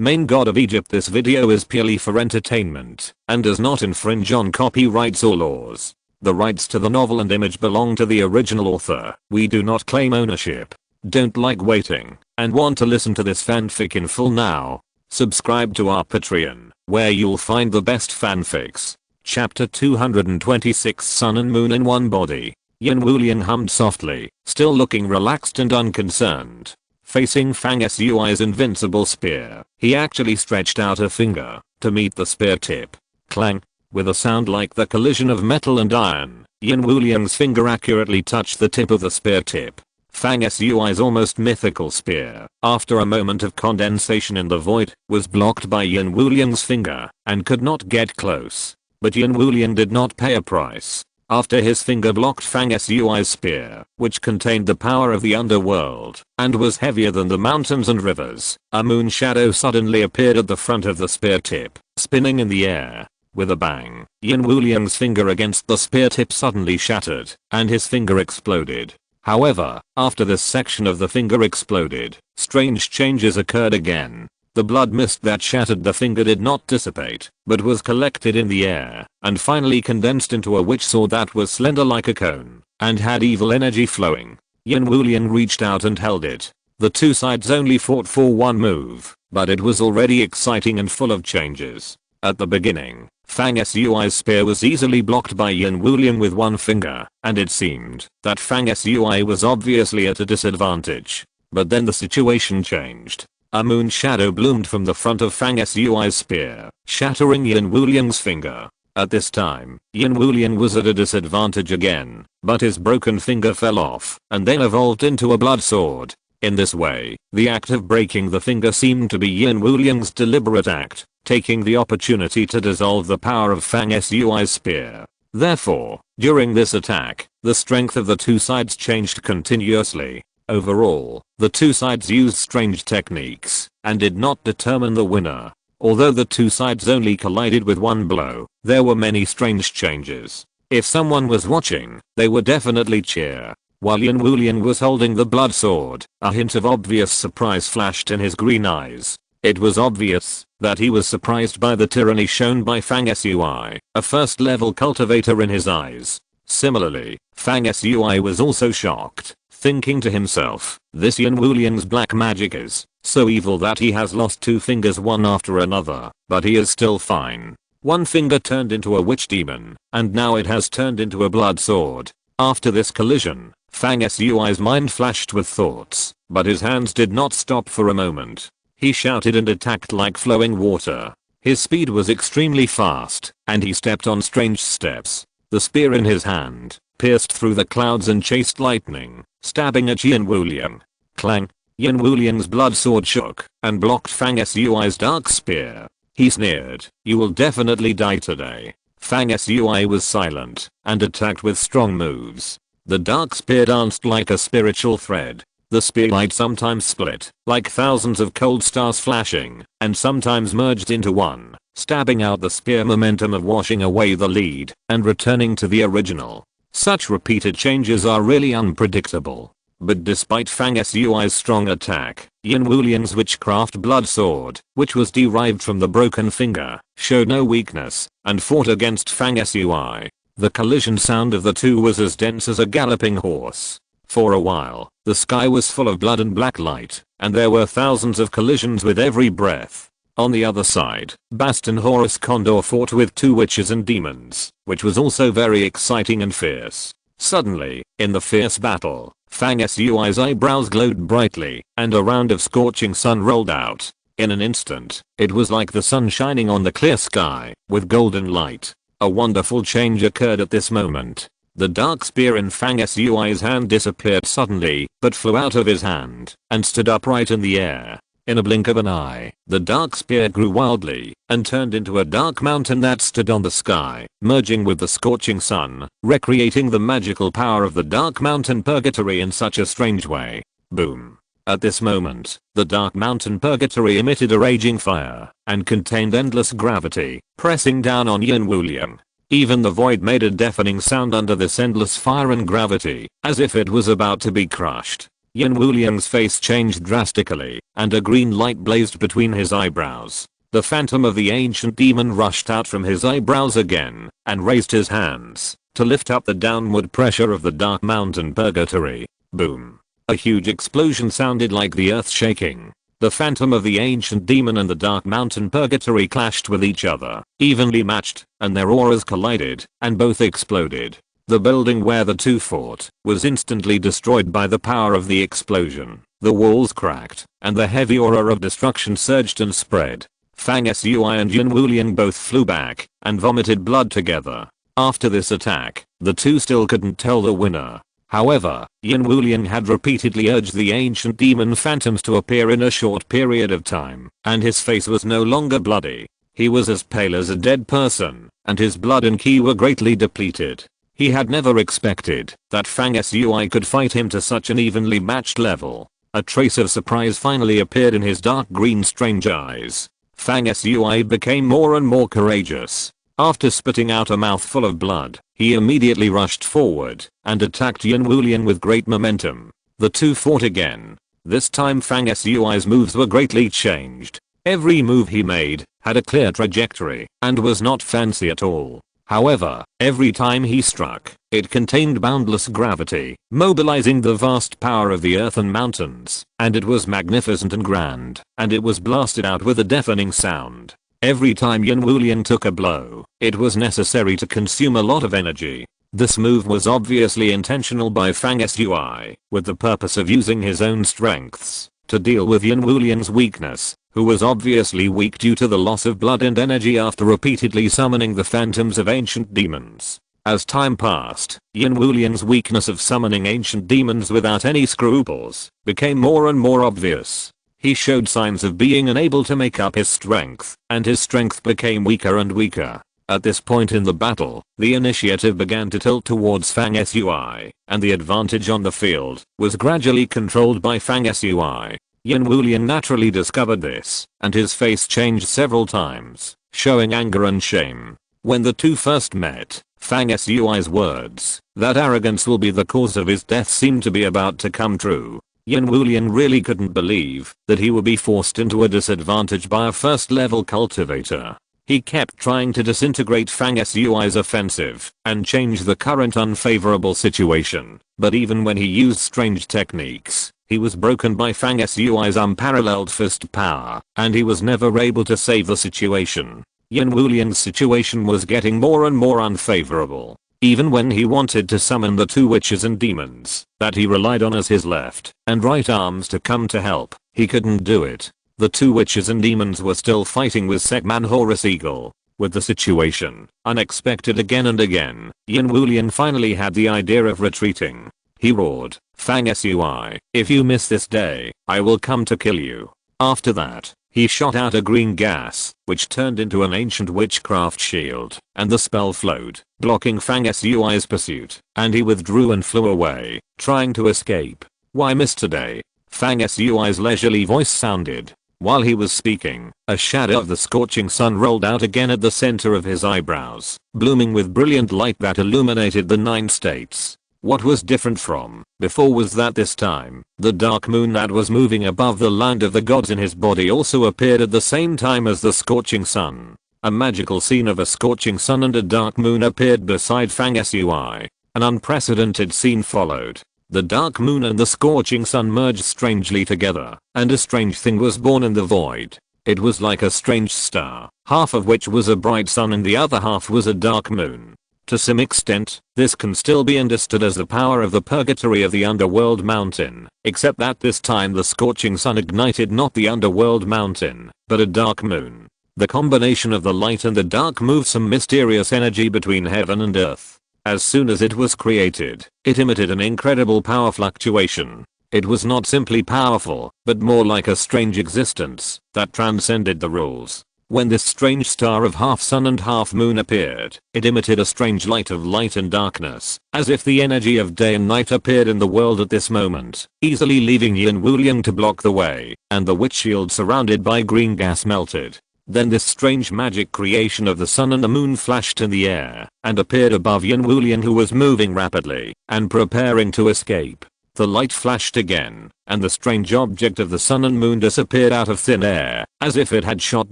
main god of Egypt. This video is purely for entertainment and does not infringe on copyrights or laws. The rights to the novel and image belong to the original author. We do not claim ownership. Don't like waiting and want to listen to this fanfic in full now? Subscribe to our Patreon, where you'll find the best fanfics. Chapter 226 Sun and Moon in One Body. Yin Wuliang hummed softly, still looking relaxed and unconcerned. Facing Fang Sui's invincible spear, he actually stretched out a finger to meet the spear tip. Clang! With a sound like the collision of metal and iron, Yin Wuliang's finger accurately touched the tip of the spear tip. Fang Sui's almost mythical spear, after a moment of condensation in the void, was blocked by Yin Wuliang's finger and could not get close. But Yin Wuliang did not pay a price. After his finger blocked Fang Sui's spear, which contained the power of the underworld and was heavier than the mountains and rivers, a moon shadow suddenly appeared at the front of the spear tip, spinning in the air. With a bang, Yin Wuliang's finger against the spear tip suddenly shattered, and his finger exploded. However, after this section of the finger exploded, strange changes occurred again. The blood mist that shattered the finger did not dissipate, but was collected in the air, and finally condensed into a witch sword that was slender like a cone, and had evil energy flowing. Yin Wuliang reached out and held it. The two sides only fought for one move, but it was already exciting and full of changes. At the beginning, Fang Sui's spear was easily blocked by Yin Wuliang with one finger, and it seemed that Fang Sui was obviously at a disadvantage. But then the situation changed. A moon shadow bloomed from the front of Fang Sui's spear, shattering Yin Wuliang's finger. At this time, Yin Wuliang was at a disadvantage again, but his broken finger fell off and then evolved into a blood sword. In this way, the act of breaking the finger seemed to be Yin Wuliang's deliberate act, taking the opportunity to dissolve the power of Fang Sui's spear. Therefore, during this attack, the strength of the two sides changed continuously. Overall, the two sides used strange techniques and did not determine the winner. Although the two sides only collided with one blow, there were many strange changes. If someone was watching, they would definitely cheer. While Yin Wuliang was holding the blood sword, a hint of obvious surprise flashed in his green eyes. It was obvious that he was surprised by the tyranny shown by Fang Sui, a first level cultivator in his eyes. Similarly, Fang Sui was also shocked, thinking to himself, this Yin Wuliang's black magic is so evil that he has lost two fingers one after another, but he is still fine. One finger turned into a witch demon, and now it has turned into a blood sword. After this collision, Fang Sui's mind flashed with thoughts, but his hands did not stop for a moment. He shouted and attacked like flowing water. His speed was extremely fast, and he stepped on strange steps. The spear in his hand pierced through the clouds and chased lightning, stabbing at Yin Wuliang. Clang! Yin Wuliang's blood sword shook and blocked Fang Sui's dark spear. He sneered, "You will definitely die today." Fang Sui was silent and attacked with strong moves. The dark spear danced like a spiritual thread. The spear light sometimes split, like thousands of cold stars flashing, and sometimes merged into one, stabbing out the spear momentum of washing away the lead and returning to the original. Such repeated changes are really unpredictable. But despite Fang Sui's strong attack, Yin Wuliang's witchcraft blood sword, which was derived from the broken finger, showed no weakness and fought against Fang Sui. The collision sound of the two was as dense as a galloping horse. For a while, the sky was full of blood and black light, and there were thousands of collisions with every breath. On the other side, Baston Horus Condor fought with two witches and demons, which was also very exciting and fierce. Suddenly, in the fierce battle, Fang Sui's eyebrows glowed brightly, and a round of scorching sun rolled out. In an instant, it was like the sun shining on the clear sky, with golden light. A wonderful change occurred at this moment. The dark spear in Fang Sui's hand disappeared suddenly, but flew out of his hand, and stood upright in the air. In a blink of an eye, the dark spear grew wildly, and turned into a dark mountain that stood on the sky, merging with the scorching sun, recreating the magical power of the dark mountain purgatory in such a strange way. Boom. At this moment, the dark mountain purgatory emitted a raging fire, and contained endless gravity, pressing down on Yin Wuliang. Even the void made a deafening sound under this endless fire and gravity, as if it was about to be crushed. Yin Wuliang's face changed drastically, and a green light blazed between his eyebrows. The phantom of the ancient demon rushed out from his eyebrows again, and raised his hands to lift up the downward pressure of the dark mountain purgatory. Boom. A huge explosion sounded like the earth shaking. The phantom of the ancient demon and the dark mountain purgatory clashed with each other, evenly matched, and their auras collided, and both exploded. The building where the two fought was instantly destroyed by the power of the explosion. The walls cracked, and the heavy aura of destruction surged and spread. Fang Sui and Yin Wuliang both flew back, and vomited blood together. After this attack, the two still couldn't tell the winner. However, Yin Wuliang had repeatedly urged the ancient demon phantoms to appear in a short period of time, and his face was no longer bloody. He was as pale as a dead person, and his blood and ki were greatly depleted. He had never expected that Fang Sui could fight him to such an evenly matched level. A trace of surprise finally appeared in his dark green strange eyes. Fang Sui became more and more courageous. After spitting out a mouthful of blood, he immediately rushed forward and attacked Yin Wuliang with great momentum. The two fought again. This time Fang Sui's moves were greatly changed. Every move he made had a clear trajectory and was not fancy at all. However, every time he struck, it contained boundless gravity, mobilizing the vast power of the earth and mountains, and it was magnificent and grand, and it was blasted out with a deafening sound. Every time Yin Wuliang took a blow, it was necessary to consume a lot of energy. This move was obviously intentional by Fang Sui, with the purpose of using his own strengths to deal with Yin Wuliang's weakness, who was obviously weak due to the loss of blood and energy after repeatedly summoning the phantoms of ancient demons. As time passed, Yin Wuliang's weakness of summoning ancient demons without any scruples became more and more obvious. He showed signs of being unable to make up his strength, and his strength became weaker and weaker. At this point in the battle, the initiative began to tilt towards Fang Sui, and the advantage on the field was gradually controlled by Fang Sui. Yin Wuliang naturally discovered this, and his face changed several times, showing anger and shame. When the two first met, Fang Sui's words, that arrogance will be the cause of his death, seemed to be about to come true. Yin Wuliang really couldn't believe that he would be forced into a disadvantage by a first level cultivator. He kept trying to disintegrate Fang Sui's offensive and change the current unfavorable situation, but even when he used strange techniques, he was broken by Fang Sui's unparalleled fist power, and he was never able to save the situation. Yin Wuliang's situation was getting more and more unfavorable. Even when he wanted to summon the two witches and demons that he relied on as his left and right arms to come to help, he couldn't do it. The two witches and demons were still fighting with Segman Horus Eagle. With the situation unexpected again and again, Yin Wuliang finally had the idea of retreating. He roared, "Fang Sui, if you miss this day, I will come to kill you." After that, he shot out a green gas, which turned into an ancient witchcraft shield, and the spell flowed, blocking Fang Sui's pursuit, and he withdrew and flew away, trying to escape. "Why miss today?" Fang Sui's leisurely voice sounded. While he was speaking, a shadow of the scorching sun rolled out again at the center of his eyebrows, blooming with brilliant light that illuminated the 9 states. What was different from before was that this time, the dark moon that was moving above the land of the gods in his body also appeared at the same time as the scorching sun. A magical scene of a scorching sun and a dark moon appeared beside Fang Sui. An unprecedented scene followed. The dark moon and the scorching sun merged strangely together, and a strange thing was born in the void. It was like a strange star, half of which was a bright sun and the other half was a dark moon. To some extent, this can still be understood as the power of the purgatory of the underworld mountain, except that this time the scorching sun ignited not the underworld mountain, but a dark moon. The combination of the light and the dark moved some mysterious energy between heaven and earth. As soon as it was created, it emitted an incredible power fluctuation. It was not simply powerful, but more like a strange existence that transcended the rules. When this strange star of half sun and half moon appeared, it emitted a strange light of light and darkness, as if the energy of day and night appeared in the world at this moment, easily leaving Yin Wuliang to block the way, and the witch shield surrounded by green gas melted. Then this strange magic creation of the sun and the moon flashed in the air, and appeared above Yin Wuliang, who was moving rapidly, and preparing to escape. The light flashed again, and the strange object of the sun and moon disappeared out of thin air, as if it had shot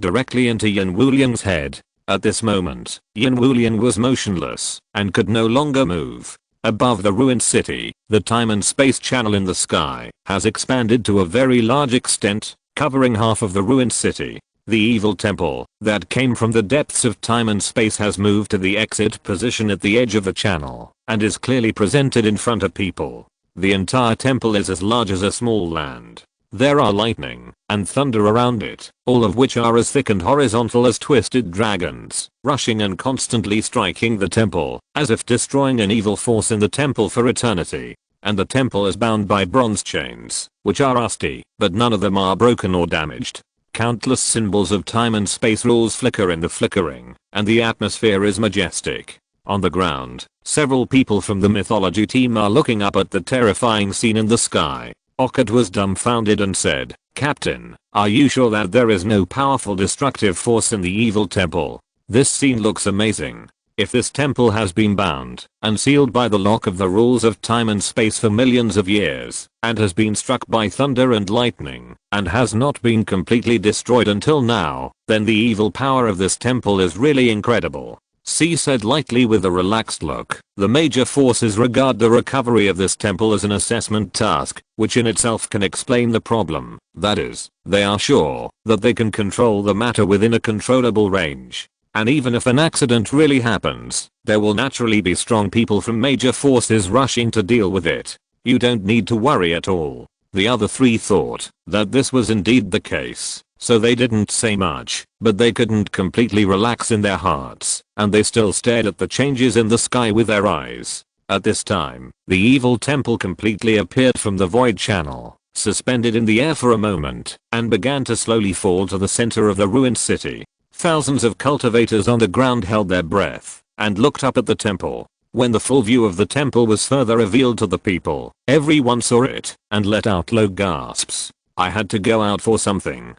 directly into Yin Wuliang's head. At this moment, Yin Wuliang was motionless, and could no longer move. Above the ruined city, the time and space channel in the sky has expanded to a very large extent, covering half of the ruined city. The evil temple that came from the depths of time and space has moved to the exit position at the edge of the channel, and is clearly presented in front of people. The entire temple is as large as a small land. There are lightning and thunder around it, all of which are as thick and horizontal as twisted dragons, rushing and constantly striking the temple, as if destroying an evil force in the temple for eternity. And the temple is bound by bronze chains, which are rusty, but none of them are broken or damaged. Countless symbols of time and space rules flicker in the flickering, and the atmosphere is majestic. On the ground, several people from the mythology team are looking up at the terrifying scene in the sky. Occult was dumbfounded and said, "Captain, are you sure that there is no powerful destructive force in the evil temple? This scene looks amazing. If this temple has been bound and sealed by the lock of the rules of time and space for millions of years, and has been struck by thunder and lightning, and has not been completely destroyed until now, then the evil power of this temple is really incredible." C said lightly with a relaxed look. The major forces regard the recovery of this temple as an assessment task, which in itself can explain the problem. That is, they are sure that they can control the matter within a controllable range. And even if an accident really happens, there will naturally be strong people from major forces rushing to deal with it. You don't need to worry at all. The other three thought that this was indeed the case, so they didn't say much, but they couldn't completely relax in their hearts, and they still stared at the changes in the sky with their eyes. At this time, the evil temple completely appeared from the void channel, suspended in the air for a moment, and began to slowly fall to the center of the ruined city. Thousands of cultivators on the ground held their breath and looked up at the temple. When the full view of the temple was further revealed to the people, everyone saw it and let out low gasps. I had to go out for something.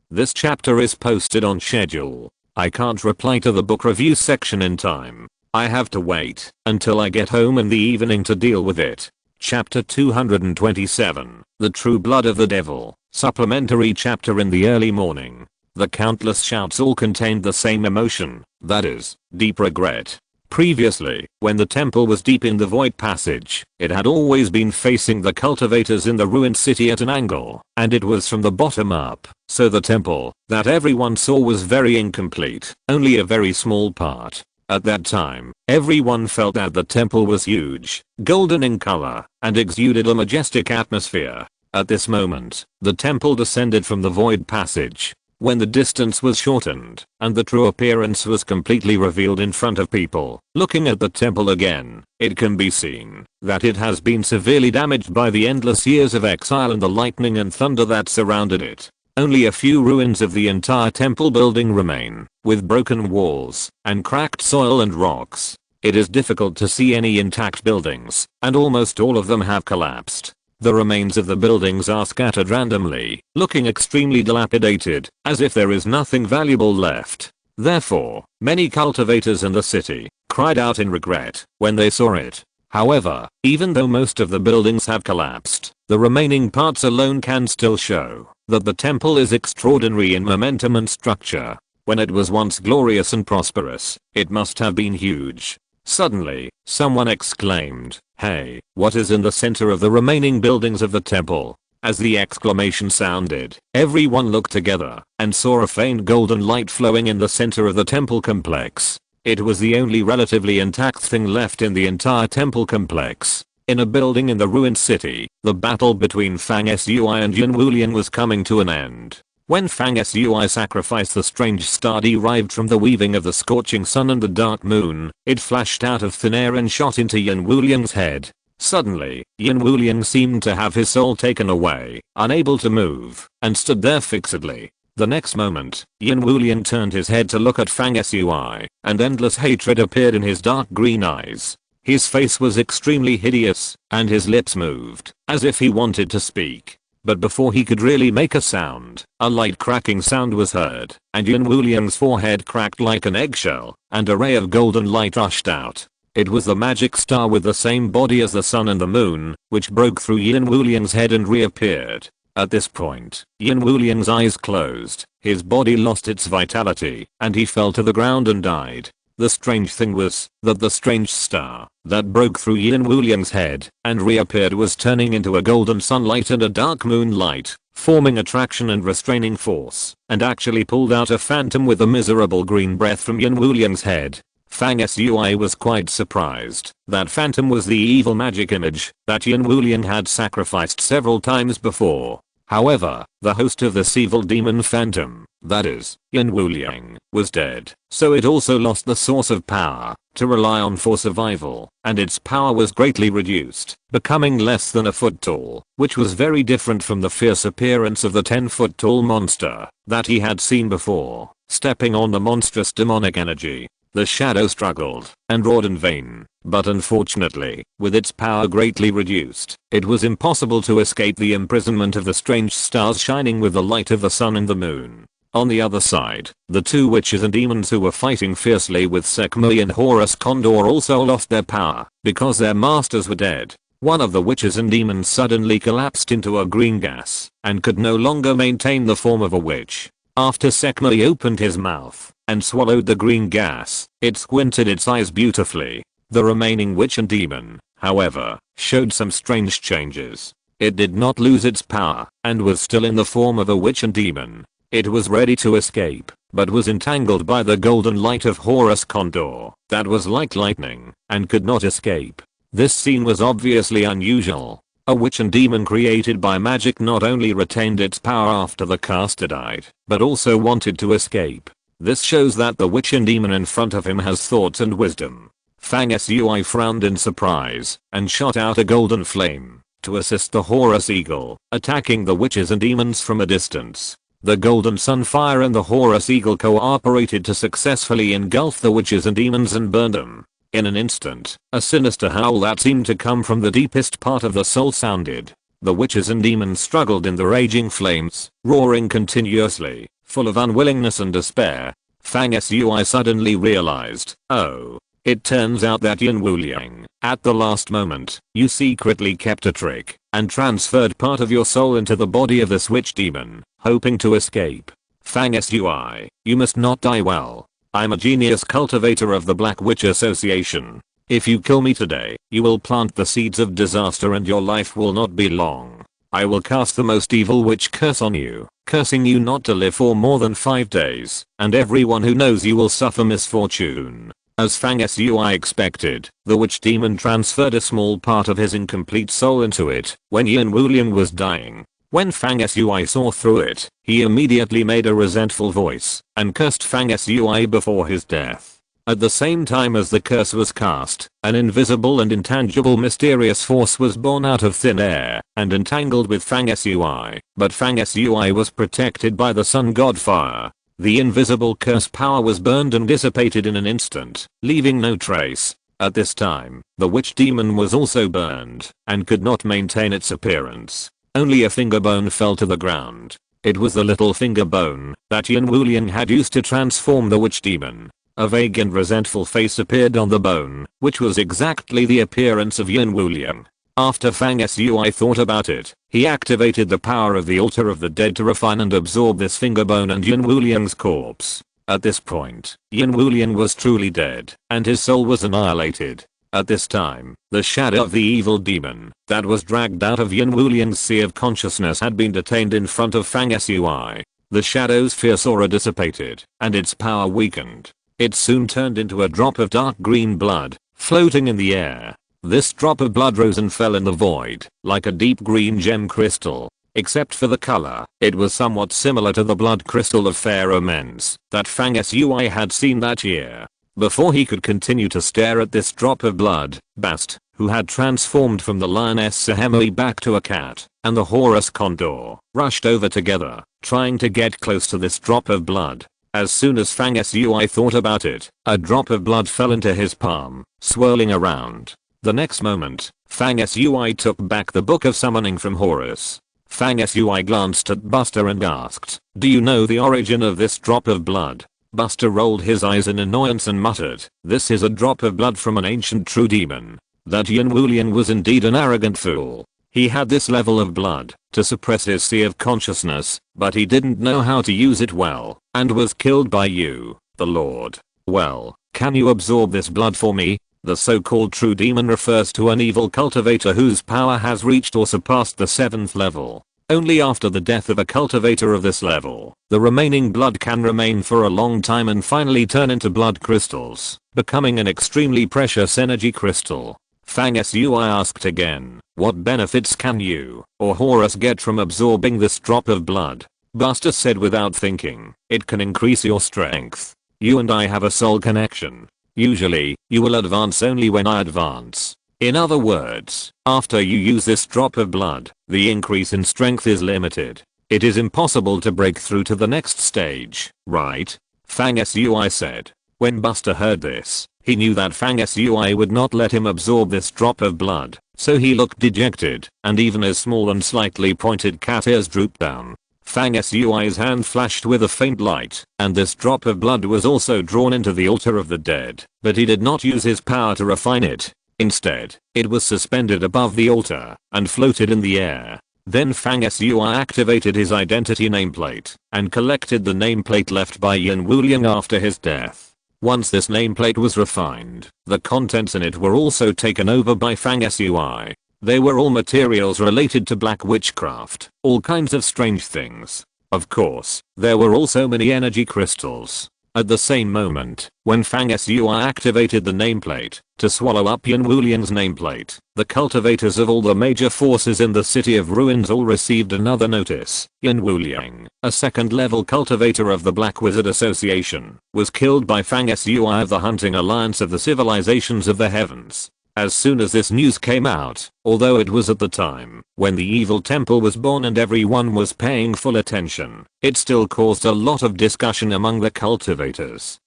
This chapter is posted on schedule. I can't reply to the book review section in time. I have to wait until I get home in the evening to deal with it. Chapter 227, The True Blood of the Devil, supplementary chapter in the early morning. The countless shouts all contained the same emotion, that is, deep regret. Previously, when the temple was deep in the void passage, it had always been facing the cultivators in the ruined city at an angle, and it was from the bottom up, so the temple that everyone saw was very incomplete, only a very small part. At that time, everyone felt that the temple was huge, golden in color, and exuded a majestic atmosphere. At this moment, the temple descended from the void passage. When the distance was shortened, and the true appearance was completely revealed in front of people, looking at the temple again, it can be seen that it has been severely damaged by the endless years of exile and the lightning and thunder that surrounded it. Only a few ruins of the entire temple building remain, with broken walls, and cracked soil and rocks. It is difficult to see any intact buildings, and almost all of them have collapsed. The remains of the buildings are scattered randomly, looking extremely dilapidated, as if there is nothing valuable left. Therefore, many cultivators in the city cried out in regret when they saw it. However, even though most of the buildings have collapsed, the remaining parts alone can still show that the temple is extraordinary in momentum and structure. When it was once glorious and prosperous, it must have been huge. Suddenly, someone exclaimed, "Hey, what is in the center of the remaining buildings of the temple?" As the exclamation sounded, everyone looked together and saw a faint golden light flowing in the center of the temple complex. It was the only relatively intact thing left in the entire temple complex. In a building in the ruined city, the battle between Fang Sui and Yin Wuliang was coming to an end. When Fang Sui sacrificed the strange star derived from the weaving of the scorching sun and the dark moon, it flashed out of thin air and shot into Yin Wuliang's head. Suddenly, Yin Wuliang seemed to have his soul taken away, unable to move, and stood there fixedly. The next moment, Yin Wuliang turned his head to look at Fang Sui, and endless hatred appeared in his dark green eyes. His face was extremely hideous, and his lips moved, as if he wanted to speak. But before he could really make a sound, a light cracking sound was heard, and Yin Wuliang's forehead cracked like an eggshell, and a ray of golden light rushed out. It was the magic star with the same body as the sun and the moon, which broke through Yin Wuliang's head and reappeared. At this point, Yin Wuliang's eyes closed, his body lost its vitality, and he fell to the ground and died. The strange thing was that the strange star that broke through Yin Wuliang's head and reappeared was turning into a golden sunlight and a dark moonlight, forming attraction and restraining force, and actually pulled out a phantom with a miserable green breath from Yin Wuliang's head. Fang Sui was quite surprised. That phantom was the evil magic image that Yin Wuliang had sacrificed several times before. However, the host of this evil demon phantom, that is, Yin Wuliang, was dead, so it also lost the source of power to rely on for survival, and its power was greatly reduced, becoming less than a foot tall, which was very different from the fierce appearance of the 10-foot tall monster that he had seen before. Stepping on the monstrous demonic energy, the shadow struggled and roared in vain, but unfortunately, with its power greatly reduced, it was impossible to escape the imprisonment of the strange stars shining with the light of the sun and the moon. On the other side, the two witches and demons who were fighting fiercely with Sekhmet and Horus Condor also lost their power because their masters were dead. One of the witches and demons suddenly collapsed into a green gas and could no longer maintain the form of a witch. After Sekhmet opened his mouth and swallowed the green gas, it squinted its eyes beautifully. The remaining witch and demon, however, showed some strange changes. It did not lose its power and was still in the form of a witch and demon. It was ready to escape, but was entangled by the golden light of Horus Condor that was like lightning and could not escape. This scene was obviously unusual. A witch and demon created by magic not only retained its power after the caster died, but also wanted to escape. This shows that the witch and demon in front of him has thoughts and wisdom. Fang Sui frowned in surprise and shot out a golden flame to assist the Horus Eagle, attacking the witches and demons from a distance. The golden sunfire and the Horus Eagle cooperated to successfully engulf the witches and demons and burn them. In an instant, a sinister howl that seemed to come from the deepest part of the soul sounded. The witches and demons struggled in the raging flames, roaring continuously, full of unwillingness and despair. Fang Sui suddenly realized, oh. It turns out that Yin Wuliang, at the last moment, you secretly kept a trick and transferred part of your soul into the body of this witch demon, hoping to escape. Fang Sui, you must not die well. I'm a genius cultivator of the Black Witch Association. If you kill me today, you will plant the seeds of disaster and your life will not be long. I will cast the most evil witch curse on you, cursing you not to live for more than 5 days, and everyone who knows you will suffer misfortune. As Fang Sui expected, the witch demon transferred a small part of his incomplete soul into it when Yin Wuliang was dying. When Fang Sui saw through it, he immediately made a resentful voice and cursed Fang Sui before his death. At the same time as the curse was cast, an invisible and intangible mysterious force was born out of thin air and entangled with Fang Sui, but Fang Sui was protected by the sun god fire. The invisible curse power was burned and dissipated in an instant, leaving no trace. At this time, the witch demon was also burned and could not maintain its appearance. Only a finger bone fell to the ground. It was the little finger bone that Yin Wuliang had used to transform the witch demon. A vague and resentful face appeared on the bone, which was exactly the appearance of Yin Wuliang. After Fang Sui thought about it, he activated the power of the altar of the dead to refine and absorb this finger bone and Yin Wuliang's corpse. At this point, Yin Wuliang was truly dead, and his soul was annihilated. At this time, the shadow of the evil demon that was dragged out of Yin Wuliang's sea of consciousness had been detained in front of Fang Sui. The shadow's fierce aura dissipated, and its power weakened. It soon turned into a drop of dark green blood, floating in the air. This drop of blood rose and fell in the void, like a deep green gem crystal. Except for the color, it was somewhat similar to the blood crystal of Pharaoh Men's that Fang Sui had seen that year. Before he could continue to stare at this drop of blood, Bast, who had transformed from the lioness Sekhmet back to a cat, and the Horus Condor, rushed over together, trying to get close to this drop of blood. As soon as Fang Sui thought about it, a drop of blood fell into his palm, swirling around. The next moment, Fang Sui took back the book of summoning from Horus. Fang Sui glanced at Buster and asked, "Do you know the origin of this drop of blood?" Buster rolled his eyes in annoyance and muttered, "This is a drop of blood from an ancient true demon." That Yan Wulian was indeed an arrogant fool. He had this level of blood to suppress his sea of consciousness, but he didn't know how to use it well, and was killed by you, the Lord. Well, can you absorb this blood for me? The so-called true demon refers to an evil cultivator whose power has reached or surpassed the 7th level. Only after the death of a cultivator of this level, the remaining blood can remain for a long time and finally turn into blood crystals, becoming an extremely precious energy crystal. Fang Sui asked again, "What benefits can you or Horus get from absorbing this drop of blood?" Buster said without thinking, "It can increase your strength. You and I have a soul connection. Usually, you will advance only when I advance. In other words, after you use this drop of blood, the increase in strength is limited. It is impossible to break through to the next stage, right?" Fang Sui said. When Buster heard this, he knew that Fang Sui would not let him absorb this drop of blood, so he looked dejected, and even his small and slightly pointed cat ears drooped down. Fang Sui's hand flashed with a faint light, and this drop of blood was also drawn into the altar of the dead, but he did not use his power to refine it. Instead, it was suspended above the altar and floated in the air. Then Fang Sui activated his identity nameplate and collected the nameplate left by Yan Wulian after his death. Once this nameplate was refined, the contents in it were also taken over by Fang Sui. They were all materials related to black witchcraft, all kinds of strange things. Of course, there were also many energy crystals. At the same moment, when Fang Sui activated the nameplate to swallow up Yan Wulian's nameplate, the cultivators of all the major forces in the City of Ruins all received another notice. Yan Wulian, a 2nd level cultivator of the Black Wizard Association, was killed by Fang Sui of the Hunting Alliance of the Civilizations of the Heavens. As soon as this news came out, although it was at the time when the evil temple was born and everyone was paying full attention, it still caused a lot of discussion among the cultivators.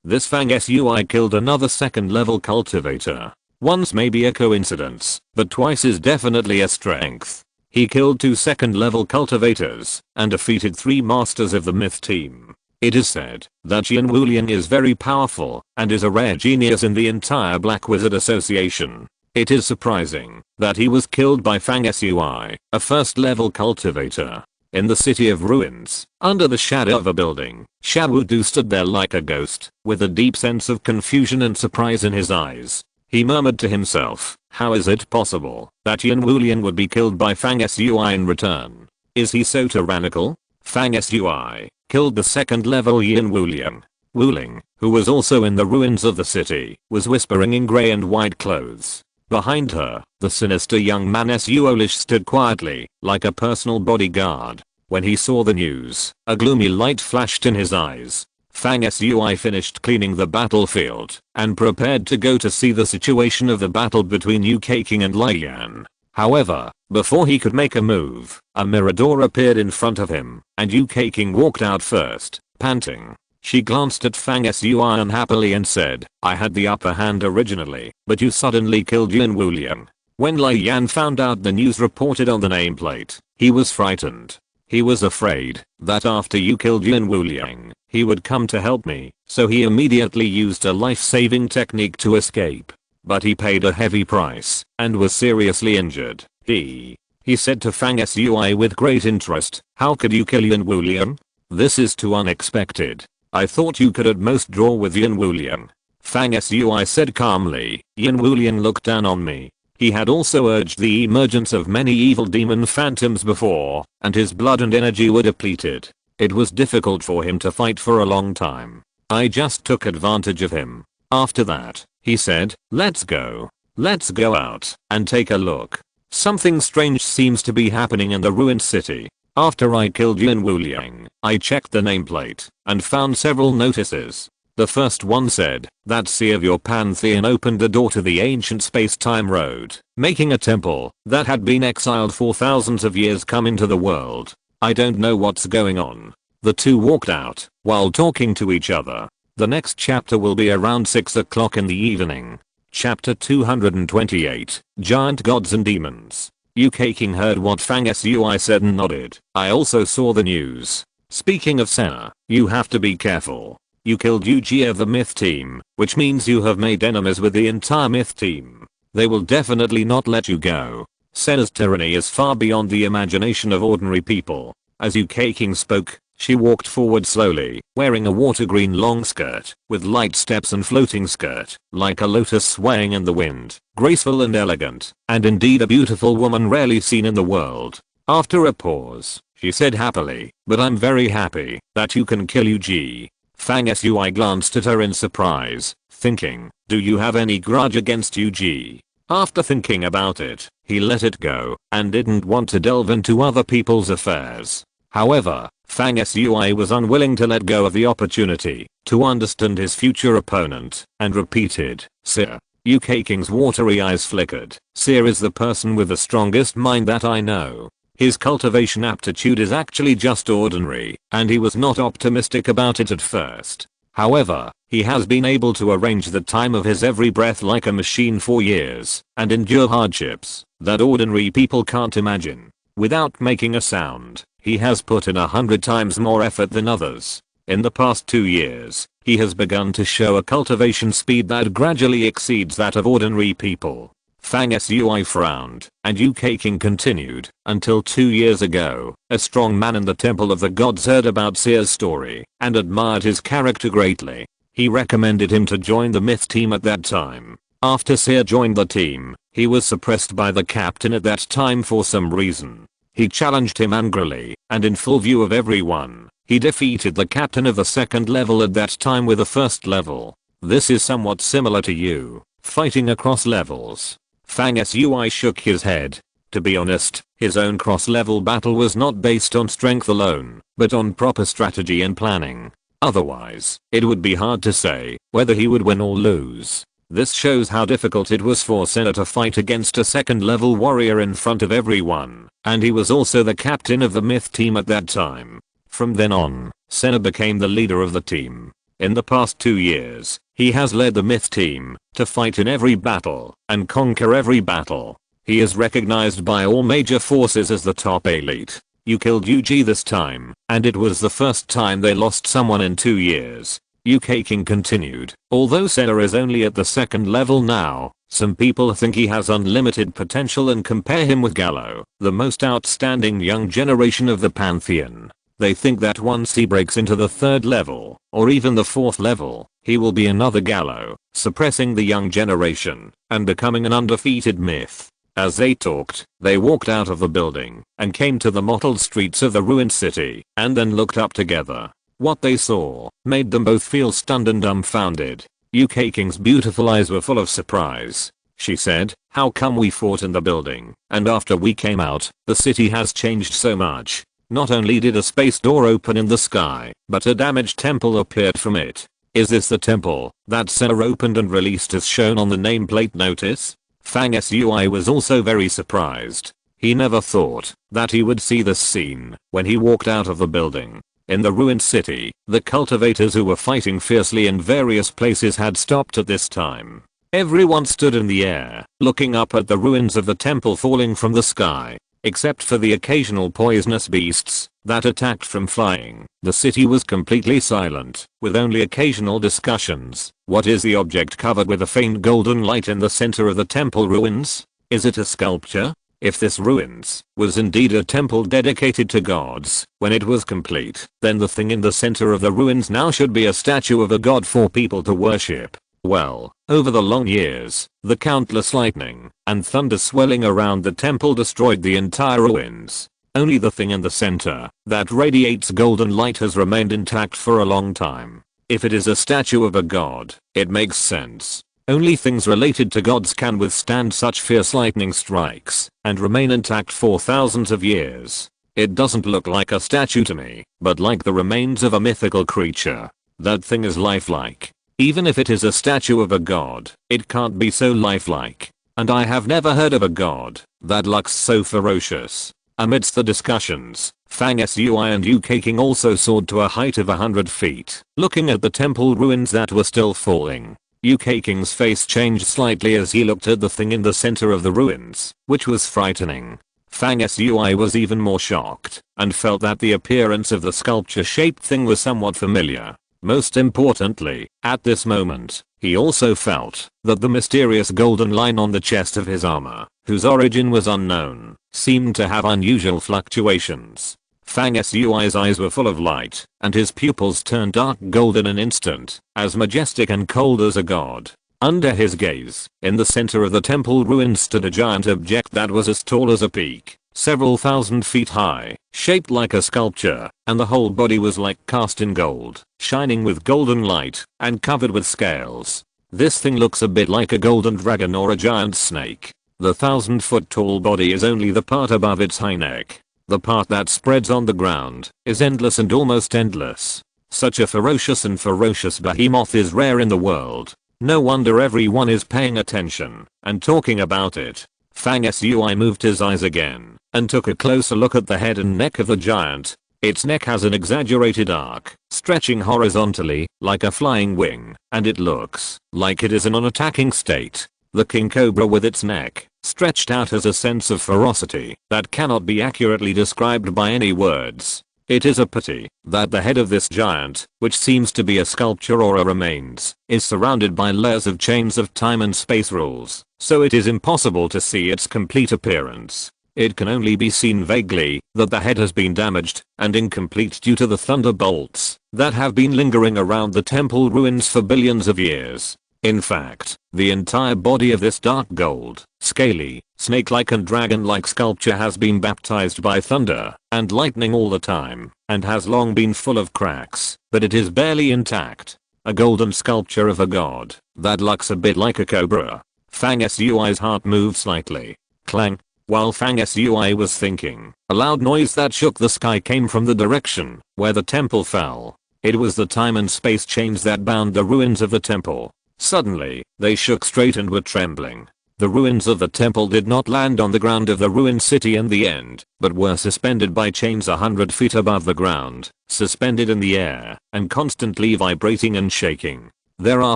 This Fang Sui killed another 2nd level cultivator. Once may be a coincidence, but twice is definitely a strength. He killed 2 2nd level cultivators and defeated 3 masters of the myth team. It is said that Yan Wulian is very powerful and is a rare genius in the entire Black Wizard Association. It is surprising that he was killed by Fang Sui, a 1st level cultivator. In the City of Ruins, under the shadow of a building, Xiahou Du stood there like a ghost, with a deep sense of confusion and surprise in his eyes. He murmured to himself, "How is it possible that Yan Wulian would be killed by Fang Sui in return? Is he so tyrannical?" Fang Sui killed the 2nd level Yan Wulian. Wuling, who was also in the ruins of the city, was whispering in grey and white clothes. Behind her, the sinister young man Suolish stood quietly, like a personal bodyguard. When he saw the news, a gloomy light flashed in his eyes. Fang Sui finished cleaning the battlefield and prepared to go to see the situation of the battle between Yu King and Lei Yan. However, before he could make a move, a Mirador appeared in front of him, and Yu King walked out first, panting. She glanced at Fang Sui unhappily and said, "I had the upper hand originally, but you suddenly killed Yan Wulian." When Lei Yan found out the news reported on the nameplate, he was frightened. He was afraid that after you killed Yan Wulian, he would come to help me, so he immediately used a life-saving technique to escape. But he paid a heavy price and was seriously injured. He said to Fang Sui with great interest, "How could you kill Yan Wulian? This is too unexpected. I thought you could at most draw with Yan Wulian." Fang Sui said calmly, "Yan Wulian looked down on me. He had also urged the emergence of many evil demon phantoms before, and his blood and energy were depleted. It was difficult for him to fight for a long time. I just took advantage of him. After that, he said, let's go out and take a look. Something strange seems to be happening in the ruined city. After I killed Yan Wulian, I checked the nameplate and found several notices. The first one said that Sea of your Pantheon opened the door to the ancient space-time road, making a temple that had been exiled for thousands of years come into the world. I don't know what's going on." The two walked out while talking to each other. The next chapter will be around 6 o'clock in the evening. Chapter 228, Giant Gods and Demons. Yu King heard what Fang Sui said and nodded. "I also saw the news. Speaking of Senna, you have to be careful. You killed Yuji of the Myth team, which means you have made enemies with the entire Myth team. They will definitely not let you go. Senna's tyranny is far beyond the imagination of ordinary people. As Yuki King spoke, she walked forward slowly, wearing a water green long skirt, with light steps and floating skirt, like a lotus swaying in the wind, graceful and elegant, and indeed a beautiful woman rarely seen in the world. After a pause, she said happily, "But I'm very happy that you can kill Yuji." Fang Sui glanced at her in surprise, thinking, do you have any grudge against Yuji? After thinking about it, he let it go, and didn't want to delve into other people's affairs. However, Fang Sui was unwilling to let go of the opportunity to understand his future opponent, and repeated, "Sir." Yuki King's watery eyes flickered. "Sir is the person with the strongest mind that I know. His cultivation aptitude is actually just ordinary, and he was not optimistic about it at first. However, he has been able to arrange the time of his every breath like a machine for years, and endure hardships that ordinary people can't imagine. Without making a sound, he has put in 100 times more effort than others. In the past 2 years, he has begun to show a cultivation speed that gradually exceeds that of ordinary people." Fang Sui frowned, and Yuki King continued, "Until 2 years ago, a strong man in the Temple of the Gods heard about Seer's story and admired his character greatly. He recommended him to join the Myth team at that time. After Seer joined the team, he was suppressed by the captain at that time for some reason. He challenged him angrily, and in full view of everyone, he defeated the captain of the second level at that time with a first level. This is somewhat similar to you, fighting across levels." Fang Sui shook his head. To be honest, his own cross-level battle was not based on strength alone, but on proper strategy and planning. Otherwise, it would be hard to say whether he would win or lose. This shows how difficult it was for Senna to fight against a second-level warrior in front of everyone, and he was also the captain of the Myth team at that time. From then on, Senna became the leader of the team. In the past 2 years, he has led the Myth team to fight in every battle and conquer every battle. He is recognized by all major forces as the top elite. You killed Yuji this time, and it was the first time they lost someone in 2 years. Yuki King continued, "Although Senna is only at the second level now, some people think he has unlimited potential and compare him with Gallo, the most outstanding young generation of the Pantheon. They think that once he breaks into the 3rd level, or even the 4th level, he will be another Gallo, suppressing the young generation and becoming an undefeated myth." As they talked, they walked out of the building and came to the mottled streets of the ruined city, and then looked up together. What they saw made them both feel stunned and dumbfounded. Yuki King's beautiful eyes were full of surprise. She said, "How come we fought in the building, and after we came out, the city has changed so much? Not only did a space door open in the sky, but a damaged temple appeared from it. Is this the temple that Senna opened and released as shown on the nameplate notice?" Fang Sui was also very surprised. He never thought that he would see this scene when he walked out of the building. In the ruined city, the cultivators who were fighting fiercely in various places had stopped at this time. Everyone stood in the air, looking up at the ruins of the temple falling from the sky. Except for the occasional poisonous beasts that attacked from flying, the city was completely silent, with only occasional discussions. What is the object covered with a faint golden light in the center of the temple ruins? Is it a sculpture? If this ruins was indeed a temple dedicated to gods, when it was complete, then the thing in the center of the ruins now should be a statue of a god for people to worship. Well, over the long years, the countless lightning and thunder swelling around the temple destroyed the entire ruins. Only the thing in the center that radiates golden light has remained intact for a long time. If it is a statue of a god, it makes sense. Only things related to gods can withstand such fierce lightning strikes and remain intact for thousands of years. It doesn't look like a statue to me, but like the remains of a mythical creature. That thing is lifelike. Even if it is a statue of a god, it can't be so lifelike. And I have never heard of a god that looks so ferocious." Amidst the discussions, Fang Sui and Yuki King also soared to a height of 100 feet, looking at the temple ruins that were still falling. Yuki King's face changed slightly as he looked at the thing in the center of the ruins, which was frightening. Fang Sui was even more shocked and felt that the appearance of the sculpture-shaped thing was somewhat familiar. Most importantly, at this moment, he also felt that the mysterious golden line on the chest of his armor, whose origin was unknown, seemed to have unusual fluctuations. Fang Sui's eyes were full of light, and his pupils turned dark gold in an instant, as majestic and cold as a god. Under his gaze, in the center of the temple ruins stood a giant object that was as tall as a peak, several thousand feet high, shaped like a sculpture, and the whole body was like cast in gold, shining with golden light, and covered with scales. This thing looks a bit like a golden dragon or a giant snake. The 1,000-foot tall body is only the part above its high neck. The part that spreads on the ground is endless and almost endless. Such a ferocious behemoth is rare in the world. No wonder everyone is paying attention and talking about it. Fang Sui moved his eyes again and took a closer look at the head and neck of the giant. Its neck has an exaggerated arc, stretching horizontally like a flying wing, and it looks like it is in an attacking state. The king cobra with its neck stretched out has a sense of ferocity that cannot be accurately described by any words. It is a pity that the head of this giant, which seems to be a sculpture or a remains, is surrounded by layers of chains of time and space rules, so it is impossible to see its complete appearance. It can only be seen vaguely that the head has been damaged and incomplete due to the thunderbolts that have been lingering around the temple ruins for billions of years. In fact, the entire body of this dark gold, scaly, snake-like and dragon-like sculpture has been baptized by thunder and lightning all the time, and has long been full of cracks, but it is barely intact. A golden sculpture of a god that looks a bit like a cobra. Fang Sui's heart moved slightly. Clang. While Fang Sui was thinking, a loud noise that shook the sky came from the direction where the temple fell. It was the time and space chains that bound the ruins of the temple. Suddenly, they shook straight and were trembling. The ruins of the temple did not land on the ground of the ruined city in the end, but were suspended by chains 100 feet above the ground, suspended in the air, and constantly vibrating and shaking. There are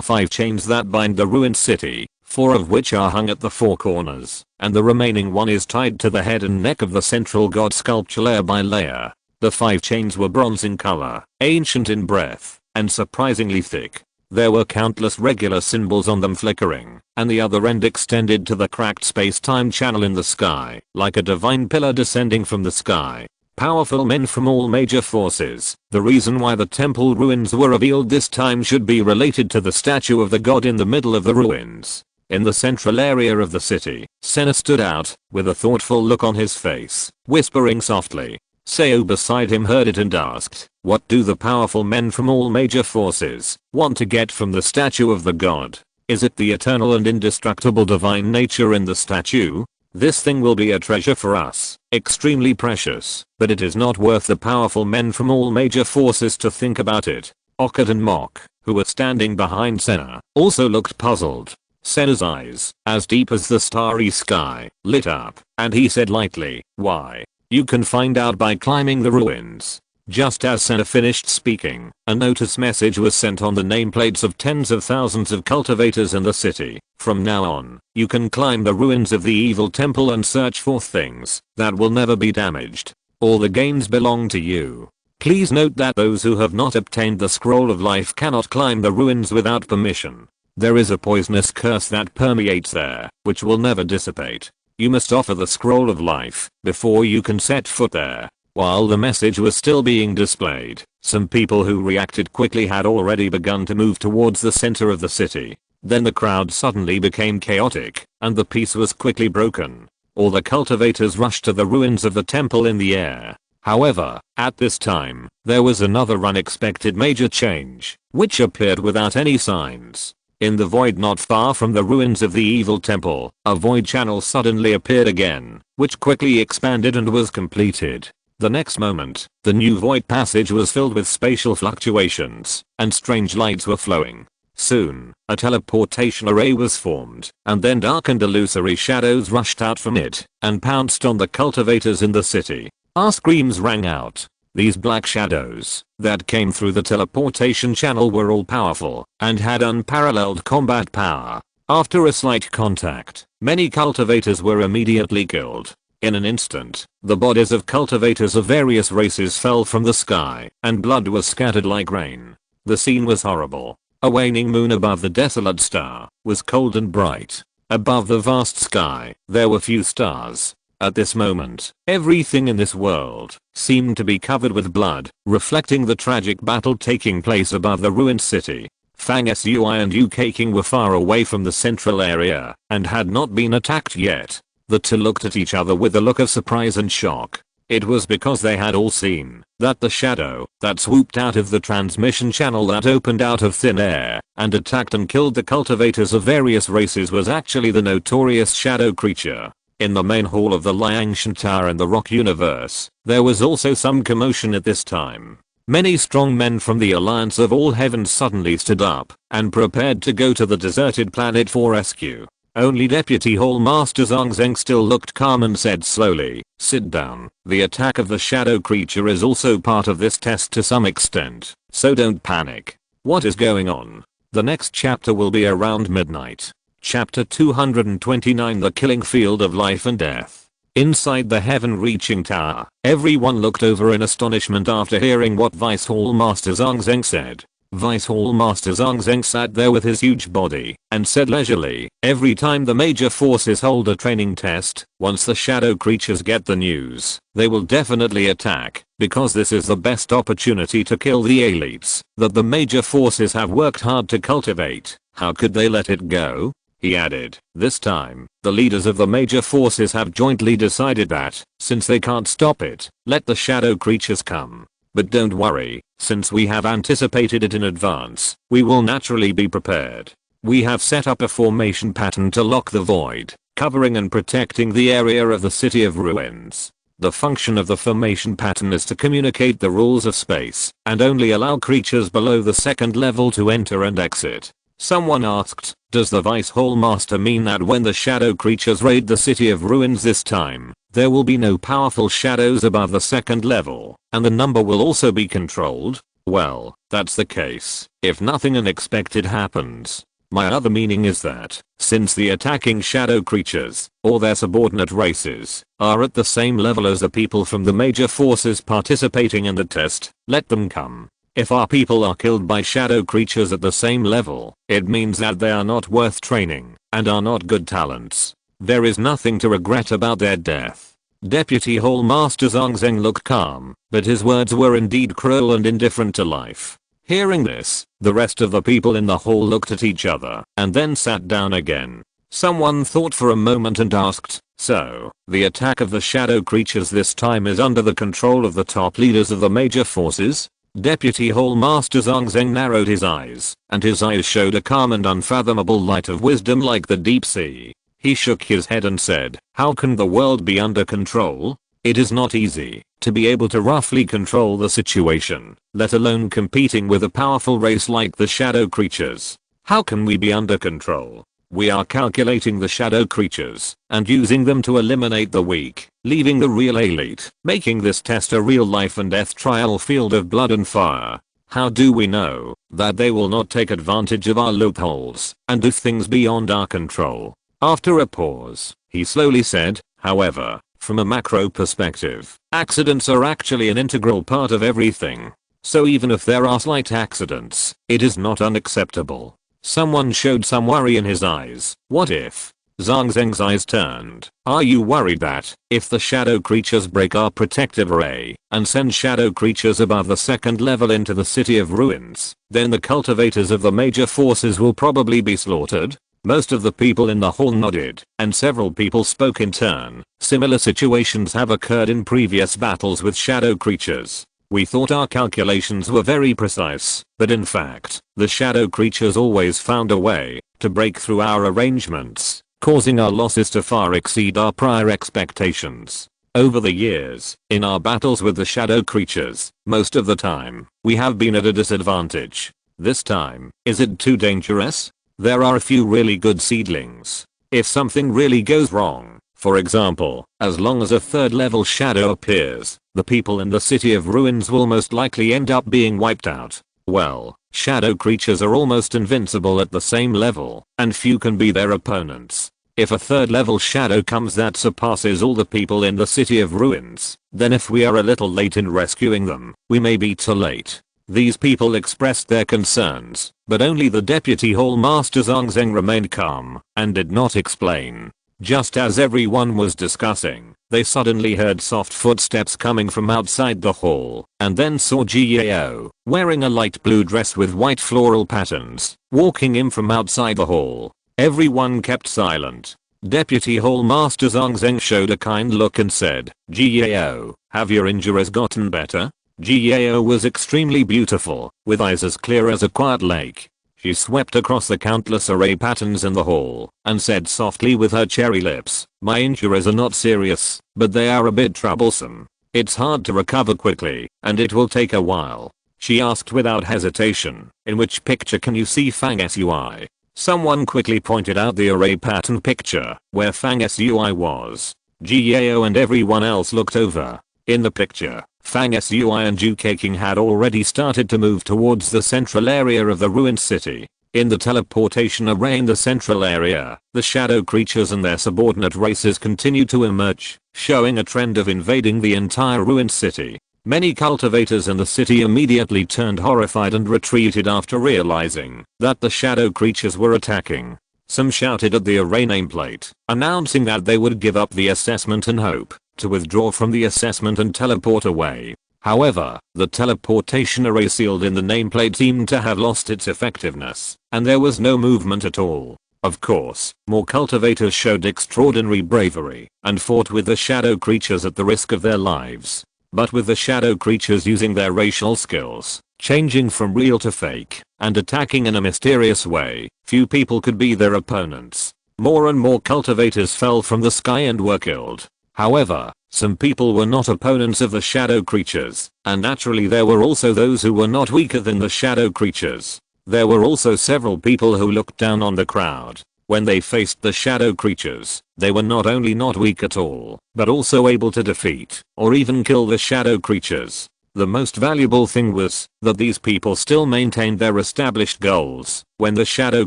5 chains that bind the ruined city, 4 of which are hung at the 4 corners, and the remaining one is tied to the head and neck of the central god sculpture layer by layer. The 5 chains were bronze in color, ancient in breadth, and surprisingly thick. There were countless regular symbols on them flickering, and the other end extended to the cracked space-time channel in the sky, like a divine pillar descending from the sky. Powerful men from all major forces. The reason why the temple ruins were revealed this time should be related to the statue of the god in the middle of the ruins. In the central area of the city, Senna stood out, with a thoughtful look on his face, whispering softly. Seo beside him heard it and asked, "What do the powerful men from all major forces want to get from the statue of the god? Is it the eternal and indestructible divine nature in the statue? This thing will be a treasure for us, extremely precious, but it is not worth the powerful men from all major forces to think about it." Okut and Mok, who were standing behind Senna, also looked puzzled. Senna's eyes, as deep as the starry sky, lit up, and he said lightly, "Why? You can find out by climbing the ruins." Just as Senna finished speaking, a notice message was sent on the nameplates of tens of thousands of cultivators in the city. From now on, you can climb the ruins of the evil temple and search for things that will never be damaged. All the gains belong to you. Please note that those who have not obtained the scroll of life cannot climb the ruins without permission. There is a poisonous curse that permeates there, which will never dissipate. You must offer the scroll of life before you can set foot there. While the message was still being displayed, some people who reacted quickly had already begun to move towards the center of the city. Then the crowd suddenly became chaotic, and the peace was quickly broken. All the cultivators rushed to the ruins of the temple in the air. However, at this time, there was another unexpected major change, which appeared without any signs. In the void not far from the ruins of the evil temple, a void channel suddenly appeared again, which quickly expanded and was completed. The next moment, the new void passage was filled with spatial fluctuations, and strange lights were flowing. Soon, a teleportation array was formed, and then dark and illusory shadows rushed out from it, and pounced on the cultivators in the city. Our screams rang out. These black shadows that came through the teleportation channel were all powerful and had unparalleled combat power. After a slight contact, many cultivators were immediately killed. In an instant, the bodies of cultivators of various races fell from the sky, and blood was scattered like rain. The scene was horrible. A waning moon above the desolate star was cold and bright. Above the vast sky, there were few stars. At this moment, everything in this world seemed to be covered with blood, reflecting the tragic battle taking place above the ruined city. Fang Sui and UK King were far away from the central area and had not been attacked yet. The two looked at each other with a look of surprise and shock. It was because they had all seen that the shadow that swooped out of the transmission channel that opened out of thin air and attacked and killed the cultivators of various races was actually the notorious shadow creature. In the main hall of the Liangshan Tower in the Rock Universe, there was also some commotion at this time. Many strong men from the Alliance of All Heavens suddenly stood up and prepared to go to the deserted planet for rescue. Only Deputy Hall Master Zhang Zheng still looked calm and said slowly, "Sit down. The attack of the shadow creature is also part of this test to some extent, so don't panic." What is going on? The next chapter will be around midnight. Chapter 229, The Killing Field of Life and Death. Inside the heaven-reaching tower, everyone looked over in astonishment after hearing what Vice Hall Master Zhang Zheng said. Vice Hall Master Zhang Zheng sat there with his huge body and said leisurely, "Every time the major forces hold a training test, once the shadow creatures get the news, they will definitely attack, because this is the best opportunity to kill the elites that the major forces have worked hard to cultivate. How could they let it go?" He added, "This time, the leaders of the major forces have jointly decided that, since they can't stop it, let the shadow creatures come. But don't worry, since we have anticipated it in advance, we will naturally be prepared. We have set up a formation pattern to lock the void, covering and protecting the area of the City of Ruins. The function of the formation pattern is to communicate the rules of space and only allow creatures below the second level to enter and exit." Someone asked, "Does the Vice Hall Master mean that when the shadow creatures raid the City of Ruins this time, there will be no powerful shadows above the second level, and the number will also be controlled?" Well, that's the case, if nothing unexpected happens. My other meaning is that, since the attacking shadow creatures, or their subordinate races, are at the same level as the people from the major forces participating in the test, let them come. If our people are killed by shadow creatures at the same level, it means that they are not worth training and are not good talents. There is nothing to regret about their death. Deputy Hall Master Zhang Zheng looked calm, but his words were indeed cruel and indifferent to life. Hearing this, the rest of the people in the hall looked at each other and then sat down again. Someone thought for a moment and asked, "So, the attack of the shadow creatures this time is under the control of the top leaders of the major forces?" Deputy Hall Master Zhang Zheng narrowed his eyes, and his eyes showed a calm and unfathomable light of wisdom like the deep sea. He shook his head and said, "How can the world be under control? It is not easy to be able to roughly control the situation, let alone competing with a powerful race like the shadow creatures. How can we be under control? We are calculating the shadow creatures and using them to eliminate the weak, leaving the real elite, making this test a real life and death trial field of blood and fire. How do we know that they will not take advantage of our loopholes and do things beyond our control?" After a pause, he slowly said, "However, from a macro perspective, accidents are actually an integral part of everything. So even if there are slight accidents, it is not unacceptable." Someone showed some worry in his eyes. "What if?" Zhang Zheng's eyes turned. "Are you worried that, if the shadow creatures break our protective array and send shadow creatures above the second level into the City of Ruins, then the cultivators of the major forces will probably be slaughtered?" Most of the people in the hall nodded, and several people spoke in turn. "Similar situations have occurred in previous battles with shadow creatures. We thought our calculations were very precise, but in fact, the shadow creatures always found a way to break through our arrangements, causing our losses to far exceed our prior expectations. Over the years, in our battles with the shadow creatures, most of the time, we have been at a disadvantage. This time, is it too dangerous? There are a few really good seedlings. If something really goes wrong, for example, as long as a third level shadow appears, the people in the City of Ruins will most likely end up being wiped out. Well, shadow creatures are almost invincible at the same level, and few can be their opponents. If a third level shadow comes that surpasses all the people in the City of Ruins, then if we are a little late in rescuing them, we may be too late. These people expressed their concerns, but only the Deputy Hall Master Zhang Zheng remained calm and did not explain. Just as everyone was discussing, they suddenly heard soft footsteps coming from outside the hall, and then saw Ji Yao, wearing a light blue dress with white floral patterns, walking in from outside the hall. Everyone kept silent. Deputy Hall Master Zhang Zheng showed a kind look and said, Ji Yao, have your injuries gotten better? Ji Yao was extremely beautiful, with eyes as clear as a quiet lake. She swept across the countless array patterns in the hall, and said softly with her cherry lips, my injuries are not serious, but they are a bit troublesome. It's hard to recover quickly, and it will take a while. She asked without hesitation, in which picture can you see Fang Sui? Someone quickly pointed out the array pattern picture, where Fang Sui was. Ji Yao and everyone else looked over. In the picture, Fang Sui and Zhu Keqing had already started to move towards the central area of the ruined city. In the teleportation array in the central area, the shadow creatures and their subordinate races continued to emerge, showing a trend of invading the entire ruined city. Many cultivators in the city immediately turned horrified and retreated after realizing that the shadow creatures were attacking. Some shouted at the array nameplate, announcing that they would give up the assessment and hope to withdraw from the assessment and teleport away. However, the teleportation array sealed in the nameplate seemed to have lost its effectiveness, and there was no movement at all. Of course, more cultivators showed extraordinary bravery and fought with the shadow creatures at the risk of their lives. But with the shadow creatures using their racial skills, changing from real to fake, and attacking in a mysterious way, few people could be their opponents. More and more cultivators fell from the sky and were killed. However, some people were not opponents of the shadow creatures, and naturally there were also those who were not weaker than the shadow creatures. There were also several people who looked down on the crowd. When they faced the shadow creatures, they were not only not weak at all, but also able to defeat or even kill the shadow creatures. The most valuable thing was that these people still maintained their established goals when the shadow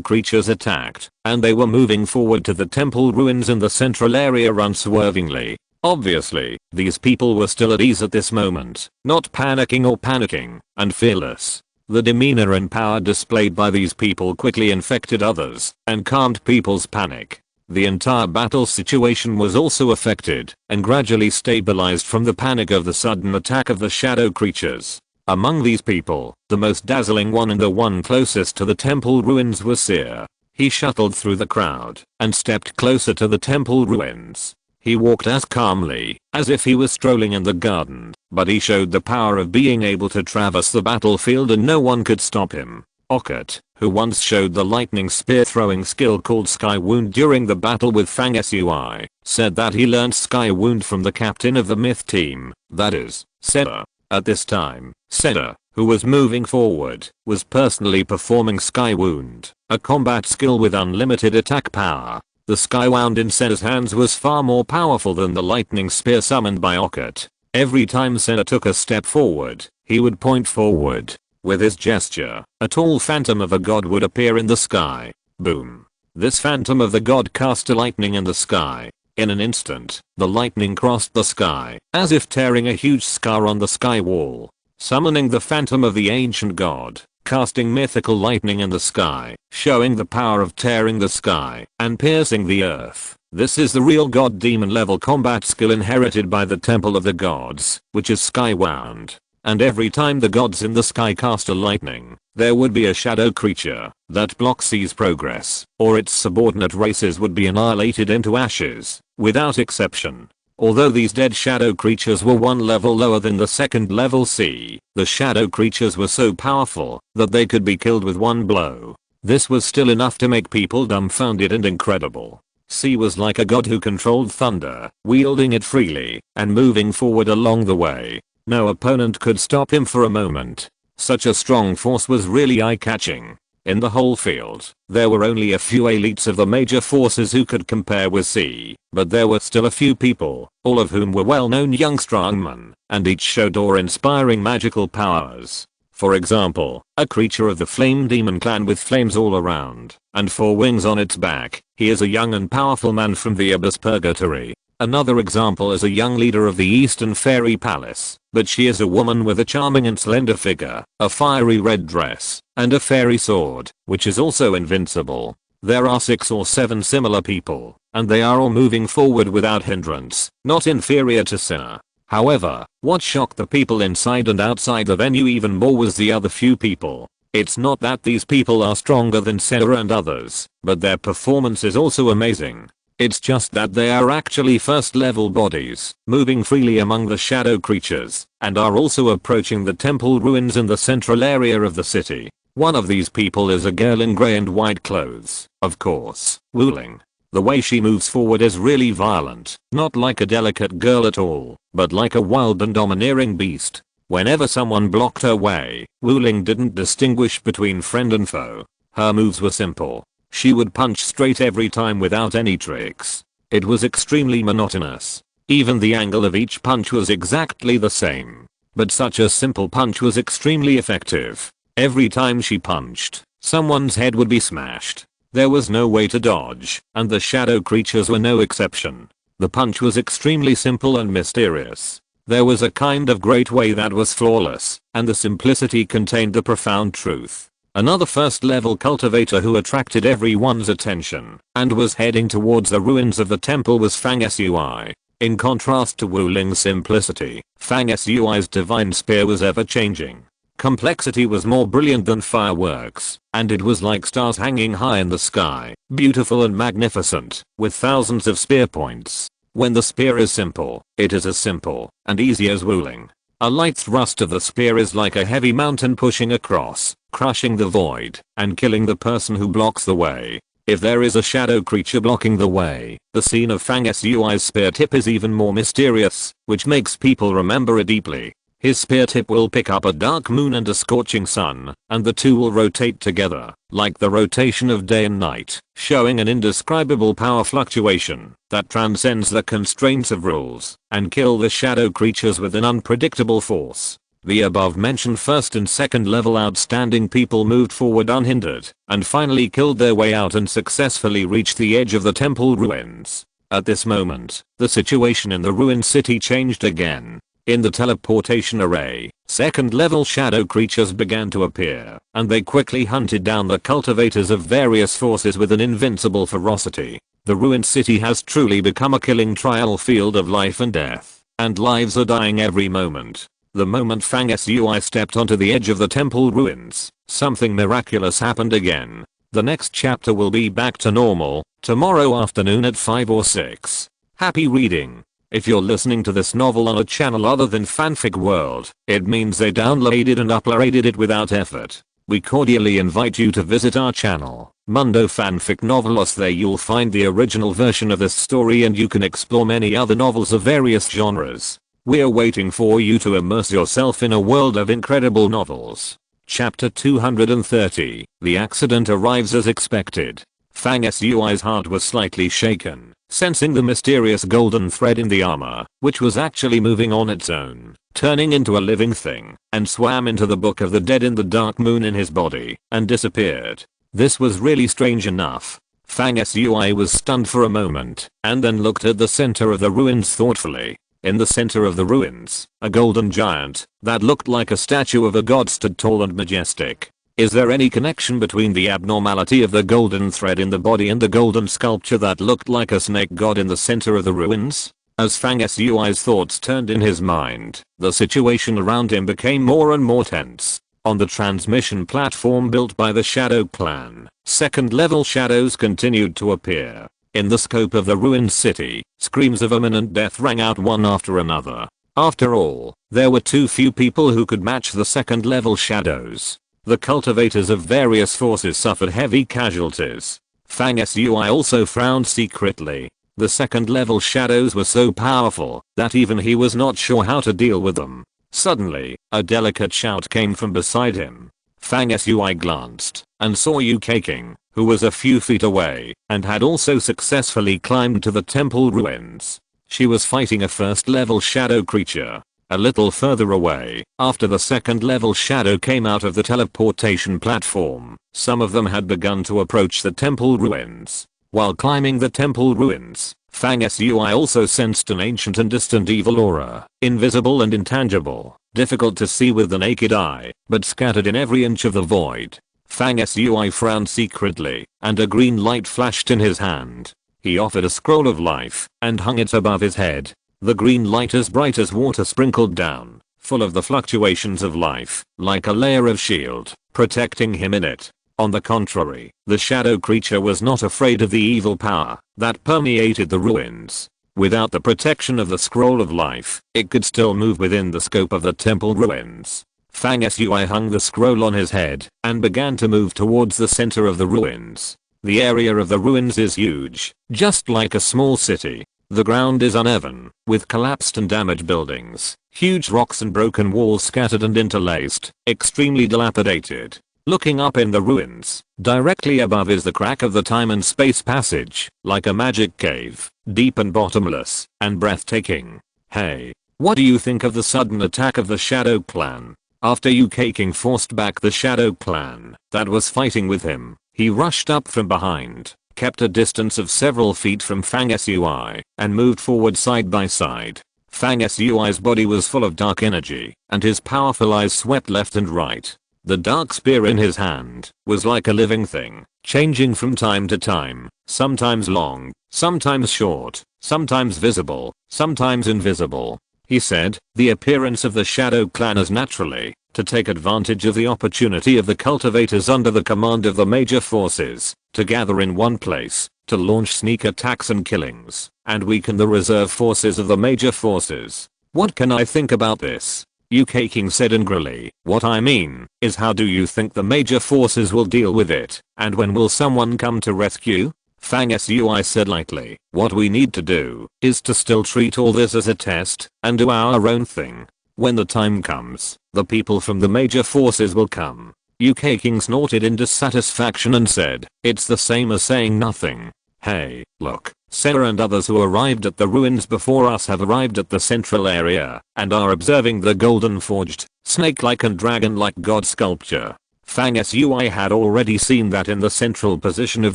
creatures attacked, and they were moving forward to the temple ruins in the central area unswervingly. Obviously, these people were still at ease at this moment, not panicking, and fearless. The demeanor and power displayed by these people quickly infected others and calmed people's panic. The entire battle situation was also affected and gradually stabilized from the panic of the sudden attack of the shadow creatures. Among these people, the most dazzling one and the one closest to the temple ruins was Seer. He shuttled through the crowd and stepped closer to the temple ruins. He walked as calmly as if he was strolling in the garden, but he showed the power of being able to traverse the battlefield and no one could stop him. Okut, who once showed the lightning spear throwing skill called Sky Wound during the battle with Fang Sui, said that he learned Sky Wound from the captain of the myth team, that is, Seda. At this time, Seda, who was moving forward, was personally performing Sky Wound, a combat skill with unlimited attack power. The Sky Wound in Seda's hands was far more powerful than the lightning spear summoned by Okut. Every time Seda took a step forward, he would point forward. With his gesture, a tall phantom of a god would appear in the sky. Boom. This phantom of the god cast a lightning in the sky. In an instant, the lightning crossed the sky, as if tearing a huge scar on the sky wall. Summoning the phantom of the ancient god, casting mythical lightning in the sky, showing the power of tearing the sky and piercing the earth. This is the real god demon level combat skill inherited by the Temple of the Gods, which is Sky Wound. And every time the gods in the sky cast a lightning, there would be a shadow creature that blocks his progress, or its subordinate races would be annihilated into ashes, without exception. Although these dead shadow creatures were one level lower than the second level C, the shadow creatures were so powerful that they could be killed with one blow. This was still enough to make people dumbfounded and incredible. C was like a god who controlled thunder, wielding it freely and moving forward along the way. No opponent could stop him for a moment. Such a strong force was really eye-catching. In the whole field, there were only a few elites of the major forces who could compare with C, but there were still a few people, all of whom were well-known young strongmen, and each showed awe-inspiring magical powers. For example, a creature of the Flame Demon clan with flames all around, and 4 wings on its back. He is a young and powerful man from the Abyss Purgatory. Another example is a young leader of the Eastern Fairy Palace, but she is a woman with a charming and slender figure, a fiery red dress, and a fairy sword, which is also invincible. There are 6 or 7 similar people, and they are all moving forward without hindrance, not inferior to Sinner. However, what shocked the people inside and outside the venue even more was the other few people. It's not that these people are stronger than Sinner and others, but their performance is also amazing. It's just that they are actually first level bodies, moving freely among the shadow creatures, and are also approaching the temple ruins in the central area of the city. One of these people is a girl in grey and white clothes, of course, Wu Ling. The way she moves forward is really violent, not like a delicate girl at all, but like a wild and domineering beast. Whenever someone blocked her way, Wu Ling didn't distinguish between friend and foe. Her moves were simple. She would punch straight every time without any tricks. It was extremely monotonous. Even the angle of each punch was exactly the same. But such a simple punch was extremely effective. Every time she punched, someone's head would be smashed. There was no way to dodge, and the shadow creatures were no exception. The punch was extremely simple and mysterious. There was a kind of great way that was flawless, and the simplicity contained the profound truth. Another first level cultivator who attracted everyone's attention and was heading towards the ruins of the temple was Fang Sui. In contrast to Wu Ling's simplicity, Fang Sui's divine spear was ever changing. Complexity was more brilliant than fireworks, and it was like stars hanging high in the sky, beautiful and magnificent, with thousands of spear points. When the spear is simple, it is as simple and easy as Wu Ling. A light thrust of the spear is like a heavy mountain pushing across, crushing the void, and killing the person who blocks the way. If there is a shadow creature blocking the way, the scene of Fang Sui's spear tip is even more mysterious, which makes people remember it deeply. His spear tip will pick up a dark moon and a scorching sun, and the two will rotate together, like the rotation of day and night, showing an indescribable power fluctuation that transcends the constraints of rules, and kill the shadow creatures with an unpredictable force. The above mentioned first and second level outstanding people moved forward unhindered, and finally killed their way out and successfully reached the edge of the temple ruins. At this moment, the situation in the ruined city changed again. In the teleportation array, second level shadow creatures began to appear, and they quickly hunted down the cultivators of various forces with an invincible ferocity. The ruined city has truly become a killing trial field of life and death, and lives are dying every moment. The moment Fang Sui stepped onto the edge of the temple ruins, something miraculous happened again. The next chapter will be back to normal, tomorrow afternoon at 5 or 6. Happy reading. If you're listening to this novel on a channel other than Fanfic World, it means they downloaded and uploaded it without effort. We cordially invite you to visit our channel, Mundo Fanfic Novelos. There you'll find the original version of this story and you can explore many other novels of various genres. We're waiting for you to immerse yourself in a world of incredible novels. Chapter 230, The accident arrives as expected. Fang Sui's heart was slightly shaken, sensing the mysterious golden thread in the armor, which was actually moving on its own, turning into a living thing, and swam into the Book of the Dead in the dark moon in his body, and disappeared. This was really strange enough. Fang Sui was stunned for a moment, and then looked at the center of the ruins thoughtfully. In the center of the ruins, a golden giant, that looked like a statue of a god stood tall and majestic. Is there any connection between the abnormality of the golden thread in the body and the golden sculpture that looked like a snake god in the center of the ruins? As Fang Sui's thoughts turned in his mind, the situation around him became more and more tense. On the transmission platform built by the Shadow Clan, second level shadows continued to appear. In the scope of the ruined city, screams of imminent death rang out one after another. After all, there were too few people who could match the second level shadows. The cultivators of various forces suffered heavy casualties. Fang Sui also frowned secretly. The second level shadows were so powerful that even he was not sure how to deal with them. Suddenly, a delicate shout came from beside him. Fang Sui glanced and saw Yu Keqing, who was a few feet away and had also successfully climbed to the temple ruins. She was fighting a first level shadow creature. A little further away, after the second level shadow came out of the teleportation platform, some of them had begun to approach the temple ruins. While climbing the temple ruins, Fang Sui also sensed an ancient and distant evil aura, invisible and intangible, difficult to see with the naked eye, but scattered in every inch of the void. Fang Sui frowned secretly, and a green light flashed in his hand. He offered a scroll of life, and hung it above his head. The green light as bright as water sprinkled down, full of the fluctuations of life, like a layer of shield, protecting him in it. On the contrary, the shadow creature was not afraid of the evil power that permeated the ruins. Without the protection of the scroll of life, it could still move within the scope of the temple ruins. Fang Sui hung the scroll on his head and began to move towards the center of the ruins. The area of the ruins is huge, just like a small city. The ground is uneven, with collapsed and damaged buildings, huge rocks and broken walls scattered and interlaced, extremely dilapidated. Looking up in the ruins, directly above is the crack of the time and space passage, like a magic cave, deep and bottomless, and breathtaking. Hey, what do you think of the sudden attack of the Shadow Clan? After Yu-Kei King forced back the Shadow Clan that was fighting with him, he rushed up from behind, kept a distance of several feet from Fang Sui, and moved forward side by side. Fang Sui's body was full of dark energy, and his powerful eyes swept left and right. The dark spear in his hand was like a living thing, changing from time to time, sometimes long, sometimes short, sometimes visible, sometimes invisible. He said, the appearance of the Shadow Clan is naturally to take advantage of the opportunity of the cultivators under the command of the major forces to gather in one place, to launch sneak attacks and killings, and weaken the reserve forces of the major forces. What can I think about this? Yu-Kei King said angrily. What I mean is, how do you think the major forces will deal with it, and when will someone come to rescue? Fang Sui said lightly. What we need to do is to still treat all this as a test and do our own thing. When the time comes, the people from the major forces will come. Yu-Kei King snorted in dissatisfaction and said, it's the same as saying nothing. Hey, look, Sarah and others who arrived at the ruins before us have arrived at the central area and are observing the golden forged, snake-like and dragon-like god sculpture. Fang Sui had already seen that in the central position of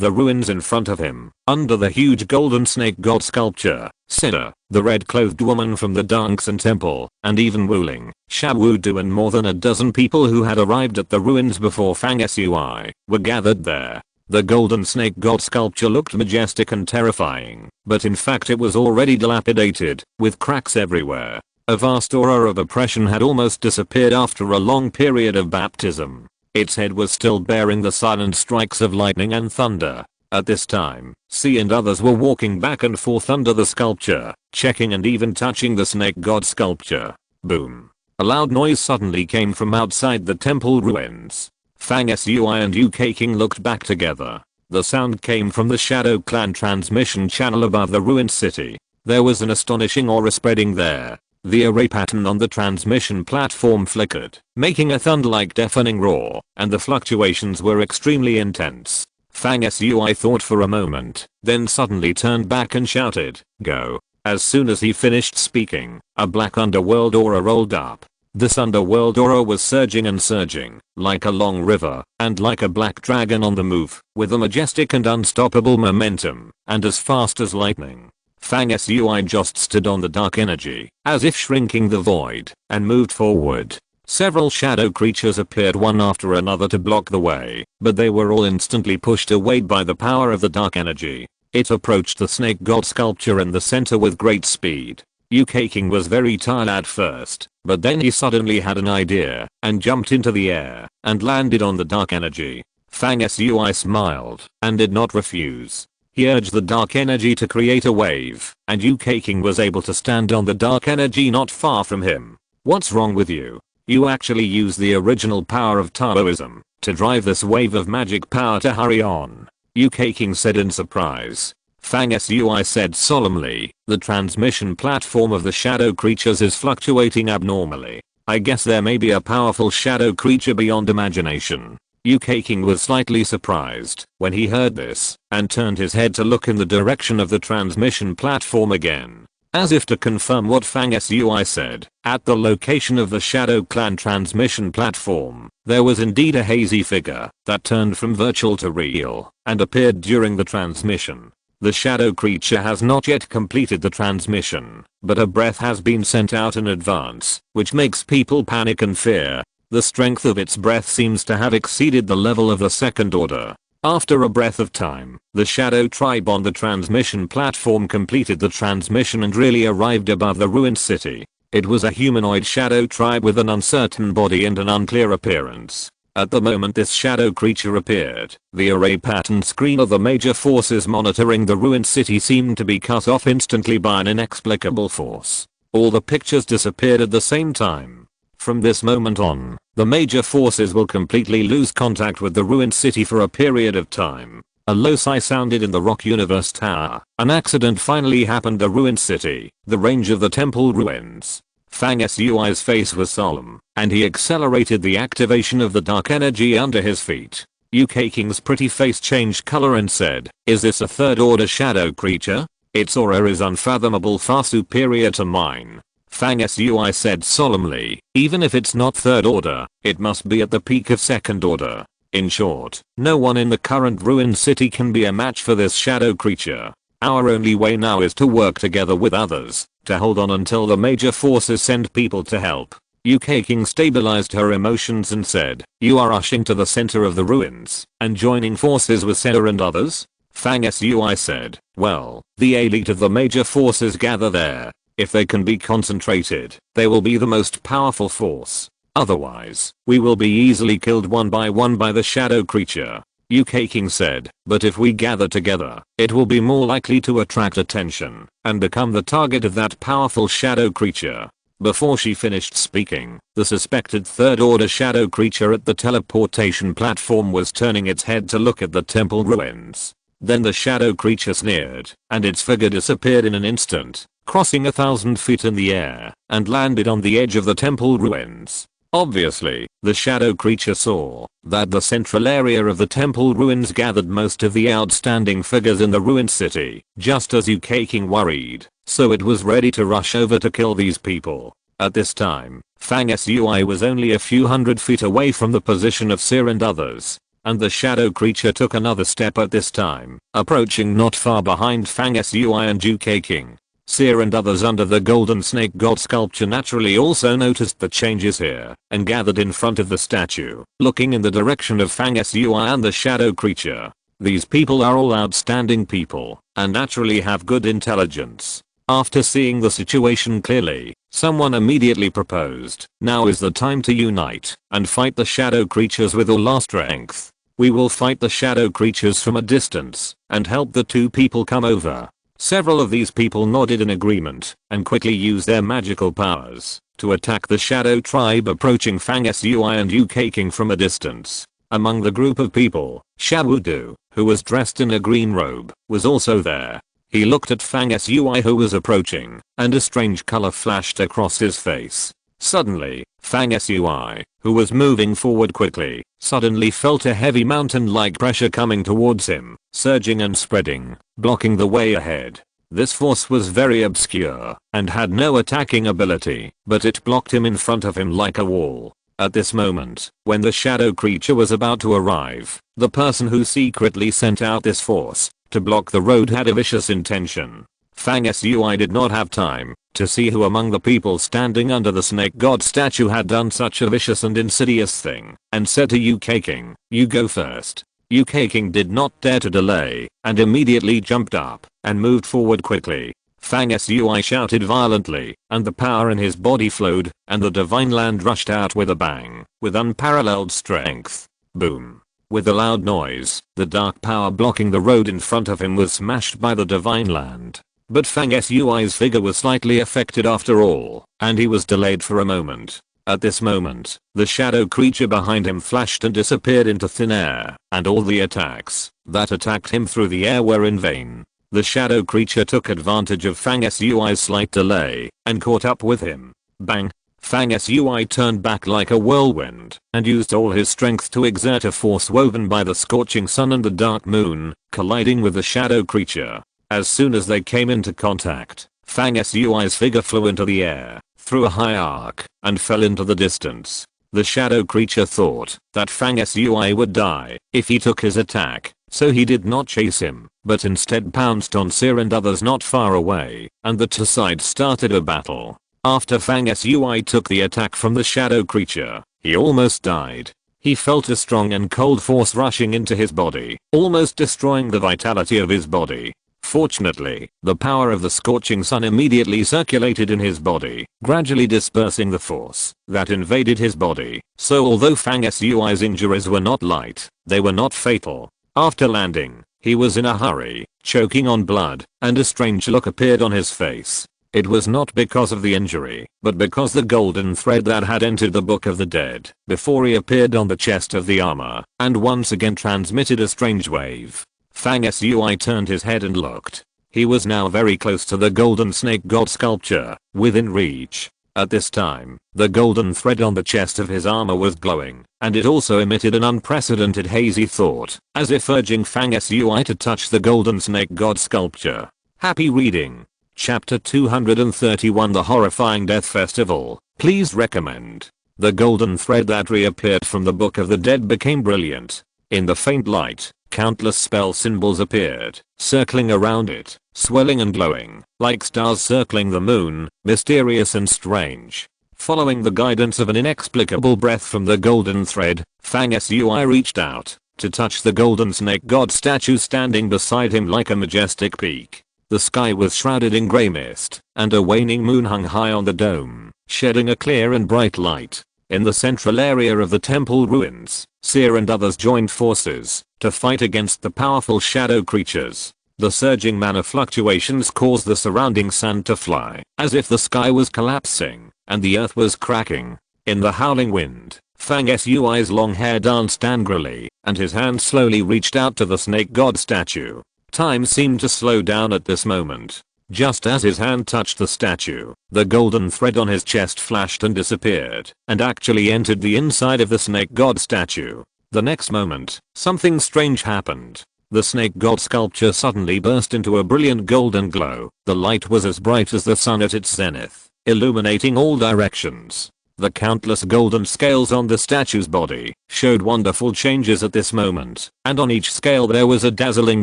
the ruins in front of him, under the huge golden snake god sculpture, Sida, the red-clothed woman from the Dancing Temple, and even Wuling, Shabudu and more than a dozen people who had arrived at the ruins before Fang Sui were gathered there. The golden snake god sculpture looked majestic and terrifying, but in fact it was already dilapidated, with cracks everywhere. A vast aura of oppression had almost disappeared after a long period of baptism. Its head was still bearing the silent strikes of lightning and thunder. At this time, C and others were walking back and forth under the sculpture, checking and even touching the snake god sculpture. Boom. A loud noise suddenly came from outside the temple ruins. Fang Sui and Yu-Kei King looked back together. The sound came from the Shadow Clan transmission channel above the ruined city. There was an astonishing aura spreading there. The array pattern on the transmission platform flickered, making a thunder-like deafening roar, and the fluctuations were extremely intense. Fang Sui thought for a moment, then suddenly turned back and shouted, "Go!" As soon as he finished speaking, a black underworld aura rolled up. This underworld aura was surging and surging, like a long river, and like a black dragon on the move, with a majestic and unstoppable momentum, and as fast as lightning. Fang Sui just stood on the dark energy, as if shrinking the void, and moved forward. Several shadow creatures appeared one after another to block the way, but they were all instantly pushed away by the power of the dark energy. It approached the snake god sculpture in the center with great speed. Yu-Kei King was very tired at first, but then he suddenly had an idea, and jumped into the air, and landed on the dark energy. Fang Sui smiled, and did not refuse. He urged the dark energy to create a wave, and Yu-Kei King was able to stand on the dark energy not far from him. What's wrong with you? You actually used the original power of Taoism to drive this wave of magic power to hurry on. Yu-Kei King said in surprise. Fang Sui said solemnly, the transmission platform of the shadow creatures is fluctuating abnormally. I guess there may be a powerful shadow creature beyond imagination. Yu-Kei King was slightly surprised when he heard this, and turned his head to look in the direction of the transmission platform again. As if to confirm what Fang Sui said, at the location of the Shadow Clan transmission platform, there was indeed a hazy figure that turned from virtual to real and appeared during the transmission. The shadow creature has not yet completed the transmission, but a breath has been sent out in advance, which makes people panic and fear. The strength of its breath seems to have exceeded the level of the second order. After a breath of time, the shadow tribe on the transmission platform completed the transmission and really arrived above the ruined city. It was a humanoid shadow tribe with an uncertain body and an unclear appearance. At the moment this shadow creature appeared, the array pattern screen of the major forces monitoring the ruined city seemed to be cut off instantly by an inexplicable force. All the pictures disappeared at the same time. From this moment on, the major forces will completely lose contact with the ruined city for a period of time. A low sigh sounded in the Rock Universe Tower. An accident finally happened. The ruined city, the range of the temple ruins. Fang Sui's face was solemn, and he accelerated the activation of the dark energy under his feet. UK King's pretty face changed color and said, "Is this a third order shadow creature? Its aura is unfathomable, far superior to mine." Fang Sui said solemnly, "Even if it's not third order, it must be at the peak of second order. In short, no one in the current ruined city can be a match for this shadow creature. Our only way now is to work together with others, to hold on until the major forces send people to help." UK King stabilized her emotions and said, "You are rushing to the center of the ruins and joining forces with Seda and others?" Fang Sui said, "Well, the elite of the major forces gather there. If they can be concentrated, they will be the most powerful force. Otherwise, we will be easily killed one by the shadow creature." UK King said, "But if we gather together, it will be more likely to attract attention and become the target of that powerful shadow creature." Before she finished speaking, the suspected third order shadow creature at the teleportation platform was turning its head to look at the temple ruins. Then the shadow creature sneered, and its figure disappeared in an instant, crossing 1,000 feet in the air, and landed on the edge of the temple ruins. Obviously, the shadow creature saw that the central area of the temple ruins gathered most of the outstanding figures in the ruined city, just as UK King worried, so it was ready to rush over to kill these people. At this time, Fang Sui was only a few hundred feet away from the position of Seer and others, and the shadow creature took another step at this time, approaching not far behind Fang Sui and UK King. Seer and others under the golden snake god sculpture naturally also noticed the changes here and gathered in front of the statue, looking in the direction of Fang Sui and the shadow creature. These people are all outstanding people and naturally have good intelligence. After seeing the situation clearly, someone immediately proposed, "Now is the time to unite and fight the shadow creatures with all our strength. We will fight the shadow creatures from a distance and help the two people come over." Several of these people nodded in agreement and quickly used their magical powers to attack the shadow tribe approaching Fang Sui and UK King from a distance. Among the group of people, Shabudu, who was dressed in a green robe, was also there. He looked at Fang Sui who was approaching, and a strange color flashed across his face. Suddenly, Fang Sui, who was moving forward quickly, suddenly felt a heavy mountain-like pressure coming towards him, surging and spreading, blocking the way ahead. This force was very obscure and had no attacking ability, but it blocked him in front of him like a wall. At this moment, when the shadow creature was about to arrive, the person who secretly sent out this force to block the road had a vicious intention. Fang Sui did not have time to see who among the people standing under the snake god statue had done such a vicious and insidious thing, and said to UK King, "You go first." UK King did not dare to delay, and immediately jumped up and moved forward quickly. Fang Sui shouted violently, and the power in his body flowed, and the divine land rushed out with a bang, with unparalleled strength. Boom. With a loud noise, the dark power blocking the road in front of him was smashed by the divine land. But Fang Sui's figure was slightly affected after all, and he was delayed for a moment. At this moment, the shadow creature behind him flashed and disappeared into thin air, and all the attacks that attacked him through the air were in vain. The shadow creature took advantage of Fang Sui's slight delay and caught up with him. Bang! Fang Sui turned back like a whirlwind and used all his strength to exert a force woven by the scorching sun and the dark moon, colliding with the shadow creature. As soon as they came into contact, Fang Sui's figure flew into the air, through a high arc, and fell into the distance. The shadow creature thought that Fang Sui would die if he took his attack, so he did not chase him, but instead pounced on Seer and others not far away, and the two sides started a battle. After Fang Sui took the attack from the shadow creature, he almost died. He felt a strong and cold force rushing into his body, almost destroying the vitality of his body. Fortunately, the power of the scorching sun immediately circulated in his body, gradually dispersing the force that invaded his body. So although Fang Sui's injuries were not light, they were not fatal. After landing, he was in a hurry, choking on blood, and a strange look appeared on his face. It was not because of the injury, but because the golden thread that had entered the Book of the Dead before he appeared on the chest of the armor, and once again transmitted a strange wave. Fang Sui turned his head and looked. He was now very close to the golden snake god sculpture, within reach. At this time, the golden thread on the chest of his armor was glowing, and it also emitted an unprecedented hazy thought, as if urging Fang Sui to touch the golden snake god sculpture. Happy reading. Chapter 231 The Horrifying Death Festival. Please recommend. The golden thread that reappeared from the Book of the Dead became brilliant. In the faint light, countless spell symbols appeared, circling around it, swelling and glowing, like stars circling the moon, mysterious and strange. Following the guidance of an inexplicable breath from the golden thread, Fang Sui reached out to touch the golden snake god statue standing beside him like a majestic peak. The sky was shrouded in grey mist, and a waning moon hung high on the dome, shedding a clear and bright light. In the central area of the temple ruins, Seer and others joined forces to fight against the powerful shadow creatures. The surging mana fluctuations caused the surrounding sand to fly, as if the sky was collapsing and the earth was cracking. In the howling wind, Fang Sui's long hair danced angrily, and his hand slowly reached out to the snake god statue. Time seemed to slow down at this moment. Just as his hand touched the statue, the golden thread on his chest flashed and disappeared, and actually entered the inside of the snake god statue. The next moment, something strange happened. The snake god sculpture suddenly burst into a brilliant golden glow. The light was as bright as the sun at its zenith, illuminating all directions. The countless golden scales on the statue's body showed wonderful changes at this moment, and on each scale there was a dazzling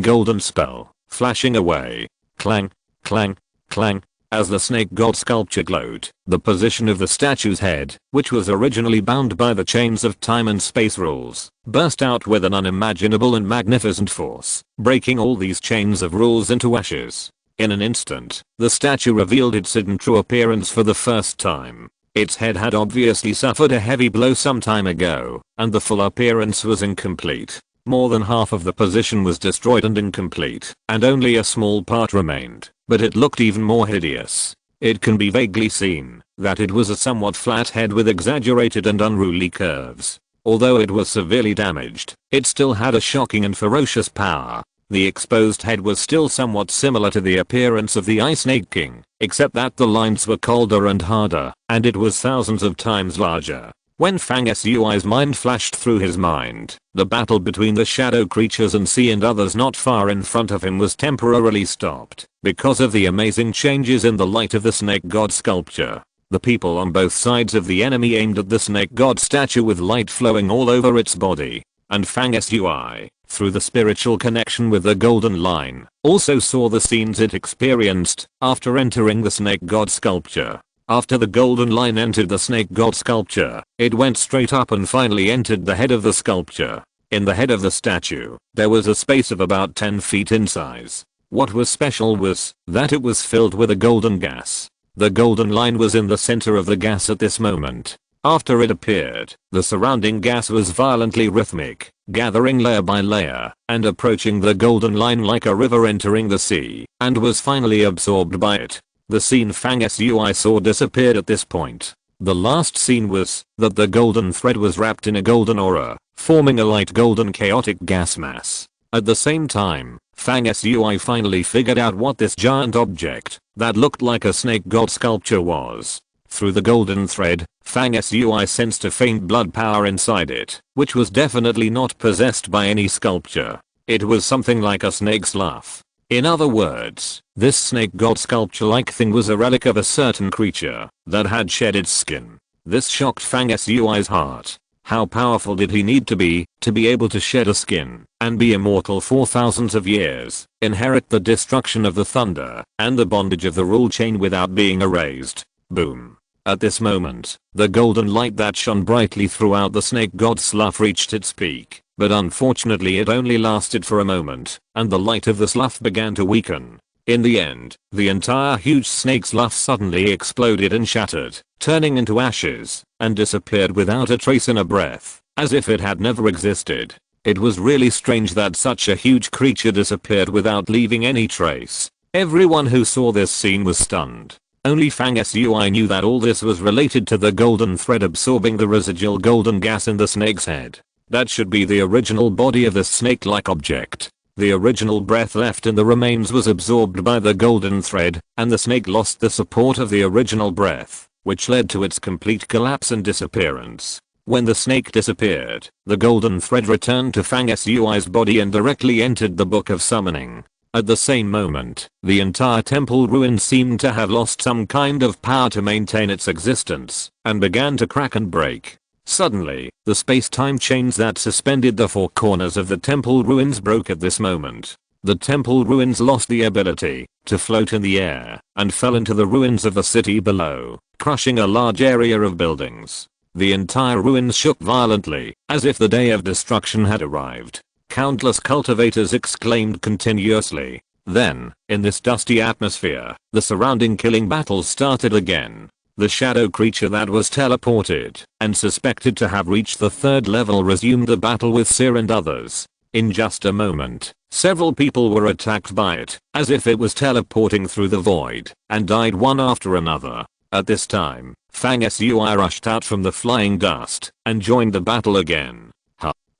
golden spell, flashing away. Clang. Clang, clang, as the snake god sculpture glowed. The position of the statue's head, which was originally bound by the chains of time and space rules, burst out with an unimaginable and magnificent force, breaking all these chains of rules into ashes. In an instant, the statue revealed its hidden true appearance for the first time. Its head had obviously suffered a heavy blow some time ago, and the full appearance was incomplete. More than half of the position was destroyed and incomplete, and only a small part remained, but it looked even more hideous. It can be vaguely seen that it was a somewhat flat head with exaggerated and unruly curves. Although it was severely damaged, it still had a shocking and ferocious power. The exposed head was still somewhat similar to the appearance of the Ice Snake King, except that the lines were colder and harder, and it was thousands of times larger. When Fang Sui's mind flashed through his mind, the battle between the shadow creatures and Sea and others not far in front of him was temporarily stopped because of the amazing changes in the light of the snake god sculpture. The people on both sides of the enemy aimed at the snake god statue with light flowing all over its body, and Fang Sui, through the spiritual connection with the golden line, also saw the scenes it experienced after entering the snake god sculpture. After the golden line entered the snake god sculpture, it went straight up and finally entered the head of the sculpture. In the head of the statue, there was a space of about 10 feet in size. What was special was that it was filled with a golden gas. The golden line was in the center of the gas at this moment. After it appeared, the surrounding gas was violently rhythmic, gathering layer by layer, and approaching the golden line like a river entering the sea, and was finally absorbed by it. The scene Fang Sui saw disappeared at this point. The last scene was that the golden thread was wrapped in a golden aura, forming a light golden chaotic gas mass. At the same time, Fang Sui finally figured out what this giant object that looked like a snake god sculpture was. Through the golden thread, Fang Sui sensed a faint blood power inside it, which was definitely not possessed by any sculpture. It was something like a snake's laugh. In other words, this snake god sculpture-like thing was a relic of a certain creature that had shed its skin. This shocked Fang Sui's heart. How powerful did he need to be able to shed a skin and be immortal for thousands of years, inherit the destruction of the thunder and the bondage of the rule chain without being erased? Boom. At this moment, the golden light that shone brightly throughout the snake god's slough reached its peak, but unfortunately it only lasted for a moment, and the light of the slough began to weaken. In the end, the entire huge snake slough suddenly exploded and shattered, turning into ashes, and disappeared without a trace in a breath, as if it had never existed. It was really strange that such a huge creature disappeared without leaving any trace. Everyone who saw this scene was stunned. Only Fang Sui knew that all this was related to the golden thread absorbing the residual golden gas in the snake's head. That should be the original body of the snake-like object. The original breath left in the remains was absorbed by the golden thread, and the snake lost the support of the original breath, which led to its complete collapse and disappearance. When the snake disappeared, the golden thread returned to Fang Sui's body and directly entered the Book of Summoning. At the same moment, the entire temple ruin seemed to have lost some kind of power to maintain its existence, and began to crack and break. Suddenly, the space-time chains that suspended the four corners of the temple ruins broke at this moment. The temple ruins lost the ability to float in the air, and fell into the ruins of the city below, crushing a large area of buildings. The entire ruins shook violently, as if the day of destruction had arrived. Countless cultivators exclaimed continuously. Then, in this dusty atmosphere, the surrounding killing battle started again. The shadow creature that was teleported and suspected to have reached the third level resumed the battle with Seer and others. In just a moment, several people were attacked by it, as if it was teleporting through the void, and died one after another. At this time, Fang Sui rushed out from the flying dust and joined the battle again.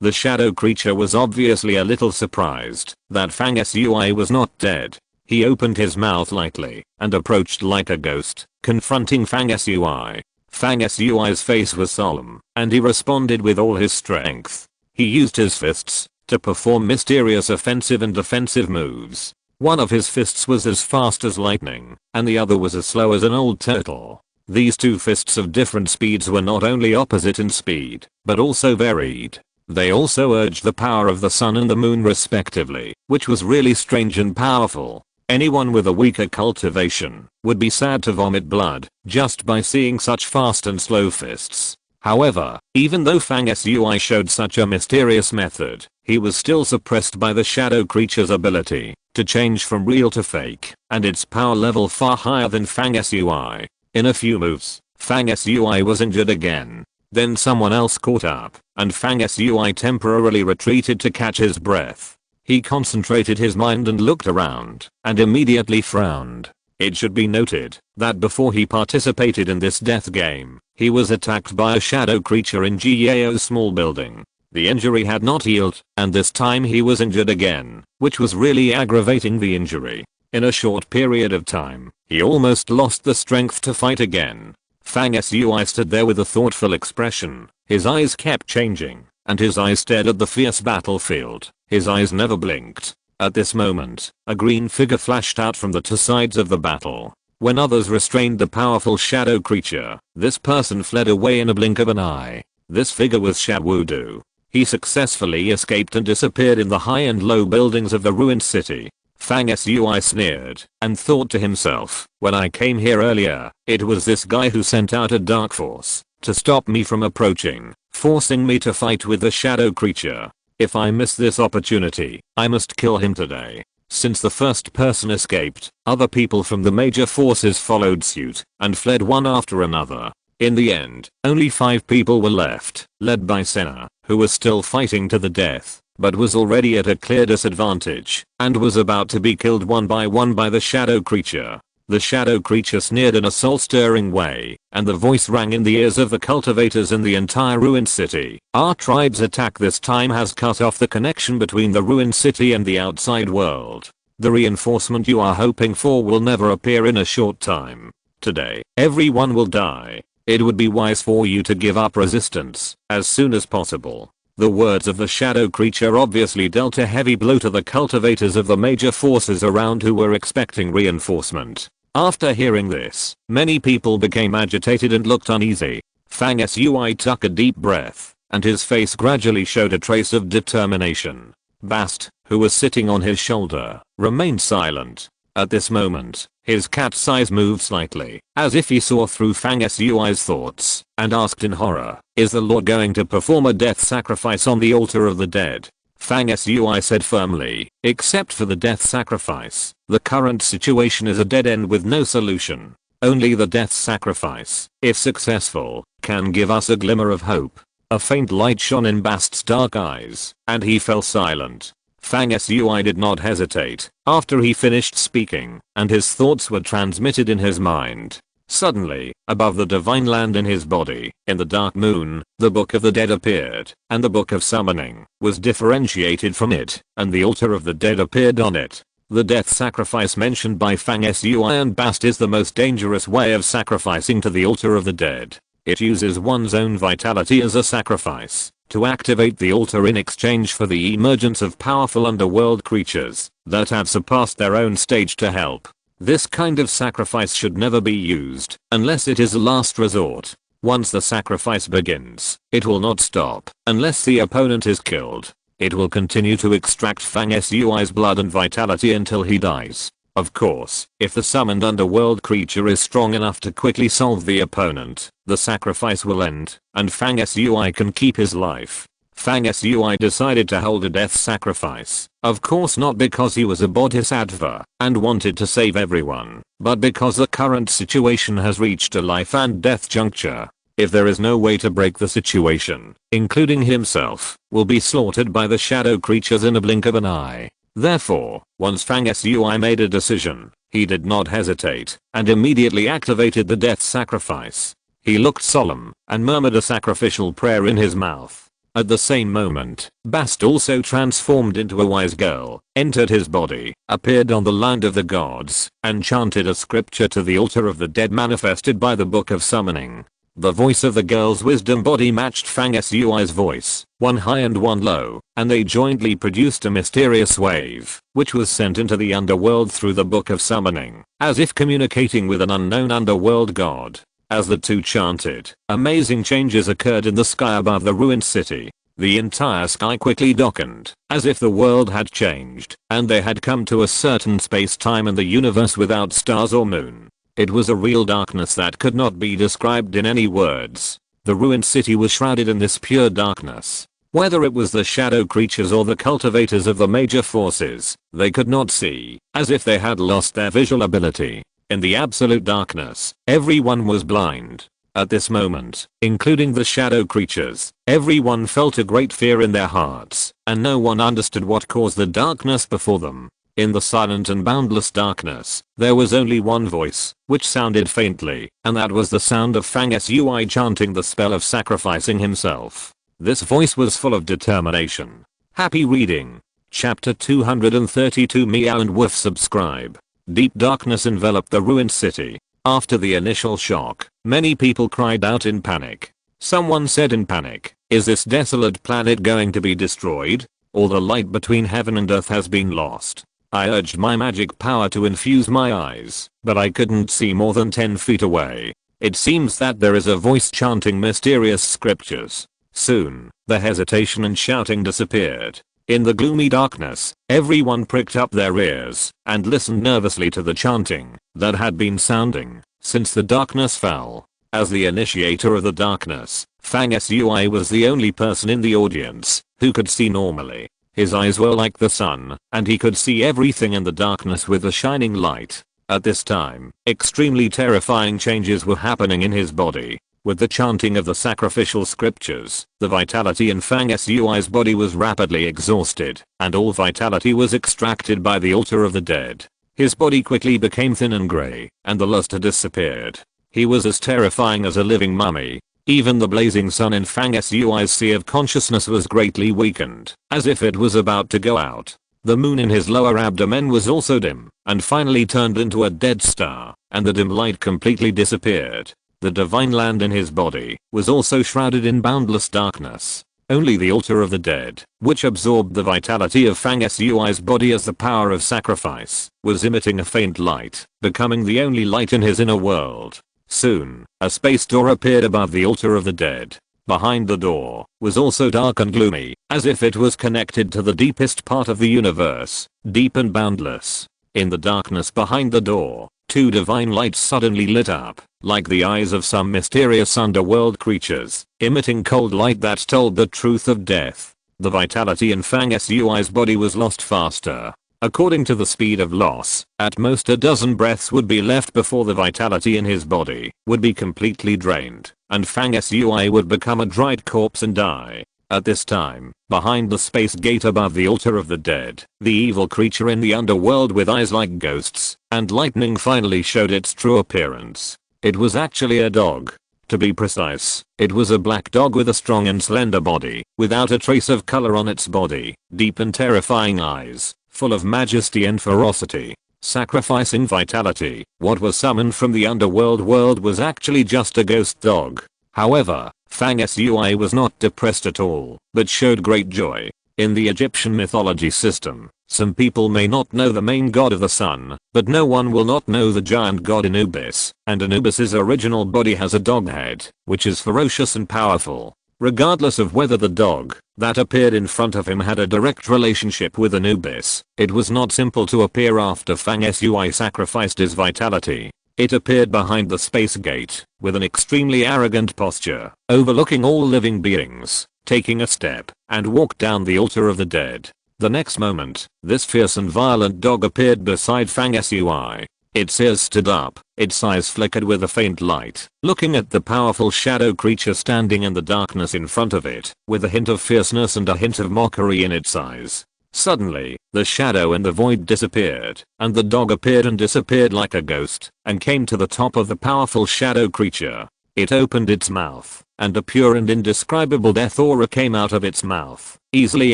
The shadow creature was obviously a little surprised that Fang Sui was not dead. He opened his mouth lightly and approached like a ghost, confronting Fang Sui. Fang Sui's face was solemn, and he responded with all his strength. He used his fists to perform mysterious offensive and defensive moves. One of his fists was as fast as lightning, and the other was as slow as an old turtle. These two fists of different speeds were not only opposite in speed, but also varied. They also urged the power of the sun and the moon respectively, which was really strange and powerful. Anyone with a weaker cultivation would be sad to vomit blood just by seeing such fast and slow fists. However, even though Fang Sui showed such a mysterious method, he was still suppressed by the shadow creature's ability to change from real to fake, and its power level far higher than Fang Sui. In a few moves, Fang Sui was injured again. Then someone else caught up, and Fang Sui temporarily retreated to catch his breath. He concentrated his mind and looked around, and immediately frowned. It should be noted that before he participated in this death game, he was attacked by a shadow creature in Gao's small building. The injury had not healed, and this time he was injured again, which was really aggravating the injury. In a short period of time, he almost lost the strength to fight again. Fang Sui stood there with a thoughtful expression. His eyes kept changing, and his eyes stared at the fierce battlefield. His eyes never blinked. At this moment, a green figure flashed out from the two sides of the battle. When others restrained the powerful shadow creature, this person fled away in a blink of an eye. This figure was Shawudu. He successfully escaped and disappeared in the high and low buildings of the ruined city. Fang Sui sneered and thought to himself, when I came here earlier, it was this guy who sent out a dark force to stop me from approaching, forcing me to fight with the shadow creature. If I miss this opportunity, I must kill him today. Since the first person escaped, other people from the major forces followed suit and fled one after another. In the end, only 5 people were left, led by Senna, who was still fighting to the death, but was already at a clear disadvantage, and was about to be killed one by the shadow creature. The shadow creature sneered in a soul-stirring way, and the voice rang in the ears of the cultivators in the entire ruined city. Our tribe's attack this time has cut off the connection between the ruined city and the outside world. The reinforcement you are hoping for will never appear in a short time. Today, everyone will die. It would be wise for you to give up resistance as soon as possible. The words of the shadow creature obviously dealt a heavy blow to the cultivators of the major forces around who were expecting reinforcement. After hearing this, many people became agitated and looked uneasy. Fang Sui took a deep breath, and his face gradually showed a trace of determination. Bast, who was sitting on his shoulder, remained silent. At this moment, his cat's eyes moved slightly, as if he saw through Fang Sui's thoughts, and asked in horror, "Is the Lord going to perform a death sacrifice on the altar of the dead?" Fang Sui said firmly, "Except for the death sacrifice, the current situation is a dead end with no solution. Only the death sacrifice, if successful, can give us a glimmer of hope." A faint light shone in Bast's dark eyes, and he fell silent. Fang Sui did not hesitate after he finished speaking, and his thoughts were transmitted in his mind. Suddenly, above the divine land in his body, in the dark moon, the Book of the Dead appeared, and the Book of Summoning was differentiated from it, and the altar of the dead appeared on it. The death sacrifice mentioned by Fang Sui and Bast is the most dangerous way of sacrificing to the altar of the dead. It uses one's own vitality as a sacrifice to activate the altar in exchange for the emergence of powerful underworld creatures that have surpassed their own stage to help. This kind of sacrifice should never be used unless it is a last resort. Once the sacrifice begins, it will not stop unless the opponent is killed. It will continue to extract Fang Sui's blood and vitality until he dies. Of course, if the summoned underworld creature is strong enough to quickly solve the opponent, the sacrifice will end, and Fang Sui can keep his life. Fang Sui decided to hold a death sacrifice, of course not because he was a bodhisattva and wanted to save everyone, but because the current situation has reached a life and death juncture. If there is no way to break the situation, including himself, will be slaughtered by the shadow creatures in a blink of an eye. Therefore, once Fang Sui made a decision, he did not hesitate, and immediately activated the death sacrifice. He looked solemn, and murmured a sacrificial prayer in his mouth. At the same moment, Bast also transformed into a wise girl, entered his body, appeared on the land of the gods, and chanted a scripture to the altar of the dead manifested by the Book of Summoning. The voice of the girl's wisdom body matched Fang Sui's voice, one high and one low, and they jointly produced a mysterious wave, which was sent into the underworld through the Book of Summoning, as if communicating with an unknown underworld god. As the two chanted, amazing changes occurred in the sky above the ruined city. The entire sky quickly darkened, as if the world had changed, and they had come to a certain space-time in the universe without stars or moon. It was a real darkness that could not be described in any words. The ruined city was shrouded in this pure darkness. Whether it was the shadow creatures or the cultivators of the major forces, they could not see, as if they had lost their visual ability. In the absolute darkness, everyone was blind. At this moment, including the shadow creatures, everyone felt a great fear in their hearts, and no one understood what caused the darkness before them. In the silent and boundless darkness, there was only one voice, which sounded faintly, and that was the sound of Fang Sui chanting the spell of sacrificing himself. This voice was full of determination. Happy reading. Chapter 232 Meow and Woof subscribe. Deep darkness enveloped the ruined city. After the initial shock, many people cried out in panic. Someone said in panic, "Is this desolate planet going to be destroyed? All the light between heaven and earth has been lost." I urged my magic power to infuse my eyes, but I couldn't see more than 10 feet away. It seems that there is a voice chanting mysterious scriptures. Soon, the hesitation and shouting disappeared. In the gloomy darkness, everyone pricked up their ears and listened nervously to the chanting that had been sounding since the darkness fell. As the initiator of the darkness, Fang Sui was the only person in the audience who could see normally. His eyes were like the sun, and he could see everything in the darkness with a shining light. At this time, extremely terrifying changes were happening in his body. With the chanting of the sacrificial scriptures, the vitality in Fang Sui's body was rapidly exhausted, and all vitality was extracted by the altar of the dead. His body quickly became thin and grey, and the luster disappeared. He was as terrifying as a living mummy. Even the blazing sun in Fang Sui's sea of consciousness was greatly weakened, as if it was about to go out. The moon in his lower abdomen was also dim, and finally turned into a dead star, and the dim light completely disappeared. The divine land in his body was also shrouded in boundless darkness. Only the altar of the dead, which absorbed the vitality of Fang Sui's body as the power of sacrifice, was emitting a faint light, becoming the only light in his inner world. Soon, a space door appeared above the altar of the dead. Behind the door was also dark and gloomy, as if it was connected to the deepest part of the universe, deep and boundless. In the darkness behind the door, two divine lights suddenly lit up, like the eyes of some mysterious underworld creatures, emitting cold light that told the truth of death. The vitality in Fang Sui's body was lost faster. According to the speed of loss, at most a dozen breaths would be left before the vitality in his body would be completely drained, and Fang Sui would become a dried corpse and die. At this time, behind the space gate above the altar of the dead, the evil creature in the underworld with eyes like ghosts and lightning finally showed its true appearance. It was actually a dog. To be precise, it was a black dog with a strong and slender body, without a trace of color on its body, deep and terrifying eyes, full of majesty and ferocity. Sacrificing vitality, what was summoned from the underworld world was actually just a ghost dog. However, Fang Sui was not depressed at all, but showed great joy. In the Egyptian mythology system, some people may not know the main god of the sun, but no one will not know the giant god Anubis, and Anubis's original body has a dog head, which is ferocious and powerful. Regardless of whether the dog that appeared in front of him had a direct relationship with Anubis, it was not simple to appear after Fang Sui sacrificed his vitality. It appeared behind the space gate, with an extremely arrogant posture, overlooking all living beings, taking a step, and walked down the altar of the dead. The next moment, this fierce and violent dog appeared beside Fang Sui. Its ears stood up, its eyes flickered with a faint light, looking at the powerful shadow creature standing in the darkness in front of it, with a hint of fierceness and a hint of mockery in its eyes. Suddenly, the shadow and the void disappeared, and the dog appeared and disappeared like a ghost, and came to the top of the powerful shadow creature. It opened its mouth, and a pure and indescribable death aura came out of its mouth, easily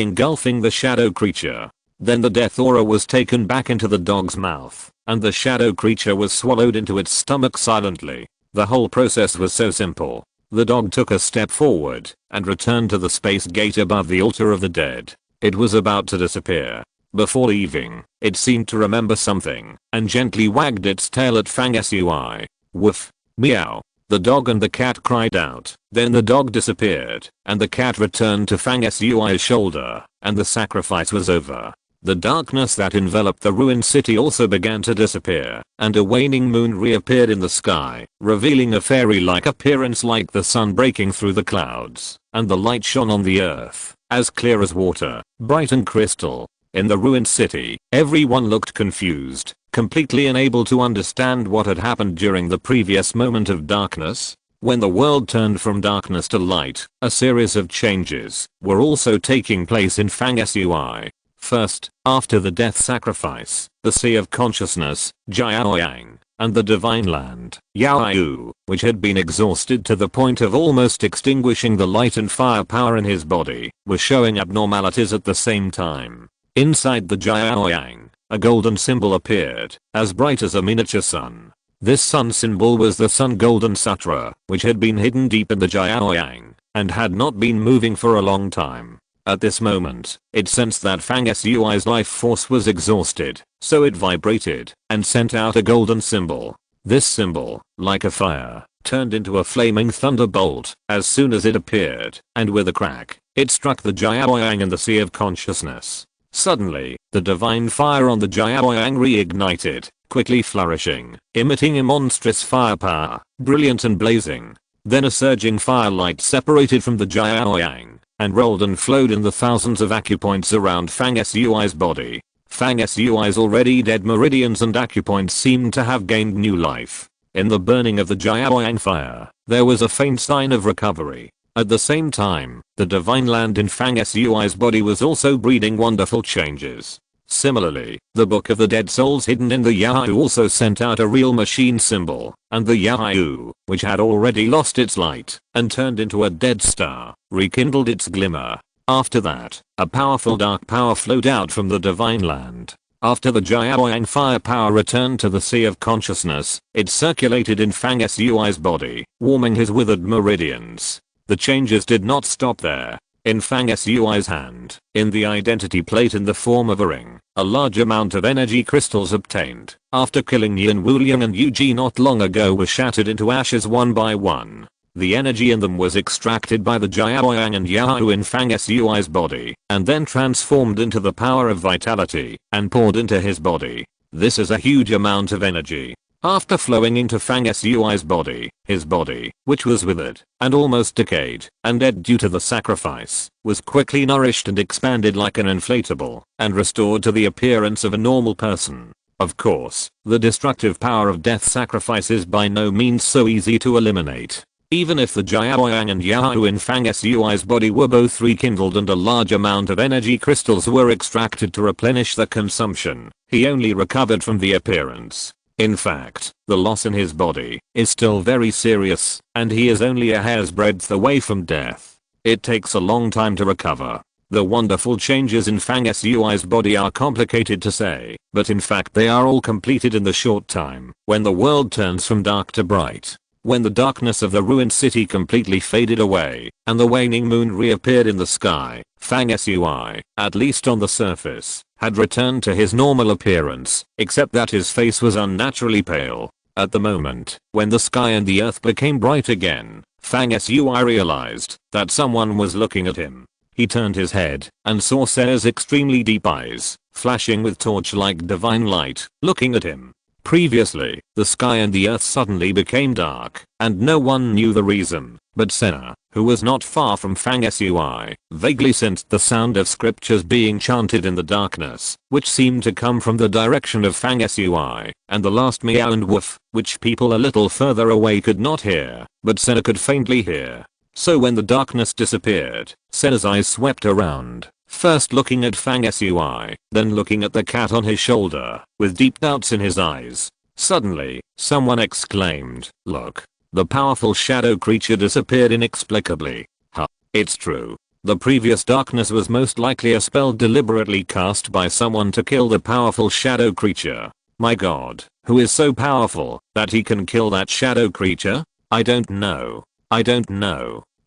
engulfing the shadow creature. Then the death aura was taken back into the dog's mouth, and the shadow creature was swallowed into its stomach silently. The whole process was so simple. The dog took a step forward, and returned to the space gate above the altar of the dead. It was about to disappear. Before leaving, it seemed to remember something, and gently wagged its tail at Fang Sui. Woof. Meow. The dog and the cat cried out. Then the dog disappeared, and the cat returned to Fang Sui's shoulder, and the sacrifice was over. The darkness that enveloped the ruined city also began to disappear, and a waning moon reappeared in the sky, revealing a fairy-like appearance like the sun breaking through the clouds, and the light shone on the earth, as clear as water, bright and crystal. In the ruined city, everyone looked confused, completely unable to understand what had happened during the previous moment of darkness. When the world turned from darkness to light, a series of changes were also taking place in Fang Sui. First, after the death sacrifice, the Sea of Consciousness, Jiaoyang, and the Divine Land, Yaoyu, which had been exhausted to the point of almost extinguishing the light and fire power in his body, were showing abnormalities at the same time. Inside the Jiaoyang, a golden symbol appeared, as bright as a miniature sun. This sun symbol was the Sun Golden Sutra, which had been hidden deep in the Jiaoyang, and had not been moving for a long time. At this moment, it sensed that Fang Sui's life force was exhausted, so it vibrated, and sent out a golden symbol. This symbol, like a fire, turned into a flaming thunderbolt as soon as it appeared, and with a crack, it struck the Jiaoyang and the Sea of Consciousness. Suddenly, the divine fire on the Jiaoyang reignited, quickly flourishing, emitting a monstrous firepower, brilliant and blazing. Then a surging firelight separated from the Jiaoyang, and rolled and flowed in the thousands of acupoints around Fang Sui's body. Fang Sui's already dead meridians and acupoints seemed to have gained new life. In the burning of the Jiaoyang fire, there was a faint sign of recovery. At the same time, the Divine Land in Fang Sui's body was also breeding wonderful changes. Similarly, the Book of the Dead Souls hidden in the Yaoyu also sent out a real machine symbol, and the Yaoyu, which had already lost its light and turned into a dead star, rekindled its glimmer. After that, a powerful dark power flowed out from the Divine Land. After the Jiaoyang fire power returned to the Sea of Consciousness, it circulated in Fang Sui's body, warming his withered meridians. The changes did not stop there. In Fang Sui's hand, in the identity plate in the form of a ring, a large amount of energy crystals obtained after killing Yan Wuliang and Yu Ji not long ago were shattered into ashes one by one. The energy in them was extracted by the Jiaoyang and Yahoo in Fang Sui's body and then transformed into the power of vitality and poured into his body. This is a huge amount of energy. After flowing into Fang Sui's body, his body, which was withered and almost decayed and dead due to the sacrifice, was quickly nourished and expanded like an inflatable and restored to the appearance of a normal person. Of course, the destructive power of death sacrifice is by no means so easy to eliminate. Even if the Jiaoyang and Yahoo in Fang Sui's body were both rekindled and a large amount of energy crystals were extracted to replenish the consumption, he only recovered from the appearance. In fact, the loss in his body is still very serious, and he is only a hair's breadth away from death. It takes a long time to recover. The wonderful changes in Fang Sui's body are complicated to say, but in fact they are all completed in the short time when the world turns from dark to bright. When the darkness of the ruined city completely faded away and the waning moon reappeared in the sky, Fang Sui, at least on the surface, had returned to his normal appearance, except that his face was unnaturally pale. At the moment, when the sky and the earth became bright again, Fang Sui realized that someone was looking at him. He turned his head and saw Se's extremely deep eyes, flashing with torch-like divine light, looking at him. Previously, the sky and the earth suddenly became dark, and no one knew the reason, but Senna, who was not far from Fang Sui, vaguely sensed the sound of scriptures being chanted in the darkness, which seemed to come from the direction of Fang Sui, and the last meow and woof, which people a little further away could not hear, but Senna could faintly hear. So when the darkness disappeared, Senna's eyes swept around, first looking at Fang Sui, then looking at the cat on his shoulder, with deep doubts in his eyes. Suddenly, someone exclaimed, "Look! The powerful shadow creature disappeared inexplicably." Huh. It's true. The previous darkness was most likely a spell deliberately cast by someone to kill the powerful shadow creature. My god, who is so powerful that he can kill that shadow creature? I don't know.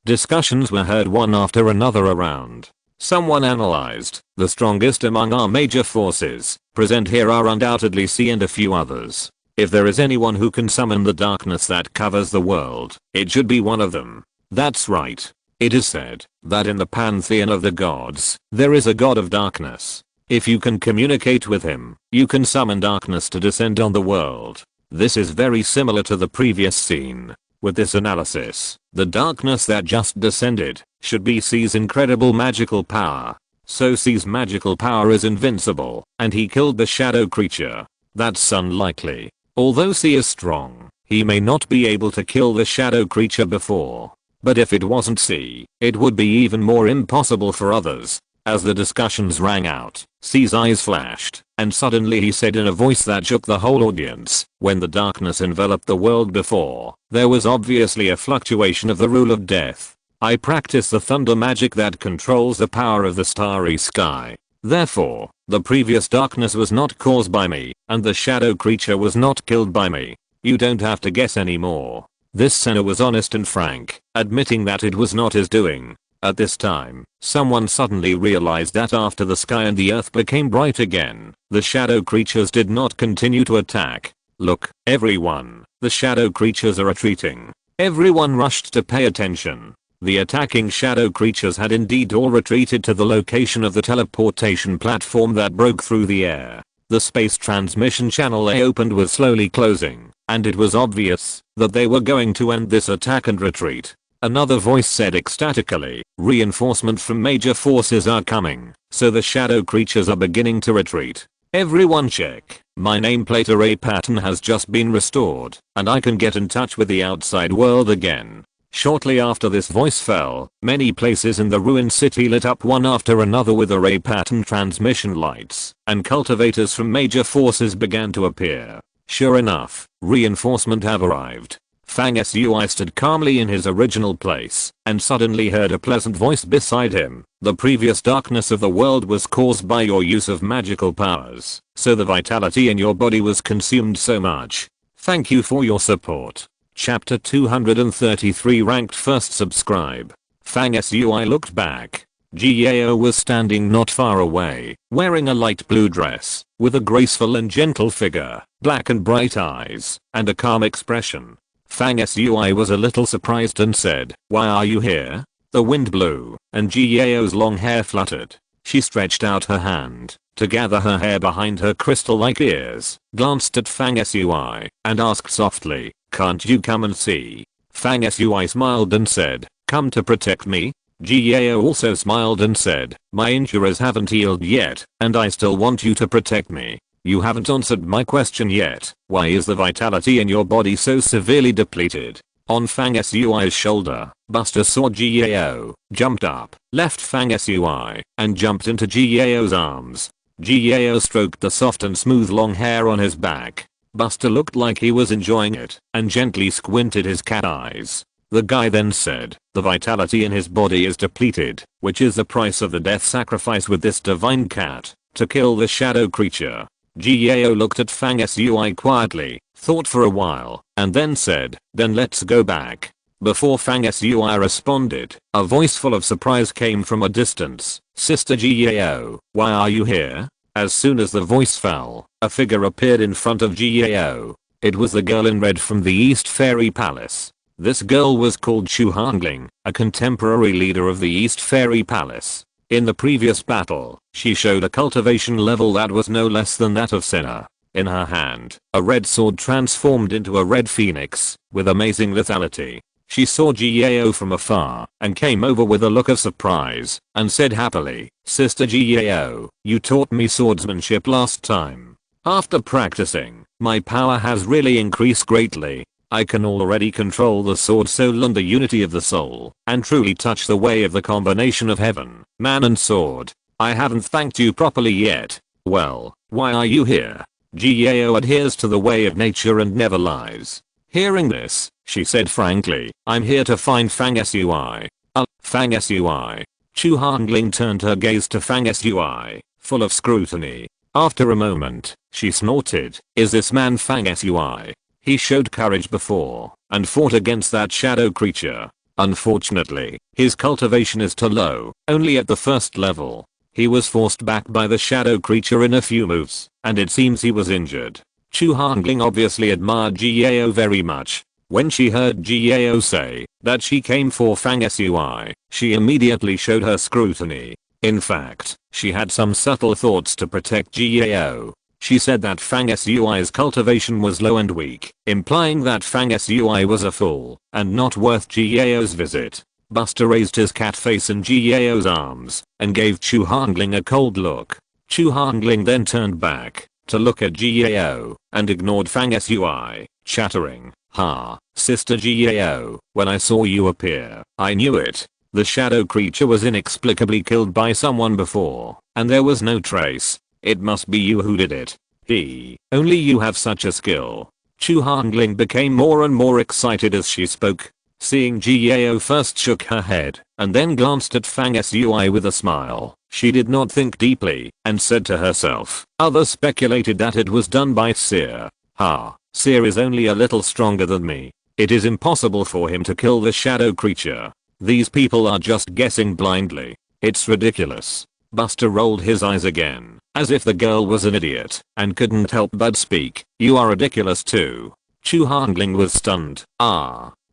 Discussions were heard one after another around. Someone analyzed, the strongest among our major forces present here are undoubtedly C and a few others. If there is anyone who can summon the darkness that covers the world, it should be one of them. That's right. It is said that in the pantheon of the gods, there is a god of darkness. If you can communicate with him, you can summon darkness to descend on the world. This is very similar to the previous scene. With this analysis, the darkness that just descended should be C's incredible magical power. So C's magical power is invincible, and he killed the shadow creature. That's unlikely. Although C is strong, he may not be able to kill the shadow creature before. But if it wasn't C, it would be even more impossible for others. As the discussions rang out, C's eyes flashed, and suddenly he said in a voice that shook the whole audience, "When the darkness enveloped the world before, there was obviously a fluctuation of the rule of death. I practice the thunder magic that controls the power of the starry sky. Therefore, the previous darkness was not caused by me, and the shadow creature was not killed by me. You don't have to guess anymore." This Senna was honest and frank, admitting that it was not his doing. At this time, someone suddenly realized that after the sky and the earth became bright again, the shadow creatures did not continue to attack. "Look, everyone, the shadow creatures are retreating." Everyone rushed to pay attention. The attacking shadow creatures had indeed all retreated to the location of the teleportation platform that broke through the air. The space transmission channel they opened was slowly closing, and it was obvious that they were going to end this attack and retreat. Another voice said ecstatically, "Reinforcement from major forces are coming, so the shadow creatures are beginning to retreat. Everyone check. My nameplate array pattern has just been restored, and I can get in touch with the outside world again." Shortly after this voice fell, many places in the ruined city lit up one after another with array pattern transmission lights, and cultivators from major forces began to appear. Sure enough, reinforcement have arrived. Fang Sui stood calmly in his original place and suddenly heard a pleasant voice beside him. "The previous darkness of the world was caused by your use of magical powers, so the vitality in your body was consumed so much. Thank you for your support." Chapter 233 Ranked First Subscribe. Fang Sui looked back Gao was standing not far away, wearing a light blue dress, with a graceful and gentle figure, black and bright eyes, and a calm expression. Fang Sui was a little surprised and said, "Why are you here?" The wind blew, and Gao's long hair fluttered. She stretched out her hand to gather her hair behind her crystal-like ears, glanced at Fang Sui, and asked softly, "Can't you come and see?" Fang Sui smiled and said, "Come to protect me?" Gao also smiled and said, "My injuries haven't healed yet, and I still want you to protect me. You haven't answered my question yet. Why is the vitality in your body so severely depleted?" On Fang Sui's shoulder, Buster saw Gao, jumped up, left Fang Sui, and jumped into Gao's arms. Gao stroked the soft and smooth long hair on his back. Buster looked like he was enjoying it, and gently squinted his cat eyes. The guy then said, "The vitality in his body is depleted, which is the price of the death sacrifice with this divine cat, to kill the shadow creature." Gao looked at Fang Sui quietly, thought for a while, and then said, "Then let's go back." Before Fang Sui responded, a voice full of surprise came from a distance. "Sister Gao, why are you here?" As soon as the voice fell, a figure appeared in front of Gao. It was the girl in red from the East Fairy Palace. This girl was called Chu Hangling, a contemporary leader of the East Fairy Palace. In the previous battle, she showed a cultivation level that was no less than that of Senna. In her hand, a red sword transformed into a red phoenix, with amazing lethality. She saw Gao from afar, and came over with a look of surprise, and said happily, "Sister Gao, you taught me swordsmanship last time. After practicing, my power has really increased greatly. I can already control the sword soul and the unity of the soul, and truly touch the way of the combination of heaven, man and sword. I haven't thanked you properly yet. Well, why are you here?" Gao adheres to the way of nature and never lies. Hearing this, she said frankly, "I'm here to find Fang Sui." Fang Sui. Chu Hangling turned her gaze to Fang Sui, full of scrutiny. After a moment, she snorted, "Is this man Fang Sui? He showed courage before, and fought against that shadow creature. Unfortunately, his cultivation is too low, only at the first level. He was forced back by the shadow creature in a few moves, and it seems he was injured." Chu Hangling obviously admired Gao very much. When she heard Gao say that she came for Fang Sui, she immediately showed her scrutiny. In fact, she had some subtle thoughts to protect Gao. She said that Fang Sui's cultivation was low and weak, implying that Fang Sui was a fool, and not worth Gao's visit. Buster raised his cat face in Gao's arms, and gave Chu Hangling a cold look. Chu Hangling then turned back, to look at Gao, and ignored Fang Sui, chattering, "Ha, Sister Gao, when I saw you appear, I knew it. The shadow creature was inexplicably killed by someone before, and there was no trace. It must be you who did it. Only you have such a skill." Chu Hangling became more and more excited as she spoke. Seeing Gao first shook her head, and then glanced at Fang Sui with a smile. She did not think deeply, and said to herself, "Others speculated that it was done by Seer. Seer is only a little stronger than me. It is impossible for him to kill the shadow creature. These people are just guessing blindly. It's ridiculous." Buster rolled his eyes again, as if the girl was an idiot, and couldn't help but speak, "You are ridiculous too." Chu Hangling was stunned.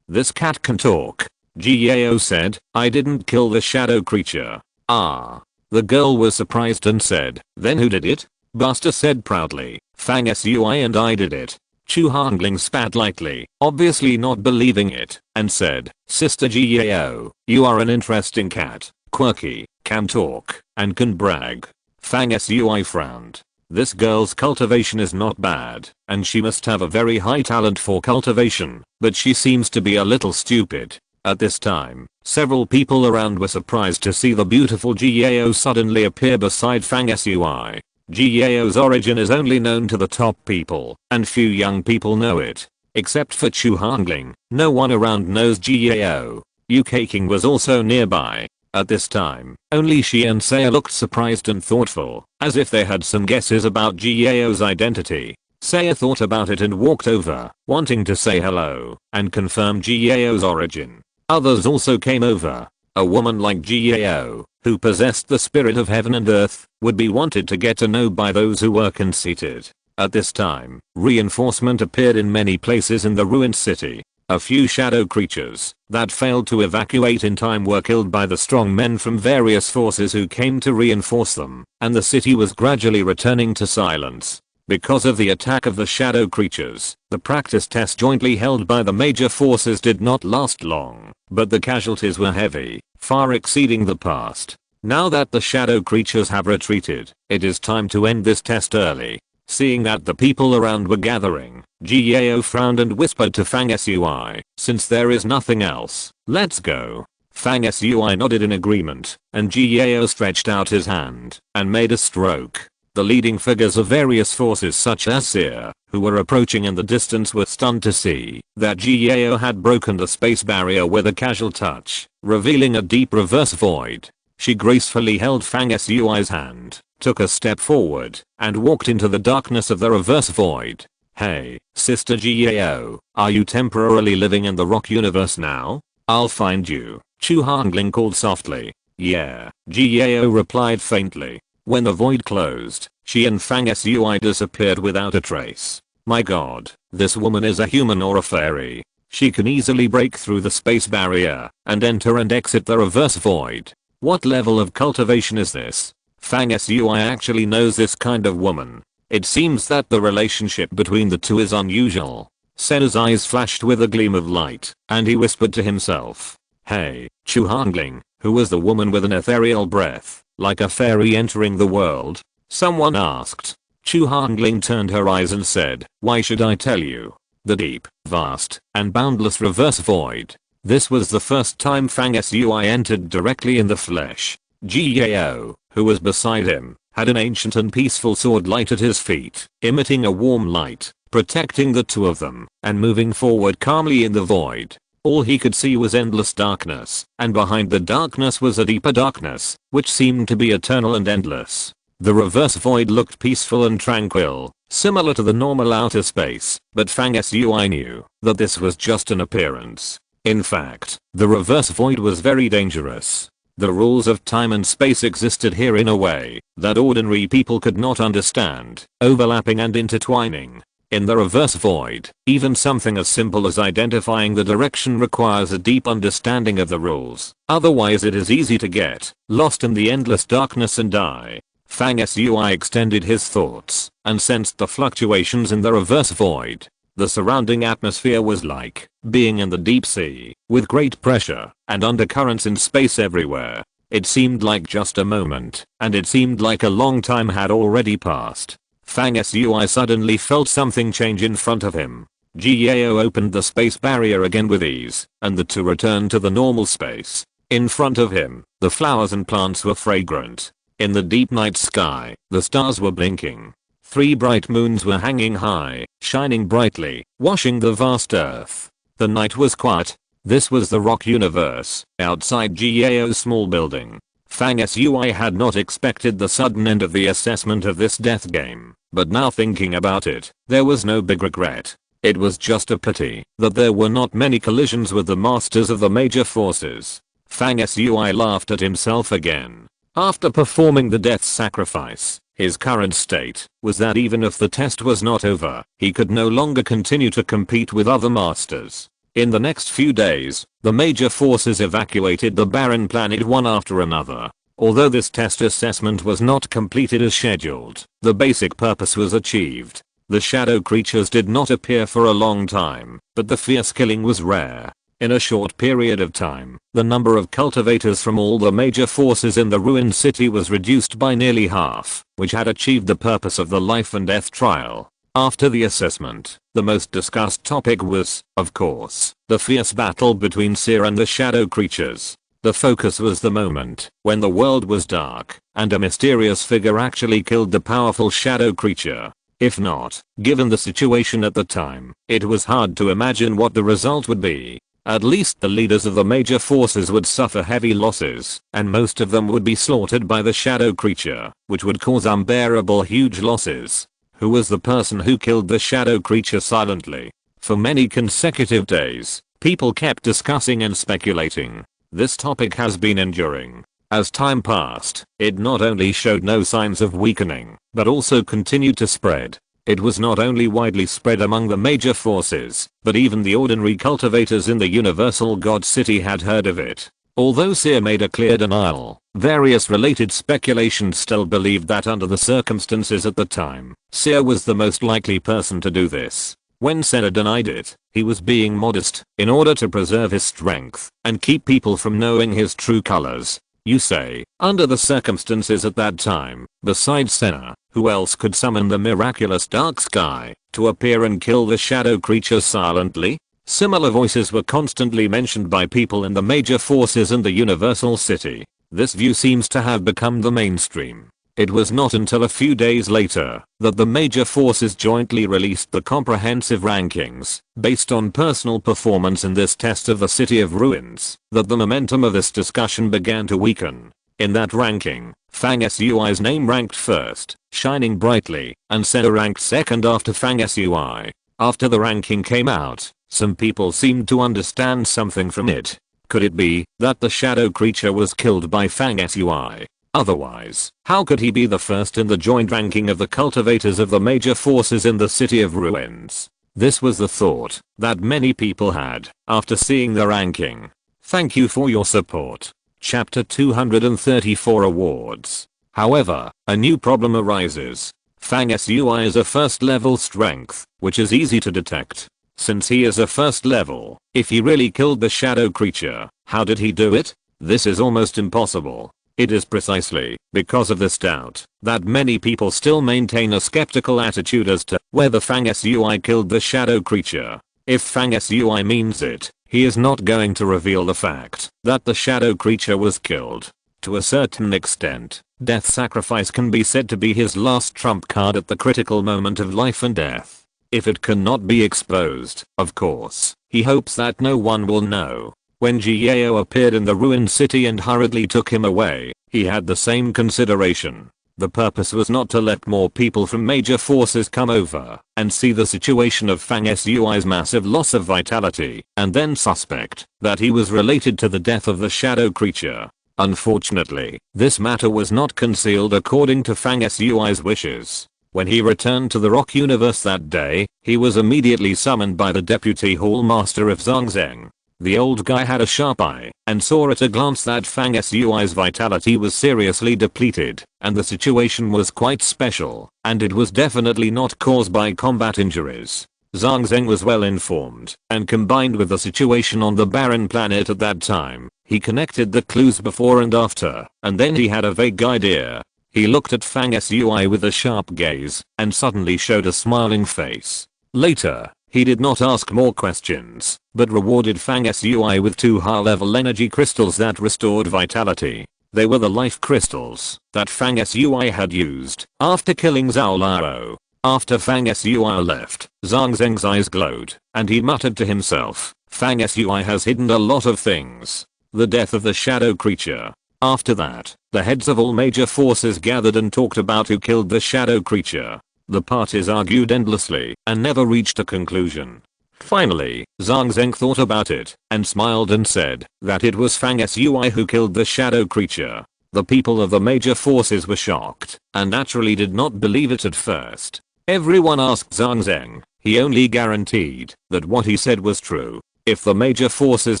This cat can talk. Gao said, "I didn't kill the shadow creature." The girl was surprised and said, "Then who did it?" Buster said proudly, "Fang Sui and I did it." Chu Hangling spat lightly, obviously not believing it, and said, "Sister Gao, you are an interesting cat, quirky, can talk, and can brag." Fang Sui frowned. This girl's cultivation is not bad, and she must have a very high talent for cultivation, but she seems to be a little stupid. At this time, several people around were surprised to see the beautiful Gao suddenly appear beside Fang Sui. Gao's origin is only known to the top people, and few young people know it. Except for Chu Hangling, no one around knows Gao. UK King was also nearby. At this time, only she and Saya looked surprised and thoughtful, as if they had some guesses about Gao's identity. Saya thought about it and walked over, wanting to say hello, and confirm Gao's origin. Others also came over. A woman like Gao, who possessed the spirit of heaven and earth, would be wanted to get to know by those who were conceited. At this time, reinforcement appeared in many places in the ruined city. A few shadow creatures that failed to evacuate in time were killed by the strong men from various forces who came to reinforce them, and the city was gradually returning to silence. Because of the attack of the shadow creatures, the practice test jointly held by the major forces did not last long, but the casualties were heavy, far exceeding the past. Now that the shadow creatures have retreated, it is time to end this test early. Seeing that the people around were gathering, Gao frowned and whispered to Fang Sui, "Since there is nothing else, let's go." Fang Sui nodded in agreement, and Gao stretched out his hand and made a stroke. The leading figures of various forces such as Seer, who were approaching in the distance, were stunned to see that Gao had broken the space barrier with a casual touch, revealing a deep reverse void. She gracefully held Fang Sui's hand, took a step forward, and walked into the darkness of the reverse void. "Hey, Sister Gao, are you temporarily living in the rock universe now? I'll find you," Chu Hongling called softly. "Yeah," Gao replied faintly. When the void closed, she and Fang Sui disappeared without a trace. My god, this woman is a human or a fairy. She can easily break through the space barrier and enter and exit the reverse void. What level of cultivation is this? Fang Sui actually knows this kind of woman. It seems that the relationship between the two is unusual. Senna's eyes flashed with a gleam of light, and he whispered to himself. "Hey, Chu Hongling, who was the woman with an ethereal breath, like a fairy entering the world?" someone asked. Chu Hongling turned her eyes and said, "Why should I tell you? The deep, vast, and boundless reverse void." This was the first time Fang Sui entered directly in the flesh. Gao, who was beside him, had an ancient and peaceful sword light at his feet, emitting a warm light, protecting the two of them, and moving forward calmly in the void. All he could see was endless darkness, and behind the darkness was a deeper darkness, which seemed to be eternal and endless. The reverse void looked peaceful and tranquil, similar to the normal outer space, but Fang Sui knew that this was just an appearance. In fact, the reverse void was very dangerous. The rules of time and space existed here in a way that ordinary people could not understand, overlapping and intertwining. In the reverse void, even something as simple as identifying the direction requires a deep understanding of the rules. Otherwise it is easy to get lost in the endless darkness and die. Fang Sui extended his thoughts and sensed the fluctuations in the reverse void. The surrounding atmosphere was like being in the deep sea, with great pressure and undercurrents in space everywhere. It seemed like just a moment, and it seemed like a long time had already passed. Fang Sui suddenly felt something change in front of him. Gao opened the space barrier again with ease, and the two returned to the normal space. In front of him, the flowers and plants were fragrant. In the deep night sky, the stars were blinking. 3 bright moons were hanging high, shining brightly, washing the vast earth. The night was quiet. This was the rock universe, outside Gao's small building. Fang Sui had not expected the sudden end of the assessment of this death game, but now thinking about it, there was no big regret. It was just a pity that there were not many collisions with the masters of the major forces. Fang Sui laughed at himself again. After performing the death sacrifice, his current state was that even if the test was not over, he could no longer continue to compete with other masters. In the next few days, the major forces evacuated the barren planet one after another. Although this test assessment was not completed as scheduled, the basic purpose was achieved. The shadow creatures did not appear for a long time, but the fierce killing was rare. In a short period of time, the number of cultivators from all the major forces in the ruined city was reduced by nearly half, which had achieved the purpose of the life and death trial. After the assessment, the most discussed topic was, of course, the fierce battle between Seer and the shadow creatures. The focus was the moment when the world was dark, and a mysterious figure actually killed the powerful shadow creature. If not, given the situation at the time, it was hard to imagine what the result would be. At least the leaders of the major forces would suffer heavy losses, and most of them would be slaughtered by the shadow creature, which would cause unbearable huge losses. Who was the person who killed the shadow creature silently? For many consecutive days, people kept discussing and speculating. This topic has been enduring. As time passed, it not only showed no signs of weakening, but also continued to spread. It was not only widely spread among the major forces, but even the ordinary cultivators in the Universal God City had heard of it. Although Seer made a clear denial, various related speculations still believed that under the circumstances at the time, Seer was the most likely person to do this. When Seer denied it, he was being modest, in order to preserve his strength, and keep people from knowing his true colors. You say, under the circumstances at that time, besides Seer, who else could summon the miraculous dark sky, to appear and kill the shadow creatures silently? Similar voices were constantly mentioned by people in the major forces in the Universal City. This view seems to have become the mainstream. It was not until a few days later that the major forces jointly released the comprehensive rankings, based on personal performance in this test of the City of Ruins, that the momentum of this discussion began to weaken. In that ranking, Fang Sui's name ranked first, shining brightly, and Seer ranked second after Fang Sui. After the ranking came out, some people seemed to understand something from it. Could it be that the shadow creature was killed by Fang Sui? Otherwise, how could he be the first in the joint ranking of the cultivators of the major forces in the City of Ruins? This was the thought that many people had after seeing the ranking. Thank you for your support. Chapter 234 Awards. However, a new problem arises. Fang Sui is a first level strength, which is easy to detect. Since he is a first level, if he really killed the shadow creature, how did he do it? This is almost impossible. It is precisely because of this doubt that many people still maintain a skeptical attitude as to whether Fang Sui killed the shadow creature. If Fang Sui means it, he is not going to reveal the fact that the shadow creature was killed. To a certain extent, death sacrifice can be said to be his last trump card at the critical moment of life and death. If it cannot be exposed, of course, he hopes that no one will know. When Jiao appeared in the ruined city and hurriedly took him away, he had the same consideration. The purpose was not to let more people from major forces come over and see the situation of Fang Sui's massive loss of vitality and then suspect that he was related to the death of the shadow creature. Unfortunately, this matter was not concealed according to Fang Sui's wishes. When he returned to the Rock Universe that day, he was immediately summoned by the Deputy Hall Master of Zhangzheng. The old guy had a sharp eye and saw at a glance that Fang Sui's vitality was seriously depleted, and the situation was quite special, and it was definitely not caused by combat injuries. Zhangzheng was well informed, and combined with the situation on the barren planet at that time, he connected the clues before and after, and then he had a vague idea. He looked at Fang Sui with a sharp gaze, and suddenly showed a smiling face. Later, he did not ask more questions, but rewarded Fang Sui with 2 high-level energy crystals that restored vitality. They were the life crystals that Fang Sui had used after killing Zhao Lao. After Fang Sui left, Zhangzheng's eyes glowed, and he muttered to himself, Fang Sui has hidden a lot of things. The death of the shadow creature. After that, the heads of all major forces gathered and talked about who killed the shadow creature. The parties argued endlessly and never reached a conclusion. Finally, Zhangzheng thought about it and smiled and said that it was Fang Sui who killed the shadow creature. The people of the major forces were shocked and naturally did not believe it at first. Everyone asked Zhangzheng. He only guaranteed that what he said was true. If the major forces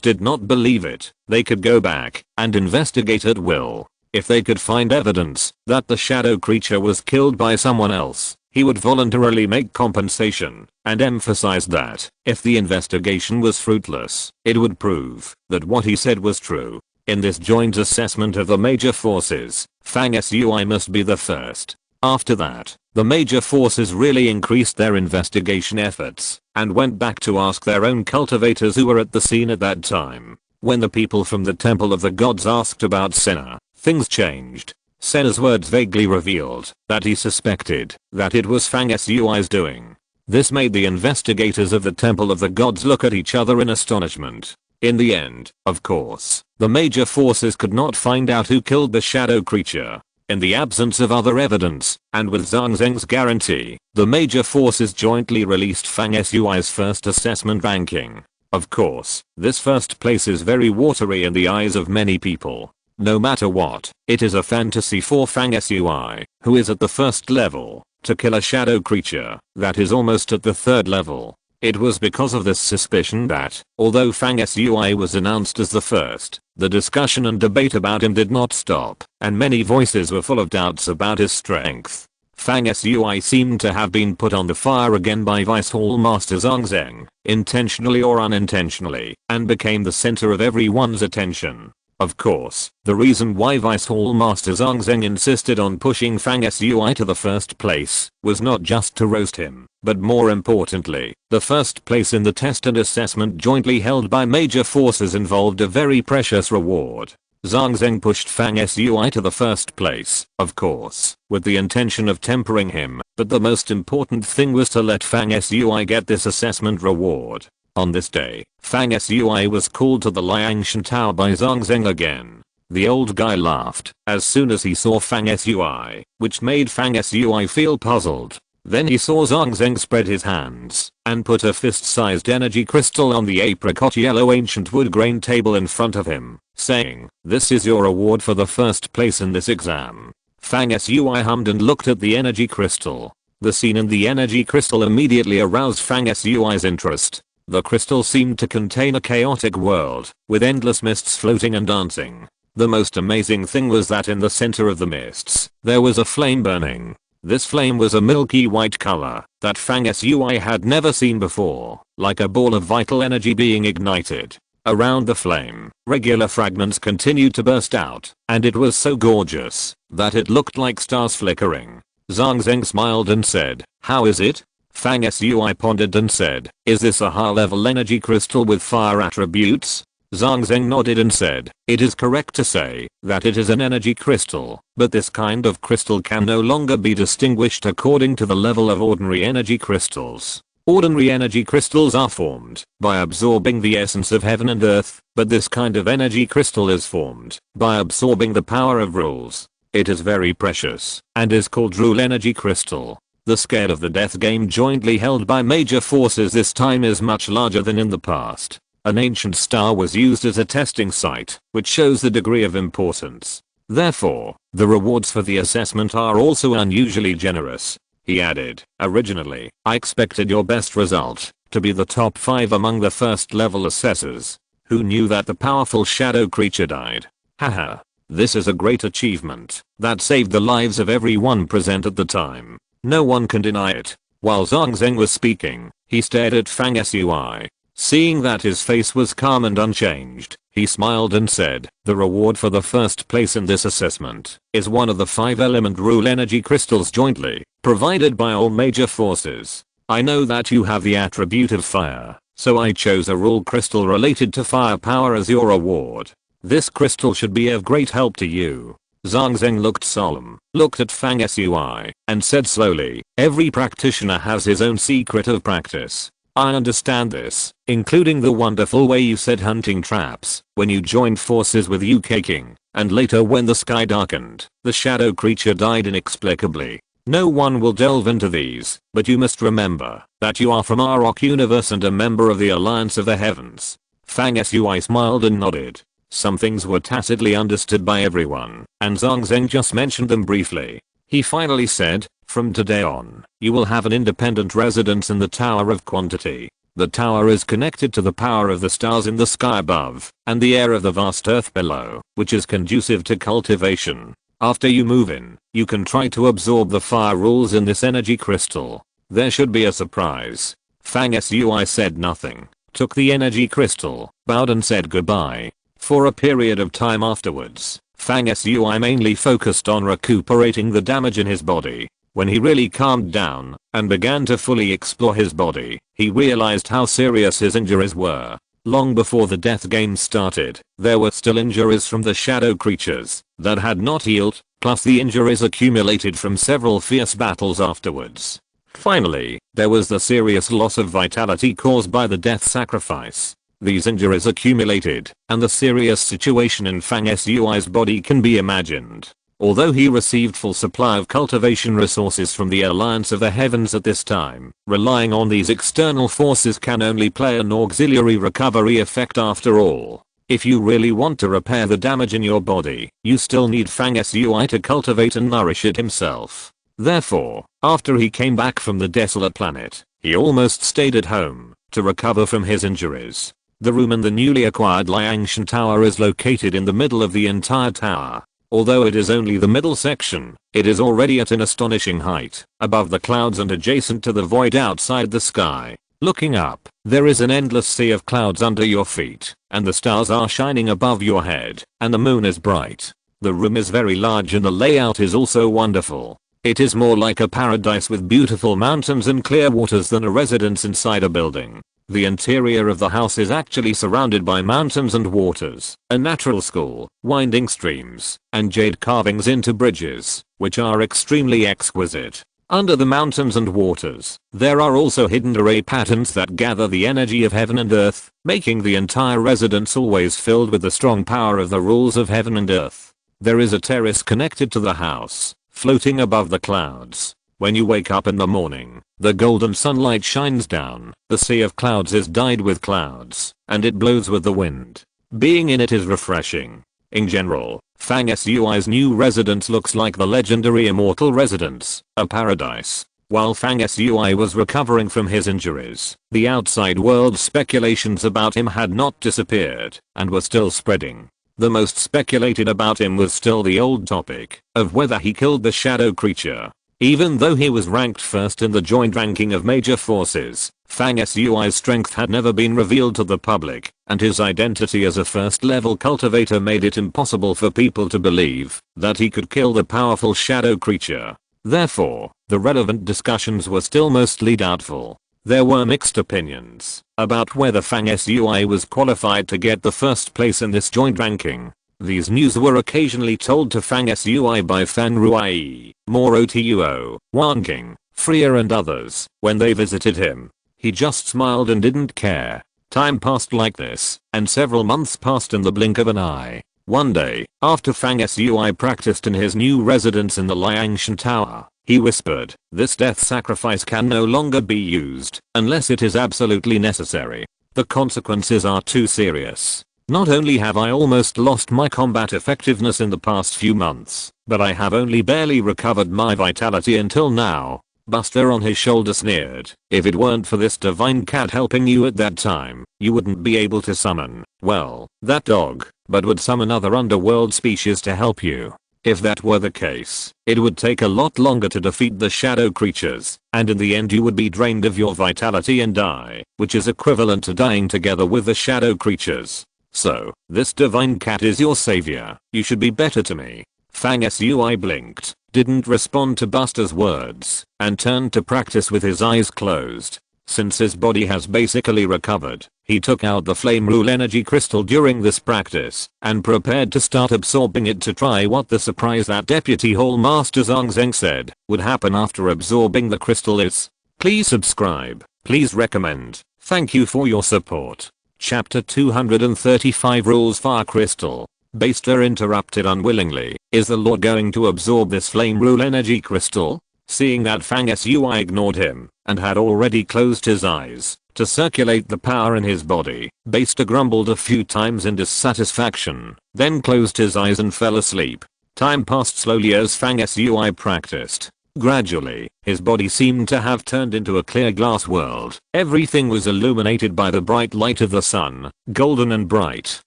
did not believe it, they could go back and investigate at will. If they could find evidence that the shadow creature was killed by someone else, he would voluntarily make compensation, and emphasized that if the investigation was fruitless, it would prove that what he said was true. In this joint assessment of the major forces, Fang Sui must be the first. After that, the major forces really increased their investigation efforts and went back to ask their own cultivators who were at the scene at that time. When the people from the Temple of the Gods asked about Senna, things changed. Senna's words vaguely revealed that he suspected that it was Fang Sui's doing. This made the investigators of the Temple of the Gods look at each other in astonishment. In the end, of course, the major forces could not find out who killed the shadow creature. In the absence of other evidence, and with Zhangzheng's guarantee, the major forces jointly released Fang Sui's first assessment ranking. Of course, this first place is very watery in the eyes of many people. No matter what, it is a fantasy for Fang Sui, who is at the first level, to kill a shadow creature that is almost at the third level. It was because of this suspicion that, although Fang Sui was announced as the first, the discussion and debate about him did not stop, and many voices were full of doubts about his strength. Fang Sui seemed to have been put on the fire again by Vice Hall Master Zhang Zheng, intentionally or unintentionally, and became the center of everyone's attention. Of course, the reason why Vice Hall Master Zhang Zheng insisted on pushing Fang Sui to the first place was not just to roast him, but more importantly, the first place in the test and assessment jointly held by major forces involved a very precious reward. Zhang Zheng pushed Fang Sui to the first place, of course, with the intention of tempering him, but the most important thing was to let Fang Sui get this assessment reward. On this day, Fang Sui was called to the Liangshan Tower by Zhang Zheng again. The old guy laughed as soon as he saw Fang Sui, which made Fang Sui feel puzzled. Then he saw Zhang Zheng spread his hands and put a fist-sized energy crystal on the apricot yellow ancient wood grain table in front of him, saying, "This is your reward for the first place in this exam." Fang Sui hummed and looked at the energy crystal. The scene in the energy crystal immediately aroused Fang Sui's interest. The crystal seemed to contain a chaotic world, with endless mists floating and dancing. The most amazing thing was that in the center of the mists, there was a flame burning. This flame was a milky white color that Fang Sui had never seen before, like a ball of vital energy being ignited. Around the flame, regular fragments continued to burst out, and it was so gorgeous that it looked like stars flickering. Zhang Zheng smiled and said, "How is it?" Fang Sui pondered and said, "Is this a high-level energy crystal with fire attributes?" Zhang Zheng nodded and said, "It is correct to say that it is an energy crystal, but this kind of crystal can no longer be distinguished according to the level of ordinary energy crystals. Ordinary energy crystals are formed by absorbing the essence of heaven and earth, but this kind of energy crystal is formed by absorbing the power of rules. It is very precious and is called Rule Energy Crystal. The scale of the death game jointly held by major forces this time is much larger than in the past. An ancient star was used as a testing site, which shows the degree of importance. Therefore, the rewards for the assessment are also unusually generous." He added, "Originally, I expected your best result to be the top 5 among the first level assessors. Who knew that the powerful shadow creature died? Haha. This is a great achievement that saved the lives of everyone present at the time. No one can deny it." While Zhang Zheng was speaking, he stared at Fang Sui. Seeing that his face was calm and unchanged, he smiled and said, "The reward for the first place in this assessment is one of the 5-element rule energy crystals jointly provided by all major forces. I know that you have the attribute of fire, so I chose a rule crystal related to firepower as your reward. This crystal should be of great help to you." Zhang Zheng looked solemn, looked at Fang Sui, and said slowly, "Every practitioner has his own secret of practice. I understand this, including the wonderful way you set hunting traps when you joined forces with UK King, and later when the sky darkened, the shadow creature died inexplicably. No one will delve into these, but you must remember that you are from Arok universe and a member of the Alliance of the Heavens." Fang Sui smiled and nodded. Some things were tacitly understood by everyone, and Zhang Zheng just mentioned them briefly. He finally said, "From today on, you will have an independent residence in the Tower of Quantity. The tower is connected to the power of the stars in the sky above, and the air of the vast earth below, which is conducive to cultivation. After you move in, you can try to absorb the fire rules in this energy crystal. There should be a surprise." Fang Sui said nothing, took the energy crystal, bowed and said goodbye. For a period of time afterwards, Fang Sui mainly focused on recuperating the damage in his body. When he really calmed down and began to fully explore his body, he realized how serious his injuries were. Long before the death game started, there were still injuries from the shadow creatures that had not healed, plus the injuries accumulated from several fierce battles afterwards. Finally, there was the serious loss of vitality caused by the death sacrifice. These injuries accumulated, and the serious situation in Fang Sui's body can be imagined. Although he received full supply of cultivation resources from the Alliance of the Heavens at this time, relying on these external forces can only play an auxiliary recovery effect after all. If you really want to repair the damage in your body, you still need Fang Sui to cultivate and nourish it himself. Therefore, after he came back from the desolate planet, he almost stayed at home to recover from his injuries. The room in the newly acquired Liangshan Tower is located in the middle of the entire tower. Although it is only the middle section, it is already at an astonishing height, above the clouds and adjacent to the void outside the sky. Looking up, there is an endless sea of clouds under your feet, and the stars are shining above your head, and the moon is bright. The room is very large and the layout is also wonderful. It is more like a paradise with beautiful mountains and clear waters than a residence inside a building. The interior of the house is actually surrounded by mountains and waters, a natural school, winding streams, and jade carvings into bridges, which are extremely exquisite. Under the mountains and waters, there are also hidden array patterns that gather the energy of heaven and earth, making the entire residence always filled with the strong power of the rules of heaven and earth. There is a terrace connected to the house, floating above the clouds. When you wake up in the morning, the golden sunlight shines down, the sea of clouds is dyed with clouds, and it blows with the wind. Being in it is refreshing. In general, Fang Sui's new residence looks like the legendary immortal residence, a paradise. While Fang Sui was recovering from his injuries, the outside world's speculations about him had not disappeared, and were still spreading. The most speculated about him was still the old topic of whether he killed the shadow creature. Even though he was ranked first in the joint ranking of major forces, Fang Sui's strength had never been revealed to the public, and his identity as a first-level cultivator made it impossible for people to believe that he could kill the powerful shadow creature. Therefore, the relevant discussions were still mostly doubtful. There were mixed opinions about whether Fang Sui was qualified to get the first place in this joint ranking. These news were occasionally told to Fang Sui by Fan Ruai, Moro Tuo, Wan King, Freya and others. When they visited him, he just smiled and didn't care. Time passed like this, and several months passed in the blink of an eye. One day, after Fang Sui practiced in his new residence in the Liangshan Tower, he whispered, "This death sacrifice can no longer be used, unless it is absolutely necessary. The consequences are too serious. Not only have I almost lost my combat effectiveness in the past few months, but I have only barely recovered my vitality until now." Buster on his shoulder sneered, "If it weren't for this divine cat helping you at that time, you wouldn't be able to summon, well, that dog, but would some another underworld species to help you. If that were the case, it would take a lot longer to defeat the shadow creatures, and in the end you would be drained of your vitality and die, which is equivalent to dying together with the shadow creatures. So, this divine cat is your savior. You should be better to me." Fang Sui blinked, didn't respond to Buster's words, and turned to practice with his eyes closed. Since his body has basically recovered, he took out the Flame Rule Energy Crystal during this practice, and prepared to start absorbing it to try what the surprise that Deputy Hall Master Zhang Zheng said would happen after absorbing the crystal is. Please subscribe, please recommend, thank you for your support. Chapter 235 Rules Fire Crystal. Baster interrupted unwillingly. "Is the Lord going to absorb this Flame Rule Energy Crystal?" Seeing that Fang Sui ignored him, and had already closed his eyes to circulate the power in his body, Baster grumbled a few times in dissatisfaction, then closed his eyes and fell asleep. Time passed slowly as Fang Sui practiced. Gradually, his body seemed to have turned into a clear glass world. Everything was illuminated by the bright light of the sun, golden and bright.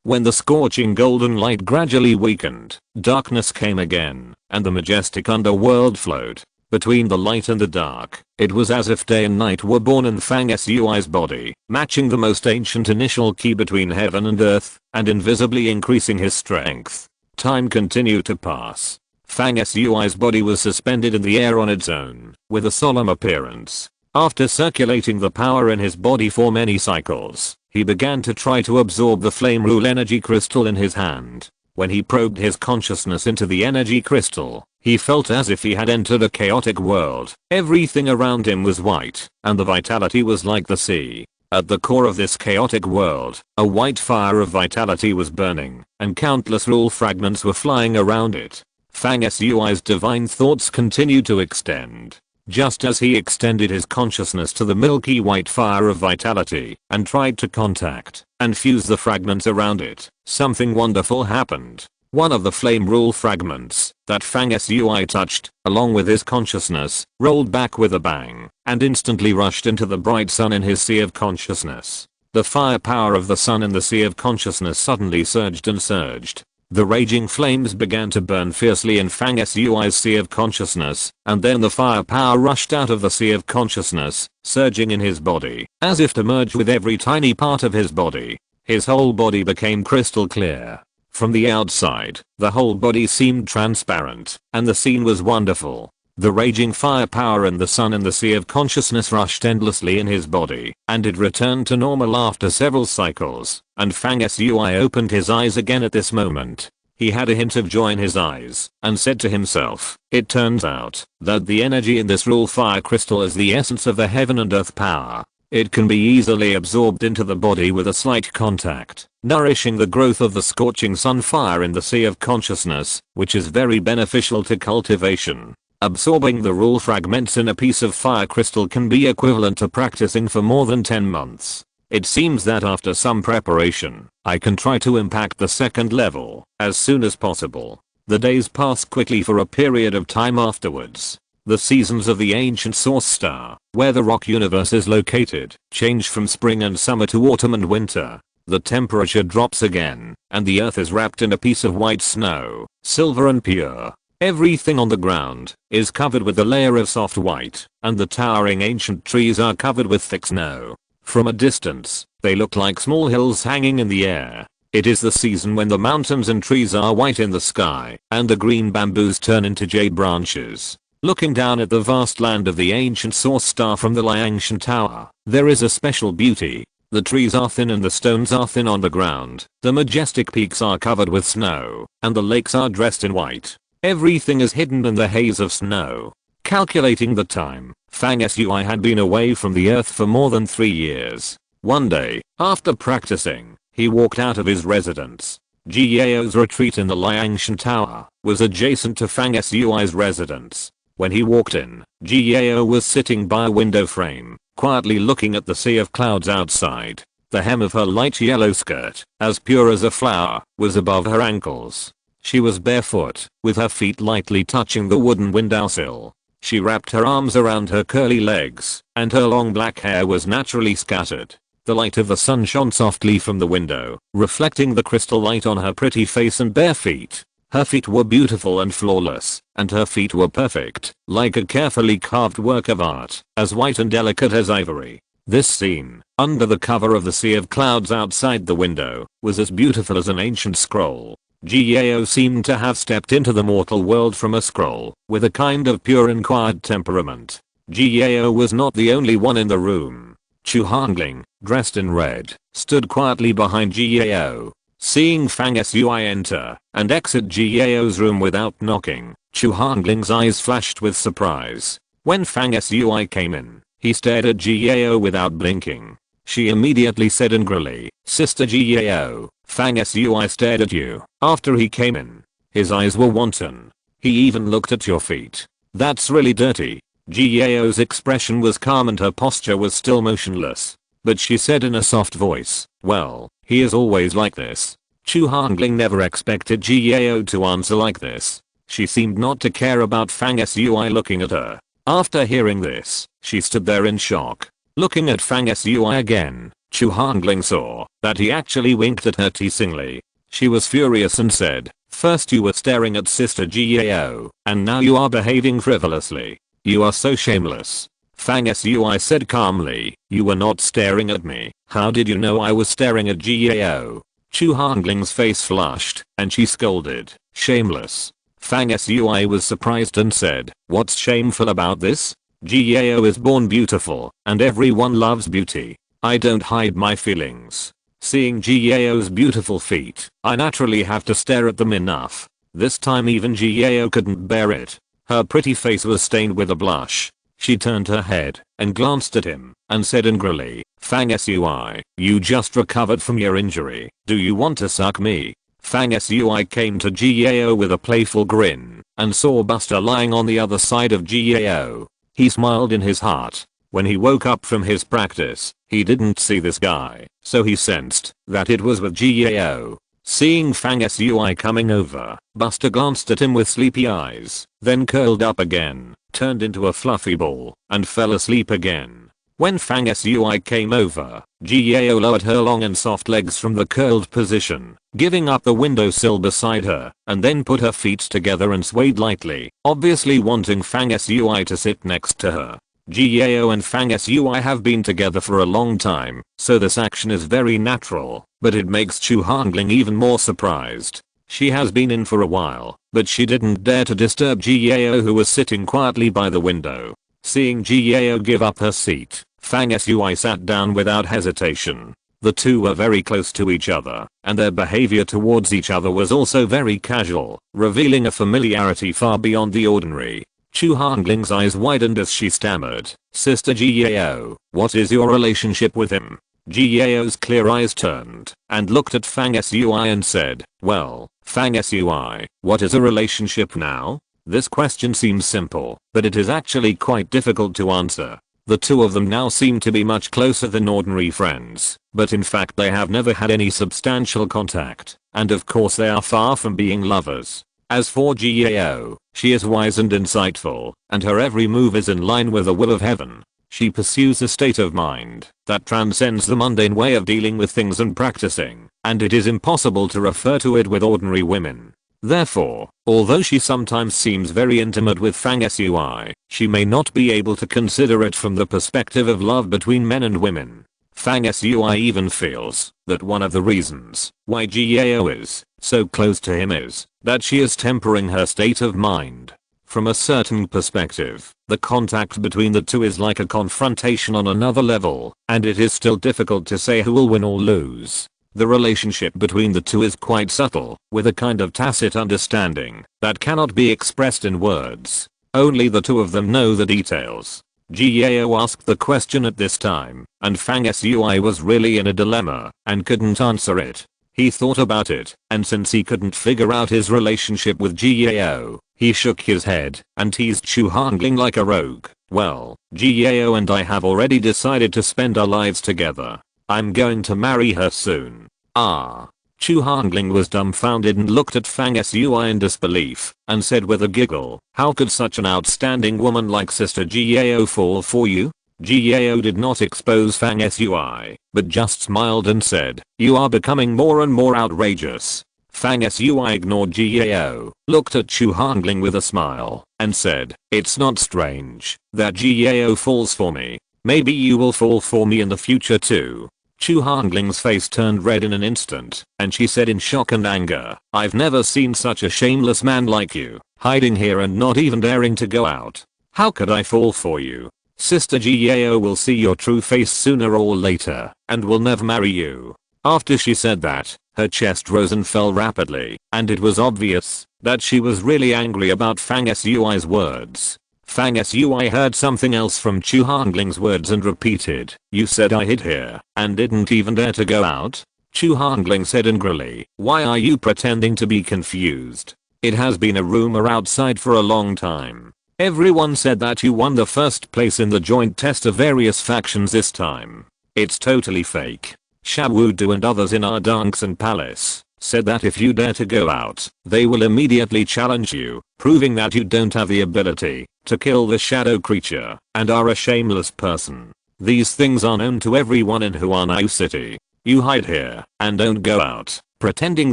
When the scorching golden light gradually weakened, darkness came again, and the majestic underworld flowed. Between the light and the dark, it was as if day and night were born in Fang Sui's body, matching the most ancient initial key between heaven and earth, and invisibly increasing his strength. Time continued to pass. Fang Sui's body was suspended in the air on its own, with a solemn appearance. After circulating the power in his body for many cycles, he began to try to absorb the Flame Rule Energy Crystal in his hand. When he probed his consciousness into the energy crystal, he felt as if he had entered a chaotic world. Everything around him was white, and the vitality was like the sea. At the core of this chaotic world, a white fire of vitality was burning, and countless rule fragments were flying around it. Fang Sui's divine thoughts continued to extend. Just as he extended his consciousness to the milky white fire of vitality and tried to contact and fuse the fragments around it, something wonderful happened. One of the flame rule fragments that Fang Sui touched, along with his consciousness, rolled back with a bang and instantly rushed into the bright sun in his sea of consciousness. The firepower of the sun in the sea of consciousness suddenly surged and surged. The raging flames began to burn fiercely in Fang Sui's sea of consciousness, and then the firepower rushed out of the sea of consciousness, surging in his body, as if to merge with every tiny part of his body. His whole body became crystal clear. From the outside, the whole body seemed transparent, and the scene was wonderful. The raging firepower and the sun in the sea of consciousness rushed endlessly in his body, and it returned to normal after several cycles, and Fang Sui opened his eyes again at this moment. He had a hint of joy in his eyes, and said to himself, it turns out that the energy in this rule fire crystal is the essence of the heaven and earth power. It can be easily absorbed into the body with a slight contact, nourishing the growth of the scorching sun fire in the sea of consciousness, which is very beneficial to cultivation. Absorbing the rule fragments in a piece of fire crystal can be equivalent to practicing for more than 10 months. It seems that after some preparation, I can try to impact the second level as soon as possible. The days pass quickly for a period of time afterwards. The seasons of the ancient source star, where the rock universe is located, change from spring and summer to autumn and winter. The temperature drops again, and the earth is wrapped in a piece of white snow, silver and pure. Everything on the ground is covered with a layer of soft white, and the towering ancient trees are covered with thick snow. From a distance, they look like small hills hanging in the air. It is the season when the mountains and trees are white in the sky, and the green bamboos turn into jade branches. Looking down at the vast land of the ancient source star from the Liangshan Tower, there is a special beauty. The trees are thin and the stones are thin on the ground. The majestic peaks are covered with snow, and the lakes are dressed in white. Everything is hidden in the haze of snow. Calculating the time, Fang Sui had been away from the earth for more than 3 years. One day, after practicing, he walked out of his residence. Jiao's retreat in the Liangshan Tower was adjacent to Fang Sui's residence. When he walked in, Jiao was sitting by a window frame, quietly looking at the sea of clouds outside. The hem of her light yellow skirt, as pure as a flower, was above her ankles. She was barefoot, with her feet lightly touching the wooden windowsill. She wrapped her arms around her curly legs, and her long black hair was naturally scattered. The light of the sun shone softly from the window, reflecting the crystal light on her pretty face and bare feet. Her feet were beautiful and flawless, and her feet were perfect, like a carefully carved work of art, as white and delicate as ivory. This scene, under the cover of the sea of clouds outside the window, was as beautiful as an ancient scroll. Jiao seemed to have stepped into the mortal world from a scroll, with a kind of pure and quiet temperament. Jiao was not the only one in the room. Chu Hongling, dressed in red, stood quietly behind Jiao. Seeing Fang Sui enter and exit Jiao's room without knocking, Chu Hongling's eyes flashed with surprise. When Fang Sui came in, he stared at Jiao without blinking. She immediately said angrily, "Sister Jiao, Fang Sui stared at you after he came in. His eyes were wanton. He even looked at your feet. That's really dirty." Jiao's expression was calm and her posture was still motionless. But she said in a soft voice, "Well, he is always like this." Chu Hongling never expected Jiao to answer like this. She seemed not to care about Fang Sui looking at her. After hearing this, she stood there in shock. Looking at Fang Sui again, Chu Hongling saw that he actually winked at her teasingly. She was furious and said, "First you were staring at Sister Jiao, and now you are behaving frivolously. You are so shameless." Fang Sui said calmly, "You were not staring at me. How did you know I was staring at Jiao?" Chu Hongling's face flushed, and she scolded, "Shameless." Fang Sui was surprised and said, "What's shameful about this? Jiao is born beautiful, and everyone loves beauty. I don't hide my feelings. Seeing Jiao's beautiful feet, I naturally have to stare at them enough." This time even Jiao couldn't bear it. Her pretty face was stained with a blush. She turned her head and glanced at him and said angrily, "Fang Sui, you just recovered from your injury. Do you want to suck me?" Fang Sui came to Gao with a playful grin and saw Buster lying on the other side of Gao. He smiled in his heart. When he woke up from his practice, he didn't see this guy, so he sensed that it was with Gao. Seeing Fang Sui coming over, Buster glanced at him with sleepy eyes, then curled up again, turned into a fluffy ball, and fell asleep again. When Fang Sui came over, Gao lowered her long and soft legs from the curled position, giving up the windowsill beside her, and then put her feet together and swayed lightly, obviously wanting Fang Sui to sit next to her. Gao and Fang Sui have been together for a long time, so this action is very natural, but it makes Chu Hongling even more surprised. She has been in for a while, but she didn't dare to disturb Gao, who was sitting quietly by the window. Seeing Gao give up her seat, Fang Sui sat down without hesitation. The two were very close to each other, and their behavior towards each other was also very casual, revealing a familiarity far beyond the ordinary. Chu Hongling's eyes widened as she stammered, "Sister Gao, what is your relationship with him?" Gao's clear eyes turned and looked at Fang Sui and said, "Well, Fang Sui, what is a relationship now?" This question seems simple, but it is actually quite difficult to answer. The two of them now seem to be much closer than ordinary friends, but in fact they have never had any substantial contact, and of course they are far from being lovers. As for Gao, she is wise and insightful, and her every move is in line with the will of heaven. She pursues a state of mind that transcends the mundane way of dealing with things and practicing, and it is impossible to refer to it with ordinary women. Therefore, although she sometimes seems very intimate with Fang Sui, she may not be able to consider it from the perspective of love between men and women. Fang Sui even feels that one of the reasons why Gao is so close to him is that she is tempering her state of mind. From a certain perspective, the contact between the two is like a confrontation on another level, and it is still difficult to say who will win or lose. The relationship between the two is quite subtle, with a kind of tacit understanding that cannot be expressed in words. Only the two of them know the details. Gao asked the question at this time, and Fang Sui was really in a dilemma and couldn't answer it. He thought about it, and since he couldn't figure out his relationship with Gao, he shook his head and teased Chu Hongling like a rogue. "Well, Gao and I have already decided to spend our lives together. I'm going to marry her soon." Ah. Chu Hongling was dumbfounded and looked at Fang Sui in disbelief, and said with a giggle, "How could such an outstanding woman like Sister Gao fall for you?" Gao did not expose Fang Sui, but just smiled and said, "You are becoming more and more outrageous." Fang Sui ignored Gao, looked at Chu Hongling with a smile, and said, "It's not strange that Gao falls for me. Maybe you will fall for me in the future too." Chu Hongling's face turned red in an instant, and she said in shock and anger, "I've never seen such a shameless man like you, hiding here and not even daring to go out. How could I fall for you? Sister Gao will see your true face sooner or later, and will never marry you." After she said that, her chest rose and fell rapidly, and it was obvious that she was really angry about Fang Sui's words. Fang Sui heard something else from Chu Hongling's words and repeated, "You said I hid here and didn't even dare to go out?" Chu Hongling said angrily, "Why are you pretending to be confused? It has been a rumor outside for a long time. Everyone said that you won the first place in the joint test of various factions this time. It's totally fake. Sha Wudu and others in our Dancing Palace said that if you dare to go out, they will immediately challenge you, proving that you don't have the ability to kill the shadow creature and are a shameless person. These things are known to everyone in Huanao City. You hide here and don't go out, pretending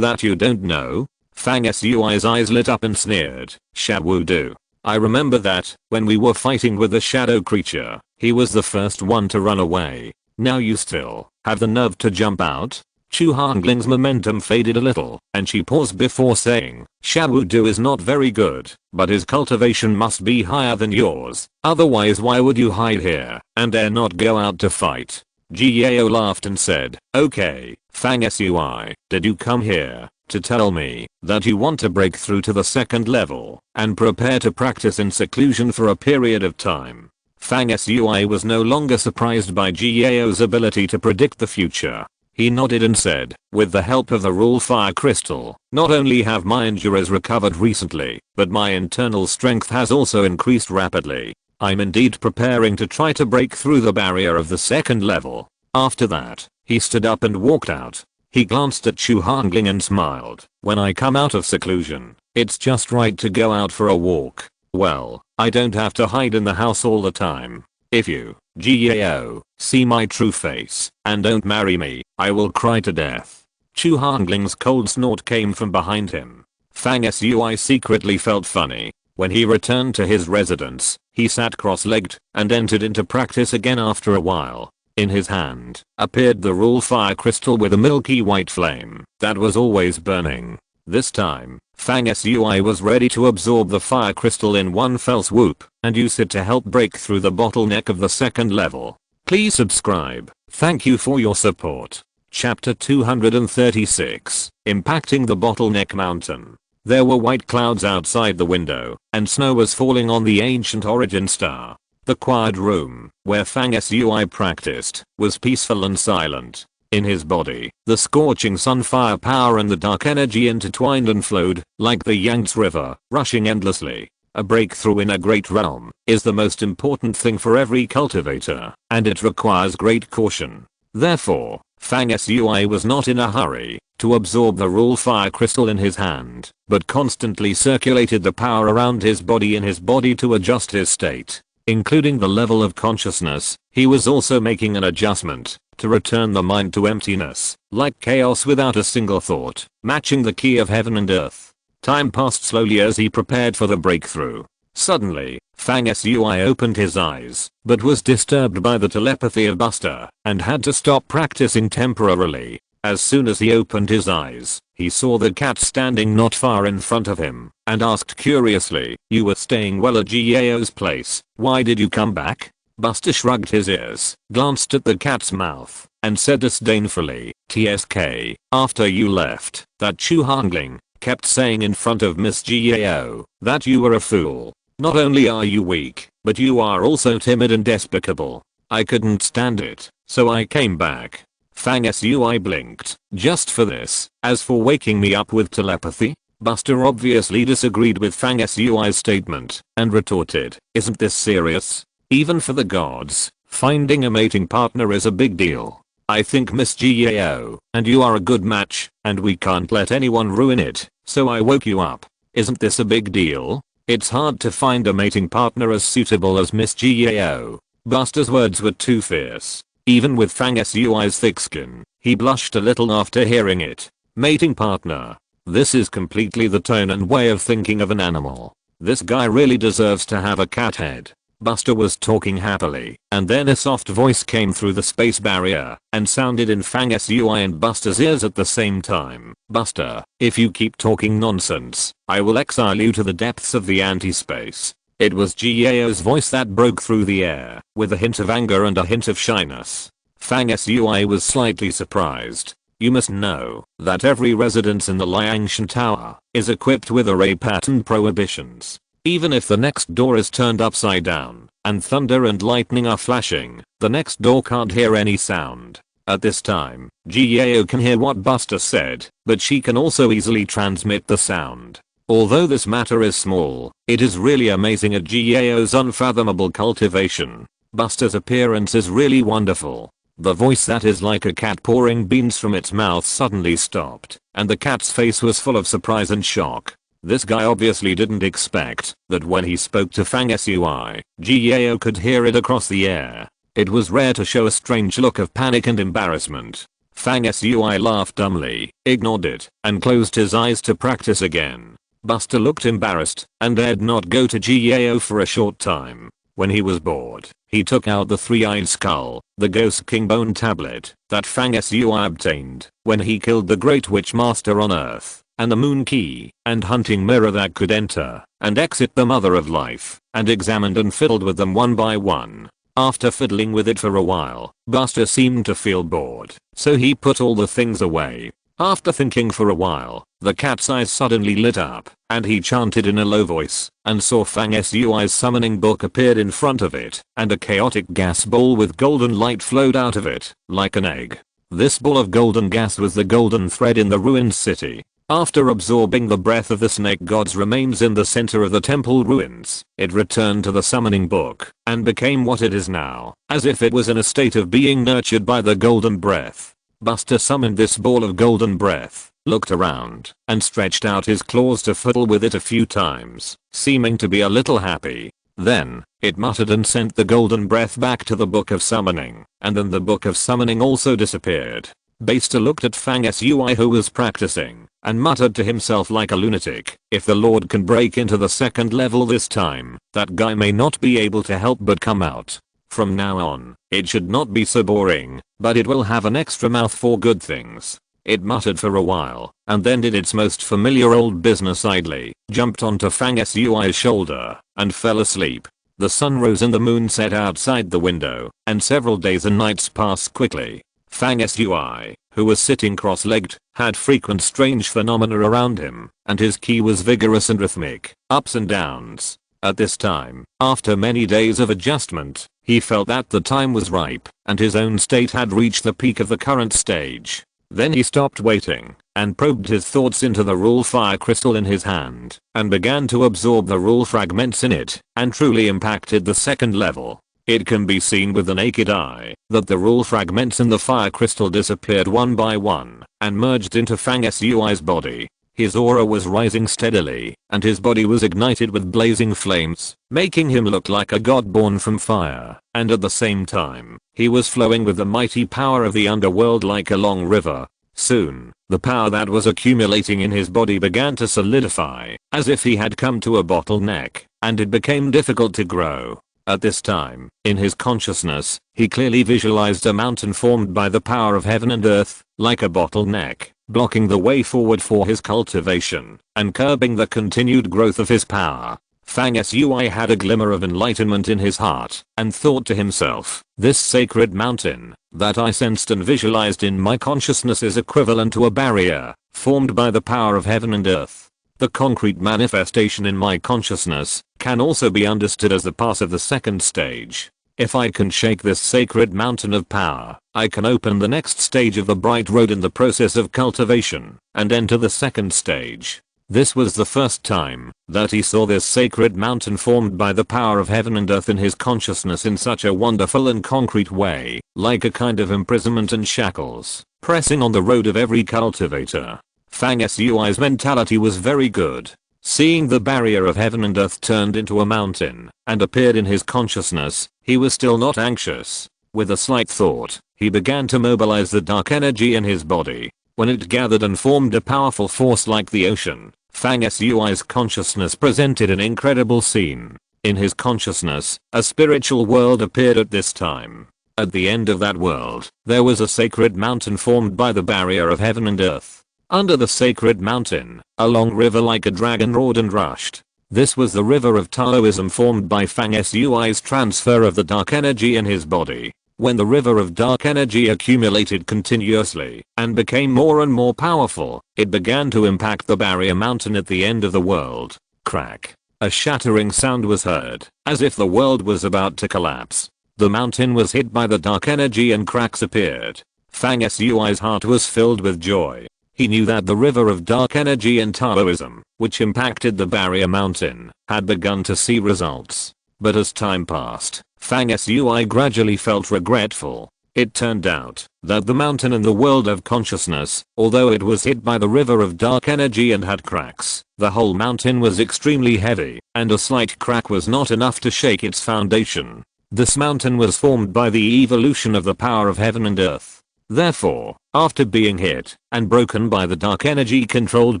that you don't know." Fang Sui's eyes lit up and sneered, "Sha Wudu. I remember that when we were fighting with the shadow creature, he was the first one to run away. Now you still have the nerve to jump out?" Chu Hongling's momentum faded a little, and she paused before saying, "Sha Wudu is not very good, but his cultivation must be higher than yours, otherwise why would you hide here and dare not go out to fight?" Gao laughed and said, "Okay, Fang Sui, did you come here to tell me that you want to break through to the second level and prepare to practice in seclusion for a period of time?" Fang Sui was no longer surprised by Gao's ability to predict the future. He nodded and said, with the help of the rule fire crystal, not only have my injuries recovered recently, but my internal strength has also increased rapidly. I'm indeed preparing to try to break through the barrier of the second level. After that, he stood up and walked out. He glanced at Chu Hongling and smiled. When I come out of seclusion, it's just right to go out for a walk. Well, I don't have to hide in the house all the time. If you, Gao, see my true face, and don't marry me, I will cry to death. Chu Hongling's cold snort came from behind him. Fang Sui secretly felt funny. When he returned to his residence, he sat cross-legged and entered into practice again after a while. In his hand appeared the rule fire crystal with a milky white flame that was always burning. This time, Fang Sui was ready to absorb the fire crystal in one fell swoop and use it to help break through the bottleneck of the second level. Please subscribe. Thank you for your support. Chapter 236, Impacting the Bottleneck Mountain. There were white clouds outside the window, and snow was falling on the ancient origin star. The quiet room, where Fang Sui practiced, was peaceful and silent. In his body, the scorching sunfire power and the dark energy intertwined and flowed, like the Yangtze River, rushing endlessly. A breakthrough in a great realm is the most important thing for every cultivator, and it requires great caution. Therefore, Fang Sui was not in a hurry to absorb the rule fire crystal in his hand, but constantly circulated the power around his body in his body to adjust his state. Including the level of consciousness, he was also making an adjustment to return the mind to emptiness, like chaos without a single thought, matching the key of heaven and earth. Time passed slowly as he prepared for the breakthrough. Suddenly, Fang Sui opened his eyes, but was disturbed by the telepathy of Buster, and had to stop practicing temporarily. As soon as he opened his eyes, he saw the cat standing not far in front of him, and asked curiously, "You were staying well at Gao's place, why did you come back?" Buster shrugged his ears, glanced at the cat's mouth, and said disdainfully, "TSK, after you left, that Chu Hongling kept saying in front of Miss Gao that you were a fool. Not only are you weak, but you are also timid and despicable. I couldn't stand it, so I came back." Fang Sui blinked. "Just for this? As for waking me up with telepathy?" Buster obviously disagreed with Fang Sui's statement, and retorted, "Isn't this serious? Even for the gods, finding a mating partner is a big deal. I think Miss Gao and you are a good match, and we can't let anyone ruin it, so I woke you up. Isn't this a big deal? It's hard to find a mating partner as suitable as Miss Gao." Buster's words were too fierce. Even with Fang Sui's thick skin, he blushed a little after hearing it. Mating partner. This is completely the tone and way of thinking of an animal. This guy really deserves to have a cat head. Buster was talking happily, and then a soft voice came through the space barrier and sounded in Fang Sui and Buster's ears at the same time. "Buster, if you keep talking nonsense, I will exile you to the depths of the anti-space." It was Gao's voice that broke through the air, with a hint of anger and a hint of shyness. Fang Sui was slightly surprised. "You must know that every residence in the Liangshan Tower is equipped with array pattern prohibitions. Even if the next door is turned upside down, and thunder and lightning are flashing, the next door can't hear any sound." At this time, Gao can hear what Buster said, but she can also easily transmit the sound. Although this matter is small, it is really amazing at Gao's unfathomable cultivation. Buster's appearance is really wonderful. The voice that is like a cat pouring beans from its mouth suddenly stopped, and the cat's face was full of surprise and shock. This guy obviously didn't expect that when he spoke to Fang Sui, Gao could hear it across the air. It was rare to show a strange look of panic and embarrassment. Fang Sui laughed dumbly, ignored it, and closed his eyes to practice again. Buster looked embarrassed and dared not go to Gao for a short time. When he was bored, he took out the three-eyed skull, the Ghost King bone tablet that Fang Sui obtained when he killed the Great Witch Master on Earth, and the moon key and hunting mirror that could enter and exit the Mother of Life, and examined and fiddled with them one by one. After fiddling with it for a while, Buster seemed to feel bored, so he put all the things away. After thinking for a while, the cat's eyes suddenly lit up, and he chanted in a low voice, and saw Fang Sui's summoning book appeared in front of it, and a chaotic gas ball with golden light flowed out of it, like an egg. This ball of golden gas was the golden thread in the ruined city. After absorbing the breath of the snake god's remains in the center of the temple ruins, it returned to the summoning book and became what it is now, as if it was in a state of being nurtured by the golden breath. Buster summoned this ball of golden breath, looked around, and stretched out his claws to fiddle with it a few times, seeming to be a little happy. Then, it muttered and sent the golden breath back to the book of summoning, and then the book of summoning also disappeared. Baster looked at Fang Sui who was practicing, and muttered to himself like a lunatic, if the Lord can break into the second level this time, that guy may not be able to help but come out. From now on, it should not be so boring, but it will have an extra mouth for good things. It muttered for a while, and then did its most familiar old business idly, jumped onto Fang Sui's shoulder, and fell asleep. The sun rose and the moon set outside the window, and several days and nights passed quickly. Fang Sui, who was sitting cross-legged, had frequent strange phenomena around him, and his ki was vigorous and rhythmic, ups and downs. At this time, after many days of adjustment, he felt that the time was ripe, and his own state had reached the peak of the current stage. Then he stopped waiting, and probed his thoughts into the rule fire crystal in his hand, and began to absorb the rule fragments in it, and truly impacted the second level. It can be seen with the naked eye that the rule fragments in the fire crystal disappeared one by one and merged into Fang Sui's body. His aura was rising steadily, and his body was ignited with blazing flames, making him look like a god born from fire, and at the same time, he was flowing with the mighty power of the underworld like a long river. Soon, the power that was accumulating in his body began to solidify, as if he had come to a bottleneck, and it became difficult to grow. At this time, in his consciousness, he clearly visualized a mountain formed by the power of heaven and earth, like a bottleneck, blocking the way forward for his cultivation, and curbing the continued growth of his power. Fang Sui had a glimmer of enlightenment in his heart, and thought to himself, this sacred mountain, that I sensed and visualized in my consciousness is equivalent to a barrier, formed by the power of heaven and earth. The concrete manifestation in my consciousness can also be understood as the pass of the second stage. If I can shake this sacred mountain of power, I can open the next stage of the bright road in the process of cultivation, and enter the second stage. This was the first time that he saw this sacred mountain formed by the power of heaven and earth in his consciousness in such a wonderful and concrete way, like a kind of imprisonment and shackles, pressing on the road of every cultivator. Fang Sui's mentality was very good. Seeing the barrier of heaven and earth turned into a mountain and appeared in his consciousness, he was still not anxious. With a slight thought, he began to mobilize the dark energy in his body. When it gathered and formed a powerful force like the ocean, Fang Sui's consciousness presented an incredible scene. In his consciousness, a spiritual world appeared at this time. At the end of that world, there was a sacred mountain formed by the barrier of heaven and earth. Under the sacred mountain, a long river like a dragon roared and rushed. This was the river of Taoism formed by Fang Sui's transfer of the dark energy in his body. When the river of dark energy accumulated continuously and became more and more powerful, it began to impact the barrier mountain at the end of the world. Crack. A shattering sound was heard, as if the world was about to collapse. The mountain was hit by the dark energy and cracks appeared. Fang Sui's heart was filled with joy. He knew that the river of dark energy in Taoism, which impacted the barrier mountain, had begun to see results. But as time passed, Fang Sui gradually felt regretful. It turned out that the mountain in the world of consciousness, although it was hit by the river of dark energy and had cracks, the whole mountain was extremely heavy, and a slight crack was not enough to shake its foundation. This mountain was formed by the evolution of the power of heaven and earth. Therefore, after being hit and broken by the dark energy controlled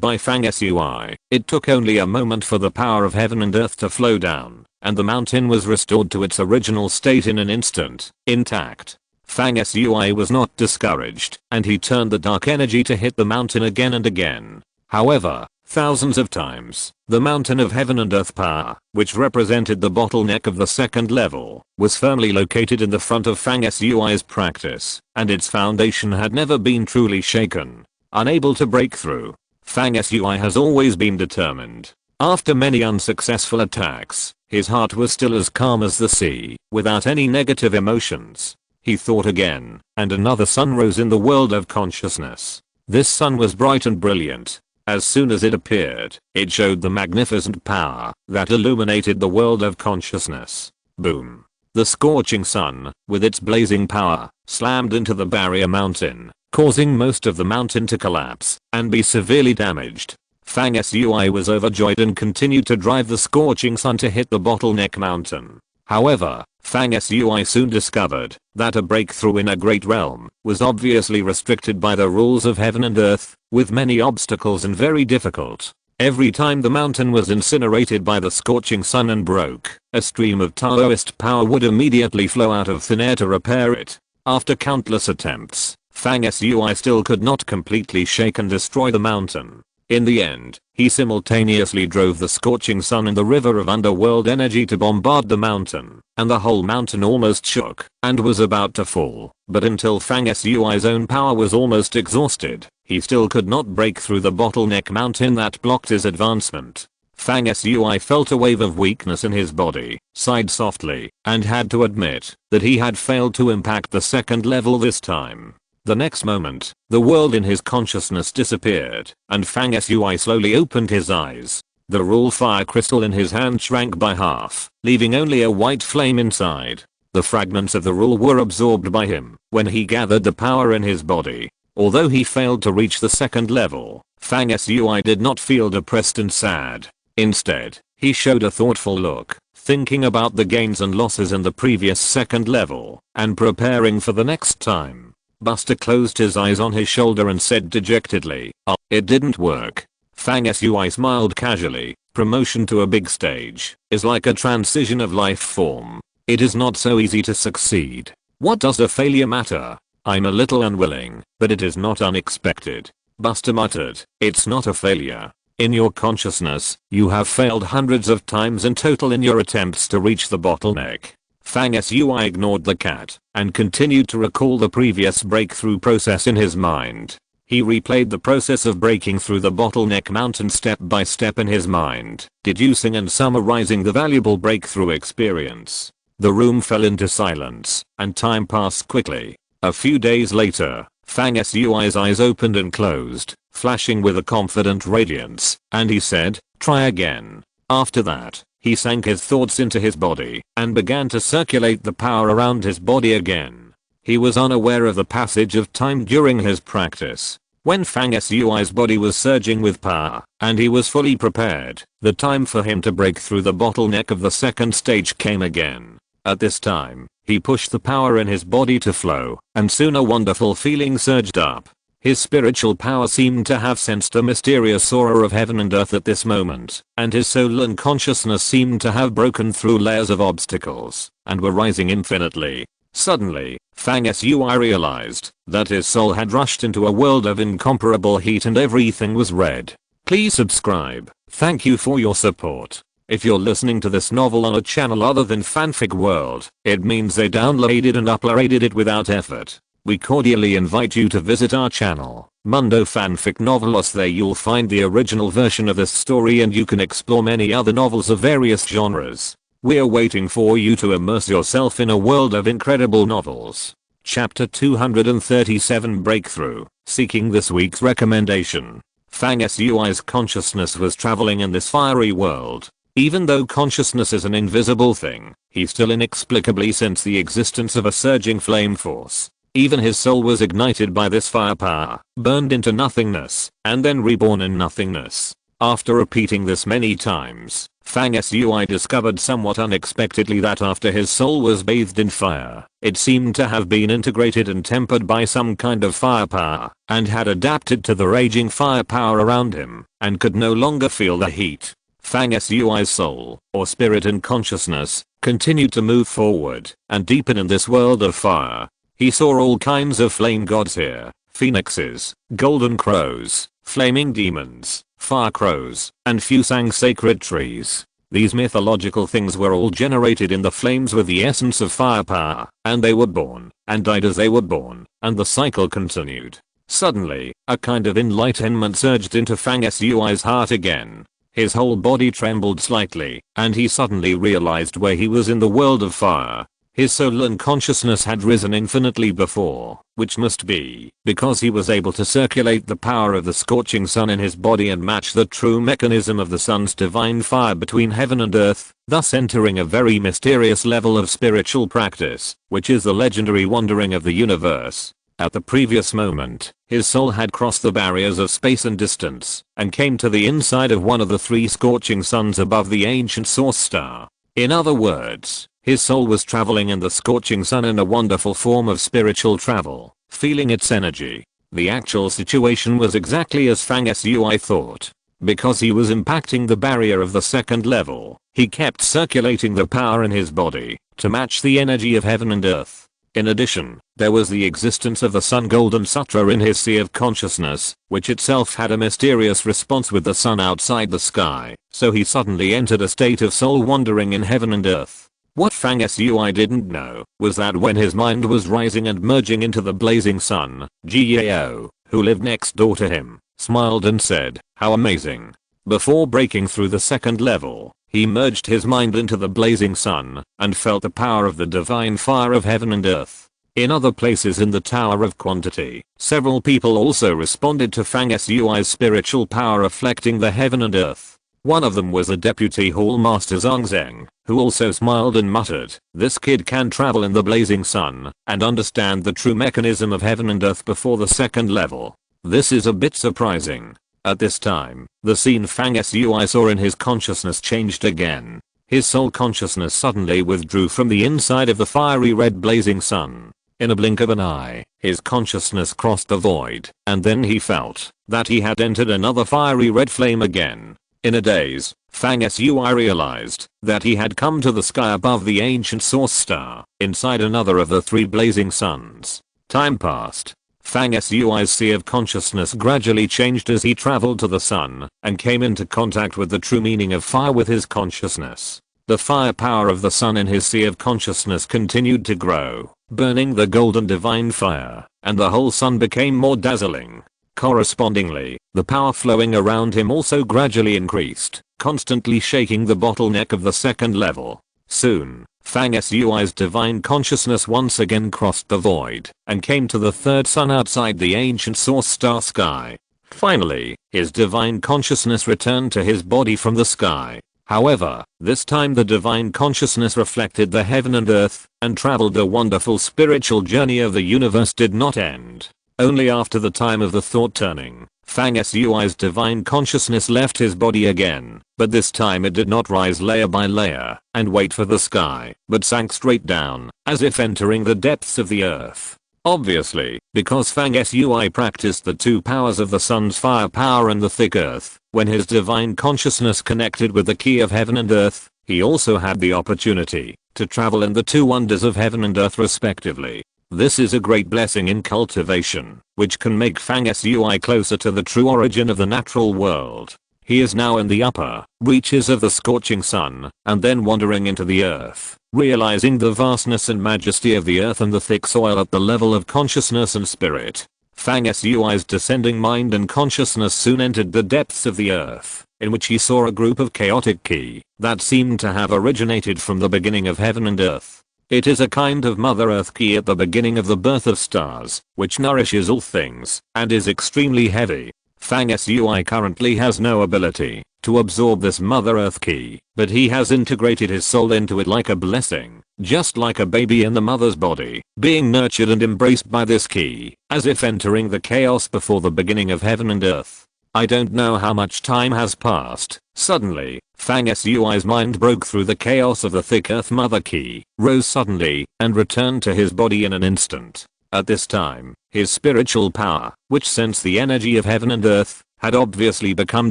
by Fang Sui, it took only a moment for the power of heaven and earth to flow down, and the mountain was restored to its original state in an instant, intact. Fang Sui was not discouraged, and he turned the dark energy to hit the mountain again and again. However, thousands of times, the mountain of heaven and earth power, which represented the bottleneck of the second level, was firmly located in the front of Fang Sui's practice, and its foundation had never been truly shaken. Unable to break through, Fang Sui has always been determined. After many unsuccessful attacks, his heart was still as calm as the sea, without any negative emotions. He thought again, and another sun rose in the world of consciousness. This sun was bright and brilliant. As soon as it appeared, it showed the magnificent power that illuminated the world of consciousness. Boom. The scorching sun, with its blazing power, slammed into the barrier mountain, causing most of the mountain to collapse and be severely damaged. Fang Sui was overjoyed and continued to drive the scorching sun to hit the bottleneck mountain. However, Fang Sui soon discovered that a breakthrough in a great realm was obviously restricted by the rules of heaven and earth, with many obstacles and very difficult. Every time the mountain was incinerated by the scorching sun and broke, a stream of Taoist power would immediately flow out of thin air to repair it. After countless attempts, Fang Sui still could not completely shake and destroy the mountain. In the end, he simultaneously drove the scorching sun and the river of underworld energy to bombard the mountain, and the whole mountain almost shook and was about to fall. But until Fang Sui's own power was almost exhausted, he still could not break through the bottleneck mountain that blocked his advancement. Fang Sui felt a wave of weakness in his body, sighed softly, and had to admit that he had failed to impact the second level this time. The next moment, the world in his consciousness disappeared, and Fang Sui slowly opened his eyes. The Rule Fire crystal in his hand shrank by half, leaving only a white flame inside. The fragments of the rule were absorbed by him when he gathered the power in his body. Although he failed to reach the second level, Fang Sui did not feel depressed and sad. Instead, he showed a thoughtful look, thinking about the gains and losses in the previous second level, and preparing for the next time. Buster closed his eyes on his shoulder and said dejectedly, "Oh, it didn't work." Fang Sui smiled casually. Promotion to a big stage is like a transition of life form. It is not so easy to succeed. What does a failure matter? I'm a little unwilling, but it is not unexpected. Buster muttered, "It's not a failure. In your consciousness, you have failed hundreds of times in total in your attempts to reach the bottleneck." Fang Sui ignored the cat and continued to recall the previous breakthrough process in his mind. He replayed the process of breaking through the bottleneck mountain step by step in his mind, deducing and summarizing the valuable breakthrough experience. The room fell into silence, and time passed quickly. A few days later, Fang Sui's eyes opened and closed, flashing with a confident radiance, and he said, "Try again." After that, he sank his thoughts into his body and began to circulate the power around his body again. He was unaware of the passage of time during his practice. When Fang Sui's body was surging with power, and he was fully prepared, the time for him to break through the bottleneck of the second stage came again. At this time, he pushed the power in his body to flow, and soon a wonderful feeling surged up. His spiritual power seemed to have sensed a mysterious aura of heaven and earth at this moment, and his soul and consciousness seemed to have broken through layers of obstacles, and were rising infinitely. Suddenly, Fang Sui realized that his soul had rushed into a world of incomparable heat and everything was red. Please subscribe. Thank you for your support. If you're listening to this novel on a channel other than Fanfic World, it means they downloaded and uploaded it without effort. We cordially invite you to visit our channel, Mundo Fanfic Novelos. There you'll find the original version of this story and you can explore many other novels of various genres. We're waiting for you to immerse yourself in a world of incredible novels. Chapter 237 Breakthrough, seeking this week's recommendation. Fang Sui's consciousness was traveling in this fiery world. Even though consciousness is an invisible thing, he still inexplicably sensed the existence of a surging flame force. Even his soul was ignited by this firepower, burned into nothingness, and then reborn in nothingness. After repeating this many times, Fang Sui discovered somewhat unexpectedly that after his soul was bathed in fire, it seemed to have been integrated and tempered by some kind of firepower, and had adapted to the raging firepower around him, and could no longer feel the heat. Fang Sui's soul, or spirit and consciousness, continued to move forward, and deepen in this world of fire. He saw all kinds of flame gods here, phoenixes, golden crows, flaming demons, fire crows, and Fusang sacred trees. These mythological things were all generated in the flames with the essence of firepower, and they were born, and died as they were born, and the cycle continued. Suddenly, a kind of enlightenment surged into Fang Sui's heart again. His whole body trembled slightly, and he suddenly realized where he was in the world of fire. His soul and consciousness had risen infinitely before, which must be because he was able to circulate the power of the scorching sun in his body and match the true mechanism of the sun's divine fire between heaven and earth, thus entering a very mysterious level of spiritual practice, which is the legendary wandering of the universe. At the previous moment, his soul had crossed the barriers of space and distance, and came to the inside of one of the 3 scorching suns above the ancient source star. In other words, his soul was traveling in the scorching sun in a wonderful form of spiritual travel, feeling its energy. The actual situation was exactly as Fang Sui thought. Because he was impacting the barrier of the 2nd level, he kept circulating the power in his body to match the energy of heaven and earth. In addition, there was the existence of the Sun Golden Sutra in his sea of consciousness, which itself had a mysterious response with the sun outside the sky, so he suddenly entered a state of soul wandering in heaven and earth. What Fang Sui didn't know was that when his mind was rising and merging into the blazing sun, Jiao, who lived next door to him, smiled and said, "How amazing." Before breaking through the 2nd level, he merged his mind into the blazing sun and felt the power of the divine fire of heaven and earth. In other places in the Tower of Quantity, several people also responded to Fang Sui's spiritual power reflecting the heaven and earth. One of them was the Deputy Hall Master Zhang Zheng, who also smiled and muttered, "This kid can travel in the blazing sun and understand the true mechanism of heaven and earth before the 2nd level. This is a bit surprising." At this time, the scene Fang Sui saw in his consciousness changed again. His soul consciousness suddenly withdrew from the inside of the fiery red blazing sun. In a blink of an eye, his consciousness crossed the void, and then he felt that he had entered another fiery red flame again. In a daze, Fang Sui realized that he had come to the sky above the ancient source star, inside another of the 3 blazing suns. Time passed. Fang Sui's sea of consciousness gradually changed as he traveled to the sun and came into contact with the true meaning of fire with his consciousness. The fire power of the sun in his sea of consciousness continued to grow, burning the golden divine fire, and the whole sun became more dazzling. Correspondingly, the power flowing around him also gradually increased, constantly shaking the bottleneck of the 2nd level. Soon, Fang Sui's divine consciousness once again crossed the void and came to the 3rd sun outside the ancient source star sky. Finally, his divine consciousness returned to his body from the sky. However, this time the divine consciousness reflected the heaven and earth and traveled. The wonderful spiritual journey of the universe did not end. Only after the time of the thought turning, Fang Sui's divine consciousness left his body again, but this time it did not rise layer by layer and wait for the sky, but sank straight down, as if entering the depths of the earth. Obviously, because Fang Sui practiced the 2 powers of the sun's fire power and the thick earth, when his divine consciousness connected with the key of heaven and earth, he also had the opportunity to travel in the 2 wonders of heaven and earth respectively. This is a great blessing in cultivation, which can make Fang Sui closer to the true origin of the natural world. He is now in the upper reaches of the scorching sun, and then wandering into the earth, realizing the vastness and majesty of the earth and the thick soil at the level of consciousness and spirit. Fang Sui's descending mind and consciousness soon entered the depths of the earth, in which he saw a group of chaotic ki that seemed to have originated from the beginning of heaven and earth. It is a kind of Mother Earth ki at the beginning of the birth of stars, which nourishes all things, and is extremely heavy. Fang Sui currently has no ability to absorb this Mother Earth ki, but he has integrated his soul into it like a blessing, just like a baby in the mother's body, being nurtured and embraced by this ki, as if entering the chaos before the beginning of heaven and earth. I don't know how much time has passed. Suddenly, Fang Sui's mind broke through the chaos of the thick earth mother ki, rose suddenly, and returned to his body in an instant. At this time, his spiritual power, which sensed the energy of heaven and earth, had obviously become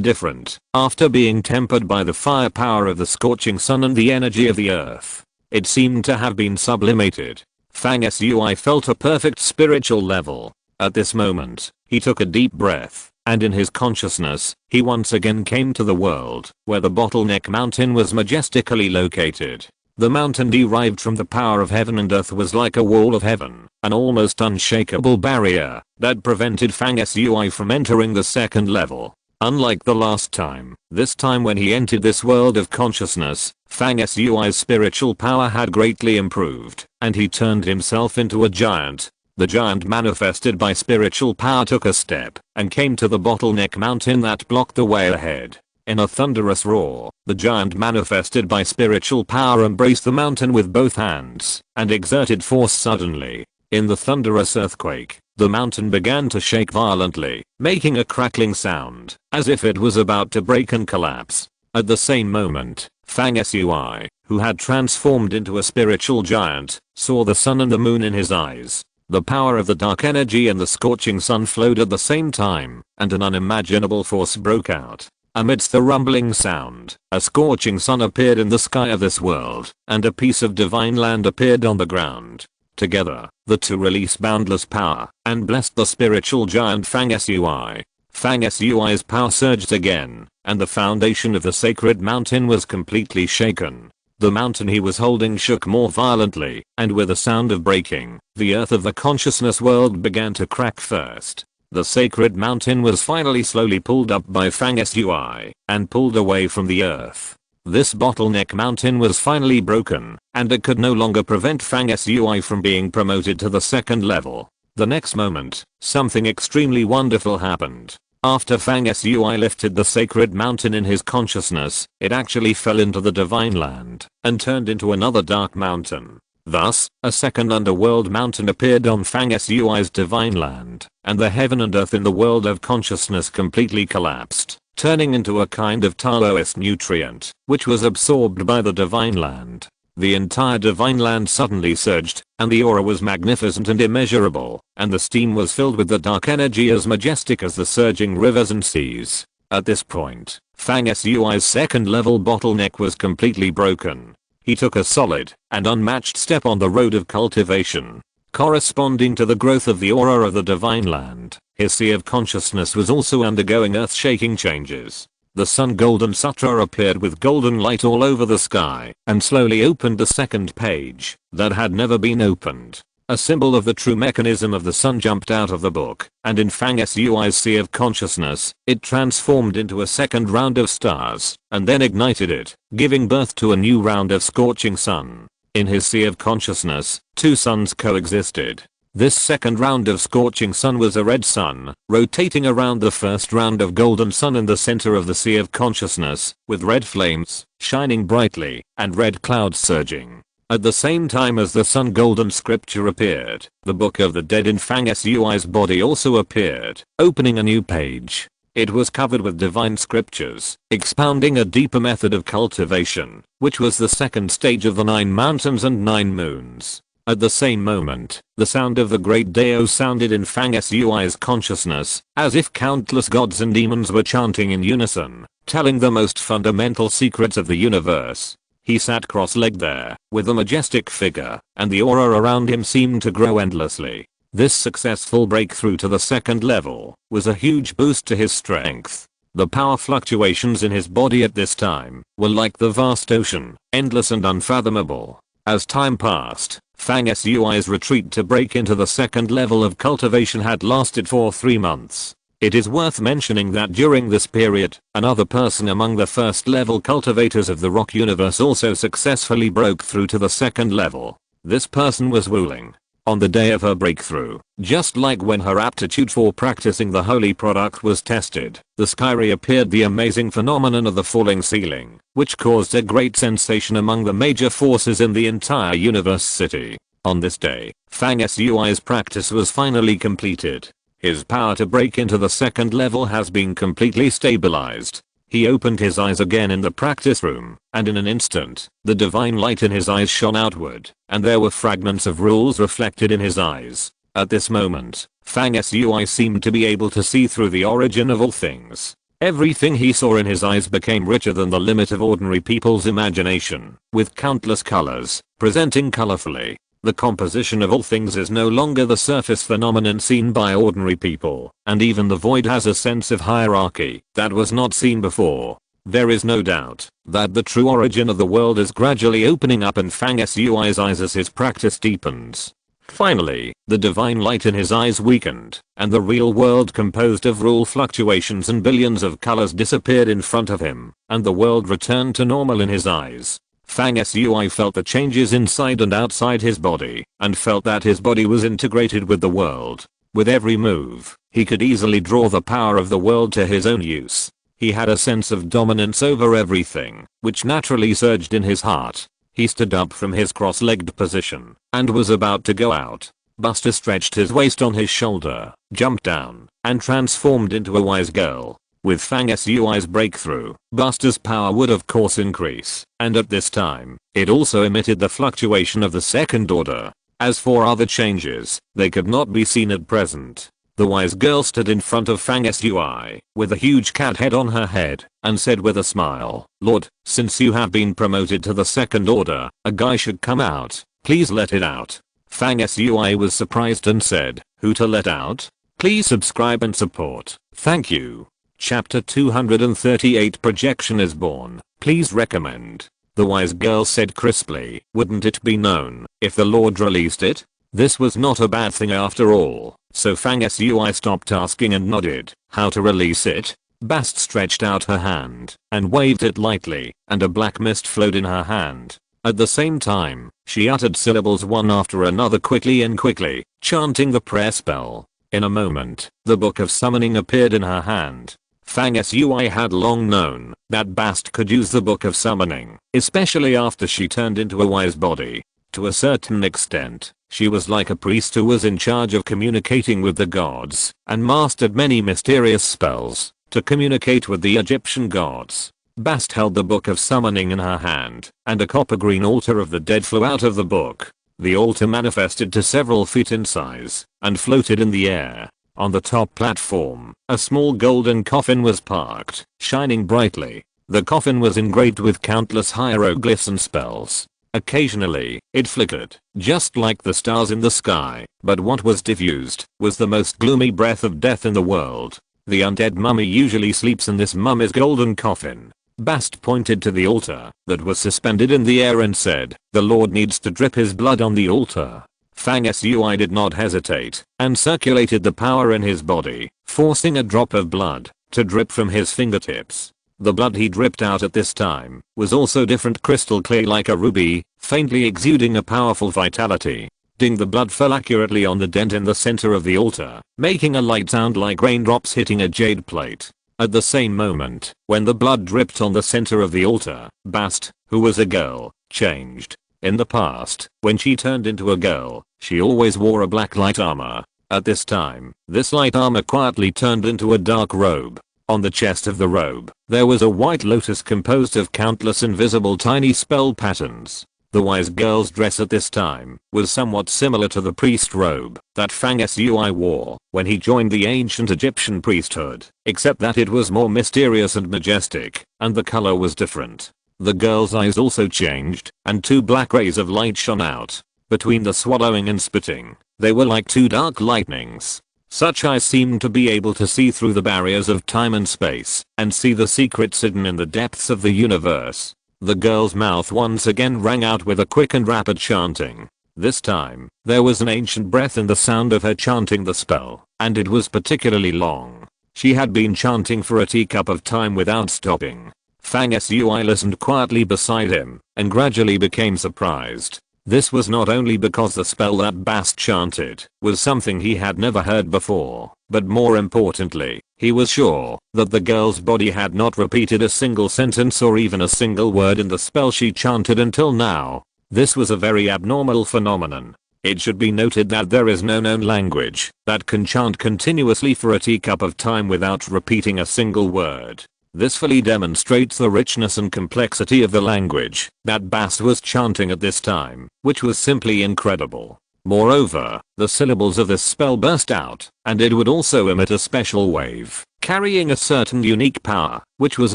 different, after being tempered by the fire power of the scorching sun and the energy of the earth. It seemed to have been sublimated. Fang Sui felt a perfect spiritual level. At this moment, he took a deep breath. And in his consciousness, he once again came to the world, where the bottleneck mountain was majestically located. The mountain derived from the power of heaven and earth was like a wall of heaven, an almost unshakable barrier that prevented Fang Sui from entering the 2nd level. Unlike the last time, this time when he entered this world of consciousness, Fang Sui's spiritual power had greatly improved, and he turned himself into a giant. The giant manifested by spiritual power took a step and came to the bottleneck mountain that blocked the way ahead. In a thunderous roar, the giant manifested by spiritual power embraced the mountain with both hands and exerted force suddenly. In the thunderous earthquake, the mountain began to shake violently, making a crackling sound, as if it was about to break and collapse. At the same moment, Fang Sui, who had transformed into a spiritual giant, saw the sun and the moon in his eyes. The power of the dark energy and the scorching sun flowed at the same time, and an unimaginable force broke out. Amidst the rumbling sound, a scorching sun appeared in the sky of this world, and a piece of divine land appeared on the ground. Together, the two released boundless power, and blessed the spiritual giant Fang Sui. Fang Sui's power surged again, and the foundation of the sacred mountain was completely shaken. The mountain he was holding shook more violently, and with a sound of breaking, the earth of the consciousness world began to crack first. The sacred mountain was finally slowly pulled up by Fang Sui, and pulled away from the earth. This bottleneck mountain was finally broken, and it could no longer prevent Fang Sui from being promoted to the second level. The next moment, something extremely wonderful happened. After Fang Sui lifted the sacred mountain in his consciousness, it actually fell into the divine land and turned into another dark mountain. Thus, a second underworld mountain appeared on Fang Sui's divine land, and the heaven and earth in the world of consciousness completely collapsed, turning into a kind of Taoist nutrient, which was absorbed by the divine land. The entire divine land suddenly surged, and the aura was magnificent and immeasurable, and the steam was filled with the dark energy as majestic as the surging rivers and seas. At this point, Fang Sui's second level bottleneck was completely broken. He took a solid and unmatched step on the road of cultivation. Corresponding to the growth of the aura of the divine land, his sea of consciousness was also undergoing earth-shaking changes. The Sun Golden Sutra appeared with golden light all over the sky and slowly opened the second page that had never been opened. A symbol of the true mechanism of the sun jumped out of the book, and in Fang Sui's sea of consciousness, it transformed into a second round of stars, and then ignited it, giving birth to a new round of scorching sun. In his sea of consciousness, two suns coexisted. This second round of scorching sun was a red sun, rotating around the first round of golden sun in the center of the sea of consciousness, with red flames shining brightly and red clouds surging. At the same time as the sun golden scripture appeared, the Book of the Dead in Fang Sui's body also appeared, opening a new page. It was covered with divine scriptures, expounding a deeper method of cultivation, which was the second stage of the 9 mountains and 9 moons. At the same moment, the sound of the great Dao sounded in Fang Sui's consciousness, as if countless gods and demons were chanting in unison, telling the most fundamental secrets of the universe. He sat cross-legged there, with a majestic figure, and the aura around him seemed to grow endlessly. This successful breakthrough to the second level was a huge boost to his strength. The power fluctuations in his body at this time were like the vast ocean, endless and unfathomable. As time passed, Fang Sui's retreat to break into the second level of cultivation had lasted for 3 months. It is worth mentioning that during this period, another person among the first level cultivators of the rock universe also successfully broke through to the second level. This person was Wu Ling. On the day of her breakthrough, just like when her aptitude for practicing the holy product was tested, the sky reappeared, the amazing phenomenon of the falling ceiling, which caused a great sensation among the major forces in the entire universe city. On this day, Fang Sui's practice was finally completed. His power to break into the second level has been completely stabilized. He opened his eyes again in the practice room, and in an instant, the divine light in his eyes shone outward, and there were fragments of rules reflected in his eyes. At this moment, Fang Sui seemed to be able to see through the origin of all things. Everything he saw in his eyes became richer than the limit of ordinary people's imagination, with countless colors, presenting colorfully. The composition of all things is no longer the surface phenomenon seen by ordinary people, and even the void has a sense of hierarchy that was not seen before. There is no doubt that the true origin of the world is gradually opening up in Fang Sui's eyes as his practice deepens. Finally, the divine light in his eyes weakened, and the real world composed of rule fluctuations and billions of colors disappeared in front of him, and the world returned to normal in his eyes. Fang Sui felt the changes inside and outside his body, and felt that his body was integrated with the world. With every move, he could easily draw the power of the world to his own use. He had a sense of dominance over everything, which naturally surged in his heart. He stood up from his cross-legged position, and was about to go out. Buster stretched his waist on his shoulder, jumped down, and transformed into a wise girl. With Fang Sui's breakthrough, Buster's power would of course increase, and at this time, it also emitted the fluctuation of the second order. As for other changes, they could not be seen at present. The wise girl stood in front of Fang Sui, with a huge cat head on her head, and said with a smile, "Lord, since you have been promoted to the second order, a guy should come out, please let it out." Fang Sui was surprised and said, "Who to let out? Please subscribe and support, thank you." Chapter 238 Projection is born, please recommend. The wise girl said crisply, "Wouldn't it be known if the Lord released it?" This was not a bad thing after all, so Fang Sui stopped asking and nodded. "How to release it?" Bast stretched out her hand and waved it lightly, and a black mist flowed in her hand. At the same time, she uttered syllables one after another quickly, chanting the prayer spell. In a moment, the Book of Summoning appeared in her hand. Fang Sui had long known that Bast could use the Book of Summoning, especially after she turned into a wise body. To a certain extent, she was like a priest who was in charge of communicating with the gods, and mastered many mysterious spells to communicate with the Egyptian gods. Bast held the Book of Summoning in her hand, and a copper-green altar of the dead flew out of the book. The altar manifested to several feet in size, and floated in the air. On the top platform, a small golden coffin was parked, shining brightly. The coffin was engraved with countless hieroglyphs and spells. Occasionally, it flickered, just like the stars in the sky, but what was diffused was the most gloomy breath of death in the world. The undead mummy usually sleeps in this mummy's golden coffin. Bast pointed to the altar that was suspended in the air and said, "The Lord needs to drip his blood on the altar." Fang Sui did not hesitate, and circulated the power in his body, forcing a drop of blood to drip from his fingertips. The blood he dripped out at this time was also different, crystal clear like a ruby, faintly exuding a powerful vitality. Ding! The blood fell accurately on the dent in the center of the altar, making a light sound like raindrops hitting a jade plate. At the same moment, when the blood dripped on the center of the altar, Bast, who was a girl, changed. In the past, when she turned into a girl, she always wore a black light armor. At this time, this light armor quietly turned into a dark robe. On the chest of the robe, there was a white lotus composed of countless invisible tiny spell patterns. The wise girl's dress at this time was somewhat similar to the priest robe that Fang Sui wore when he joined the ancient Egyptian priesthood, except that it was more mysterious and majestic, and the color was different. The girl's eyes also changed, and two black rays of light shone out. Between the swallowing and spitting, they were like two dark lightnings. Such eyes seemed to be able to see through the barriers of time and space, and see the secrets hidden in the depths of the universe. The girl's mouth once again rang out with a quick and rapid chanting. This time, there was an ancient breath in the sound of her chanting the spell, and it was particularly long. She had been chanting for a teacup of time without stopping. Fang Sui listened quietly beside him, and gradually became surprised. This was not only because the spell that Bast chanted was something he had never heard before, but more importantly, he was sure that the girl's body had not repeated a single sentence or even a single word in the spell she chanted until now. This was a very abnormal phenomenon. It should be noted that there is no known language that can chant continuously for a teacup of time without repeating a single word. This fully demonstrates the richness and complexity of the language that Bast was chanting at this time, which was simply incredible. Moreover, the syllables of this spell burst out, and it would also emit a special wave, carrying a certain unique power, which was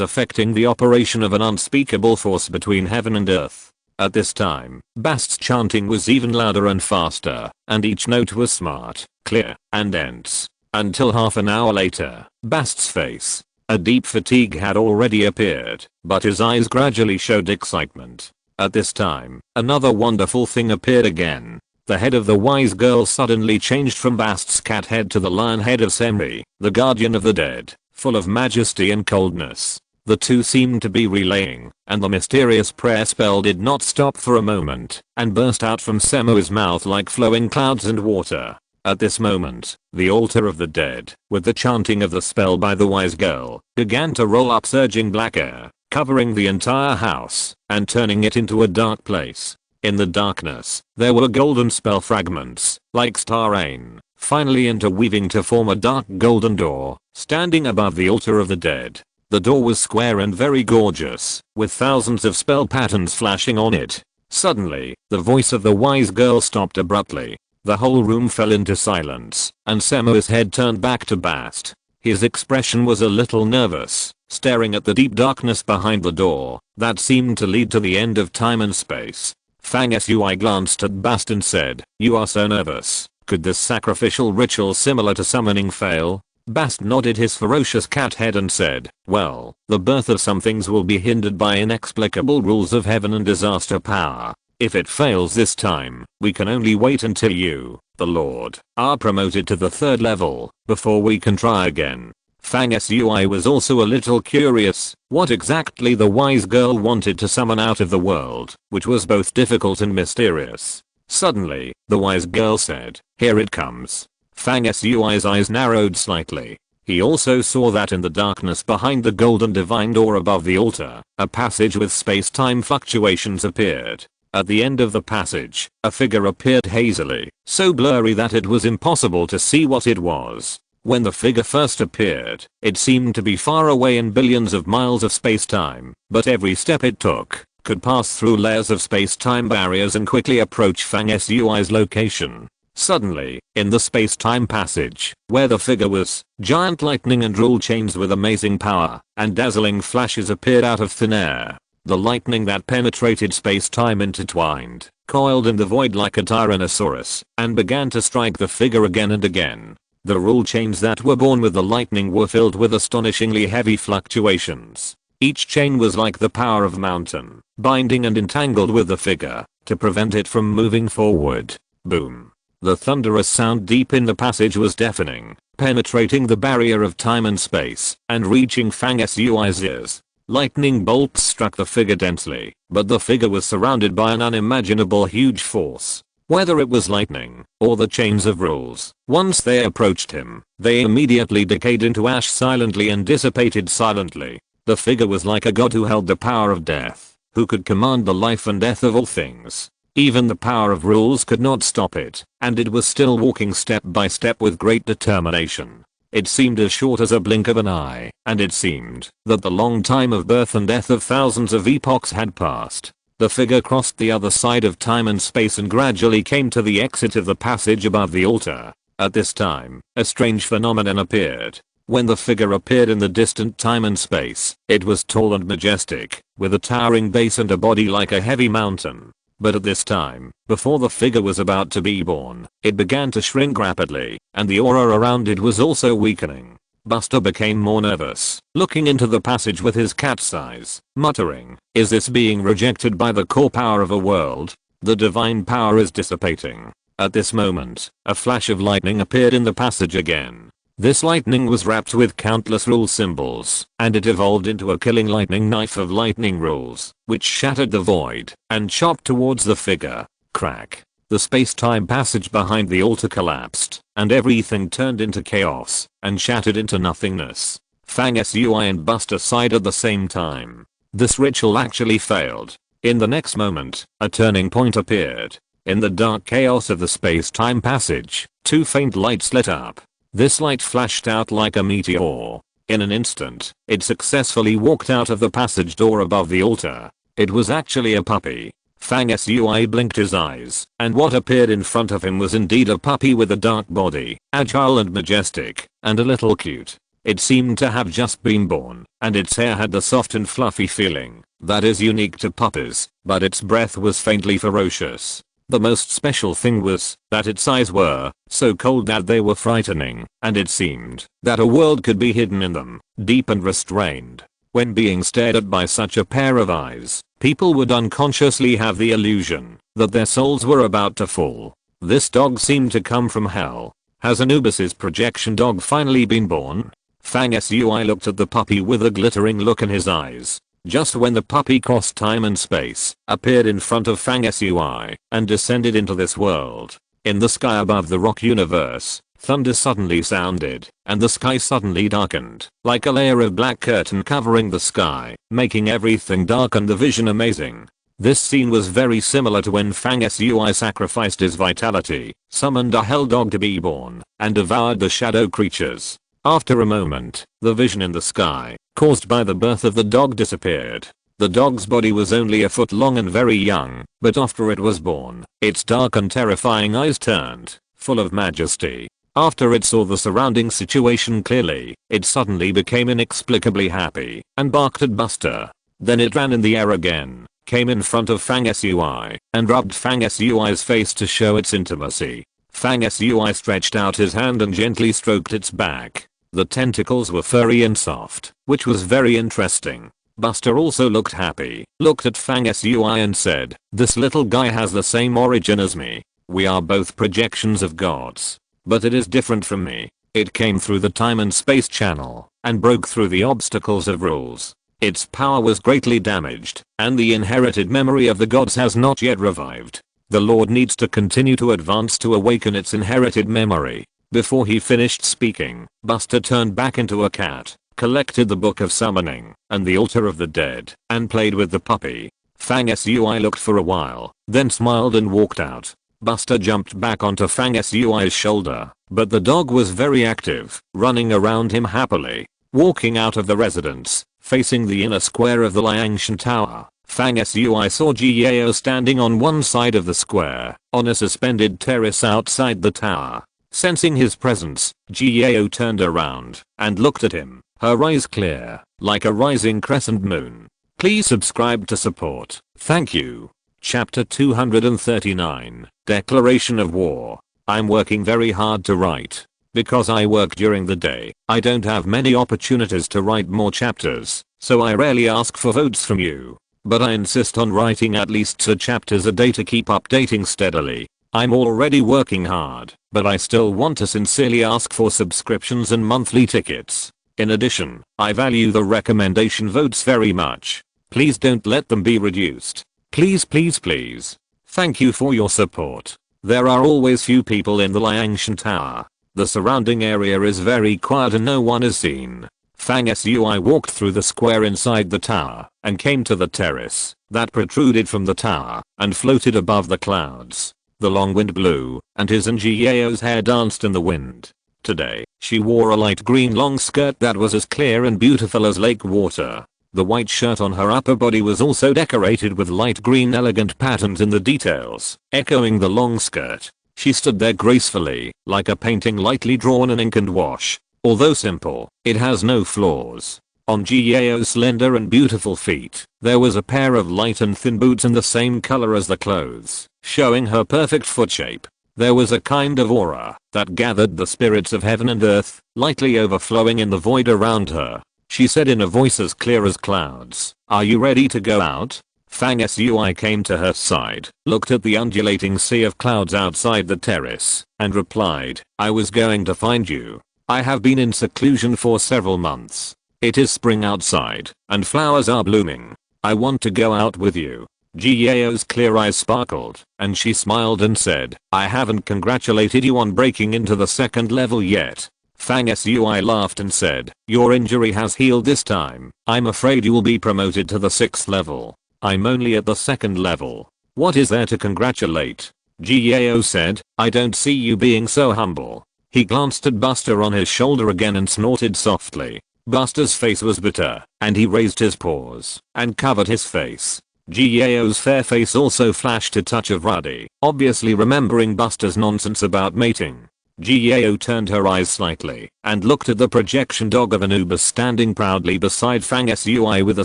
affecting the operation of an unspeakable force between heaven and earth. At this time, Bast's chanting was even louder and faster, and each note was smart, clear, and dense. Until half an hour later, Bast's face, a deep fatigue had already appeared, but his eyes gradually showed excitement. At this time, another wonderful thing appeared again. The head of the wise girl suddenly changed from Bast's cat head to the lion head of Semri, the guardian of the dead, full of majesty and coldness. The two seemed to be relaying, and the mysterious prayer spell did not stop for a moment, and burst out from Semu's mouth like flowing clouds and water. At this moment, the altar of the dead, with the chanting of the spell by the wise girl, began to roll up surging black air, covering the entire house, and turning it into a dark place. In the darkness, there were golden spell fragments, like star rain, finally interweaving to form a dark golden door, standing above the altar of the dead. The door was square and very gorgeous, with thousands of spell patterns flashing on it. Suddenly, the voice of the wise girl stopped abruptly. The whole room fell into silence, and Semu's head turned back to Bast. His expression was a little nervous, staring at the deep darkness behind the door, that seemed to lead to the end of time and space. Fang Sui glanced at Bast and said, "You are so nervous. Could this sacrificial ritual similar to summoning fail?" Bast nodded his ferocious cat head and said, "Well, the birth of some things will be hindered by inexplicable rules of heaven and disaster power. If it fails this time, we can only wait until you, the Lord, are promoted to the 3rd level, before we can try again." Fang Sui was also a little curious what exactly the wise girl wanted to summon out of the world, which was both difficult and mysterious. Suddenly, the wise girl said, "Here it comes." Fang Sui's eyes narrowed slightly. He also saw that in the darkness behind the golden divine door above the altar, a passage with space-time fluctuations appeared. At the end of the passage, a figure appeared hazily, so blurry that it was impossible to see what it was. When the figure first appeared, it seemed to be far away in billions of miles of space-time, but every step it took could pass through layers of space-time barriers and quickly approach Fang Sui's location. Suddenly, in the space-time passage, where the figure was, giant lightning and rule chains with amazing power and dazzling flashes appeared out of thin air. The lightning that penetrated space-time intertwined, coiled in the void like a tyrannosaurus, and began to strike the figure again and again. The rule chains that were born with the lightning were filled with astonishingly heavy fluctuations. Each chain was like the power of a mountain, binding and entangled with the figure, to prevent it from moving forward. Boom. The thunderous sound deep in the passage was deafening, penetrating the barrier of time and space, and reaching Fang Sui's ears. Lightning bolts struck the figure densely, but the figure was surrounded by an unimaginable huge force. Whether it was lightning, or the chains of rules, once they approached him, they immediately decayed into ash silently and dissipated silently. The figure was like a god who held the power of death, who could command the life and death of all things. Even the power of rules could not stop it, and it was still walking step by step with great determination. It seemed as short as a blink of an eye, and it seemed that the long time of birth and death of thousands of epochs had passed. The figure crossed the other side of time and space and gradually came to the exit of the passage above the altar. At this time, a strange phenomenon appeared. When the figure appeared in the distant time and space, it was tall and majestic, with a towering base and a body like a heavy mountain. But at this time, before the figure was about to be born, it began to shrink rapidly, and the aura around it was also weakening. Buster became more nervous, looking into the passage with his cat's eyes, muttering, "Is this being rejected by the core power of a world? The divine power is dissipating." At this moment, a flash of lightning appeared in the passage again. This lightning was wrapped with countless rule symbols, and it evolved into a killing lightning knife of lightning rules, which shattered the void and chopped towards the figure. Crack. The space-time passage behind the altar collapsed, and everything turned into chaos and shattered into nothingness. Fang Sui and Buster sighed at the same time. This ritual actually failed. In the next moment, a turning point appeared. In the dark chaos of the space-time passage, two faint lights lit up. This light flashed out like a meteor. In an instant, it successfully walked out of the passage door above the altar. It was actually a puppy. Fang Sui blinked his eyes, and what appeared in front of him was indeed a puppy with a dark body, agile and majestic, and a little cute. It seemed to have just been born, and its hair had the soft and fluffy feeling that is unique to puppies, but its breath was faintly ferocious. The most special thing was that its eyes were so cold that they were frightening, and it seemed that a world could be hidden in them, deep and restrained. When being stared at by such a pair of eyes, people would unconsciously have the illusion that their souls were about to fall. This dog seemed to come from hell. Has Anubis's projection dog finally been born? Fang Sui looked at the puppy with a glittering look in his eyes. Just when the puppy crossed time and space, appeared in front of Fang Sui, and descended into this world. In the sky above the rock universe, thunder suddenly sounded, and the sky suddenly darkened, like a layer of black curtain covering the sky, making everything dark and the vision amazing. This scene was very similar to when Fang Sui sacrificed his vitality, summoned a hell dog to be born, and devoured the shadow creatures. After a moment, the vision in the sky, caused by the birth of the dog, disappeared. The dog's body was only a foot long and very young, but after it was born, its dark and terrifying eyes turned, full of majesty. After it saw the surrounding situation clearly, it suddenly became inexplicably happy, and barked at Buster. Then it ran in the air again, came in front of Fang Sui, and rubbed Fang Sui's face to show its intimacy. Fang Sui stretched out his hand and gently stroked its back. The tentacles were furry and soft, which was very interesting. Buster also looked happy, looked at Fang Sui and said, "This little guy has the same origin as me. We are both projections of gods. But it is different from me. It came through the time and space channel, and broke through the obstacles of rules. Its power was greatly damaged, and the inherited memory of the gods has not yet revived. The Lord needs to continue to advance to awaken its inherited memory." Before he finished speaking, Buster turned back into a cat, collected the Book of Summoning, and the Altar of the Dead, and played with the puppy. Fang Sui looked for a while, then smiled and walked out. Buster jumped back onto Fang Sui's shoulder, but the dog was very active, running around him happily. Walking out of the residence, facing the inner square of the Liangshan Tower, Fang Sui saw Jiao standing on one side of the square, on a suspended terrace outside the tower. Sensing his presence, Jiao turned around and looked at him, her eyes clear, like a rising crescent moon. Please subscribe to support. Thank you. Chapter 239, Declaration of War. I'm working very hard to write. Because I work during the day, I don't have many opportunities to write more chapters, so I rarely ask for votes from you. But I insist on writing at least 2 chapters a day to keep updating steadily. I'm already working hard, but I still want to sincerely ask for subscriptions and monthly tickets. In addition, I value the recommendation votes very much. Please don't let them be reduced. Please, please, please. Thank you for your support. There are always few people in the Liangshan Tower. The surrounding area is very quiet and no one is seen. Fang Sui walked through the square inside the tower and came to the terrace that protruded from the tower and floated above the clouds. The long wind blew, and his and Jiao's hair danced in the wind. Today, she wore a light green long skirt that was as clear and beautiful as lake water. The white shirt on her upper body was also decorated with light green elegant patterns in the details, echoing the long skirt. She stood there gracefully, like a painting lightly drawn in ink and wash. Although simple, it has no flaws. On Jiao's slender and beautiful feet, there was a pair of light and thin boots in the same color as the clothes, showing her perfect foot shape. There was a kind of aura that gathered the spirits of heaven and earth, lightly overflowing in the void around her. She said in a voice as clear as clouds, "Are you ready to go out?" Fang Sui came to her side, looked at the undulating sea of clouds outside the terrace, and replied, "I was going to find you. I have been in seclusion for several months. It is spring outside, and flowers are blooming. I want to go out with you." Jiao's clear eyes sparkled, and she smiled and said, "I haven't congratulated you on breaking into the 2nd level yet." Fang Sui laughed and said, "Your injury has healed this time. I'm afraid you will be promoted to the 6th level. I'm only at the 2nd level. What is there to congratulate?" Jiao said, "I don't see you being so humble." He glanced at Buster on his shoulder again and snorted softly. Buster's face was bitter, and he raised his paws and covered his face. Jiao's fair face also flashed a touch of ruddy, obviously remembering Buster's nonsense about mating. Jiao turned her eyes slightly and looked at the projection dog of Anubis standing proudly beside Fang Sui with a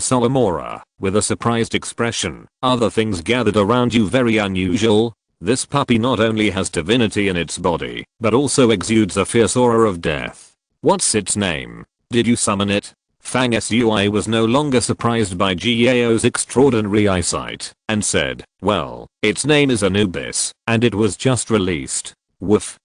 solemn aura, with a surprised expression. "Other things gathered around you very unusual. This puppy not only has divinity in its body, but also exudes a fierce aura of death. What's its name? Did you summon it?" Fang Sui was no longer surprised by Gao's extraordinary eyesight and said, well, its name is Anubis, and it was just released. Woof.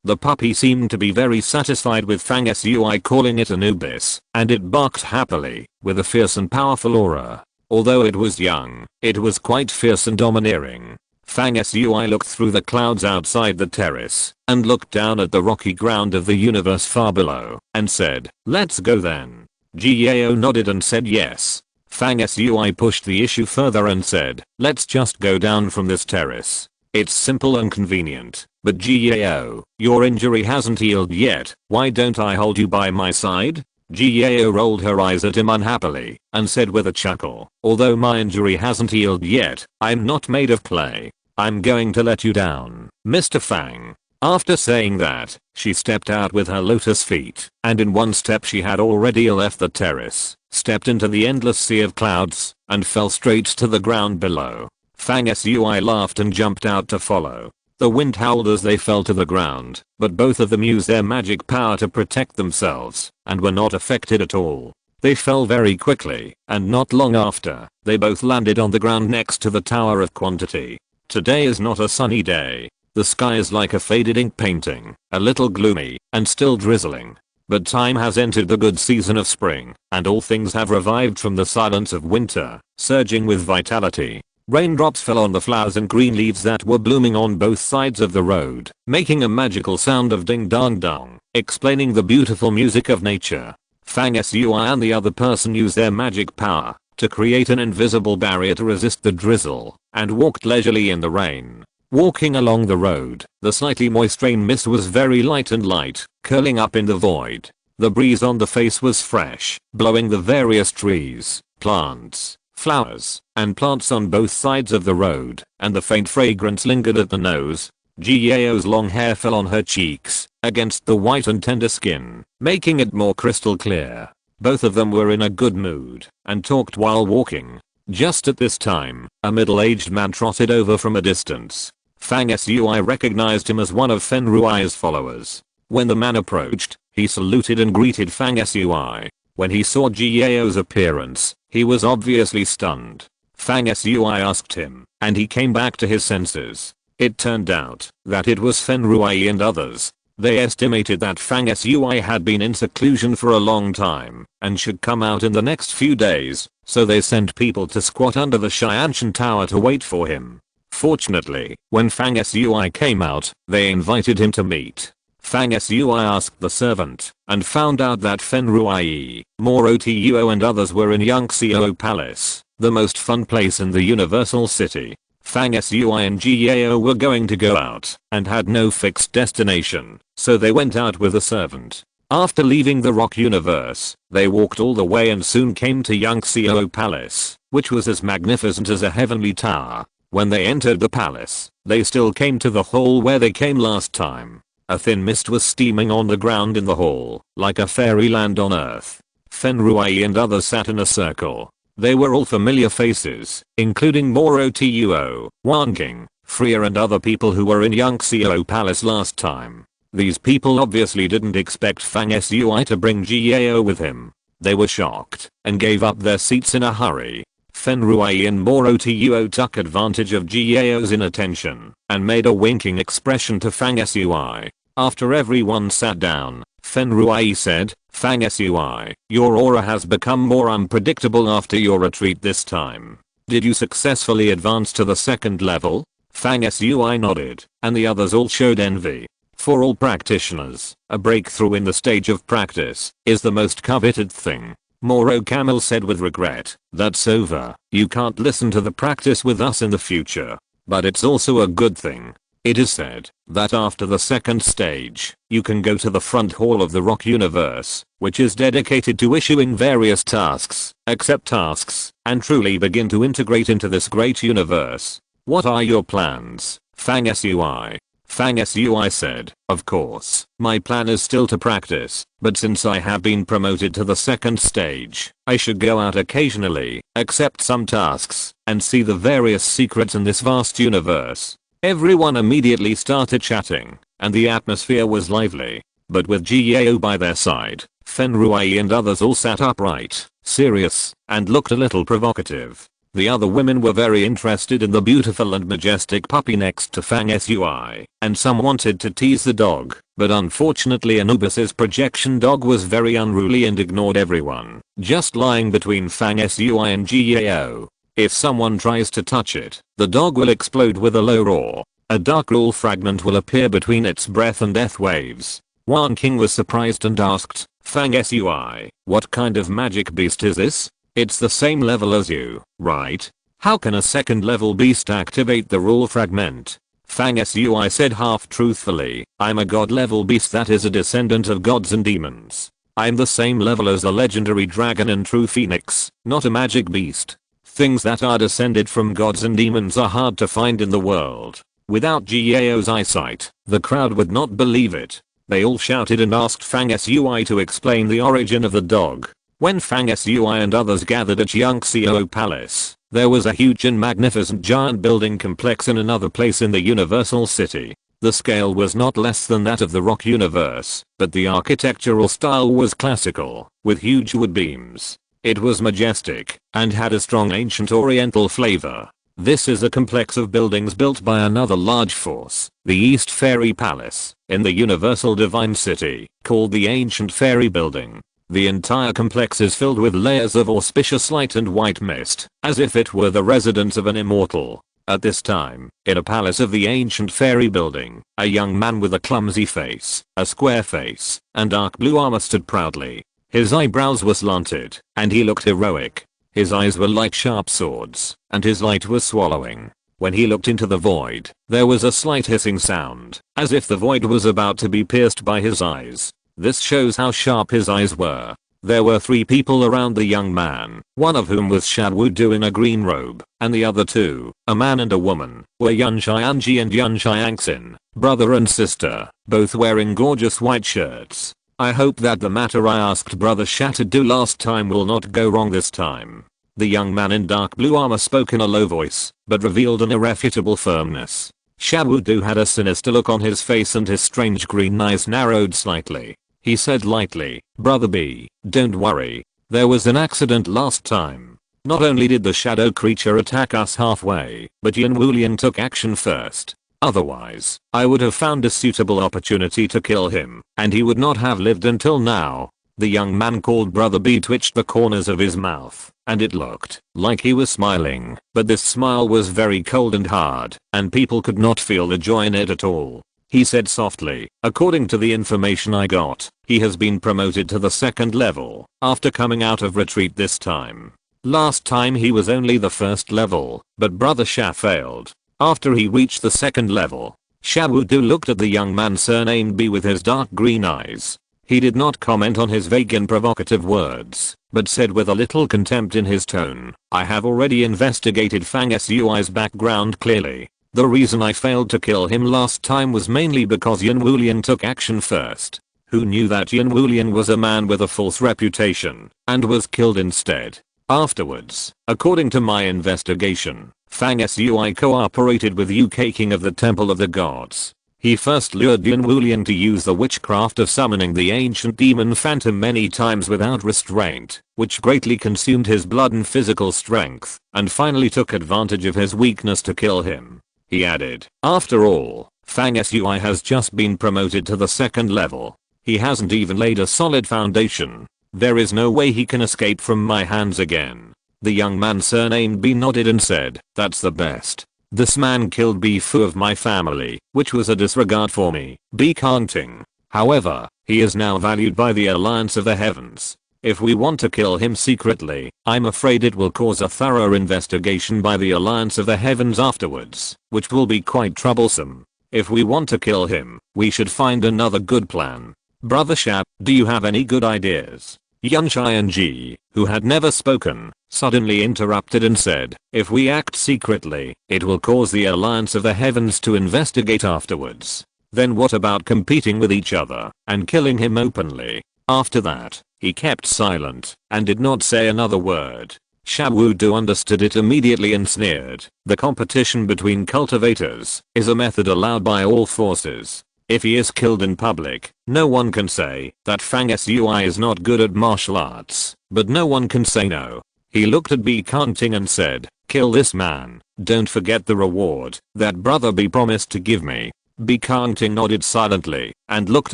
The puppy seemed to be very satisfied with Fang Sui calling it Anubis, and it barked happily, with a fierce and powerful aura. Although it was young, it was quite fierce and domineering. Fang Sui looked through the clouds outside the terrace, and looked down at the rocky ground of the universe far below, and said, let's go then. Gao nodded and said yes. Fang Sui pushed the issue further and said, let's just go down from this terrace. It's simple and convenient. But Gao, your injury hasn't healed yet, why don't I hold you by my side? Gao rolled her eyes at him unhappily, and said with a chuckle, although my injury hasn't healed yet, I'm not made of clay. I'm going to let you down, Mr. Fang. After saying that, she stepped out with her lotus feet, and in one step she had already left the terrace, stepped into the endless sea of clouds, and fell straight to the ground below. Fang Sui laughed and jumped out to follow. The wind howled as they fell to the ground, but both of them used their magic power to protect themselves, and were not affected at all. They fell very quickly, and not long after, they both landed on the ground next to the Tower of Quantity. Today is not a sunny day. The sky is like a faded ink painting, a little gloomy, and still drizzling. But time has entered the good season of spring, and all things have revived from the silence of winter, surging with vitality. Raindrops fell on the flowers and green leaves that were blooming on both sides of the road, making a magical sound of ding dong dong, explaining the beautiful music of nature. Fang Sui and the other person used their magic power to create an invisible barrier to resist the drizzle, and walked leisurely in the rain. Walking along the road, the slightly moist rain mist was very light and light, curling up in the void. The breeze on the face was fresh, blowing the various trees, plants, flowers, and plants on both sides of the road, and the faint fragrance lingered at the nose. Gao's long hair fell on her cheeks, against the white and tender skin, making it more crystal clear. Both of them were in a good mood, and talked while walking. Just at this time, a middle-aged man trotted over from a distance. Fang Sui recognized him as one of Fen Rui's followers. When the man approached, he saluted and greeted Fang Sui. When he saw Gao's appearance, he was obviously stunned. Fang Sui asked him, and he came back to his senses. It turned out that it was Fen Rui and others. They estimated that Fang Sui had been in seclusion for a long time, and should come out in the next few days, so they sent people to squat under the Xianshan Tower to wait for him. Fortunately, when Fang Sui came out, they invited him to meet. Fang Sui asked the servant, and found out that Fen Rui, Moro Tuo and others were in Yangxiao Palace, the most fun place in the Universal City. Fang Sui and Gao were going to go out, and had no fixed destination, so they went out with a servant. After leaving the rock universe, they walked all the way and soon came to Yangxiao Palace, which was as magnificent as a heavenly tower. When they entered the palace, they still came to the hall where they came last time. A thin mist was steaming on the ground in the hall, like a fairyland on earth. Fen Rui and others sat in a circle. They were all familiar faces, including Moro Tuo, Wan King, Freya and other people who were in Yangxiao Palace last time. These people obviously didn't expect Fang Sui to bring Gao with him. They were shocked, and gave up their seats in a hurry. Fen Rui and Moro Tuo took advantage of Gao's inattention, and made a winking expression to Fang Sui. After everyone sat down, Fen Rui said, Fang Sui, your aura has become more unpredictable after your retreat this time. Did you successfully advance to the second level? Fang Sui nodded, and the others all showed envy. For all practitioners, a breakthrough in the stage of practice is the most coveted thing. Moro Camel said with regret, that's over, you can't listen to the practice with us in the future. But it's also a good thing. It is said that after the second stage, you can go to the front hall of the Rock Universe, which is dedicated to issuing various tasks, accept tasks, and truly begin to integrate into this great universe. What are your plans, Fang Sui? Fang Sui said, of course, my plan is still to practice, but since I have been promoted to the second stage, I should go out occasionally, accept some tasks, and see the various secrets in this vast universe. Everyone immediately started chatting, and the atmosphere was lively. But with Gao by their side, Fenruai and others all sat upright, serious, and looked a little provocative. The other women were very interested in the beautiful and majestic puppy next to Fang Sui, and some wanted to tease the dog, but unfortunately Anubis's projection dog was very unruly and ignored everyone, just lying between Fang Sui and Gao. If someone tries to touch it, the dog will explode with a low roar. A dark rule fragment will appear between its breath and death waves. Wan King was surprised and asked, Fang Sui, what kind of magic beast is this? It's the same level as you, right? How can a second level beast activate the rule fragment? Fang Sui said half truthfully, I'm a god level beast that is a descendant of gods and demons. I'm the same level as the legendary dragon and true phoenix, not a magic beast. Things that are descended from gods and demons are hard to find in the world. Without Gao's eyesight, the crowd would not believe it. They all shouted and asked Fang Sui to explain the origin of the dog. When Fang Sui and others gathered at Yangxiao Palace, there was a huge and magnificent giant building complex in another place in the Universal City. The scale was not less than that of the Rock Universe, but the architectural style was classical, with huge wood beams. It was majestic, and had a strong ancient oriental flavor. This is a complex of buildings built by another large force, the East Fairy Palace, in the Universal Divine City, called the Ancient Fairy Building. The entire complex is filled with layers of auspicious light and white mist, as if it were the residence of an immortal. At this time, in a palace of the Ancient Fairy Building, a young man with a clumsy face, a square face, and dark blue armor stood proudly. His eyebrows were slanted, and he looked heroic. His eyes were like sharp swords, and his light was swallowing. When he looked into the void, there was a slight hissing sound, as if the void was about to be pierced by his eyes. This shows how sharp his eyes were. There were 3 people around the young man, one of whom was Shadwudu in a green robe, and the other 2, a man and a woman, were Yun Xianji and Yun Xiangxin, brother and sister, both wearing gorgeous white shirts. I hope that the matter I asked Brother Shadwudu last time will not go wrong this time. The young man in dark blue armor spoke in a low voice, but revealed an irrefutable firmness. Shadwudu had a sinister look on his face and his strange green eyes narrowed slightly. He said lightly, Brother B, don't worry. There was an accident last time. Not only did the shadow creature attack us halfway, but Yin Wulian took action first. Otherwise, I would have found a suitable opportunity to kill him, and he would not have lived until now. The young man called Brother B twitched the corners of his mouth, and it looked like he was smiling, but this smile was very cold and hard, and people could not feel the joy in it at all. He said softly, according to the information I got, he has been promoted to the 2nd level, after coming out of retreat this time. Last time he was only the 1st level, but Brother Sha failed. After he reached the 2nd level, Shadwudu looked at the young man surnamed B with his dark green eyes. He did not comment on his vague and provocative words, but said with a little contempt in his tone, I have already investigated Fang Sui's background clearly. The reason I failed to kill him last time was mainly because Yin Wulian took action first. Who knew that Yin Wulian was a man with a false reputation, and was killed instead. Afterwards, according to my investigation, Fang Sui cooperated with UK King of the Temple of the Gods. He first lured Yin Wulian to use the witchcraft of summoning the ancient demon phantom many times without restraint, which greatly consumed his blood and physical strength, and finally took advantage of his weakness to kill him. He added, after all, Fang Sui has just been promoted to the 2nd level. He hasn't even laid a solid foundation. There is no way he can escape from my hands again. The young man surnamed B nodded and said, that's the best. This man killed B Fu of my family, which was a disregard for me, B counting. However, he is now valued by the Alliance of the Heavens. If we want to kill him secretly, I'm afraid it will cause a thorough investigation by the Alliance of the Heavens afterwards, which will be quite troublesome. If we want to kill him, we should find another good plan. Brother Shab, do you have any good ideas? Yun Xianji, who had never spoken, suddenly interrupted and said, if we act secretly, it will cause the Alliance of the Heavens to investigate afterwards. Then what about competing with each other, and killing him openly? After that, he kept silent, and did not say another word. Shadwudu understood it immediately and sneered. The competition between cultivators is a method allowed by all forces. If he is killed in public, no one can say that Fang Sui is not good at martial arts, but no one can say no. He looked at Bi Kangting and said, "Kill this man. Don't forget the reward that brother B promised to give me." Bi Kangting nodded silently and looked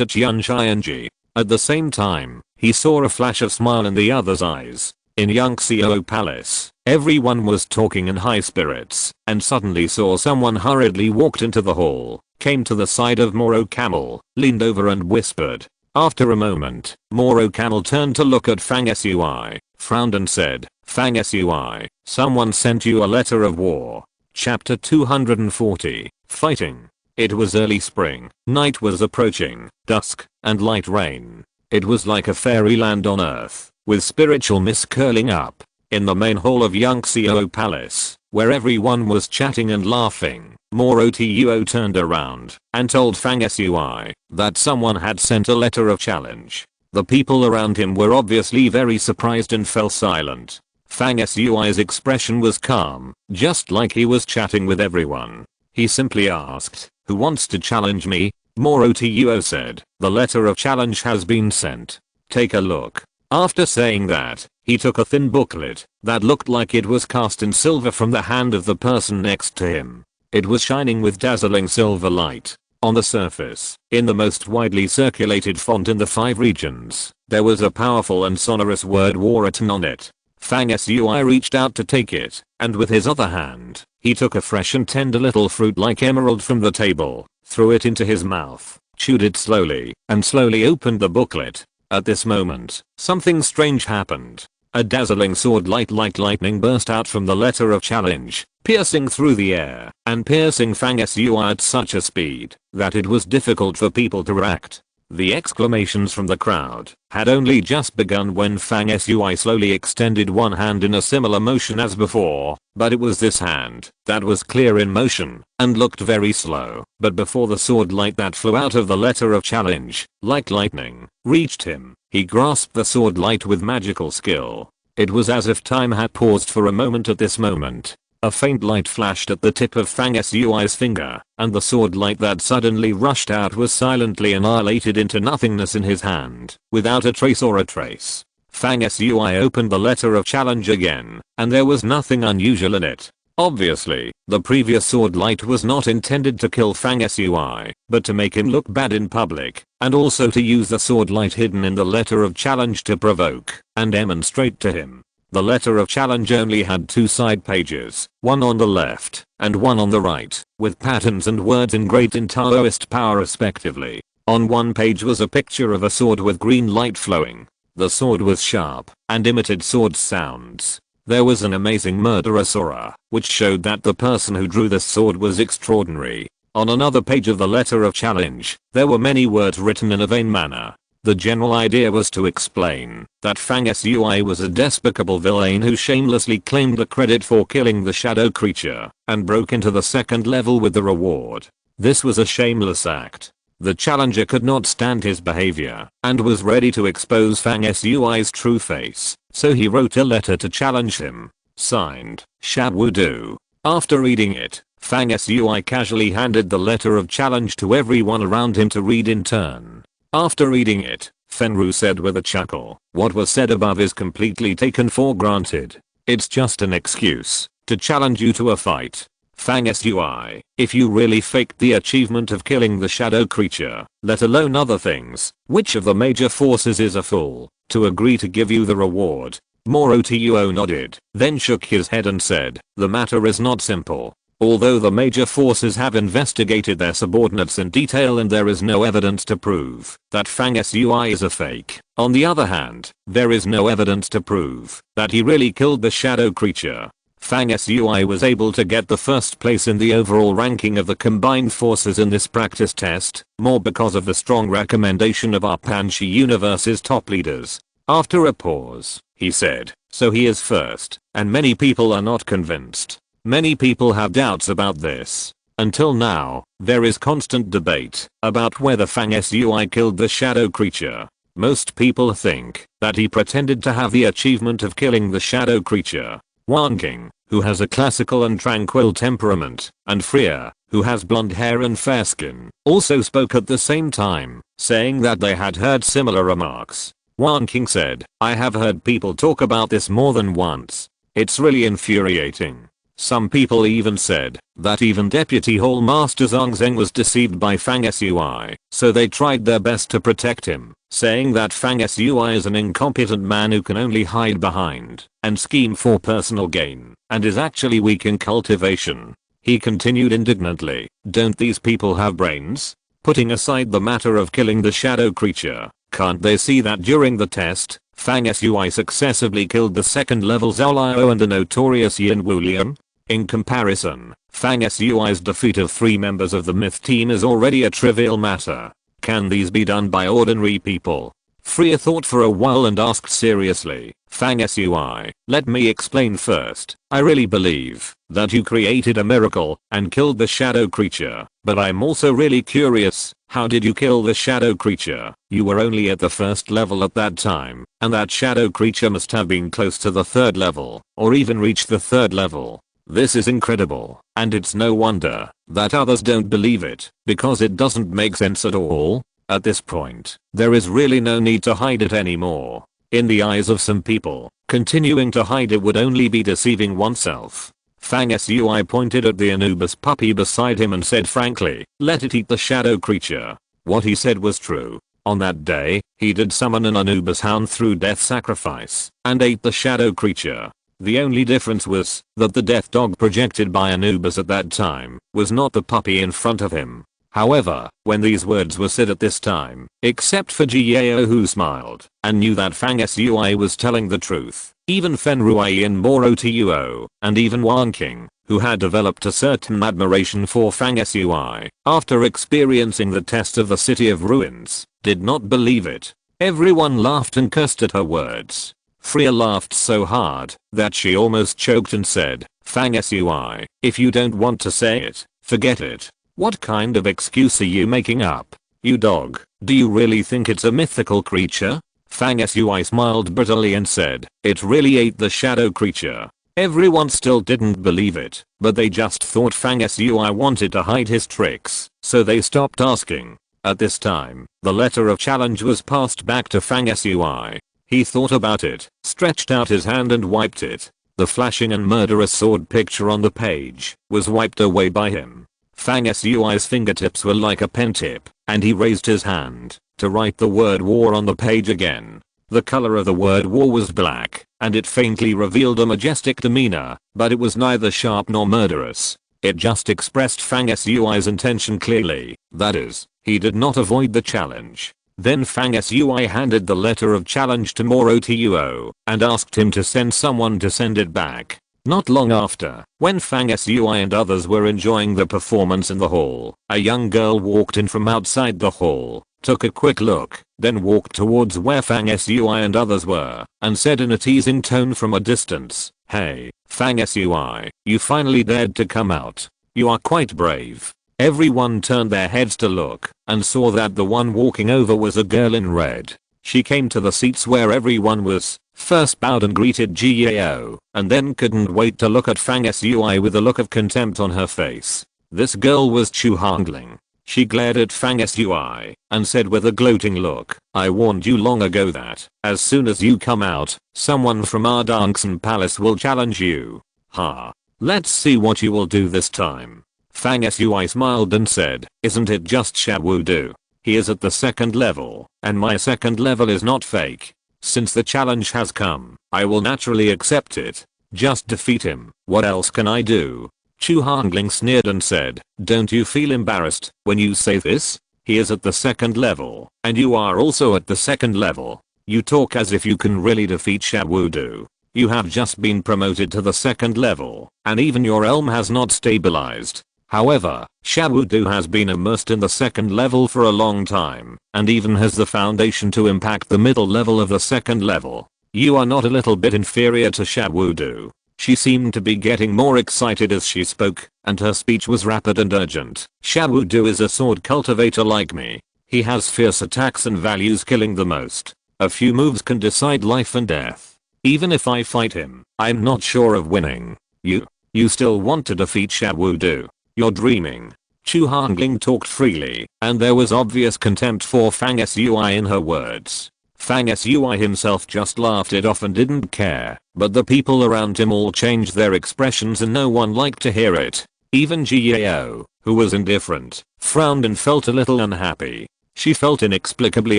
at Yun Xianji. At the same time, he saw a flash of smile in the other's eyes. In Yangxiao Palace, everyone was talking in high spirits and suddenly saw someone hurriedly walked into the hall, came to the side of Moro Camel, leaned over and whispered. After a moment, Moro Camel turned to look at Fang Sui, frowned and said, "Fang Sui, someone sent you a letter of war." Chapter 240, Fighting. It was early spring, night was approaching, dusk, and light rain. It was like a fairyland on earth, with spiritual mist curling up. In the main hall of Yangxiao Palace, where everyone was chatting and laughing, Moro Tuo turned around and told Fang Sui that someone had sent a letter of challenge. The people around him were obviously very surprised and fell silent. Fang Sui's expression was calm, just like he was chatting with everyone. He simply asked, "Who wants to challenge me?" Moro Tuo said, "The letter of challenge has been sent. Take a look." After saying that, he took a thin booklet that looked like it was cast in silver from the hand of the person next to him. It was shining with dazzling silver light. On the surface, in the most widely circulated font in the 5 regions, there was a powerful and sonorous word "war" written on it. Fang Sui reached out to take it, and with his other hand, he took a fresh and tender little fruit like emerald from the table, threw it into his mouth, chewed it slowly, and slowly opened the booklet. At this moment, something strange happened. A dazzling sword light like lightning burst out from the letter of challenge, piercing through the air, and piercing Fang Sui at such a speed that it was difficult for people to react. The exclamations from the crowd had only just begun when Fang Sui slowly extended one hand in a similar motion as before, but it was this hand that was clear in motion and looked very slow. But before the sword light that flew out of the letter of challenge, like lightning, reached him, he grasped the sword light with magical skill. It was as if time had paused for a moment at this moment. A faint light flashed at the tip of Fang Sui's finger, and the sword light that suddenly rushed out was silently annihilated into nothingness in his hand, without a trace or a trace. Fang Sui opened the letter of challenge again, and there was nothing unusual in it. Obviously, the previous sword light was not intended to kill Fang Sui, but to make him look bad in public, and also to use the sword light hidden in the letter of challenge to provoke and demonstrate to him. The letter of challenge only had 2 side pages, one on the left and one on the right, with patterns and words engraved in Taoist power respectively. On one page was a picture of a sword with green light flowing. The sword was sharp and emitted sword sounds. There was an amazing murderous aura, which showed that the person who drew this sword was extraordinary. On another page of the letter of challenge, there were many words written in a vain manner. The general idea was to explain that Fang Sui was a despicable villain who shamelessly claimed the credit for killing the shadow creature and broke into the 2nd level with the reward. This was a shameless act. The challenger could not stand his behavior and was ready to expose Fang Sui's true face, so he wrote a letter to challenge him. Signed, Sha Wudu. After reading it, Fang Sui casually handed the letter of challenge to everyone around him to read in turn. After reading it, Fenru said with a chuckle, "What was said above is completely taken for granted. It's just an excuse to challenge you to a fight. Fang Sui, if you really faked the achievement of killing the shadow creature, let alone other things, which of the major forces is a fool to agree to give you the reward?" Moro Tuo nodded, then shook his head and said, "The matter is not simple. Although the major forces have investigated their subordinates in detail and there is no evidence to prove that Fang Sui is a fake, on the other hand, there is no evidence to prove that he really killed the shadow creature. Fang Sui was able to get the 1st place in the overall ranking of the combined forces in this practice test, more because of the strong recommendation of our Panchi universe's top leaders." After a pause, he said, "So he is first, and many people are not convinced. Many people have doubts about this. Until now, there is constant debate about whether Fang Sui killed the shadow creature. Most people think that he pretended to have the achievement of killing the shadow creature. Wanking, who has a classical and tranquil temperament, and Freya, who has blonde hair and fair skin, also spoke at the same time, saying that they had heard similar remarks. Wan King said, I have heard people talk about this more than once. It's really infuriating. Some people even said that even Deputy Hall Master Zhang Zheng was deceived by Fang Sui, so they tried their best to protect him, saying that Fang Sui is an incompetent man who can only hide behind and scheme for personal gain, and is actually weak in cultivation. He continued indignantly, don't these people have brains? Putting aside the matter of killing the shadow creature, can't they see that during the test, Fang Sui successively killed the second level Zhao Liao and the notorious Yin Wulian? In comparison, Fang Sui's defeat of 3 members of the myth team is already a trivial matter. Can these be done by ordinary people? Freya thought for a while and asked seriously, Fang Sui, let me explain first. I really believe that you created a miracle and killed the shadow creature, but I'm also really curious, how did you kill the shadow creature? You were only at the first level at that time, and that shadow creature must have been close to the 3rd level, or even reached the 3rd level. This is incredible, and it's no wonder that others don't believe it, because it doesn't make sense at all. At this point, there is really no need to hide it anymore. In the eyes of some people, continuing to hide it would only be deceiving oneself. Fang Sui pointed at the Anubis puppy beside him and said frankly, let it eat the shadow creature. What he said was true. On that day, he did summon an Anubis hound through death sacrifice, and ate the shadow creature. The only difference was that the death dog projected by Anubis at that time was not the puppy in front of him. However, when these words were said at this time, except for Jiao who smiled and knew that Fang Sui was telling the truth, even Fenruai and Moro Tuo, and even Wan King, who had developed a certain admiration for Fang Sui after experiencing the test of the City of Ruins, did not believe it. Everyone laughed and cursed at her words. Freya laughed so hard that she almost choked and said, Fang Sui, if you don't want to say it, forget it. What kind of excuse are you making up? You dog, do you really think it's a mythical creature? Fang Sui smiled bitterly and said, it really ate the shadow creature. Everyone still didn't believe it, but they just thought Fang Sui wanted to hide his tricks, so they stopped asking. At this time, the letter of challenge was passed back to Fang Sui. He thought about it, stretched out his hand and wiped it. The flashing and murderous sword picture on the page was wiped away by him. Fang Sui's fingertips were like a pen tip, and he raised his hand to write the word war on the page again. The color of the word war was black, and it faintly revealed a majestic demeanor, but it was neither sharp nor murderous. It just expressed Fang Sui's intention clearly, that is, he did not avoid the challenge. Then Fang Sui handed the letter of challenge to Moro Tuo and asked him to send someone to send it back. Not long after, when Fang Sui and others were enjoying the performance in the hall, a young girl walked in from outside the hall, took a quick look, then walked towards where Fang Sui and others were, and said in a teasing tone from a distance, hey, Fang Sui, you finally dared to come out. You are quite brave. Everyone turned their heads to look, and saw that the one walking over was a girl in red. She came to the seats where everyone was, first bowed and greeted Jiao, and then couldn't wait to look at Fang Sui with a look of contempt on her face. This girl was Chu Hongling. She glared at Fang Sui, and said with a gloating look, I warned you long ago that, as soon as you come out, someone from our Dangxin Palace will challenge you. Ha. Let's see what you will do this time. Fang Sui smiled and said, isn't it just Xiaowu? He is at the 2nd level, and my 2nd level is not fake. Since the challenge has come, I will naturally accept it. Just defeat him. What else can I do? Chu Hongling sneered and said, don't you feel embarrassed when you say this? He is at the 2nd level, and you are also at the 2nd level. You talk as if you can really defeat Xiaowu. You have just been promoted to the 2nd level, and even your elm has not stabilized. However, Xiaowu has been immersed in the 2nd level for a long time, and even has the foundation to impact the middle level of the 2nd level. You are not a little bit inferior to Xiaowu. She seemed to be getting more excited as she spoke, and her speech was rapid and urgent. Xiaowu is a sword cultivator like me. He has fierce attacks and values killing the most. A few moves can decide life and death. Even if I fight him, I'm not sure of winning. You still want to defeat Xiaowu? You're dreaming. Chu Hongling talked freely, and there was obvious contempt for Fang Sui in her words. Fang Sui himself just laughed it off and didn't care, but the people around him all changed their expressions and no one liked to hear it. Even Ji Yao, who was indifferent, frowned and felt a little unhappy. She felt inexplicably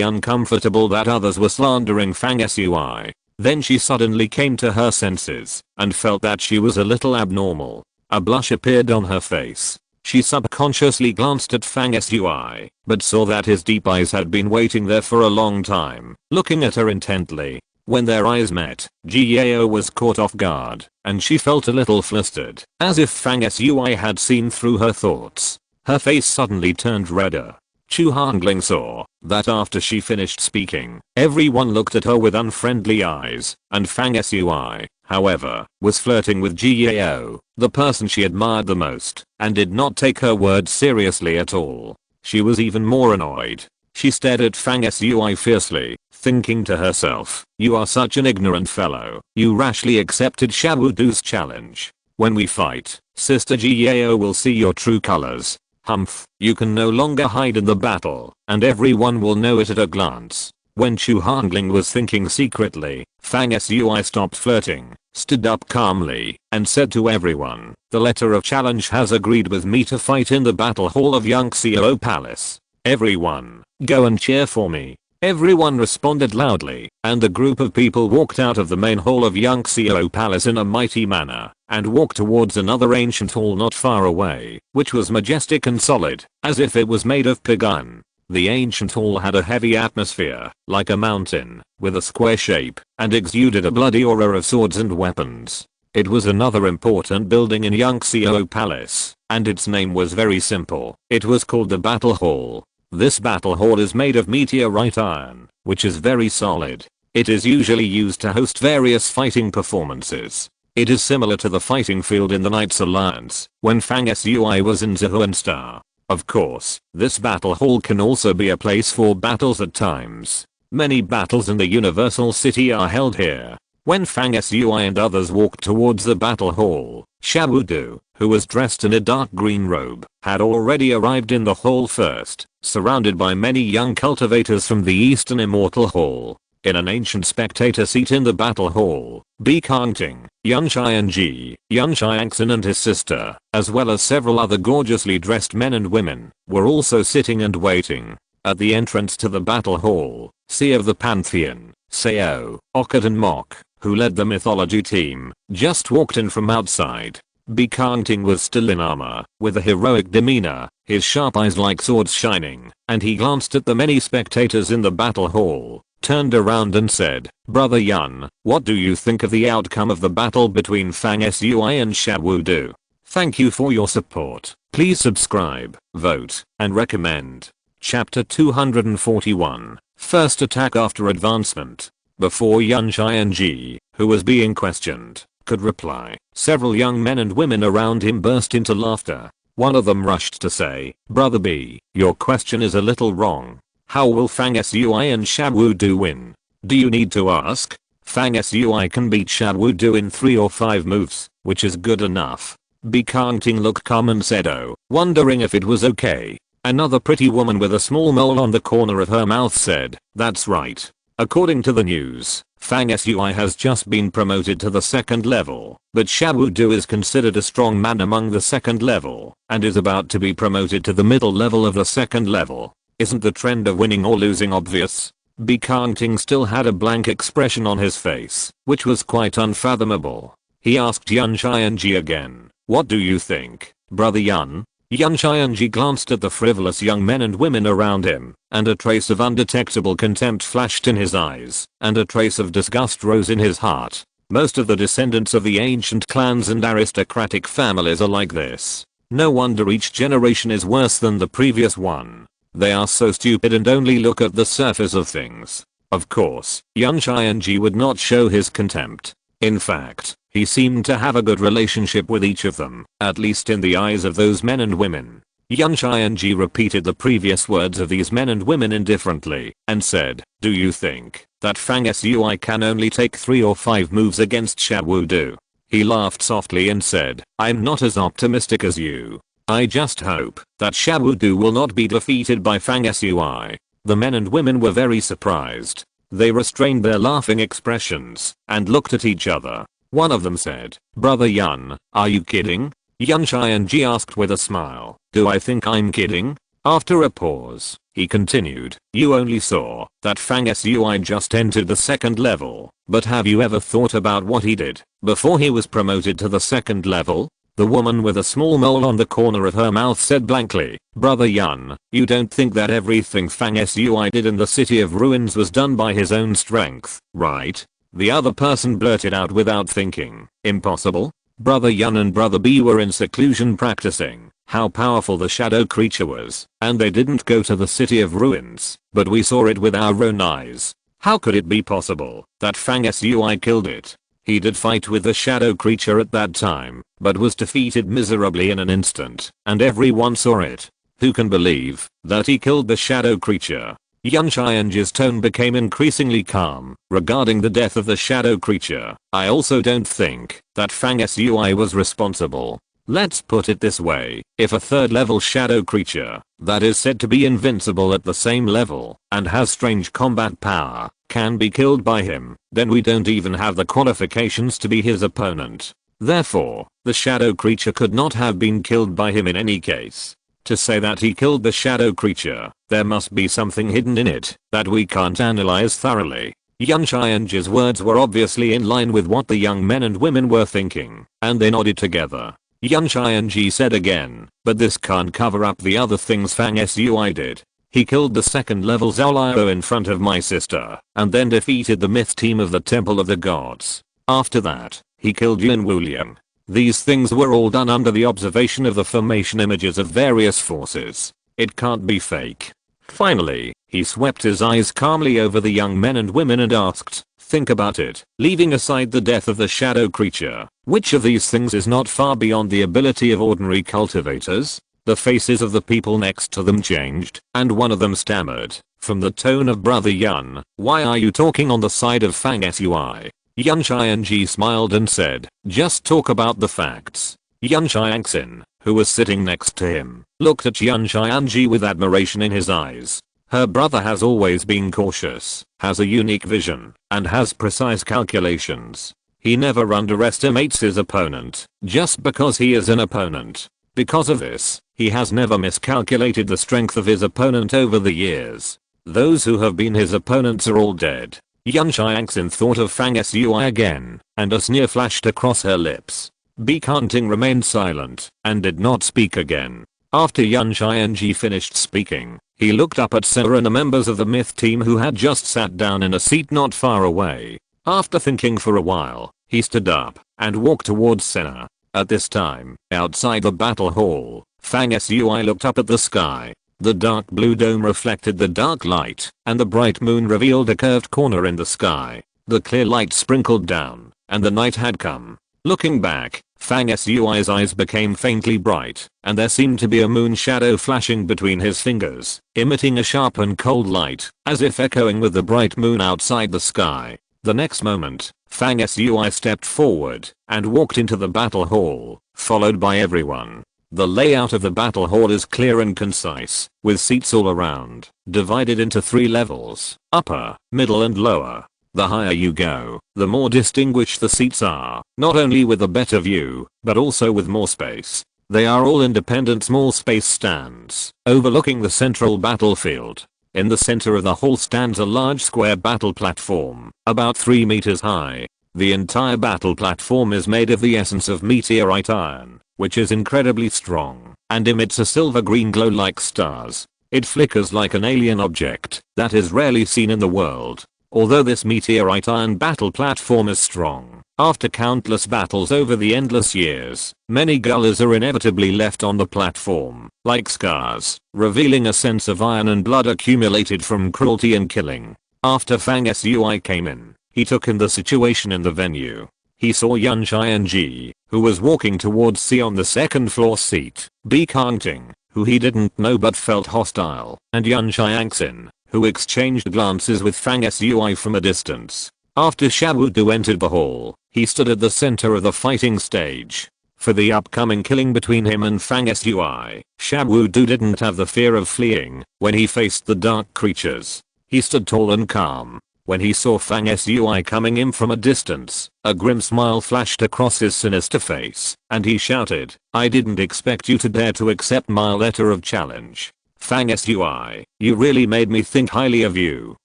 uncomfortable that others were slandering Fang Sui. Then she suddenly came to her senses and felt that she was a little abnormal. A blush appeared on her face. She subconsciously glanced at Fang Sui, but saw that his deep eyes had been waiting there for a long time, looking at her intently. When their eyes met, Ji Yao was caught off guard, and she felt a little flustered, as if Fang Sui had seen through her thoughts. Her face suddenly turned redder. Chu Hongling saw that after she finished speaking, everyone looked at her with unfriendly eyes, and Fang Sui, however, was flirting with Ji Yao, the person she admired the most, and did not take her words seriously at all. She was even more annoyed. She stared at Fang Sui fiercely, thinking to herself, "You are such an ignorant fellow. You rashly accepted Xiaodu's challenge. When we fight, Sister Ji Yao will see your true colors. Humph, you can no longer hide in the battle, and everyone will know it at a glance." When Chu Hongling was thinking secretly, Fang Sui stopped flirting, stood up calmly, and said to everyone, "The letter of challenge has agreed with me to fight in the battle hall of Yangxiao Palace. Everyone, go and cheer for me." Everyone responded loudly, and the group of people walked out of the main hall of Yangxiao Palace in a mighty manner, and walked towards another ancient hall not far away, which was majestic and solid, as if it was made of pig iron. The ancient hall had a heavy atmosphere, like a mountain, with a square shape, and exuded a bloody aura of swords and weapons. It was another important building in Yangxiao Palace, and its name was very simple. It was called the Battle Hall. This battle hall is made of meteorite iron, which is very solid. It is usually used to host various fighting performances. It is similar to the fighting field in the Knights Alliance, when Fang Sui was in Zhuan Star. Of course, this battle hall can also be a place for battles at times. Many battles in the Universal City are held here. When Fang Sui and others walked towards the battle hall, Xiaodu, who was dressed in a dark green robe, had already arrived in the hall first, surrounded by many young cultivators from the Eastern Immortal Hall. In an ancient spectator seat in the battle hall, Bi Kangting, Yan Xianji, Yan Xiangxin and his sister, as well as several other gorgeously dressed men and women, were also sitting and waiting. At the entrance to the battle hall, Sea of the Pantheon, Seo, Occult and Mock, who led the mythology team, just walked in from outside. Bi Kangting was still in armor, with a heroic demeanor, his sharp eyes like swords shining, and he glanced at the many spectators in the battle hall, turned around and said, "Brother Yan, what do you think of the outcome of the battle between Fang Sui and Xiaodu? Thank you for your support. Please subscribe, vote, and recommend." Chapter 241. First attack after advancement. Before Yan Xianji, who was being questioned, could reply, several young men and women around him burst into laughter. One of them rushed to say, "Brother B, your question is a little wrong. How will Fang Sui and Xiaodu win? Do you need to ask? Fang Sui can beat Xiaodu in 3 or 5 moves, which is good enough." Bi Kangting looked calm and said, "Oh," wondering if it was okay. Another pretty woman with a small mole on the corner of her mouth said, "That's right. According to the news, Fang Sui has just been promoted to the 2nd level, but Xiaodu is considered a strong man among the 2nd level, and is about to be promoted to the middle level of the 2nd level. Isn't the trend of winning or losing obvious?" Bi Kangting still had a blank expression on his face, which was quite unfathomable. He asked Yan Xianji again, "What do you think, Brother Yan?" Yan Xianji glanced at the frivolous young men and women around him, and a trace of undetectable contempt flashed in his eyes, and a trace of disgust rose in his heart. Most of the descendants of the ancient clans and aristocratic families are like this. No wonder each generation is worse than the previous one. They are so stupid and only look at the surface of things. Of course, Yan Xianji would not show his contempt. In fact, he seemed to have a good relationship with each of them, at least in the eyes of those men and women. Yan Xianji repeated the previous words of these men and women indifferently, and said, "Do you think that Fang Sui can only take 3 or 5 moves against Xiaodu? He laughed softly and said, I'm not as optimistic as you. I just hope that Shabudu will not be defeated by Fang Sui. The men and women were very surprised. They restrained their laughing expressions and looked at each other. One of them said, Brother Yun, are you kidding? Yun Xianji asked with a smile, do I think I'm kidding? After a pause, he continued, you only saw that Fang Sui just entered the second level, but have you ever thought about what he did before he was promoted to the second level? The woman with a small mole on the corner of her mouth said blankly, Brother Yun, you don't think that everything Fang Sui did in the City of Ruins was done by his own strength, right? The other person blurted out without thinking, impossible? Brother Yun and Brother B were in seclusion practicing how powerful the shadow creature was, and they didn't go to the City of Ruins, but we saw it with our own eyes. How could it be possible that Fang Sui killed it? He did fight with the shadow creature at that time, but was defeated miserably in an instant, and everyone saw it. Who can believe that he killed the shadow creature? Yun Xianji's tone became increasingly calm regarding the death of the shadow creature. I also don't think that Fang Sui was responsible. Let's put it this way, if a third level shadow creature that is said to be invincible at the same level and has strange combat power can be killed by him, then we don't even have the qualifications to be his opponent. Therefore, the shadow creature could not have been killed by him in any case. To say that he killed the shadow creature, there must be something hidden in it that we can't analyze thoroughly. Yun Xianji's words were obviously in line with what the young men and women were thinking, and they nodded together. Yun Xianji said again, but this can't cover up the other things Fang Sui did. He killed the second level Zhao Liao in front of my sister, and then defeated the myth team of the Temple of the Gods. After that, he killed Yin Wuliang. These things were all done under the observation of the formation images of various forces. It can't be fake. Finally, he swept his eyes calmly over the young men and women and asked, think about it, leaving aside the death of the shadow creature, which of these things is not far beyond the ability of ordinary cultivators? The faces of the people next to them changed, and one of them stammered, from the tone of Brother Yun, why are you talking on the side of Fang Sui? Yun Xianji smiled and said, just talk about the facts. Yun Xiangxin, who was sitting next to him, looked at Yun Xianji with admiration in his eyes. Her brother has always been cautious, has a unique vision, and has precise calculations. He never underestimates his opponent, just because he is an opponent. Because of this, he has never miscalculated the strength of his opponent over the years. Those who have been his opponents are all dead. Yun Xiangxin thought of Fang Sui again, and a sneer flashed across her lips. Bi Kanting remained silent, and did not speak again. After Yun Xianji finished speaking, he looked up at Sera and the members of the myth team who had just sat down in a seat not far away. After thinking for a while, he stood up and walked towards Senna. At this time, outside the battle hall, Fang Sui looked up at the sky. The dark blue dome reflected the dark light, and the bright moon revealed a curved corner in the sky. The clear light sprinkled down, and the night had come. Looking back, Fang Sui's eyes became faintly bright, and there seemed to be a moon shadow flashing between his fingers, emitting a sharp and cold light, as if echoing with the bright moon outside the sky. The next moment, Fang Sui stepped forward and walked into the battle hall, followed by everyone. The layout of the battle hall is clear and concise, with seats all around, divided into 3 levels, upper, middle and lower. The higher you go, the more distinguished the seats are, not only with a better view, but also with more space. They are all independent small space stands, overlooking the central battlefield. In the center of the hall stands a large square battle platform, about 3 meters high. The entire battle platform is made of the essence of meteorite iron, which is incredibly strong, and emits a silver-green glow like stars. It flickers like an alien object that is rarely seen in the world. Although this meteorite iron battle platform is strong, after countless battles over the endless years, many gullies are inevitably left on the platform, like scars, revealing a sense of iron and blood accumulated from cruelty and killing. After Fang Sui came in, he took in the situation in the venue. He saw Yun Xianji, who was walking towards C on the second floor seat, Bi Kanting, who he didn't know but felt hostile, and Yun Xiangxin, who exchanged glances with Fang Sui from a distance. After Xiaodu entered the hall, he stood at the center of the fighting stage. For the upcoming killing between him and Fang Sui, Xiaodu didn't have the fear of fleeing when he faced the dark creatures. He stood tall and calm. When he saw Fang Sui coming in from a distance, a grim smile flashed across his sinister face, and he shouted, "I didn't expect you to dare to accept my letter of challenge. Fang Sui, you really made me think highly of you."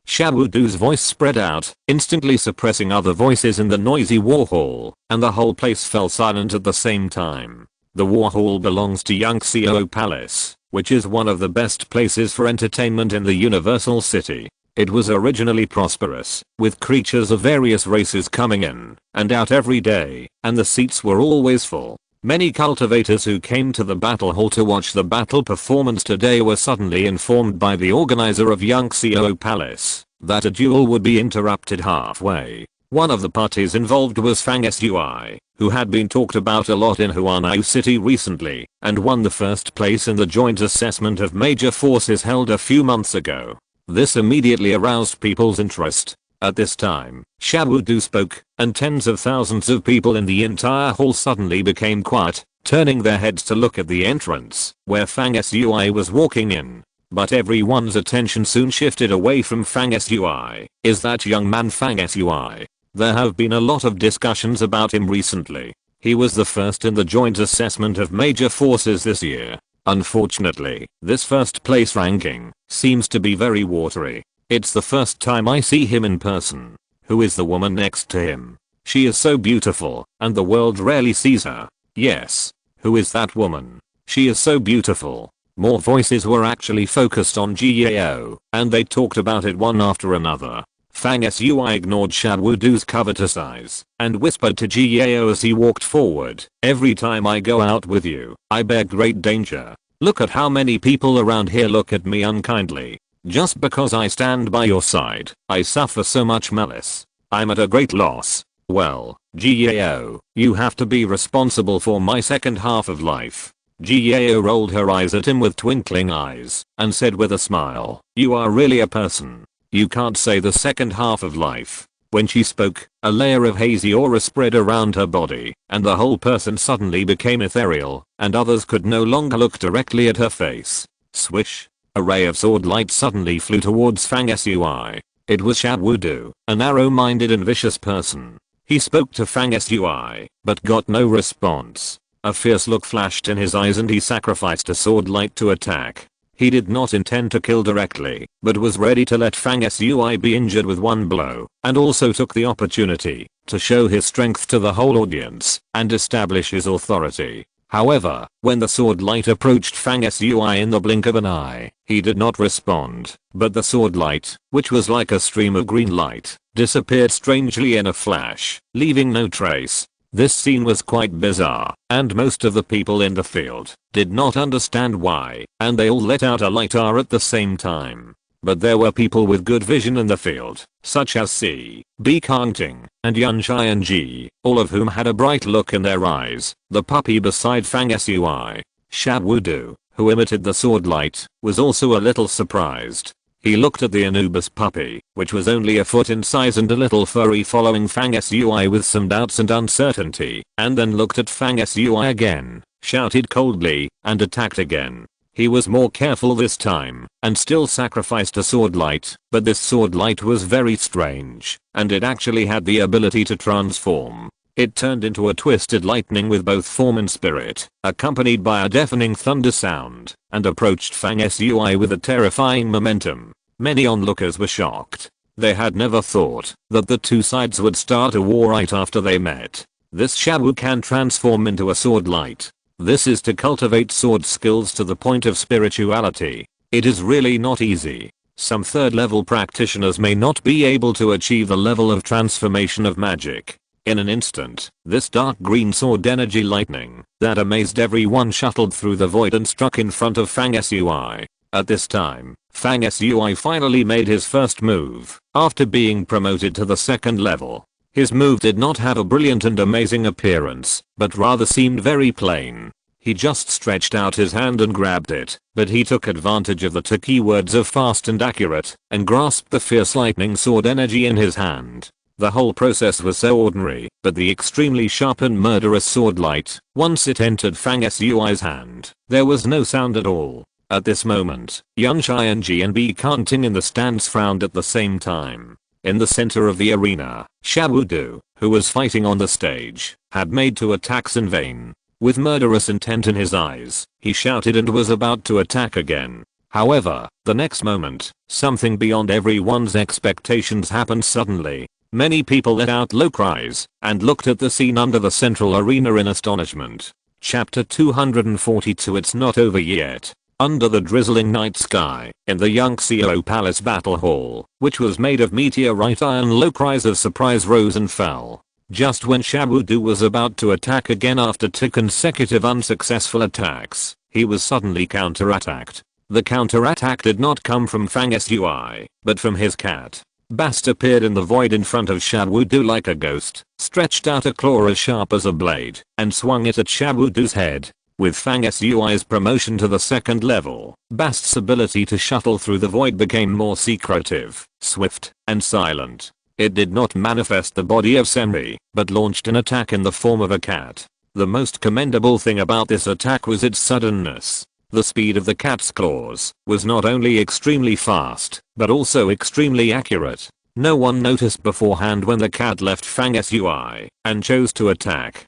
Xiaodu's voice spread out, instantly suppressing other voices in the noisy war hall, and the whole place fell silent at the same time. The war hall belongs to Yangxiao Palace, which is one of the best places for entertainment in the Universal City. It was originally prosperous, with creatures of various races coming in and out every day, and the seats were always full. Many cultivators who came to the battle hall to watch the battle performance today were suddenly informed by the organizer of Yangxiao Palace that a duel would be interrupted halfway. One of the parties involved was Fang Sui, who had been talked about a lot in Huanao City recently and won the first place in the joint assessment of major forces held a few months ago. This immediately aroused people's interest. At this time, Xiaodu spoke, and tens of thousands of people in the entire hall suddenly became quiet, turning their heads to look at the entrance, where Fang Sui was walking in. But everyone's attention soon shifted away from Fang Sui. Is that young man Fang Sui? There have been a lot of discussions about him recently. He was the first in the joint assessment of major forces this year. Unfortunately, this first place ranking seems to be very watery. It's the first time I see him in person. Who is the woman next to him? She is so beautiful, and the world rarely sees her. Yes. Who is that woman? She is so beautiful. More voices were actually focused on Jiao, and they talked about it one after another. Fang Sui ignored Xiaodu's covetous eyes and whispered to Jiao as he walked forward, "Every time I go out with you, I bear great danger. Look at how many people around here look at me unkindly. Just because I stand by your side, I suffer so much malice. I'm at a great loss. Well, Jiao, you have to be responsible for my second half of life." Jiao rolled her eyes at him with twinkling eyes and said with a smile, "You are really a person. You can't say the second half of life." When she spoke, a layer of hazy aura spread around her body, and the whole person suddenly became ethereal, and others could no longer look directly at her face. Swish! A ray of sword light suddenly flew towards Fang Sui. It was Xiaodu, a narrow-minded and vicious person. He spoke to Fang Sui, but got no response. A fierce look flashed in his eyes and he sacrificed a sword light to attack. He did not intend to kill directly, but was ready to let Fang Sui be injured with one blow, and also took the opportunity to show his strength to the whole audience and establish his authority. However, when the sword light approached Fang Sui in the blink of an eye, he did not respond, but the sword light, which was like a stream of green light, disappeared strangely in a flash, leaving no trace. This scene was quite bizarre, and most of the people in the field did not understand why, and they all let out a light R at the same time. But there were people with good vision in the field, such as C.B. Kangting and Yun Xianji, all of whom had a bright look in their eyes. The puppy beside Fang Sui, Xiaodu, who emitted the sword light, was also a little surprised. He looked at the Anubis puppy, which was only a foot in size and a little furry, following Fang Sui with some doubts and uncertainty, and then looked at Fang Sui again, shouted coldly, and attacked again. He was more careful this time, and still sacrificed a sword light, but this sword light was very strange, and it actually had the ability to transform. It turned into a twisted lightning with both form and spirit, accompanied by a deafening thunder sound, and approached Fang Sui with a terrifying momentum. Many onlookers were shocked. They had never thought that the two sides would start a war right after they met. This Xiaodu can transform into a sword light. This is to cultivate sword skills to the point of spirituality. It is really not easy. Some third level practitioners may not be able to achieve the level of transformation of magic. In an instant, this dark green sword energy lightning that amazed everyone shuttled through the void and struck in front of Fang Sui. At this time, Fang Sui finally made his first move after being promoted to the second level. His move did not have a brilliant and amazing appearance, but rather seemed very plain. He just stretched out his hand and grabbed it, but he took advantage of the two keywords of fast and accurate, and grasped the fierce lightning sword energy in his hand. The whole process was so ordinary, but the extremely sharp and murderous sword light, once it entered Fang Sui's hand, there was no sound at all. At this moment, Yunshai and GNB Kanting in the stands frowned at the same time. In the center of the arena, Xiaodu, who was fighting on the stage, had made 2 attacks in vain. With murderous intent in his eyes, he shouted and was about to attack again. However, the next moment, something beyond everyone's expectations happened suddenly. Many people let out low cries and looked at the scene under the central arena in astonishment. Chapter 242. It's not over yet. Under the drizzling night sky, in the Yunxiao Palace Battle Hall, which was made of meteorite iron, low cries of surprise rose and fell. Just when Xiaodu was about to attack again after 2 consecutive unsuccessful attacks, he was suddenly counterattacked. The counterattack did not come from Fang Sui, but from his cat. Bast appeared in the void in front of Xiaodu like a ghost, stretched out a claw as sharp as a blade, and swung it at Xiaodu's head. With Fang Sui's promotion to the 2nd level, Bast's ability to shuttle through the void became more secretive, swift, and silent. It did not manifest the body of Semri, but launched an attack in the form of a cat. The most commendable thing about this attack was its suddenness. The speed of the cat's claws was not only extremely fast, but also extremely accurate. No one noticed beforehand when the cat left Fang Sui and chose to attack.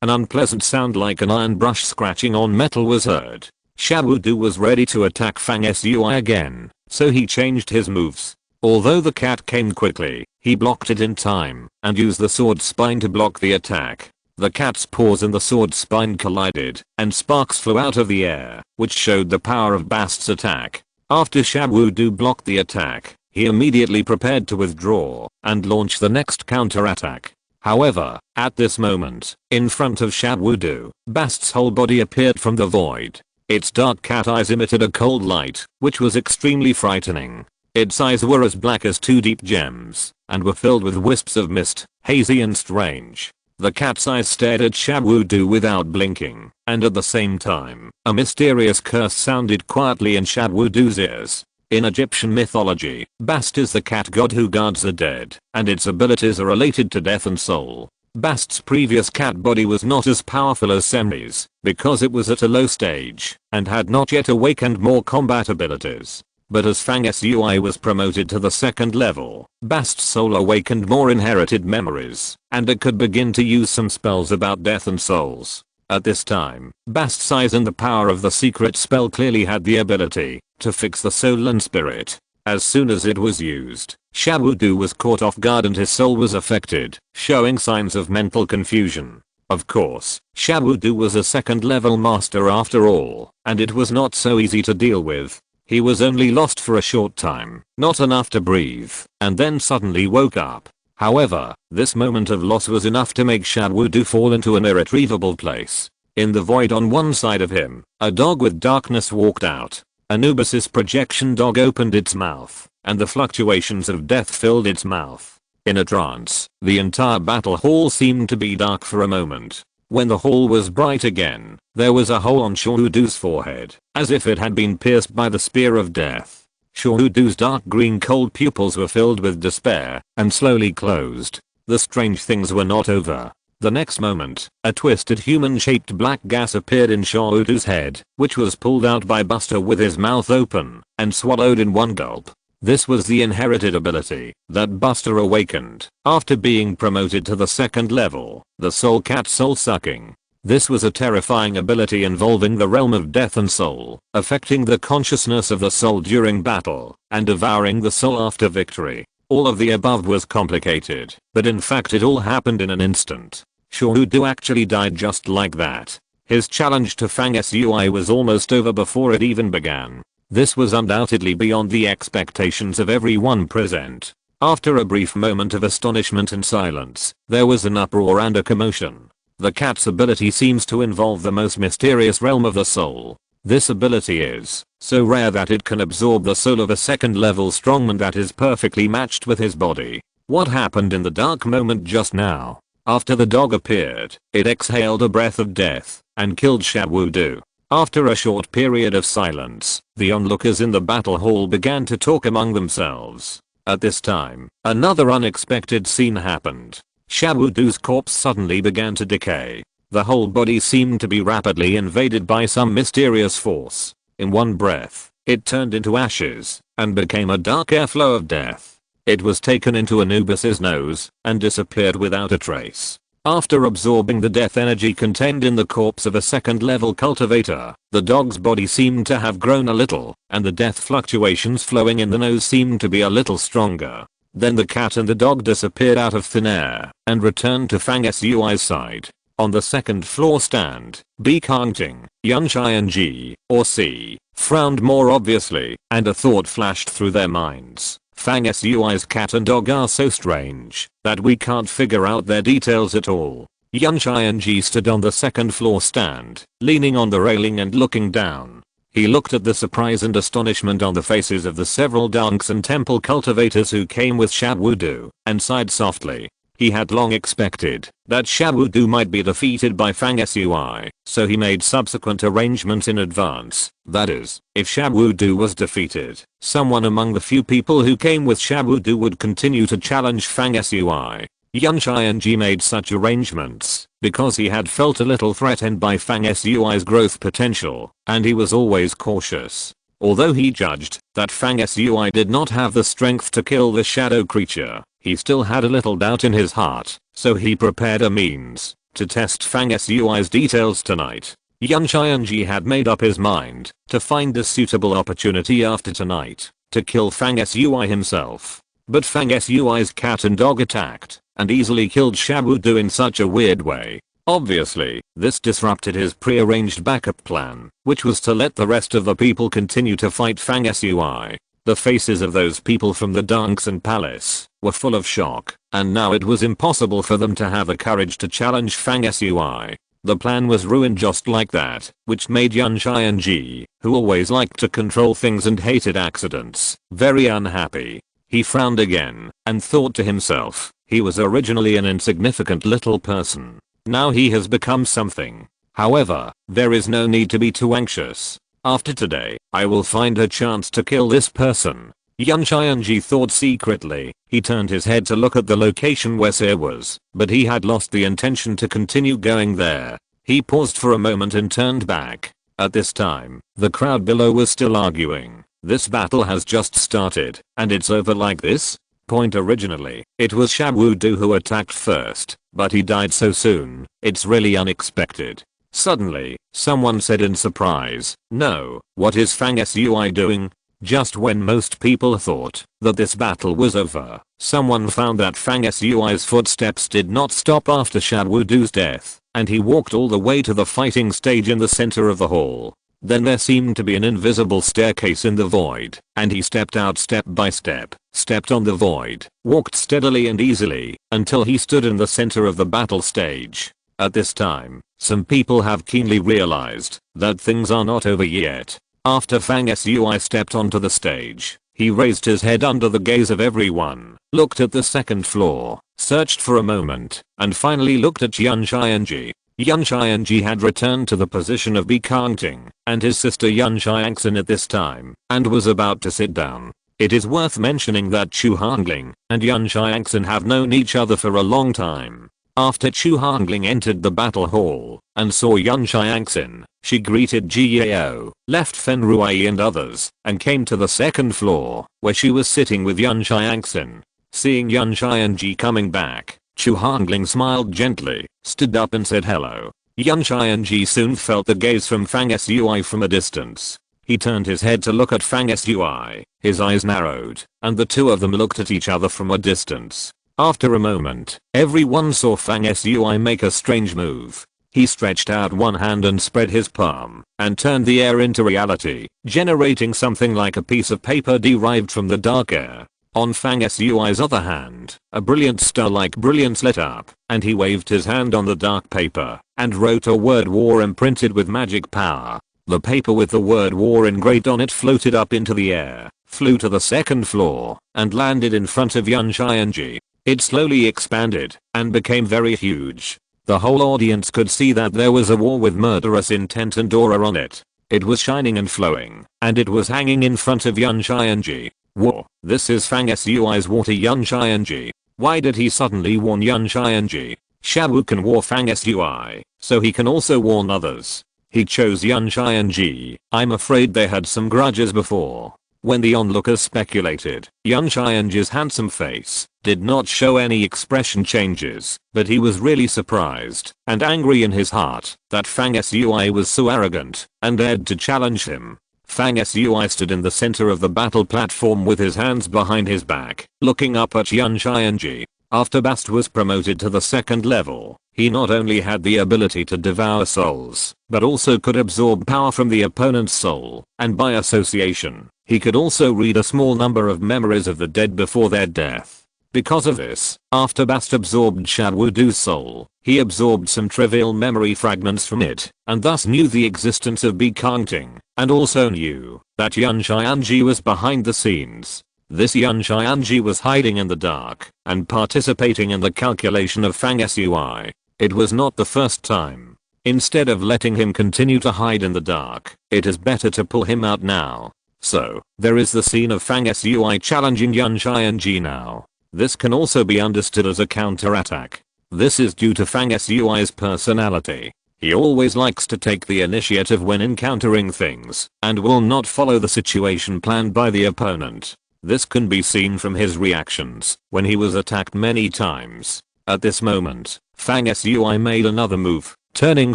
An unpleasant sound like an iron brush scratching on metal was heard. Xiaodu was ready to attack Fang Sui again, so he changed his moves. Although the cat came quickly, he blocked it in time and used the sword spine to block the attack. The cat's paws and the sword spine collided, and sparks flew out of the air, which showed the power of Bast's attack. After Xiaodu blocked the attack, he immediately prepared to withdraw and launch the next counterattack. However, at this moment, in front of Xiaodu, Bast's whole body appeared from the void. Its dark cat eyes emitted a cold light, which was extremely frightening. Its eyes were as black as 2 deep gems, and were filled with wisps of mist, hazy and strange. The cat's eyes stared at Xiaodu without blinking, and at the same time, a mysterious curse sounded quietly in Xiaodu's ears. In Egyptian mythology, Bast is the cat god who guards the dead, and its abilities are related to death and soul. Bast's previous cat body was not as powerful as Semri's, because it was at a low stage, and had not yet awakened more combat abilities. But as Fang Sui was promoted to the 2nd level, Bast's soul awakened more inherited memories, and it could begin to use some spells about death and souls. At this time, Bast's eyes and the power of the secret spell clearly had the ability to fix the soul and spirit. As soon as it was used, Xiaodu was caught off guard and his soul was affected, showing signs of mental confusion. Of course, Xiaodu was a 2nd level master after all, and it was not so easy to deal with. He was only lost for a short time, not enough to breathe, and then suddenly woke up. However, this moment of loss was enough to make Xiaodu fall into an irretrievable place. In the void on one side of him, a dog with darkness walked out. Anubis's projection dog opened its mouth, and the fluctuations of death filled its mouth. In a trance, the entire battle hall seemed to be dark for a moment. When the hall was bright again, there was a hole on Xiaodu's forehead, as if it had been pierced by the spear of death. Xiaodu's dark green cold pupils were filled with despair, and slowly closed. The strange things were not over. The next moment, a twisted human-shaped black gas appeared in Xiaodu's head, which was pulled out by Buster with his mouth open, and swallowed in one gulp. This was the inherited ability that Buster awakened after being promoted to the 2nd level, the Soul Cat Soul Sucking. This was a terrifying ability involving the realm of death and soul, affecting the consciousness of the soul during battle, and devouring the soul after victory. All of the above was complicated, but in fact it all happened in an instant. Xiaodu actually died just like that. His challenge to Fang Sui was almost over before it even began. This was undoubtedly beyond the expectations of everyone present. After a brief moment of astonishment and silence, there was an uproar and a commotion. The cat's ability seems to involve the most mysterious realm of the soul. This ability is so rare that it can absorb the soul of a 2nd level strongman that is perfectly matched with his body. What happened in the dark moment just now? After the dog appeared, it exhaled a breath of death and killed Xiaodu. After a short period of silence, the onlookers in the battle hall began to talk among themselves. At this time, another unexpected scene happened. Shabudu's corpse suddenly began to decay. The whole body seemed to be rapidly invaded by some mysterious force. In one breath, it turned into ashes and became a dark airflow of death. It was taken into Anubis's nose and disappeared without a trace. After absorbing the death energy contained in the corpse of a second-level cultivator, the dog's body seemed to have grown a little, and the death fluctuations flowing in the nose seemed to be a little stronger. Then the cat and the dog disappeared out of thin air and returned to Fang Sui's side. On the second floor stand, B. Kangting, Yunshai and G, or C, frowned more obviously, and a thought flashed through their minds. Fang Sui's cat and dog are so strange that we can't figure out their details at all. Yunshai and G stood on the second floor stand, leaning on the railing and looking down. He looked at the surprise and astonishment on the faces of the several dunks and temple cultivators who came with Shabudu, and sighed softly. He had long expected that Shabudu might be defeated by Fang Sui, so he made subsequent arrangements in advance. That is, if Shabudu was defeated, someone among the few people who came with Shabudu would continue to challenge Fang Sui. Yunshai and Ji made such arrangements because he had felt a little threatened by Fang Sui's growth potential, and he was always cautious. Although he judged that Fang Sui did not have the strength to kill the shadow creature, he still had a little doubt in his heart, so he prepared a means to test Fang Sui's details tonight. Yunshai and Ji had made up his mind to find a suitable opportunity after tonight to kill Fang Sui himself. But Fang Sui's cat and dog attacked and easily killed Shabudu in such a weird way. Obviously, this disrupted his prearranged backup plan, which was to let the rest of the people continue to fight Fang Sui. The faces of those people from the dunks and palace were full of shock, and now it was impossible for them to have the courage to challenge Fang Sui. The plan was ruined just like that, which made Yunshai and Ji, who always liked to control things and hated accidents, very unhappy. He frowned again and thought to himself, he was originally an insignificant little person. Now he has become something. However, there is no need to be too anxious. After today, I will find a chance to kill this person. Yunshai and Ji thought secretly. He turned his head to look at the location where Seer was, but he had lost the intention to continue going there. He paused for a moment and turned back. At this time, the crowd below was still arguing. This battle has just started, and it's over like this? Originally, it was Shabudu who attacked first, but he died so soon, it's really unexpected. Suddenly, someone said in surprise, no, what is Fang Sui doing? Just when most people thought that this battle was over, someone found that Fang Sui's footsteps did not stop after Shabudu's death, and he walked all the way to the fighting stage in the center of the hall. Then there seemed to be an invisible staircase in the void, and he stepped out step by step, stepped on the void, walked steadily and easily, until he stood in the center of the battle stage. At this time, some people have keenly realized that things are not over yet. After Fang Sui stepped onto the stage, he raised his head under the gaze of everyone, looked at the second floor, searched for a moment, and finally looked at Yunshai and Ji. Yunshai and Ji had returned to the position of B. Kangting and his sister Yunshai Angxin at this time, and was about to sit down. It is worth mentioning that Chu Hongling and Yunshai Angxin have known each other for a long time. After Chu Hongling entered the battle hall and saw Yunshai Angxin, she greeted Ji Yao, left Fen Ruai and others, and came to the second floor, where she was sitting with Yunshai Angxin. Seeing Yunshai and Ji coming back, Chu Hongling smiled gently, stood up and said hello. Yunshai and Ji soon felt the gaze from Fang Sui from a distance. He turned his head to look at Fang Sui, his eyes narrowed, and the two of them looked at each other from a distance. After a moment, everyone saw Fang Sui make a strange move. He stretched out one hand and spread his palm, and turned the air into reality, generating something like a piece of paper derived from the dark air. On Fang Sui's other hand, a brilliant star-like brilliance lit up, and he waved his hand on the dark paper, and wrote a word war imprinted with magic power. The paper with the word war engraved on it floated up into the air, flew to the second floor, and landed in front of Yunshai and Ji. It slowly expanded, and became very huge. The whole audience could see that there was a war with murderous intent and aura on it. It was shining and flowing, and it was hanging in front of Yunshai and Ji. Whoa, this is Fang Sui's water Yun Qianji. Why did he suddenly warn Yun Qianji? Xiaowu can warn Fang Sui, so he can also warn others. He chose Yun Qianji. I'm afraid they had some grudges before. When the onlookers speculated, Yun Qianji's handsome face did not show any expression changes, but he was really surprised and angry in his heart that Fang Sui was so arrogant and dared to challenge him. Fang Sui stood in the center of the battle platform with his hands behind his back, looking up at Yun Qianji. After Bast was promoted to the second level, he not only had the ability to devour souls, but also could absorb power from the opponent's soul, and by association, he could also read a small number of memories of the dead before their death. Because of this, after Bast absorbed Xiaowudu's soul, he absorbed some trivial memory fragments from it, and thus knew the existence of Beikangting, and also knew that Yun Qianji was behind the scenes. This Yun Qianji was hiding in the dark and participating in the calculation of Fang Sui. It was not the first time. Instead of letting him continue to hide in the dark, it is better to pull him out now. So, there is the scene of Fang Sui challenging Yun Qianji now. This can also be understood as a counterattack. This is due to Fang Sui's personality. He always likes to take the initiative when encountering things and will not follow the situation planned by the opponent. This can be seen from his reactions when he was attacked many times. At this moment, Fang Sui made another move, turning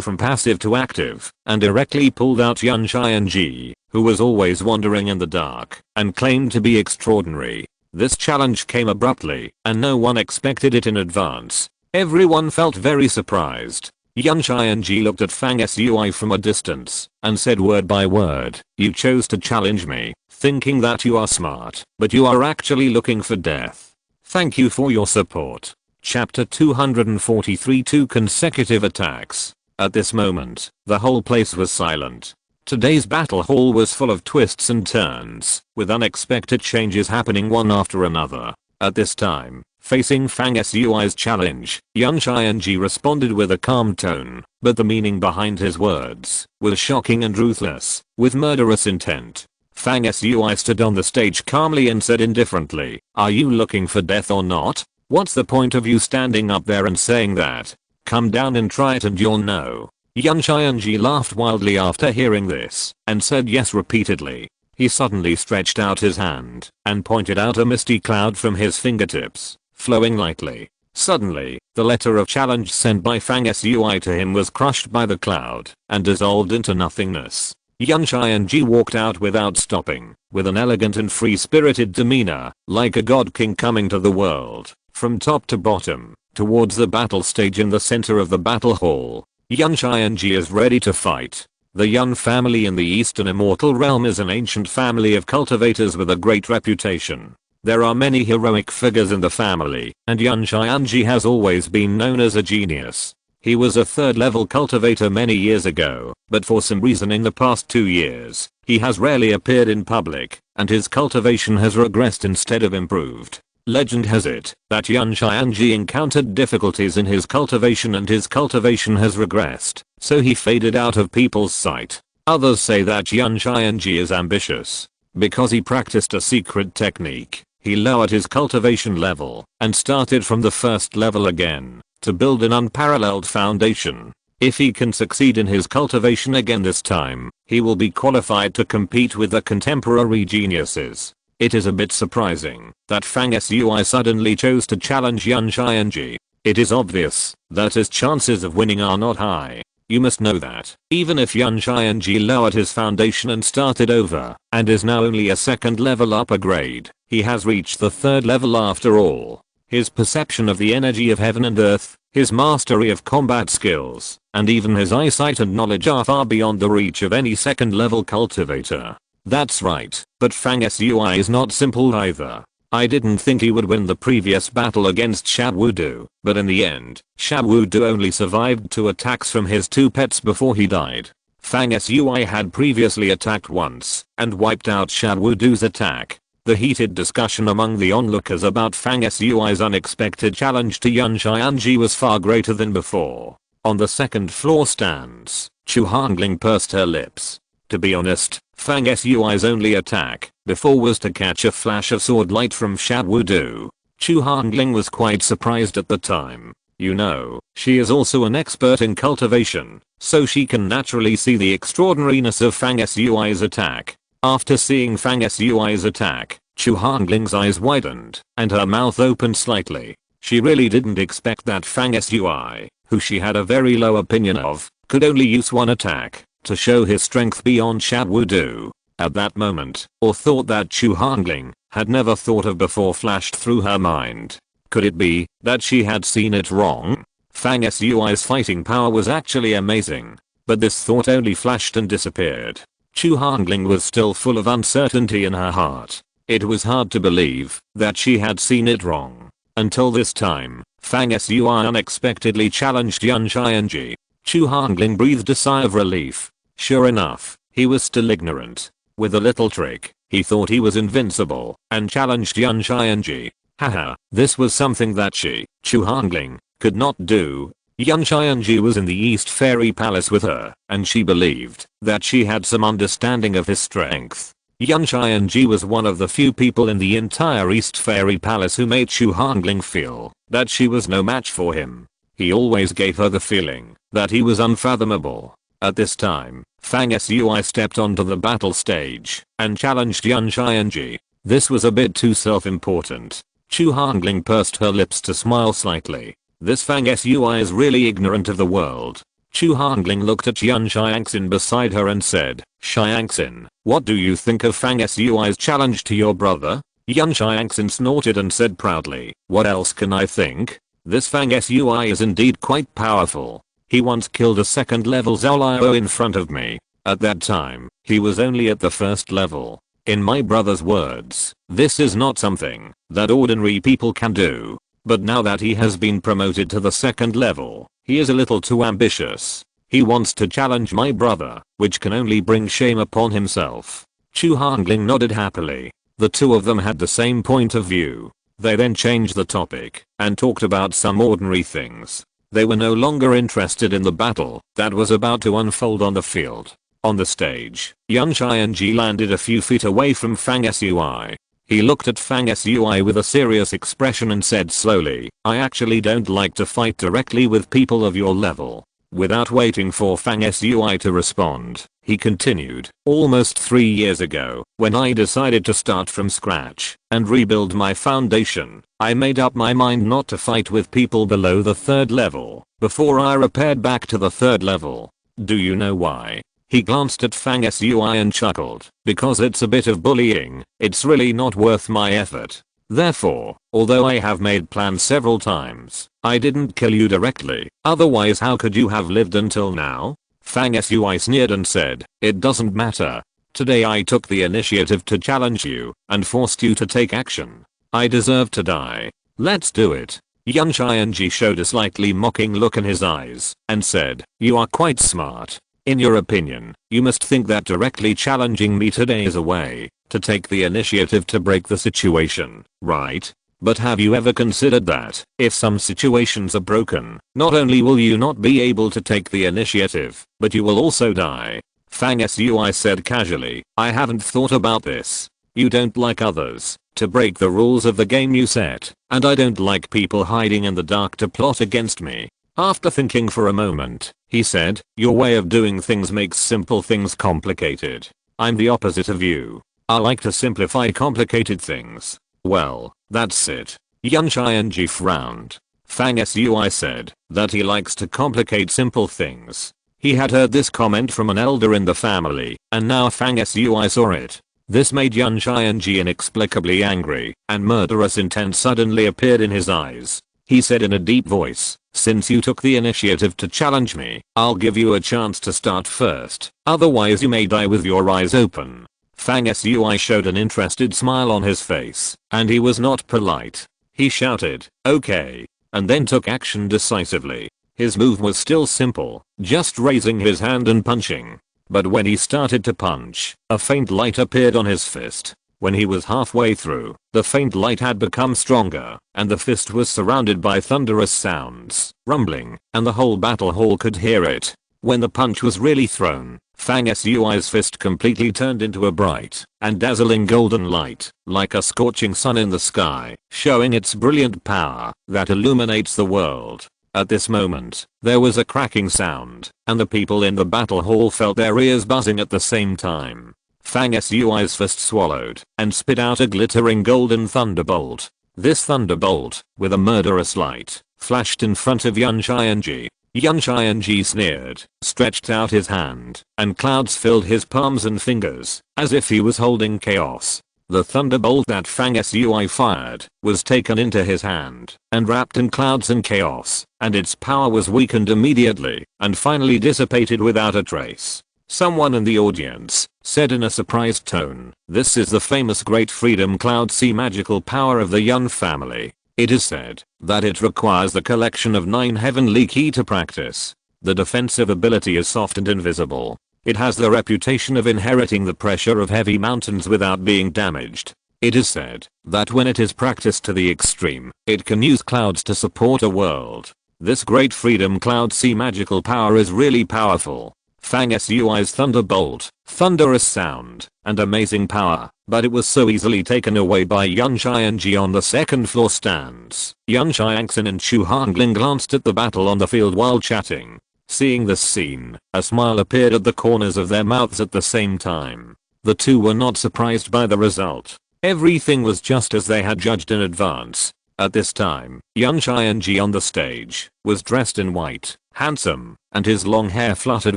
from passive to active, and directly pulled out Yun Qianji, who was always wandering in the dark and claimed to be extraordinary. This challenge came abruptly, and no one expected it in advance. Everyone felt very surprised. Yun Qianji looked at Fang Sui from a distance and said word by word, "You chose to challenge me, thinking that you are smart, but you are actually looking for death. Thank you for your support." Chapter 243 2 consecutive attacks. At this moment, the whole place was silent. Today's battle hall was full of twists and turns, with unexpected changes happening one after another. At this time, facing Fang Sui's challenge, Yun Qianji responded with a calm tone, but the meaning behind his words was shocking and ruthless, with murderous intent. Fang Sui stood on the stage calmly and said indifferently, "Are you looking for death or not? What's the point of you standing up there and saying that? Come down and try it and you'll know." Yun Qianji laughed wildly after hearing this, and said yes repeatedly. He suddenly stretched out his hand and pointed out a misty cloud from his fingertips, flowing lightly. Suddenly, the letter of challenge sent by Fang Sui to him was crushed by the cloud and dissolved into nothingness. Yun Qianji walked out without stopping, with an elegant and free-spirited demeanor, like a god king coming to the world, from top to bottom, towards the battle stage in the center of the battle hall. Yun Qianji is ready to fight. The Yun family in the Eastern Immortal Realm is an ancient family of cultivators with a great reputation. There are many heroic figures in the family, and Yun Qianji has always been known as a genius. He was a third-level cultivator many years ago, but for some reason in the past 2 years, he has rarely appeared in public, and his cultivation has regressed instead of improved. Legend has it that Yun Qianji encountered difficulties in his cultivation and his cultivation has regressed, so he faded out of people's sight. Others say that Yun Qianji is ambitious. Because he practiced a secret technique, he lowered his cultivation level and started from the first level again to build an unparalleled foundation. If he can succeed in his cultivation again this time, he will be qualified to compete with the contemporary geniuses. It is a bit surprising that Fang Sui suddenly chose to challenge Yun Qianji. It is obvious that his chances of winning are not high. You must know that, even if Yun Qianji lowered his foundation and started over, and is now only a second level upper grade, he has reached the third level after all. His perception of the energy of heaven and earth, his mastery of combat skills, and even his eyesight and knowledge are far beyond the reach of any second level cultivator. That's right, but Fang Sui is not simple either. I didn't think he would win the previous battle against Xiaowudu, but in the end, Xiaowudu only survived 2 attacks from his 2 pets before he died. Fang Sui had previously attacked once and wiped out Xiaowudu's attack. The heated discussion among the onlookers about Fang Sui's unexpected challenge to Yun Qianji was far greater than before. On the second floor stands, Chu Hongling pursed her lips. To be honest, Fang Sui's only attack before was to catch a flash of sword light from Shad Wudu. Chu Hongling was quite surprised at the time. You know, she is also an expert in cultivation, so she can naturally see the extraordinariness of Fang Sui's attack. After seeing Fang Sui's attack, Chu Hongling's eyes widened and her mouth opened slightly. She really didn't expect that Fang Sui, who she had a very low opinion of, could only use one attack to show his strength beyond Shad Wudu. At that moment, or thought that Chu Hongling had never thought of before flashed through her mind. Could it be that she had seen it wrong? Fang Sui's fighting power was actually amazing. But this thought only flashed and disappeared. Chu Hongling was still full of uncertainty in her heart. It was hard to believe that she had seen it wrong. Until this time, Fang Sui unexpectedly challenged Yan Xianji. Chu Hongling breathed a sigh of relief. Sure enough, he was still ignorant. With a little trick, he thought he was invincible and challenged Yan Xianji. Haha, this was something that she, Chu Hongling, could not do. Yan Xianji was in the East Fairy Palace with her, and she believed that she had some understanding of his strength. Yan Xianji was one of the few people in the entire East Fairy Palace who made Chu Hongling feel that she was no match for him. He always gave her the feeling that he was unfathomable. At this time, Fang Sui stepped onto the battle stage and challenged Yan Xianji. This was a bit too self-important. Chu Hongling pursed her lips to smile slightly. This Fang Sui is really ignorant of the world. Chu Hongling looked at Yan Xiangxin beside her and said, Xiangxin, what do you think of Fang Sui's challenge to your brother? Yan Xiangxin snorted and said proudly, what else can I think? This Fang Sui is indeed quite powerful. He once killed a second level Zhao Liao in front of me. At that time, he was only at the first level. In my brother's words, this is not something that ordinary people can do. But now that he has been promoted to the second level, he is a little too ambitious. He wants to challenge my brother, which can only bring shame upon himself. Chu Hongling nodded happily. The two of them had the same point of view. They then changed the topic and talked about some ordinary things. They were no longer interested in the battle that was about to unfold on the field. On the stage, Yan Xianji landed a few feet away from Fang Sui. He looked at Fang Sui with a serious expression and said slowly, I actually don't like to fight directly with people of your level. Without waiting for Fang Sui to respond, he continued, almost 3 years ago, when I decided to start from scratch and rebuild my foundation, I made up my mind not to fight with people below the 3rd level before I repaired back to the 3rd level. Do you know why? He glanced at Fang Sui and chuckled, because it's a bit of bullying, it's really not worth my effort. Therefore, although I have made plans several times, I didn't kill you directly, otherwise how could you have lived until now? Fang Sui sneered and said, it doesn't matter. Today I took the initiative to challenge you and forced you to take action. I deserve to die. Let's do it. Yan Xianji showed a slightly mocking look in his eyes and said, you are quite smart. In your opinion, you must think that directly challenging me today is a way to take the initiative to break the situation, right? But have you ever considered that if some situations are broken, not only will you not be able to take the initiative, but you will also die? Fang Sui said casually, I haven't thought about this. You don't like others to break the rules of the game you set, and I don't like people hiding in the dark to plot against me. After thinking for a moment, he said, your way of doing things makes simple things complicated. I'm the opposite of you. I like to simplify complicated things. Well, that's it. Yan Xianji frowned. Fang Sui said that he likes to complicate simple things. He had heard this comment from an elder in the family, and now Fang Sui saw it. This made Yan Xianji inexplicably angry, and murderous intent suddenly appeared in his eyes. He said in a deep voice, since you took the initiative to challenge me, I'll give you a chance to start first, otherwise you may die with your eyes open. Fang Sui showed an interested smile on his face, and he was not polite. He shouted, okay, and then took action decisively. His move was still simple, just raising his hand and punching. But when he started to punch, a faint light appeared on his fist. When he was halfway through, the faint light had become stronger, and the fist was surrounded by thunderous sounds, rumbling, and the whole battle hall could hear it. When the punch was really thrown, Fang Sui's fist completely turned into a bright and dazzling golden light, like a scorching sun in the sky, showing its brilliant power that illuminates the world. At this moment, there was a cracking sound, and the people in the battle hall felt their ears buzzing at the same time. Fang Sui's fist swallowed and spit out a glittering golden thunderbolt. This thunderbolt, with a murderous light, flashed in front of Yan Qianji. Yan Qianji sneered, stretched out his hand, and clouds filled his palms and fingers, as if he was holding chaos. The thunderbolt that Fang Sui fired was taken into his hand and wrapped in clouds and chaos, and its power was weakened immediately and finally dissipated without a trace. Someone in the audience said in a surprised tone, "This is the famous Great Freedom Cloud Sea magical power of the Yun family. It is said that it requires the collection of 9 heavenly ki to practice. The defensive ability is soft and invisible. It has the reputation of inheriting the pressure of heavy mountains without being damaged. It is said that when it is practiced to the extreme, it can use clouds to support a world. This Great Freedom Cloud Sea magical power is really powerful." Fang Sui's thunderbolt, thunderous sound, and amazing power, but it was so easily taken away by Yan Qianji on the second floor stands. Yan Xiangxin and Chu Hongling glanced at the battle on the field while chatting. Seeing this scene, a smile appeared at the corners of their mouths at the same time. The two were not surprised by the result. Everything was just as they had judged in advance. At this time, Yan Qianji on the stage was dressed in white, handsome, and his long hair fluttered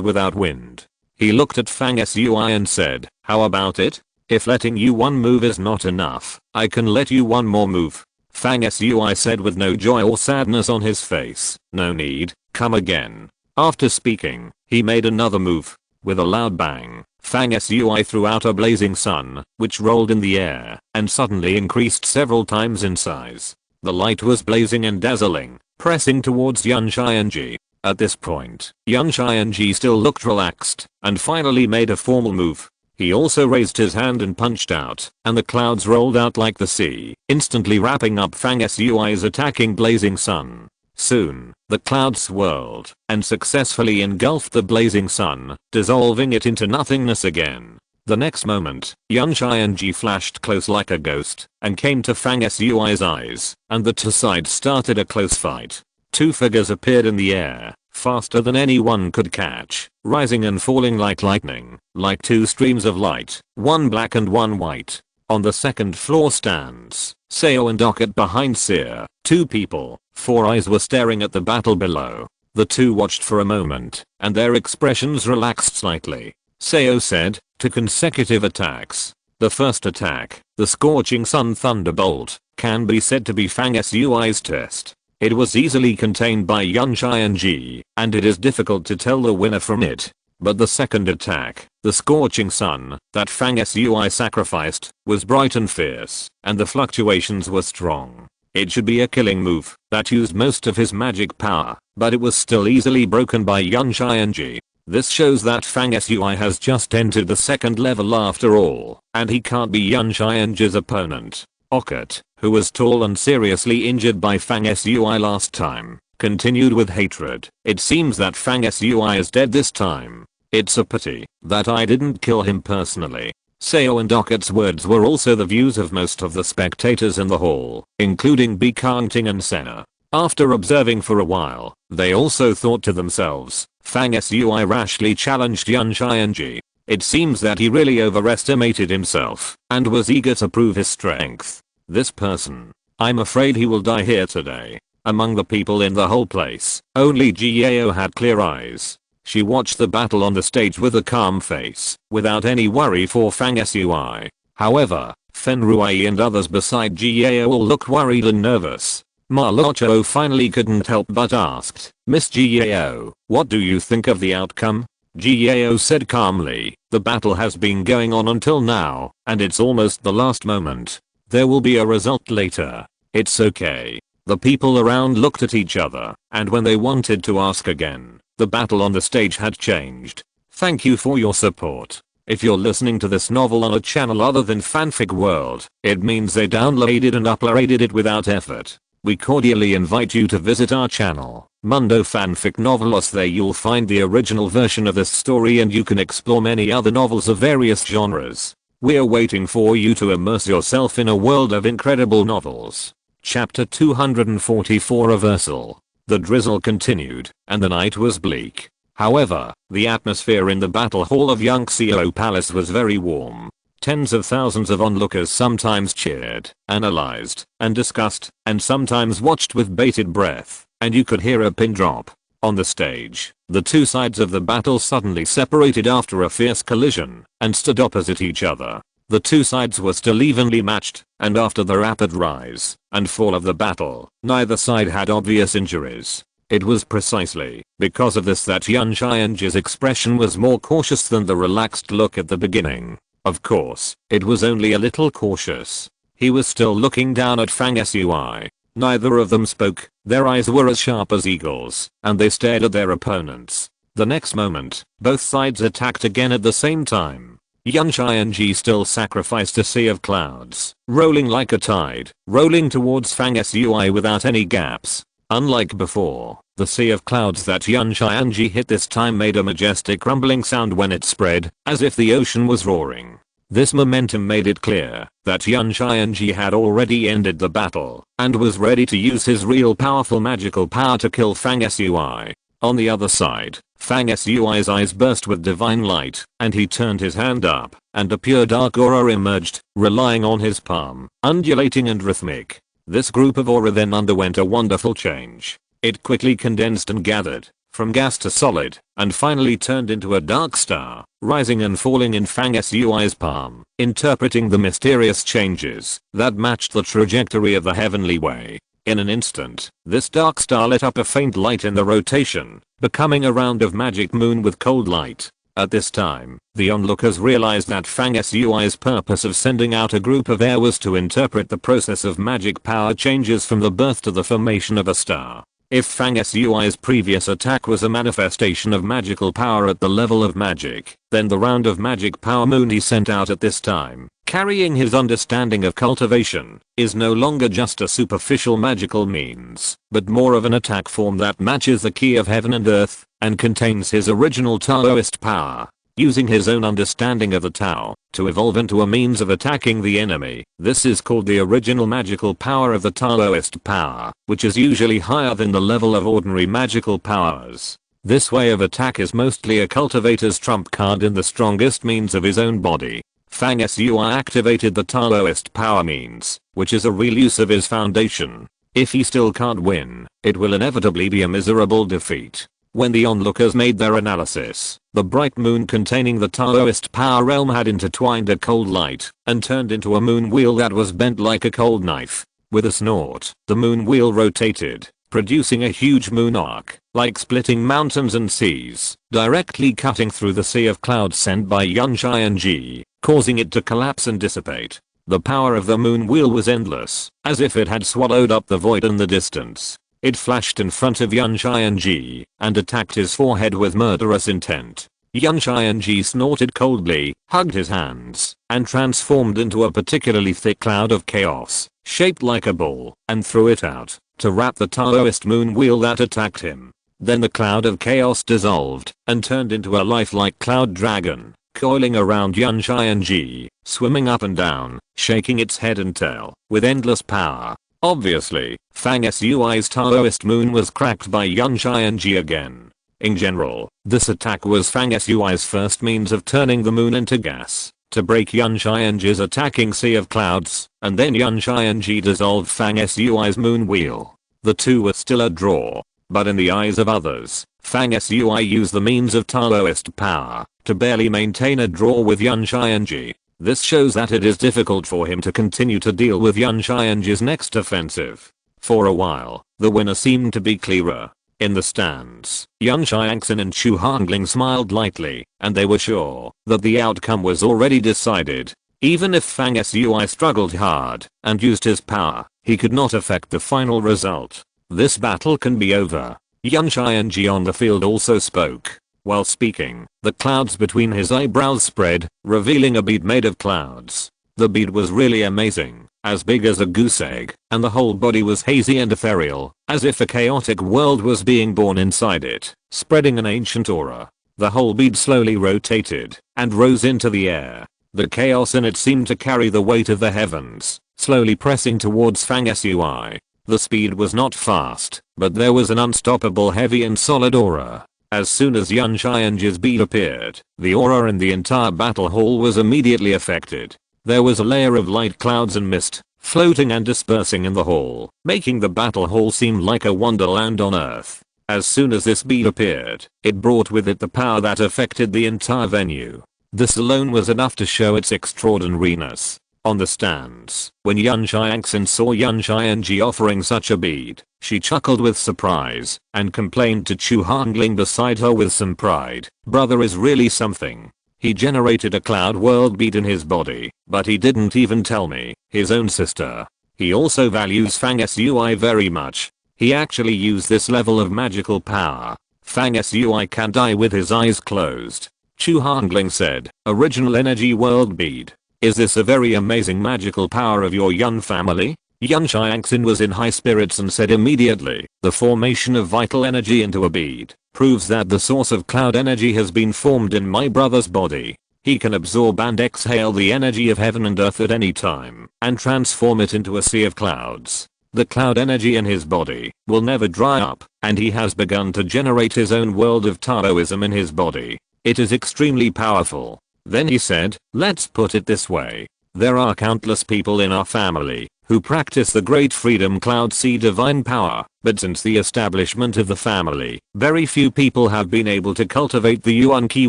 without wind. He looked at Fang Sui and said, "How about it? If letting you one move is not enough, I can let you one more move." Fang Sui said with no joy or sadness on his face, "No need, come again." After speaking, he made another move. With a loud bang, Fang Sui threw out a blazing sun, which rolled in the air and suddenly increased several times in size. The light was blazing and dazzling, pressing towards Yan Qianji. At this point, Yan Qianji still looked relaxed and finally made a formal move. He also raised his hand and punched out, and the clouds rolled out like the sea, instantly wrapping up Fang Sui's attacking blazing sun. Soon, the clouds swirled and successfully engulfed the blazing sun, dissolving it into nothingness again. The next moment, Yan Qianji flashed close like a ghost and came to Fang Sui's eyes, and the two sides started a close fight. 2 figures appeared in the air, faster than anyone could catch, rising and falling like lightning, like 2 streams of light, one black and one white. On the second floor stands Seo and Docket behind Seer. 2 people, 4 eyes were staring at the battle below. The two watched for a moment, and their expressions relaxed slightly. Seo said, "2 consecutive attacks. The first attack, the Scorching Sun Thunderbolt, can be said to be Fang Sui's test. It was easily contained by Yan Qianji, and it is difficult to tell the winner from it. But the second attack, the Scorching Sun, that Fang Sui sacrificed, was bright and fierce, and the fluctuations were strong. It should be a killing move that used most of his magic power, but it was still easily broken by Yan Qianji. This shows that Fang Sui has just entered the second level after all, and he can't be Yan Qianji's opponent." Docket, who was tall and seriously injured by Fang Sui last time, continued with hatred. "It seems that Fang Sui is dead this time. It's a pity that I didn't kill him personally." Seo and Docket's words were also the views of most of the spectators in the hall, including Bi Kangting and Senna. After observing for a while, they also thought to themselves, Fang Sui rashly challenged Yan Qianji. It seems that he really overestimated himself and was eager to prove his strength. This person, I'm afraid he will die here today. Among the people in the whole place, only Jiao had clear eyes. She watched the battle on the stage with a calm face, without any worry for Fang Sui. However, Fen Ruai and others beside Jiao all looked worried and nervous. Ma Luochuo finally couldn't help but asked, "Miss Jiao, what do you think of the outcome?" Jiao said calmly, "The battle has been going on until now, and it's almost the last moment. There will be a result later. It's okay." The people around looked at each other, and when they wanted to ask again, the battle on the stage had changed. Thank you for your support. If you're listening to this novel on a channel other than Fanfic World, it means they downloaded and uploaded it without effort. we cordially invite you to visit our channel, Mundo Fanfic Novelos. There you'll find the original version of this story and you can explore many other novels of various genres. We're waiting for you to immerse yourself in a world of incredible novels. Chapter 244 Reversal. The drizzle continued, and the night was bleak. However, the atmosphere in the battle hall of Yunxiao Palace was very warm. Tens of thousands of onlookers sometimes cheered, analyzed, and discussed, and sometimes watched with bated breath, and you could hear a pin drop. On the stage, the two sides of the battle suddenly separated after a fierce collision, and stood opposite each other. The two sides were still evenly matched, and after the rapid rise and fall of the battle, neither side had obvious injuries. It was precisely because of this that Yan Xianji's expression was more cautious than the relaxed look at the beginning. Of course, it was only a little cautious. He was still looking down at Fang Sui. Neither of them spoke, their eyes were as sharp as eagles, and they stared at their opponents. The next moment, both sides attacked again at the same time. Yan Xianji still sacrificed a sea of clouds, rolling like a tide, rolling towards Fang Sui without any gaps. Unlike before, the sea of clouds that Yan Xianji hit this time made a majestic rumbling sound when it spread, as if the ocean was roaring. This momentum made it clear that Yan Xianji had already ended the battle, and was ready to use his real powerful magical power to kill Fang Sui. On the other side, Fang Sui's eyes burst with divine light, and he turned his hand up, and a pure dark aura emerged, relying on his palm, undulating and rhythmic. This group of aura then underwent a wonderful change. It quickly condensed and gathered, from gas to solid, and finally turned into a dark star, rising and falling in Fang Sui's palm, interpreting the mysterious changes that matched the trajectory of the heavenly way. In an instant, this dark star lit up a faint light in the rotation, becoming a round of magic moon with cold light. At this time, the onlookers realized that Fang Sui's purpose of sending out a group of air was to interpret the process of magic power changes from the birth to the formation of a star. If Fang Sui's previous attack was a manifestation of magical power at the level of magic, then the round of magic power moon he sent out at this time, carrying his understanding of cultivation, is no longer just a superficial magical means, but more of an attack form that matches the key of heaven and earth, and contains his original Taoist power. Using his own understanding of the Tao to evolve into a means of attacking the enemy. This is called the original magical power of the Taoist power, which is usually higher than the level of ordinary magical powers. This way of attack is mostly a cultivator's trump card in the strongest means of his own body. Fang Sui activated the Taoist power means, which is a real use of his foundation. If he still can't win, it will inevitably be a miserable defeat. When the onlookers made their analysis, the bright moon containing the Taoist power realm had intertwined a cold light and turned into a moon wheel that was bent like a cold knife. With a snort, the moon wheel rotated, producing a huge moon arc, like splitting mountains and seas, directly cutting through the sea of clouds sent by Yan Xianji, causing it to collapse and dissipate. The power of the moon wheel was endless, as if it had swallowed up the void in the distance. It flashed in front of Yan Xianji and attacked his forehead with murderous intent. Yan Xianji snorted coldly, hugged his hands, and transformed into a particularly thick cloud of chaos, shaped like a ball, and threw it out to wrap the Taoist moon wheel that attacked him. Then the cloud of chaos dissolved and turned into a lifelike cloud dragon, coiling around Yan Xianji, swimming up and down, shaking its head and tail, with endless power. Obviously, Fang Sui's Taoist moon was cracked by Yan Xianji again. In general, this attack was Fang Sui's first means of turning the moon into gas, to break Yan Xianji's attacking sea of clouds, and then Yan Xianji dissolved Fang Sui's moon wheel. The two were still a draw, but in the eyes of others, Fang Sui used the means of Taoist power to barely maintain a draw with Yan Xianji. This shows that it is difficult for him to continue to deal with Yan Xianji's next offensive. For a while, the winner seemed to be clearer. In the stands, Yan Xiangxin and Chu Hongling smiled lightly, and they were sure that the outcome was already decided. Even if Fang Sui struggled hard and used his power, he could not affect the final result. This battle can be over. Yan Xianji on the field also spoke. While speaking, the clouds between his eyebrows spread, revealing a bead made of clouds. The bead was really amazing. as big as a goose egg, and the whole body was hazy and ethereal, as if a chaotic world was being born inside it, spreading an ancient aura. The whole bead slowly rotated and rose into the air. The chaos in it seemed to carry the weight of the heavens, slowly pressing towards Fang Sui. The speed was not fast, but there was an unstoppable heavy and solid aura. As soon as Yan Xianji's bead appeared, the aura in the entire battle hall was immediately affected. There was a layer of light clouds and mist, floating and dispersing in the hall, making the battle hall seem like a wonderland on earth. As soon as this bead appeared, it brought with it the power that affected the entire venue. This alone was enough to show its extraordinariness. On the stands, when Yan Xiangxin saw Yan Xianji offering such a bead, she chuckled with surprise and complained to Chu Hongling beside her with some pride. Brother is really something. He generated a cloud world bead in his body, but he didn't even tell me, his own sister. He also values Fang Sui very much. He actually used this level of magical power. Fang Sui can die with his eyes closed. Chu Hongling said, original energy world bead. Is this a very amazing magical power of your Yan family? Yan Xiangxin was in high spirits and said immediately, the formation of vital energy into a bead proves that the source of cloud energy has been formed in my brother's body. He can absorb and exhale the energy of heaven and earth at any time and transform it into a sea of clouds. The cloud energy in his body will never dry up, and he has begun to generate his own world of Taoism in his body. It is extremely powerful. Then he said, let's put it this way. There are countless people in our family who practice the great freedom cloud sea divine power, but since the establishment of the family, very few people have been able to cultivate the Yuan Qi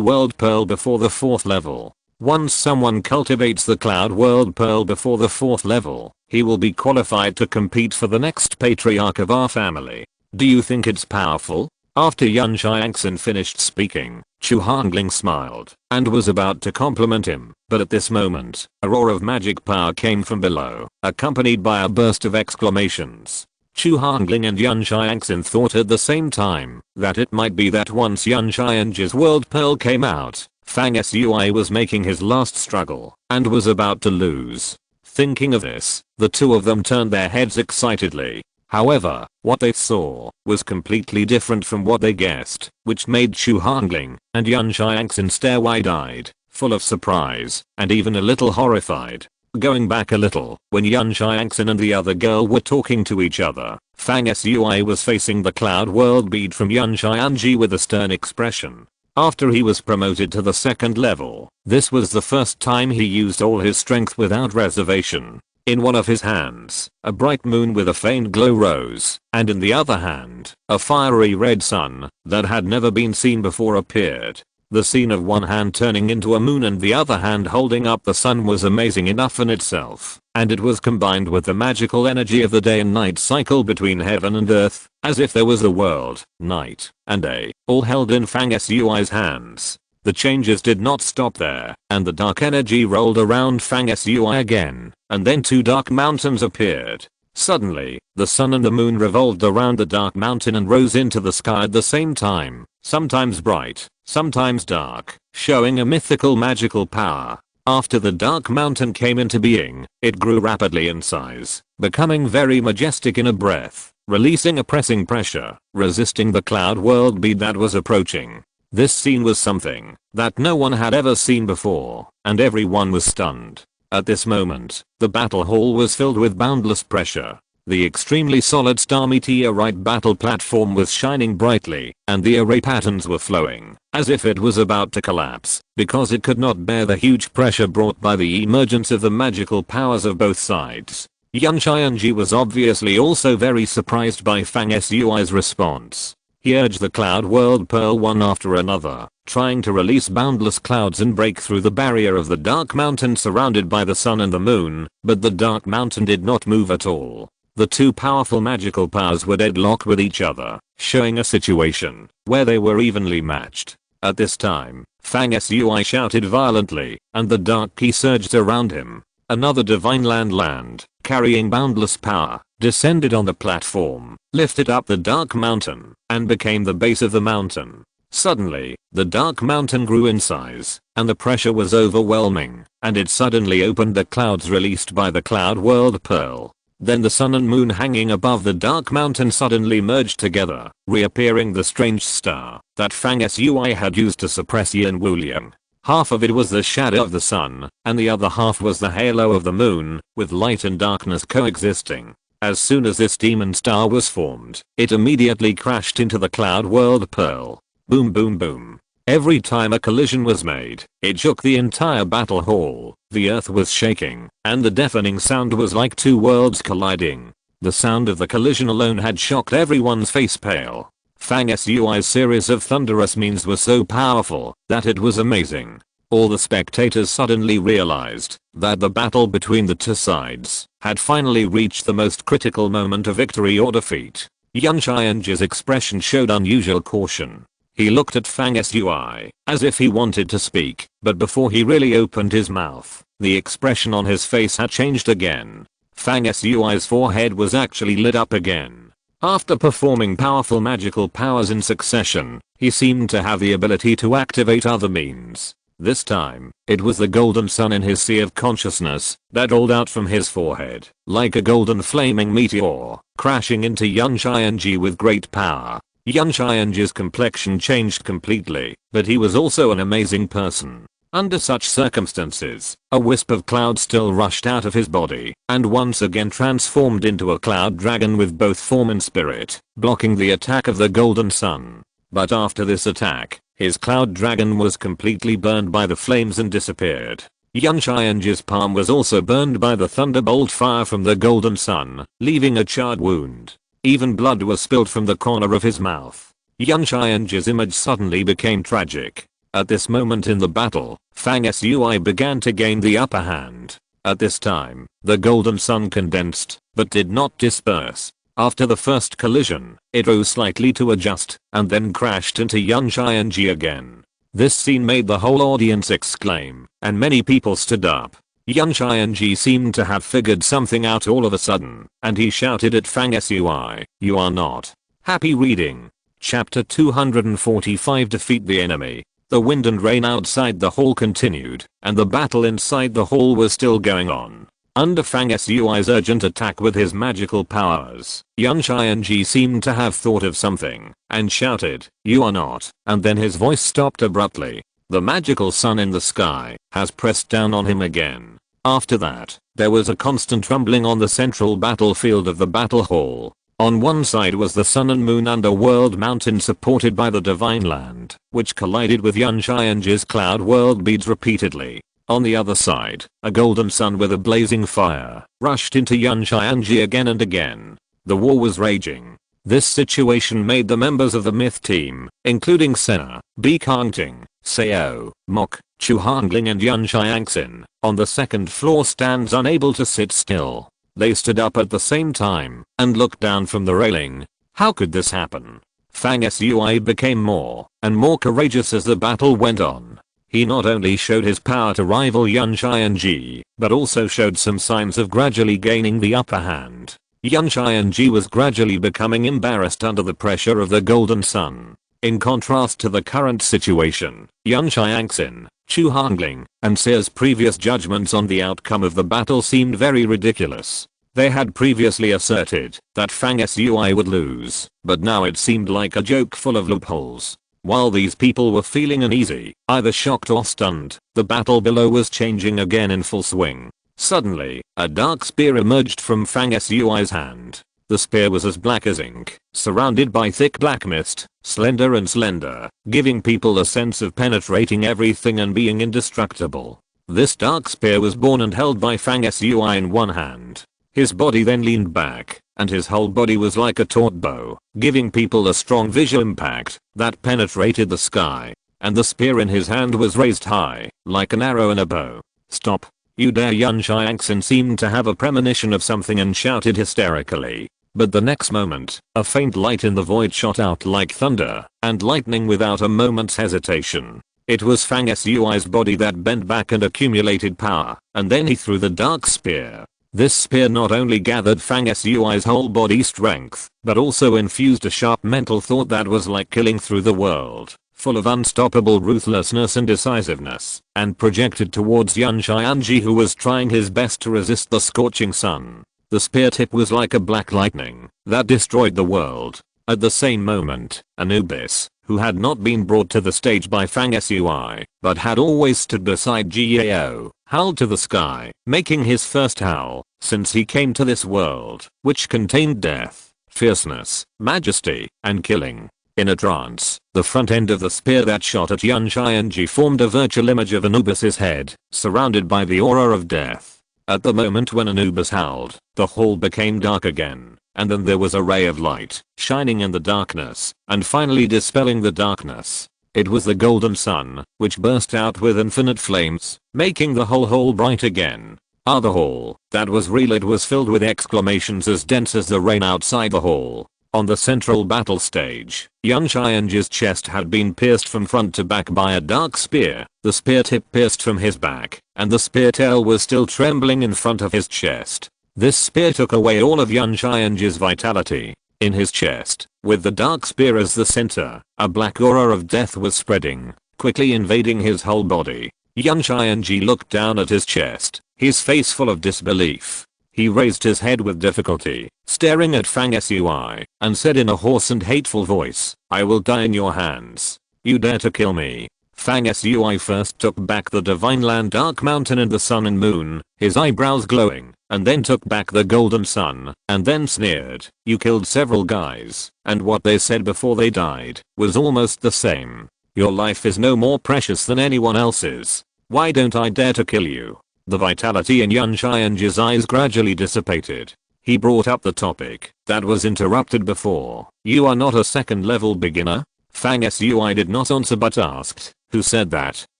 World Pearl before the 4th level. Once someone cultivates the Cloud World Pearl before the 4th level, he will be qualified to compete for the next patriarch of our family. Do you think it's powerful? After Yan Xiangxin finished speaking, Chu Hongling smiled and was about to compliment him, but at this moment, a roar of magic power came from below, accompanied by a burst of exclamations. Chu Hongling and Yan Xiangxin thought at the same time that it might be that once Yan Xianji's World Pearl came out, Fang Sui was making his last struggle and was about to lose. Thinking of this, the two of them turned their heads excitedly. However, what they saw was completely different from what they guessed, which made Chu Hongling and Yan Xiangxin stare wide-eyed, full of surprise, and even a little horrified. Going back a little, when Yan Xiangxin and the other girl were talking to each other, Fang Sui was facing the cloud world bead from Yan Xianji with a stern expression. After he was promoted to the 2nd level, this was the first time he used all his strength without reservation. In one of his hands, a bright moon with a faint glow rose, and in the other hand, a fiery red sun that had never been seen before appeared. The scene of one hand turning into a moon and the other hand holding up the sun was amazing enough in itself, and it was combined with the magical energy of the day and night cycle between heaven and earth, as if there was a world, night, and day, all held in Fang Sui's hands. The changes did not stop there, and the dark energy rolled around Fang Sui again, and then 2 dark mountains appeared. Suddenly, the sun and the moon revolved around the dark mountain and rose into the sky at the same time, sometimes bright, sometimes dark, showing a mythical magical power. After the dark mountain came into being, it grew rapidly in size, becoming very majestic in a breath, releasing a pressing pressure, resisting the cloud world bead that was approaching. This scene was something that no one had ever seen before, and everyone was stunned. At this moment, the battle hall was filled with boundless pressure. The extremely solid star meteorite battle platform was shining brightly, and the array patterns were flowing, as if it was about to collapse, because it could not bear the huge pressure brought by the emergence of the magical powers of both sides. Yan Xianji was obviously also very surprised by Fang Sui's response. He urged the Cloud World Pearl one after another, trying to release boundless clouds and break through the barrier of the Dark Mountain surrounded by the sun and the moon, but the Dark Mountain did not move at all. The 2 powerful magical powers were deadlocked with each other, showing a situation where they were evenly matched. At this time, Fang Sui shouted violently, and the dark key surged around him. Another divine land, carrying boundless power, descended on the platform, lifted up the Dark Mountain, and became the base of the mountain. Suddenly, the dark mountain grew in size, and the pressure was overwhelming, and it suddenly opened the clouds released by the Cloud World Pearl. Then the sun and moon hanging above the dark mountain suddenly merged together, reappearing the strange star that Fang Sui had used to suppress Yan Wuliang. Half of it was the shadow of the sun, and the other half was the halo of the moon, with light and darkness coexisting. As soon as this demon star was formed, it immediately crashed into the Cloud World Pearl. Boom boom boom. Every time a collision was made, it shook the entire battle hall, the earth was shaking, and the deafening sound was like two worlds colliding. The sound of the collision alone had shocked everyone's face pale. Fang Sui's series of thunderous means were so powerful that it was amazing. All the spectators suddenly realized that the battle between the two sides had finally reached the most critical moment of victory or defeat. Yan Xianji's expression showed unusual caution. He looked at Fang Sui as if he wanted to speak, but before he really opened his mouth, the expression on his face had changed again. Fang Sui's forehead was actually lit up again. After performing powerful magical powers in succession, he seemed to have the ability to activate other means. This time, it was the golden sun in his sea of consciousness that rolled out from his forehead, like a golden flaming meteor, crashing into Yan Xianji with great power. Yan Xianji's complexion changed completely, but he was also an amazing person. Under such circumstances, a wisp of cloud still rushed out of his body, and once again transformed into a cloud dragon with both form and spirit, blocking the attack of the golden sun. But after this attack, his cloud dragon was completely burned by the flames and disappeared. Yan Xianji's palm was also burned by the thunderbolt fire from the golden sun, leaving a charred wound. Even blood was spilled from the corner of his mouth. Yan Xianji's image suddenly became tragic. At this moment in the battle, Fang Sui began to gain the upper hand. At this time, the golden sun condensed, but did not disperse. After the first collision, it rose slightly to adjust, and then crashed into Yan Xianji again. This scene made the whole audience exclaim, and many people stood up. Yan Xianji seemed to have figured something out all of a sudden, and he shouted at Fang Sui, "You are not." Happy reading. Chapter 245 Defeat the enemy. The wind and rain outside the hall continued, and the battle inside the hall was still going on. Under Fang Sui's urgent attack with his magical powers, Yan Xianji seemed to have thought of something, and shouted, "You are not," and then his voice stopped abruptly. The magical sun in the sky has pressed down on him again. After that, there was a constant rumbling on the central battlefield of the battle hall. On one side was the sun and moon underworld mountain supported by the divine land, which collided with Yan Xianji's cloud world beads repeatedly. On the other side, a golden sun with a blazing fire rushed into Yan Xianji again and again. The war was raging. This situation made the members of the myth team, including Senna, Bi Kangting, Seo, Mok, Chu Hangling and Yan Xiangxin, on the second floor stands unable to sit still. They stood up at the same time and looked down from the railing. How could this happen? Fang Sui became more and more courageous as the battle went on. He not only showed his power to rival Yan Xianji, but also showed some signs of gradually gaining the upper hand. Yan Xianji was gradually becoming embarrassed under the pressure of the golden sun. In contrast to the current situation, Yan Xiangxin, Chu Hangling, and Seo's previous judgments on the outcome of the battle seemed very ridiculous. They had previously asserted that Fang Sui would lose, but now it seemed like a joke full of loopholes. While these people were feeling uneasy, either shocked or stunned, the battle below was changing again in full swing. Suddenly, a dark spear emerged from Fang Sui's hand. The spear was as black as ink, surrounded by thick black mist, slender, giving people a sense of penetrating everything and being indestructible. This dark spear was borne and held by Fang Sui in one hand. His body then leaned back, and his whole body was like a taut bow, giving people a strong visual impact that penetrated the sky. And the spear in his hand was raised high, like an arrow in a bow. "Stop. You dare!" Yan Xiangxin seemed to have a premonition of something and shouted hysterically. But the next moment, a faint light in the void shot out like thunder and lightning without a moment's hesitation. It was Fang Sui's body that bent back and accumulated power, and then he threw the dark spear. This spear not only gathered Fang Sui's whole body strength, but also infused a sharp mental thought that was like killing through the world. full of unstoppable ruthlessness and decisiveness, and projected towards Yan Xianji, who was trying his best to resist the scorching sun. The spear tip was like a black lightning that destroyed the world. At the same moment, Anubis, who had not been brought to the stage by Fang Sui, but had always stood beside Gao, howled to the sky, making his first howl since he came to this world, which contained death, fierceness, majesty, and killing. In a trance, the front end of the spear that shot at Yan Xianji formed a virtual image of Anubis's head, surrounded by the aura of death. At the moment when Anubis howled, the hall became dark again, and then there was a ray of light, shining in the darkness, and finally dispelling the darkness. It was the golden sun, which burst out with infinite flames, making the whole hall bright again. The hall, that was real. It was filled with exclamations as dense as the rain outside the hall. On the central battle stage, Yan Xianji's chest had been pierced from front to back by a dark spear. The spear tip pierced from his back, and the spear tail was still trembling in front of his chest. This spear took away all of Yan Xianji's vitality. In his chest, with the dark spear as the center, a black aura of death was spreading, quickly invading his whole body. Yan Xianji looked down at his chest, his face full of disbelief. He raised his head with difficulty, staring at Fang Sui, and said in a hoarse and hateful voice, "I will die in your hands. You dare to kill me?" Fang Sui first took back the divine land, dark mountain, and the sun and moon, his eyebrows glowing, and then took back the golden sun, and then sneered, "You killed several guys, and what they said before they died was almost the same. Your life is no more precious than anyone else's. Why don't I dare to kill you?" The vitality in Yan Xianji's eyes gradually dissipated. He brought up the topic that was interrupted before. "You are not a second level beginner?" Fang Sui did not answer but asked, "Who said that?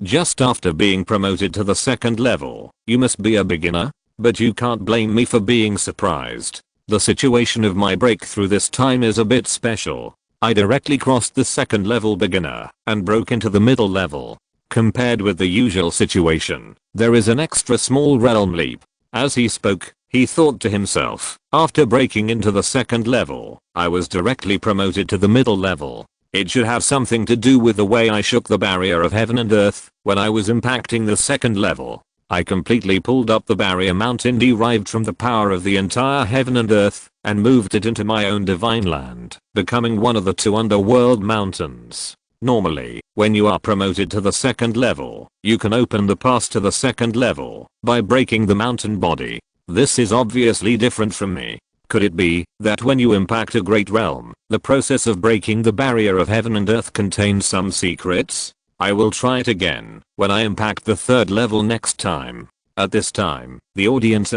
Just after being promoted to the second level, you must be a beginner? But you can't blame me for being surprised. The situation of my breakthrough this time is a bit special. I directly crossed the second level beginner and broke into the middle level. Compared with the usual situation, there is an extra small realm leap." As he spoke, he thought to himself, "After breaking into the second level, I was directly promoted to the middle level. It should have something to do with the way I shook the barrier of heaven and earth when I was impacting the second level. I completely pulled up the barrier mountain derived from the power of the entire heaven and earth and moved it into my own divine land, becoming one of the two underworld mountains. Normally, when you are promoted to the second level, you can open the pass to the second level by breaking the mountain body. This is obviously different from me. Could it be that when you impact a great realm, the process of breaking the barrier of heaven and earth contains some secrets? I will try it again when I impact the third level next time." At this time, the audience,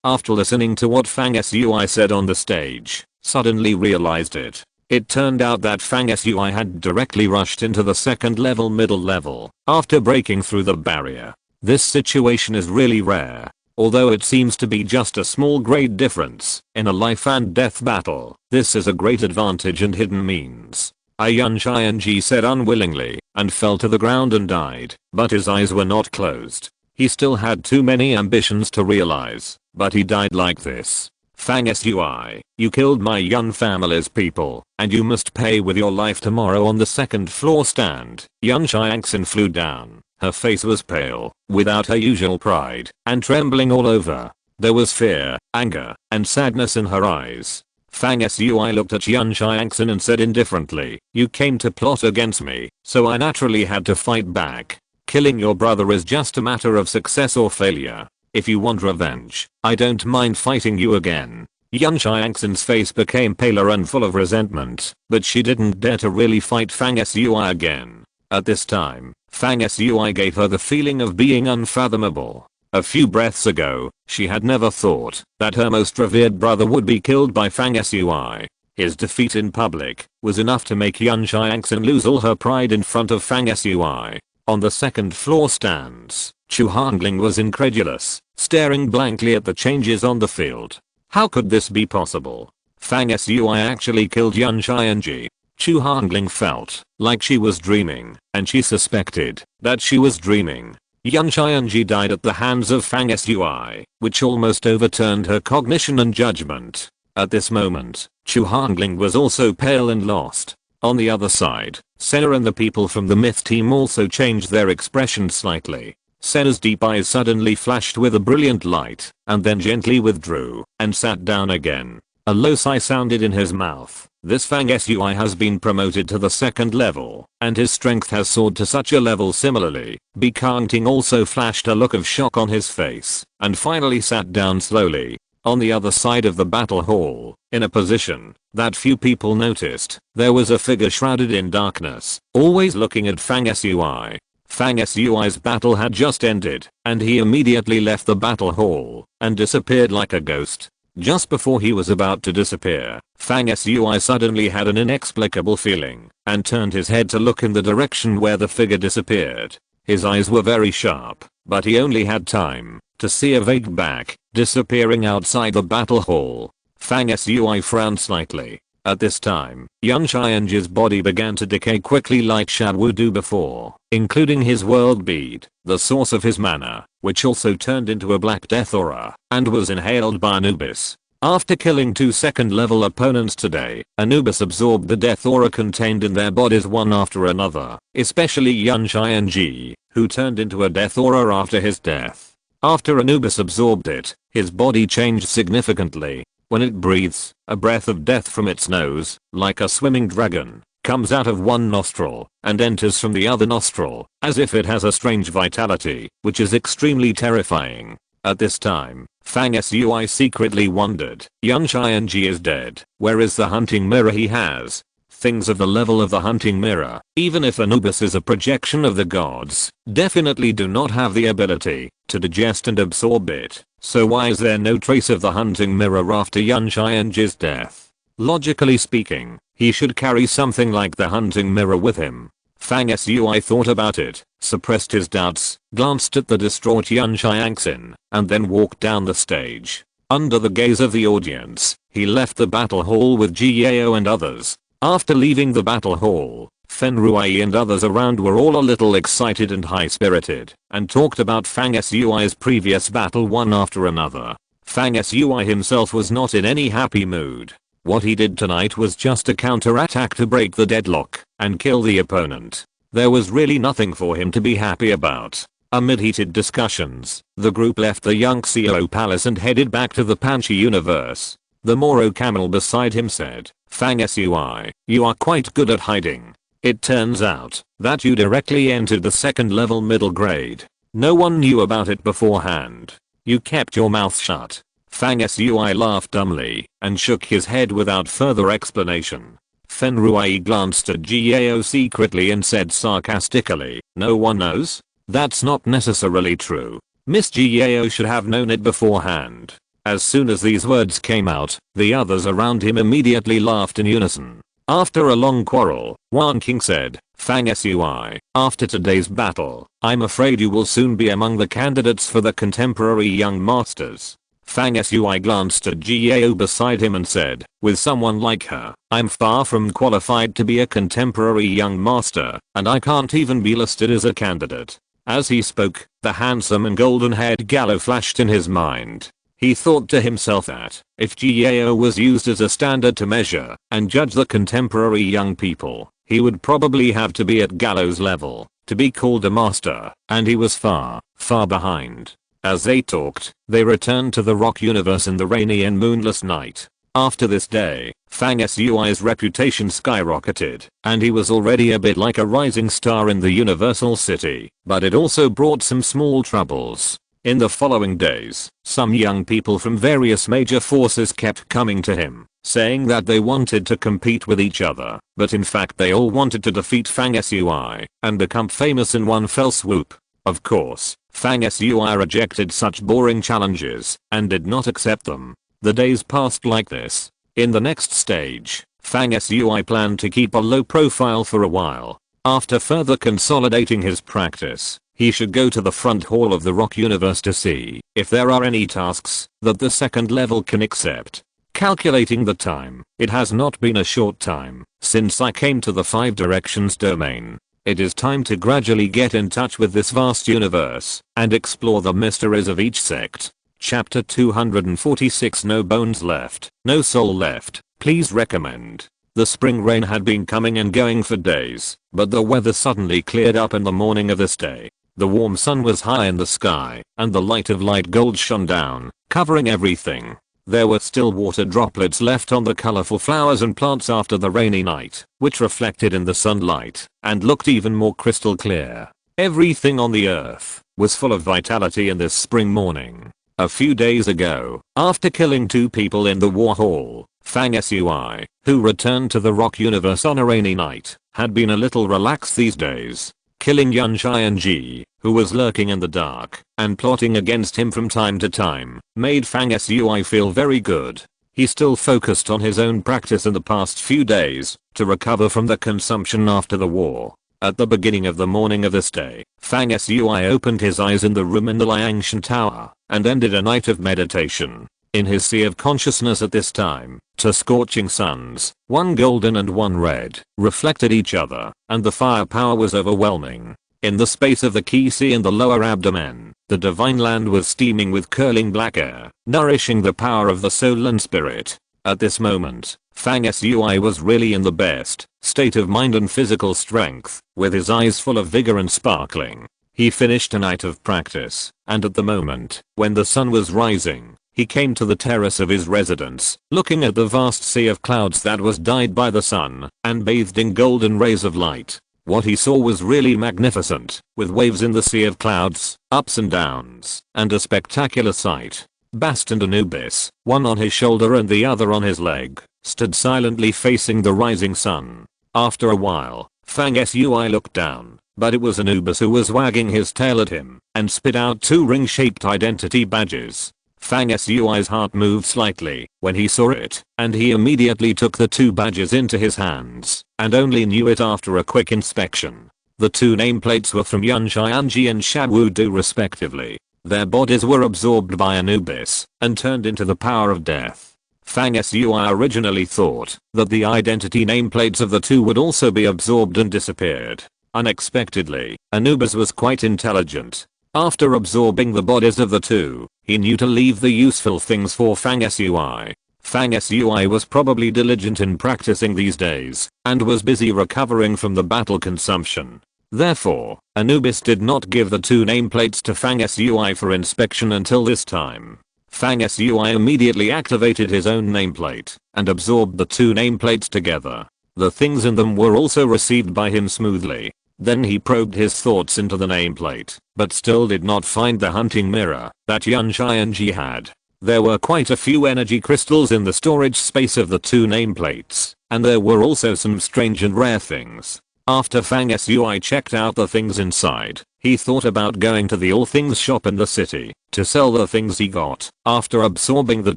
after listening to what Fang Sui said on the stage, suddenly realized it. It turned out that Fang Sui had directly rushed into the second level middle level after breaking through the barrier. This situation is really rare. Although it seems to be just a small grade difference in a life and death battle, this is a great advantage and hidden means. Yan Xianji said unwillingly and fell to the ground and died, but his eyes were not closed. He still had too many ambitions to realize, but he died like this. "Fang Sui, you killed my Yan family's people, and you must pay with your life tomorrow on the second floor stand." Yan Xiangxin flew down. Her face was pale, without her usual pride, and trembling all over. There was fear, anger, and sadness in her eyes. Fang Sui looked at Yan Xiangxin and said indifferently, "You came to plot against me, so I naturally had to fight back. Killing your brother is just a matter of success or failure. If you want revenge, I don't mind fighting you again." Yan Xiangxin's face became paler and full of resentment, but she didn't dare to really fight Fang Sui again. At this time, Fang Sui gave her the feeling of being unfathomable. A few breaths ago, she had never thought that her most revered brother would be killed by Fang Sui. His defeat in public was enough to make Yan Xiangxin lose all her pride in front of Fang Sui. On the second floor stands, Chu Hongling was incredulous, staring blankly at the changes on the field. How could this be possible? Fang Sui actually killed Yan Xianji. Chu Hongling felt like she was dreaming, and she suspected that she was dreaming. Yan Xianji died at the hands of Fang Sui, which almost overturned her cognition and judgment. At this moment, Chu Hongling was also pale and lost. On the other side, Senna and the people from the myth team also changed their expression slightly. Senna's deep eyes suddenly flashed with a brilliant light, and then gently withdrew, and sat down again. A low sigh sounded in his mouth. This Fang Sui has been promoted to the second level, and his strength has soared to such a level similarly. Bi Kangting also flashed a look of shock on his face, and finally sat down slowly. On the other side of the battle hall, in a position that few people noticed, there was a figure shrouded in darkness, always looking at Fang Sui. Fang Sui's battle had just ended, and he immediately left the battle hall and disappeared like a ghost. Just before he was about to disappear, Fang Sui suddenly had an inexplicable feeling and turned his head to look in the direction where the figure disappeared. His eyes were very sharp, but he only had time to see a vague back disappearing outside the battle hall. Fang Sui frowned slightly. At this time, Yang Xianji's body began to decay quickly like Shad would do before, including his world bead, the source of his mana, which also turned into a black death aura, and was inhaled by Anubis. After killing 2 second level opponents today, Anubis absorbed the death aura contained in their bodies one after another, especially Yang Xianji, who turned into a death aura after his death. After Anubis absorbed it, his body changed significantly. When it breathes, a breath of death from its nose, like a swimming dragon, comes out of one nostril and enters from the other nostril, as if it has a strange vitality, which is extremely terrifying. At this time, Fang Sui secretly wondered, Yang Xianji is dead. Where is the hunting mirror he has? Things of the level of the hunting mirror, even if Anubis is a projection of the gods, definitely do not have the ability to digest and absorb it. So why is there no trace of the hunting mirror after Yang Xianji's death? Logically speaking, he should carry something like the hunting mirror with him. Fang Sui thought about it, suppressed his doubts, glanced at the distraught Yang Xiangxin, and then walked down the stage. Under the gaze of the audience, he left the battle hall with Jiao and others. After leaving the battle hall, Fenruai and others around were all a little excited and high-spirited, and talked about Fang Sui's previous battle one after another. Fang Sui himself was not in any happy mood. What he did tonight was just a counter-attack to break the deadlock and kill the opponent. There was really nothing for him to be happy about. Amid heated discussions, the group left the Yunxiao Palace and headed back to the Panchi universe. The Moro camel beside him said, Fang Sui, you are quite good at hiding. It turns out that you directly entered the second level middle grade. No one knew about it beforehand. You kept your mouth shut. Fang Sui laughed dumbly and shook his head without further explanation. Fenruai glanced at Jiao secretly and said sarcastically, no one knows? That's not necessarily true. Miss Jiao should have known it beforehand. As soon as these words came out, the others around him immediately laughed in unison. After a long quarrel, Wan King said, Fang Sui, after today's battle, I'm afraid you will soon be among the candidates for the contemporary young masters. Fang Sui glanced at Jiao beside him and said, with someone like her, I'm far from qualified to be a contemporary young master, and I can't even be listed as a candidate. As he spoke, the handsome and golden-haired Gallo flashed in his mind. He thought to himself that, if Jiao was used as a standard to measure and judge the contemporary young people, he would probably have to be at Gallo's level to be called a master, and he was far, far behind. As they talked, they returned to the rock universe in the rainy and moonless night. After this day, Fang Sui's reputation skyrocketed, and he was already a bit like a rising star in the Universal City, but it also brought some small troubles. In the following days, some young people from various major forces kept coming to him, saying that they wanted to compete with each other, but in fact they all wanted to defeat Fang Sui and become famous in one fell swoop. Of course, Fang Sui rejected such boring challenges and did not accept them. The days passed like this. In the next stage, Fang Sui planned to keep a low profile for a while. After further consolidating his practice, he should go to the front hall of the rock universe to see if there are any tasks that the second level can accept. Calculating the time, it has not been a short time since I came to the 5 directions domain. It is time to gradually get in touch with this vast universe and explore the mysteries of each sect. Chapter 246 No bones left, no soul left. Please recommend. The spring rain had been coming and going for days, but the weather suddenly cleared up in the morning of this day. The warm sun was high in the sky, and the light of light gold shone down, covering everything. There were still water droplets left on the colorful flowers and plants after the rainy night, which reflected in the sunlight and looked even more crystal clear. Everything on the earth was full of vitality in this spring morning. A few days ago, after killing 2 people in the war hall, Fang Sui, who returned to the rock universe on a rainy night, had been a little relaxed these days. Killing Yun Xianji, who was lurking in the dark and plotting against him from time to time, made Fang Sui feel very good. He still focused on his own practice in the past few days to recover from the consumption after the war. At the beginning of the morning of this day, Fang Sui opened his eyes in the room in the Liangshan Tower and ended a night of meditation. In his sea of consciousness at this time, 2 scorching suns, 1 golden and 1 red, reflected each other, and the firepower was overwhelming. In the space of the Qi Sea in the lower abdomen, the divine land was steaming with curling black air, nourishing the power of the soul and spirit. At this moment, Fang Sui was really in the best state of mind and physical strength, with his eyes full of vigor and sparkling. He finished a night of practice, and at the moment, when the sun was rising, he came to the terrace of his residence, looking at the vast sea of clouds that was dyed by the sun and bathed in golden rays of light. What he saw was really magnificent, with waves in the sea of clouds, ups and downs, and a spectacular sight. Bast and Anubis, one on his shoulder and the other on his leg, stood silently facing the rising sun. After a while, Fang Sui looked down, but it was Anubis who was wagging his tail at him and spit out 2 ring-shaped identity badges. Fang Sui's heart moved slightly when he saw it, and he immediately took the 2 badges into his hands and only knew it after a quick inspection. The 2 nameplates were from Yun Xianji and Shawu Du respectively. Their bodies were absorbed by Anubis and turned into the power of death. Fang Sui originally thought that the identity nameplates of the 2 would also be absorbed and disappeared. Unexpectedly, Anubis was quite intelligent. After absorbing the bodies of the 2, he knew to leave the useful things for Fang Sui. Fang Sui was probably diligent in practicing these days and was busy recovering from the battle consumption. Therefore, Anubis did not give the 2 nameplates to Fang Sui for inspection until this time. Fang Sui immediately activated his own nameplate and absorbed the 2 nameplates together. The things in them were also received by him smoothly. Then he probed his thoughts into the nameplate, but still did not find the hunting mirror that Yun Xianji had. There were quite a few energy crystals in the storage space of the 2 nameplates, and there were also some strange and rare things. After Fang Sui checked out the things inside, he thought about going to the All Things shop in the city to sell the things he got after absorbing the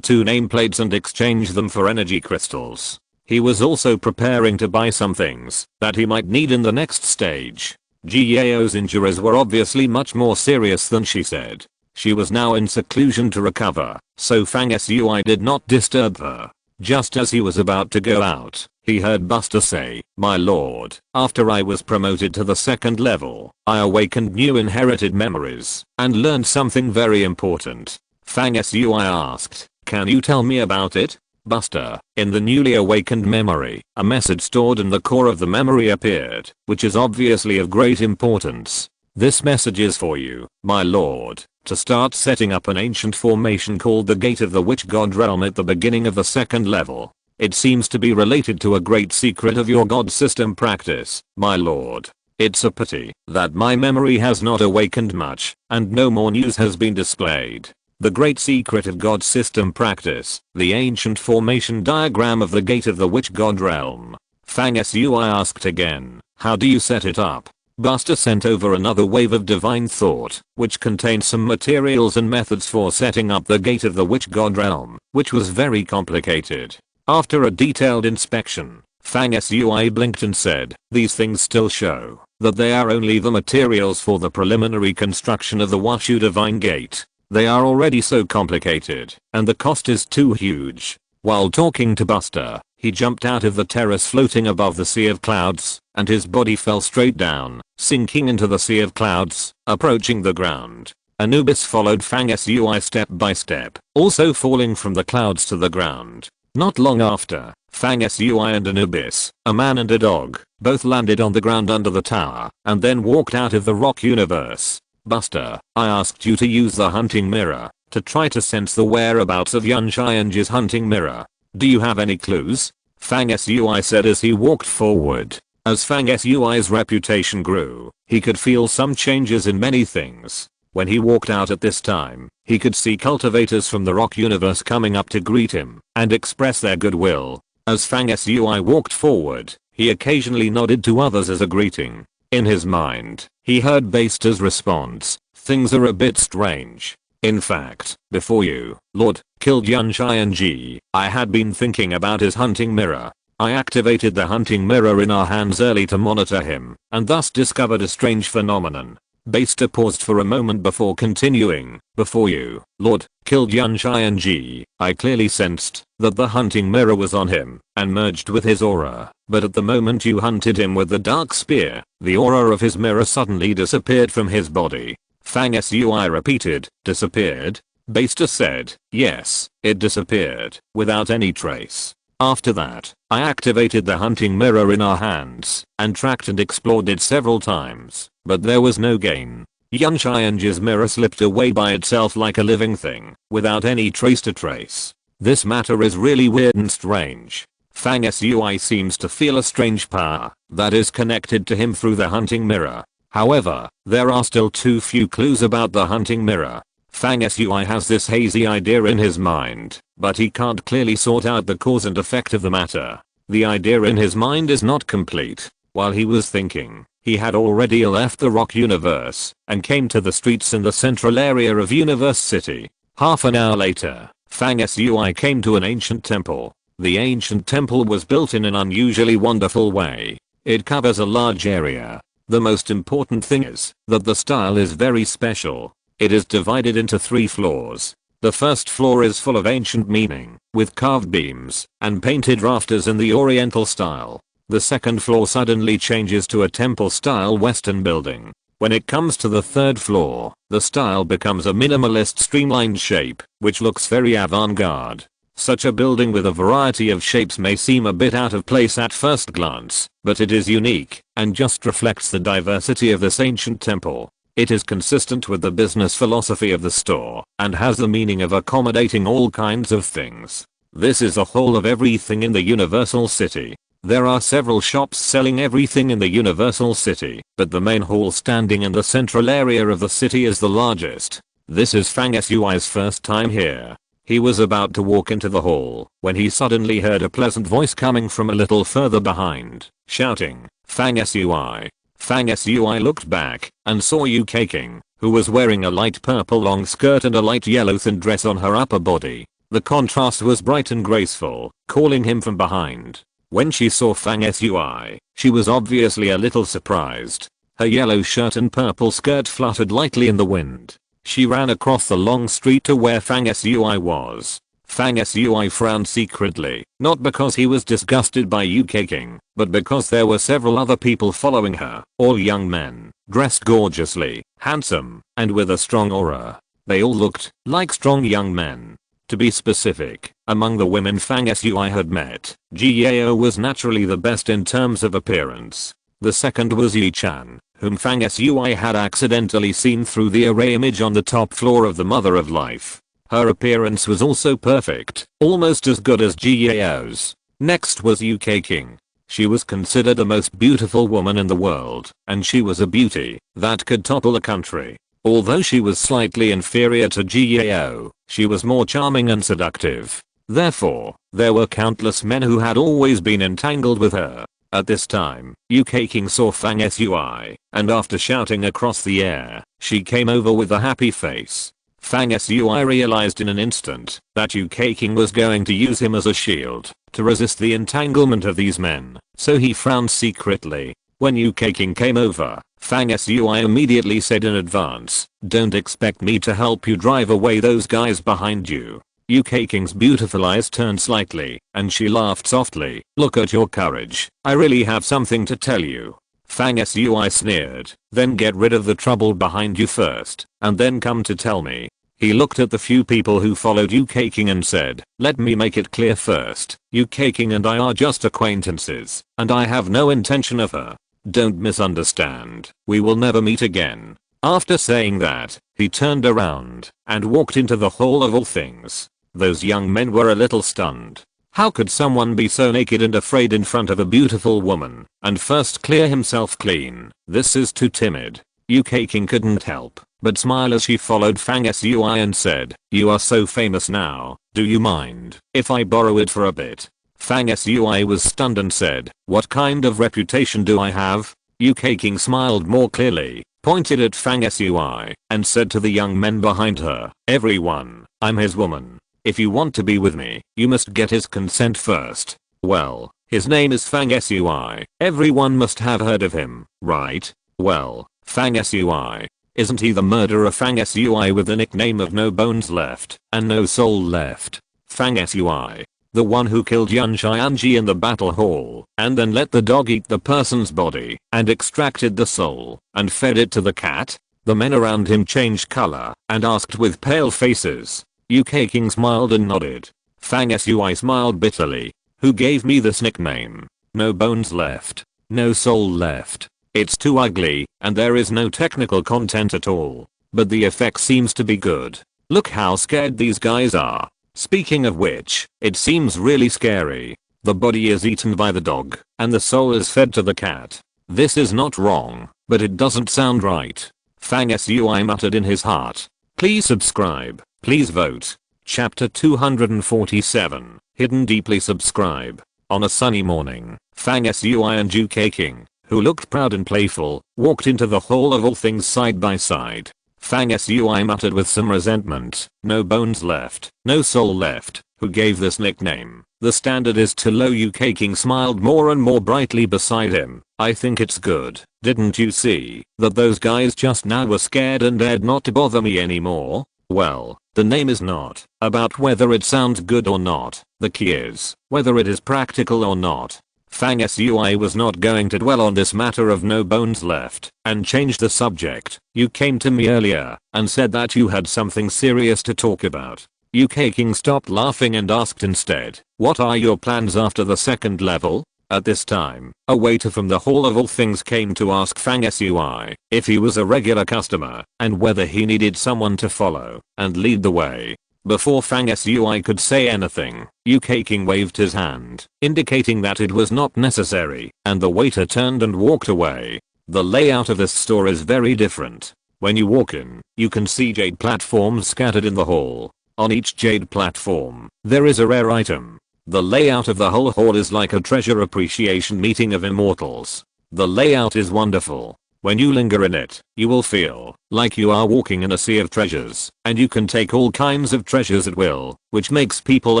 2 nameplates and exchange them for energy crystals. He was also preparing to buy some things that he might need in the next stage. Jiao's injuries were obviously much more serious than she said. She was now in seclusion to recover, so Fang Sui did not disturb her. Just as he was about to go out, he heard Buster say, "My lord, after I was promoted to the 2nd level, I awakened new inherited memories and learned something very important." Fang Sui asked, "Can you tell me about it?" Buster, in the newly awakened memory, a message stored in the core of the memory appeared, which is obviously of great importance. "This message is for you, my lord, to start setting up an ancient formation called the Gate of the Witch God Realm at the beginning of the 2nd level. It seems to be related to a great secret of your god system practice, my lord. It's a pity that my memory has not awakened much, and no more news has been displayed. The great secret of God system practice, the ancient formation diagram of the Gate of the Witch God Realm." Fang Sui asked again, "How do you set it up?" Buster sent over another wave of divine thought, which contained some materials and methods for setting up the Gate of the Witch God Realm, which was very complicated. After a detailed inspection, Fang Sui blinked and said, "These things still show that they are only the materials for the preliminary construction of the Washu Divine Gate. They are already so complicated, and the cost is too huge." While talking to Buster, he jumped out of the terrace floating above the sea of clouds, and his body fell straight down, sinking into the sea of clouds, approaching the ground. Anubis followed Fang Sui step by step, also falling from the clouds to the ground. Not long after, Fang Sui and Anubis, a man and a dog, both landed on the ground under the tower and then walked out of the rock universe. Buster, I asked you to use the hunting mirror to try to sense the whereabouts of Yun Xianji's hunting mirror. Do you have any clues? Fang Sui said as he walked forward. As Fang Sui's reputation grew, he could feel some changes in many things. When he walked out at this time, he could see cultivators from the rock universe coming up to greet him and express their goodwill. As Fang Sui walked forward, he occasionally nodded to others as a greeting. In his mind, he heard Baster's response, "Things are a bit strange. In fact, before you, Lord, killed Yun Xianji, I had been thinking about his hunting mirror. I activated the hunting mirror in our hands early to monitor him, and thus discovered a strange phenomenon." Baster paused for a moment before continuing. "Before you, Lord, killed Yun Xianji, I clearly sensed that the hunting mirror was on him and merged with his aura, but at the moment you hunted him with the dark spear, the aura of his mirror suddenly disappeared from his body." Fang Sui repeated, "Disappeared?" Baster said, "Yes, it disappeared, without any trace. After that, I activated the hunting mirror in our hands and tracked and explored it several times, but there was no gain. Yun Xianji's mirror slipped away by itself like a living thing, without any trace to trace. This matter is really weird and strange. Fang Sui seems to feel a strange power that is connected to him through the hunting mirror. However, there are still too few clues about the hunting mirror. Fang Sui has this hazy idea in his mind, but he can't clearly sort out the cause and effect of the matter. The idea in his mind is not complete. While he was thinking, he had already left the rock universe and came to the streets in the central area of Universe City. Half an hour later, Fang Sui came to an ancient temple. The ancient temple was built in an unusually wonderful way. It covers a large area. The most important thing is that the style is very special. It is divided into 3 floors. The first floor is full of ancient meaning, with carved beams and painted rafters in the Oriental style. The second floor suddenly changes to a temple-style Western building. When it comes to the third floor, the style becomes a minimalist streamlined shape, which looks very avant-garde. Such a building with a variety of shapes may seem a bit out of place at first glance, but it is unique and just reflects the diversity of this ancient temple. It is consistent with the business philosophy of the store and has the meaning of accommodating all kinds of things. This is the whole of everything in the Universal City. There are several shops selling everything in the Universal City, but the main hall standing in the central area of the city is the largest. This is Fang Sui's first time here. He was about to walk into the hall when he suddenly heard a pleasant voice coming from a little further behind, shouting, "Fang Sui." Fang Sui looked back and saw Yu-Kei King, who was wearing a light purple long skirt and a light yellow thin dress on her upper body. The contrast was bright and graceful, calling him from behind. When she saw Fang Sui, she was obviously a little surprised. Her yellow shirt and purple skirt fluttered lightly in the wind. She ran across the long street to where Fang Sui was. Fang Sui frowned secretly, not because he was disgusted by Yu-Kei King, but because there were several other people following her, all young men, dressed gorgeously, handsome, and with a strong aura. They all looked like strong young men. To be specific, among the women Fang Sui had met, Ji Yao was naturally the best in terms of appearance. The second was Yi Chan, whom Fang Sui had accidentally seen through the array image on the top floor of the Mother of Life. Her appearance was also perfect, almost as good as Ji Yao's. Next was Yu-Kei King. She was considered the most beautiful woman in the world, and she was a beauty that could topple a country. Although she was slightly inferior to Ji Yao, she was more charming and seductive. Therefore, there were countless men who had always been entangled with her. At this time, Yu-Kei King saw Fang Sui, and after shouting across the air, she came over with a happy face. Fang Sui realized in an instant that Yu-Kei King was going to use him as a shield to resist the entanglement of these men, so he frowned secretly. When Yu-Kei King came over, Fang Sui immediately said in advance, "Don't expect me to help you drive away those guys behind you." Yu-Kei King's beautiful eyes turned slightly, and she laughed softly. "Look at your courage. I really have something to tell you." Fang Sui sneered, "Then get rid of the trouble behind you first, and then come to tell me." He looked at the few people who followed UK King and said, "Let me make it clear first, UK King and I are just acquaintances, and I have no intention of her. Don't misunderstand, we will never meet again." After saying that, he turned around and walked into the Hall of All Things. Those young men were a little stunned. How could someone be so naked and afraid in front of a beautiful woman and first clear himself clean? This is too timid. UK King couldn't help but smile as she followed Fang Sui and said, "You are so famous now, do you mind if I borrow it for a bit?" Fang Sui was stunned and said, "What kind of reputation do I have?" UK King smiled more clearly, pointed at Fang Sui, and said to the young men behind her, "Everyone, I'm his woman. If you want to be with me, you must get his consent first." Well, his name is Fang Sui. Everyone must have heard of him, right? Well, Fang Sui. Isn't he the murderer Fang Sui with the nickname of No Bones Left and No Soul Left? Fang Sui. The one who killed Yun Xianji in the battle hall and then let the dog eat the person's body and extracted the soul and fed it to the cat? The men around him changed color and asked with pale faces. UK King smiled and nodded. Fang Sui smiled bitterly. "Who gave me this nickname? No bones left. No soul left. It's too ugly, and there is no technical content at all. But the effect seems to be good. Look how scared these guys are. Speaking of which, it seems really scary. The body is eaten by the dog, and the soul is fed to the cat. This is not wrong, but it doesn't sound right." Fang Sui muttered in his heart. Please subscribe. Please vote. Chapter 247. Hidden Deeply. Subscribe. On a sunny morning, Fang Sui and UK King, who looked proud and playful, walked into the Hall of All Things side by side. Fang Sui muttered with some resentment, "No bones left, no soul left. Who gave this nickname? The standard is too low." UK King smiled more and more brightly beside him. "I think it's good. Didn't you see that those guys just now were scared and dared not to bother me anymore? Well, the name is not about whether it sounds good or not. The key is whether it is practical or not." Fang Sui was not going to dwell on this matter of no bones left and changed the subject. "You came to me earlier and said that you had something serious to talk about." UK King stopped laughing and asked instead, "What are your plans after the second level?" At this time, a waiter from the Hall of All Things came to ask Fang Sui if he was a regular customer and whether he needed someone to follow and lead the way. Before Fang Sui could say anything, UK King waved his hand, indicating that it was not necessary, and the waiter turned and walked away. The layout of this store is very different. When you walk in, you can see jade platforms scattered in the hall. On each jade platform, there is a rare item. The layout of the whole hall is like a treasure appreciation meeting of immortals. The layout is wonderful. When you linger in it, you will feel like you are walking in a sea of treasures, and you can take all kinds of treasures at will, which makes people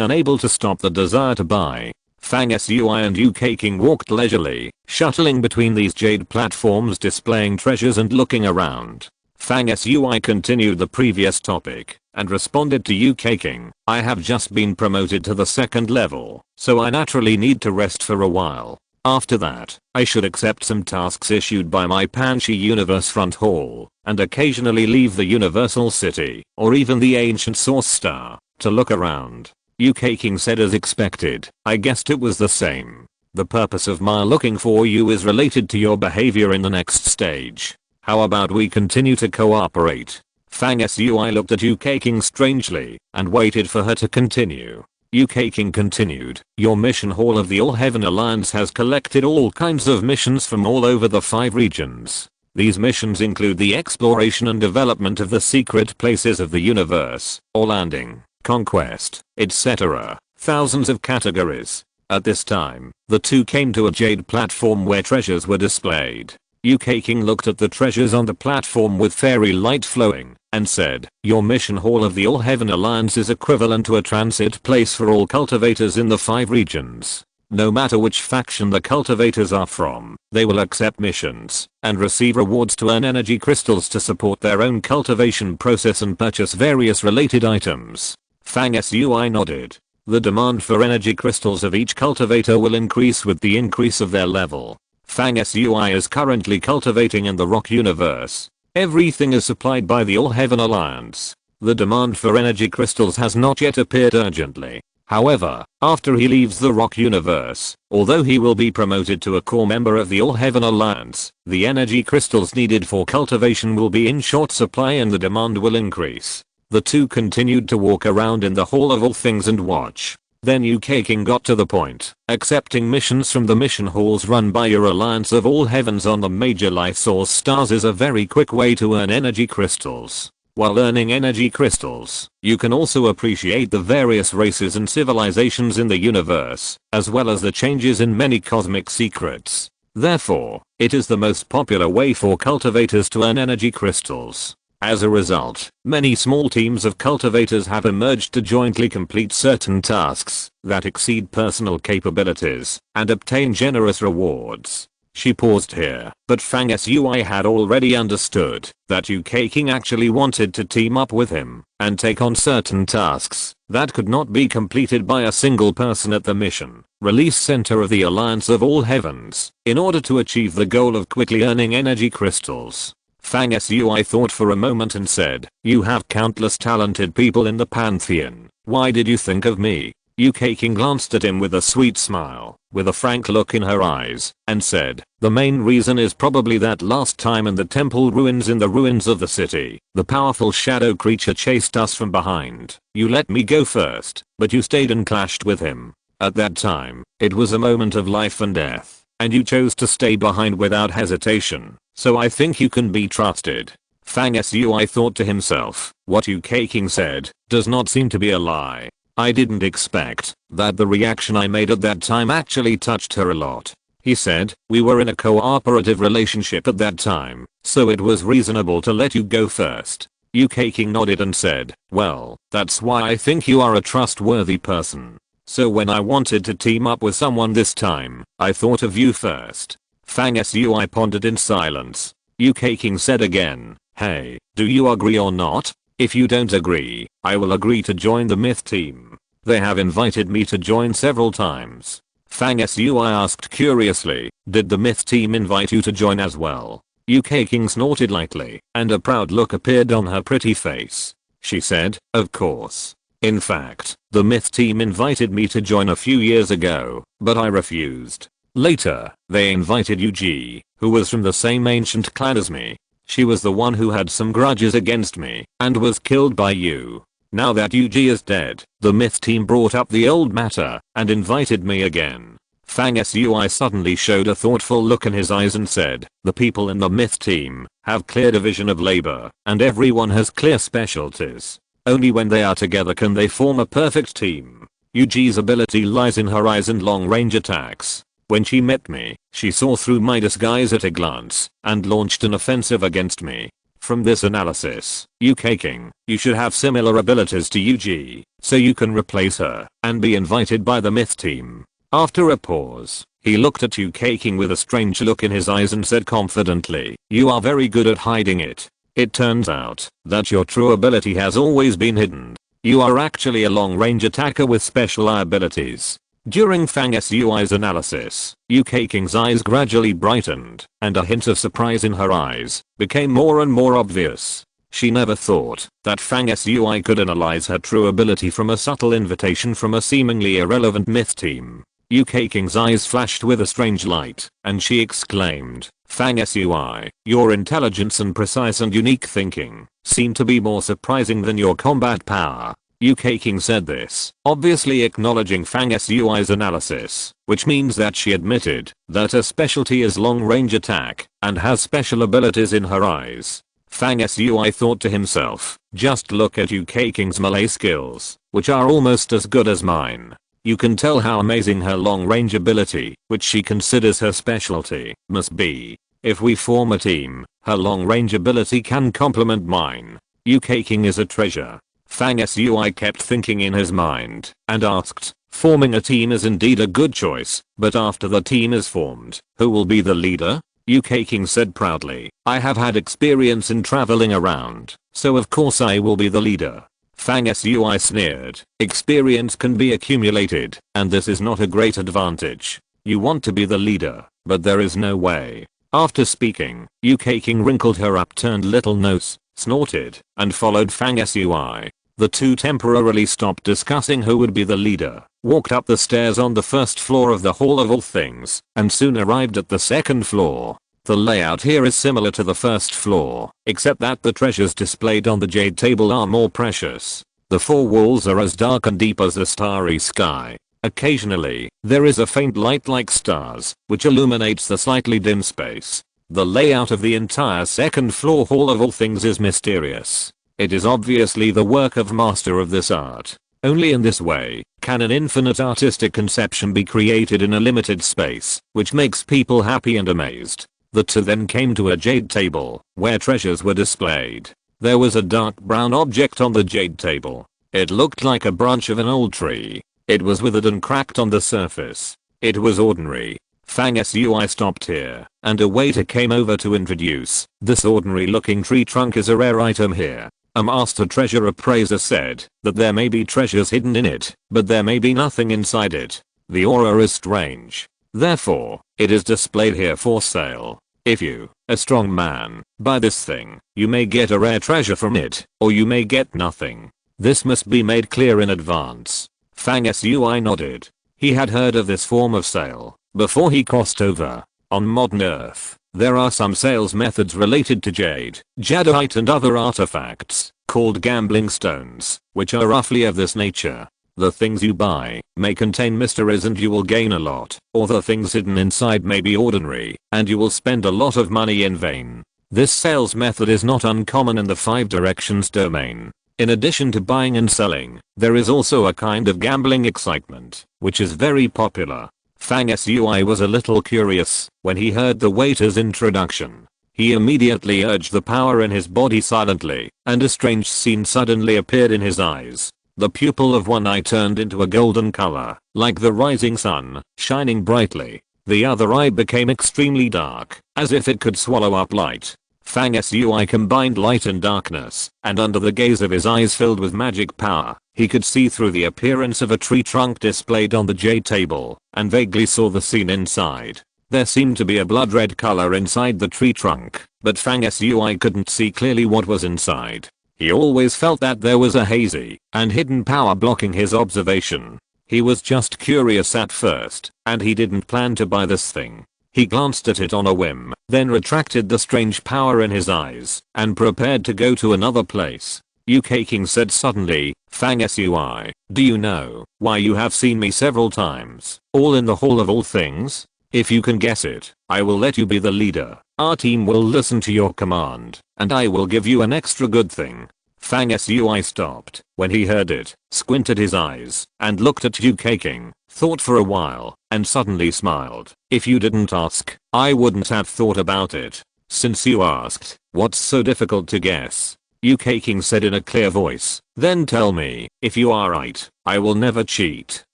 unable to stop the desire to buy. Fang Sui and UK King walked leisurely, shuttling between these jade platforms displaying treasures and looking around. Fang Sui continued the previous topic and responded to UK King, "I have just been promoted to the second level, so I naturally need to rest for a while. After that, I should accept some tasks issued by my Panshi Universe Front Hall, and occasionally leave the Universal City, or even the Ancient Source Star, to look around." UK King said as expected, "I guessed it was the same. The purpose of my looking for you is related to your behavior in the next stage. How about we continue to cooperate?" Fang Sui looked at UK King strangely, and waited for her to continue. UK King continued, "Your mission hall of the All Heaven Alliance has collected all kinds of missions from all over the 5 regions. These missions include the exploration and development of the secret places of the universe, or landing, conquest, etc. Thousands of categories. At this time, the two came to a jade platform where treasures were displayed. UK King looked at the treasures on the platform with fairy light flowing, and said, "Your mission hall of the All Heaven Alliance is equivalent to a transit place for all cultivators in the 5 regions. No matter which faction the cultivators are from, they will accept missions, and receive rewards to earn energy crystals to support their own cultivation process and purchase various related items." Fang Sui nodded. "The demand for energy crystals of each cultivator will increase with the increase of their level. Fang Sui is currently cultivating in the rock universe. Everything is supplied by the All Heaven Alliance. The demand for energy crystals has not yet appeared urgently. However, after he leaves the Rock universe, although he will be promoted to a core member of the All Heaven Alliance, the energy crystals needed for cultivation will be in short supply and the demand will increase. The two continued to walk around in the Hall of All Things and watch. Then UK King got to the point. Accepting missions from the mission halls run by your Alliance of All Heavens on the major life source stars is a very quick way to earn energy crystals. While earning energy crystals, you can also appreciate the various races and civilizations in the universe, as well as the changes in many cosmic secrets. Therefore, it is the most popular way for cultivators to earn energy crystals. As a result, many small teams of cultivators have emerged to jointly complete certain tasks that exceed personal capabilities and obtain generous rewards. She paused here, but Fang Sui had already understood that UK King actually wanted to team up with him and take on certain tasks that could not be completed by a single person at the mission release center of the Alliance of All Heavens in order to achieve the goal of quickly earning energy crystals. Fang Sui thought for a moment and said, "You have countless talented people in the Pantheon. Why did you think of me?" UK King glanced at him with a sweet smile, with a frank look in her eyes, and said, "The main reason is probably that last time in the temple ruins in the ruins of the city, the powerful shadow creature chased us from behind. You let me go first, but you stayed and clashed with him. At that time, it was a moment of life and death, and you chose to stay behind without hesitation, so I think you can be trusted." Fang Sui thought to himself, what UK King said does not seem to be a lie. I didn't expect that the reaction I made at that time actually touched her a lot. He said, "We were in a cooperative relationship at that time, so it was reasonable to let you go first." UK King nodded and said, "Well, that's why I think you are a trustworthy person. So when I wanted to team up with someone this time, I thought of you first." Fang Sui pondered in silence. UK King said again, "Hey, do you agree or not? If you don't agree, I will agree to join the Myth team. They have invited me to join several times." Fang Sui asked curiously, "Did the Myth team invite you to join as well?" UK King snorted lightly, and a proud look appeared on her pretty face. She said, "Of course. In fact, the Myth team invited me to join a few years ago, but I refused. Later, they invited Yuji, who was from the same ancient clan as me. She was the one who had some grudges against me and was killed by you. Now that Yuji is dead, the Myth team brought up the old matter and invited me again." Fang Sui suddenly showed a thoughtful look in his eyes and said, "The people in the Myth team have clear division of labor, and everyone has clear specialties. Only when they are together can they form a perfect team. Yuji's ability lies in her eyes and long-range attacks. When she met me, she saw through my disguise at a glance and launched an offensive against me. From this analysis, UK King, you should have similar abilities to Yuji, so you can replace her and be invited by the Myth team." After a pause, he looked at UK King with a strange look in his eyes and said confidently, "You are very good at hiding it. It turns out that your true ability has always been hidden. You are actually a long-range attacker with special abilities." During Fang Sui's analysis, UK King's eyes gradually brightened, and a hint of surprise in her eyes became more and more obvious. She never thought that Fang Sui could analyze her true ability from a subtle invitation from a seemingly irrelevant Myth team. UK King's eyes flashed with a strange light, and she exclaimed, "Fang Sui, your intelligence and precise and unique thinking seem to be more surprising than your combat power." UK King said this, obviously acknowledging Fang Sui's analysis, which means that she admitted that her specialty is long-range attack and has special abilities in her eyes. Fang Sui thought to himself, just look at UK King's melee skills, which are almost as good as mine. You can tell how amazing her long-range ability, which she considers her specialty, must be. If we form a team, her long-range ability can complement mine. UK King is a treasure. Fang Sui kept thinking in his mind and asked, forming a team is indeed a good choice, but after the team is formed, who will be the leader? UK King said proudly, "I have had experience in traveling around, so of course I will be the leader." Fang Sui sneered, "Experience can be accumulated, and this is not a great advantage. You want to be the leader, but there is no way." After speaking, UK King wrinkled her upturned little nose snorted, and followed Fang Sui. The two temporarily stopped discussing who would be the leader, walked up the stairs on the first floor of the Hall of All Things, and soon arrived at the second floor. The layout here is similar to the first floor, except that the treasures displayed on the jade table are more precious. The four walls are as dark and deep as the starry sky. Occasionally, there is a faint light like stars, which illuminates the slightly dim space. The layout of the entire second floor Hall of All Things is mysterious. It is obviously the work of master of this art. Only in this way can an infinite artistic conception be created in a limited space, which makes people happy and amazed. The two then came to a jade table, where treasures were displayed. There was a dark brown object on the jade table. It looked like a branch of an old tree. It was withered and cracked on the surface. It was ordinary. Fang Sui stopped here, and a waiter came over to introduce. This ordinary looking tree trunk is a rare item here. A master treasure appraiser said that there may be treasures hidden in it, but there may be nothing inside it. The aura is strange. Therefore, it is displayed here for sale. If you, a strong man, buy this thing, you may get a rare treasure from it, or you may get nothing. This must be made clear in advance. Fang Sui nodded. He had heard of this form of sale before he crossed over. On modern Earth, there are some sales methods related to jade, jadeite and other artifacts, called gambling stones, which are roughly of this nature. The things you buy may contain mysteries and you will gain a lot, or the things hidden inside may be ordinary, and you will spend a lot of money in vain. This sales method is not uncommon in the 5 directions domain. In addition to buying and selling, there is also a kind of gambling excitement, which is very popular. Fang Sui was a little curious when he heard the waiter's introduction. He immediately urged the power in his body silently, and a strange scene suddenly appeared in his eyes. The pupil of one eye turned into a golden color, like the rising sun, shining brightly. The other eye became extremely dark, as if it could swallow up light. Fang Sui combined light and darkness, and under the gaze of his eyes filled with magic power, he could see through the appearance of a tree trunk displayed on the jade table, and vaguely saw the scene inside. There seemed to be a blood red color inside the tree trunk, but Fang Sui couldn't see clearly what was inside. He always felt that there was a hazy and hidden power blocking his observation. He was just curious at first, and he didn't plan to buy this thing. He glanced at it on a whim, then retracted the strange power in his eyes, and prepared to go to another place. UK King said suddenly, Fang Sui, do you know why you have seen me several times, all in the Hall of All Things? If you can guess it, I will let you be the leader. Our team will listen to your command, and I will give you an extra good thing. Fang Sui stopped when he heard it, squinted his eyes, and looked at UK King, thought for a while, and suddenly smiled. If you didn't ask, I wouldn't have thought about it. Since you asked, what's so difficult to guess? UK King said in a clear voice. Then tell me, if you are right, I will never cheat,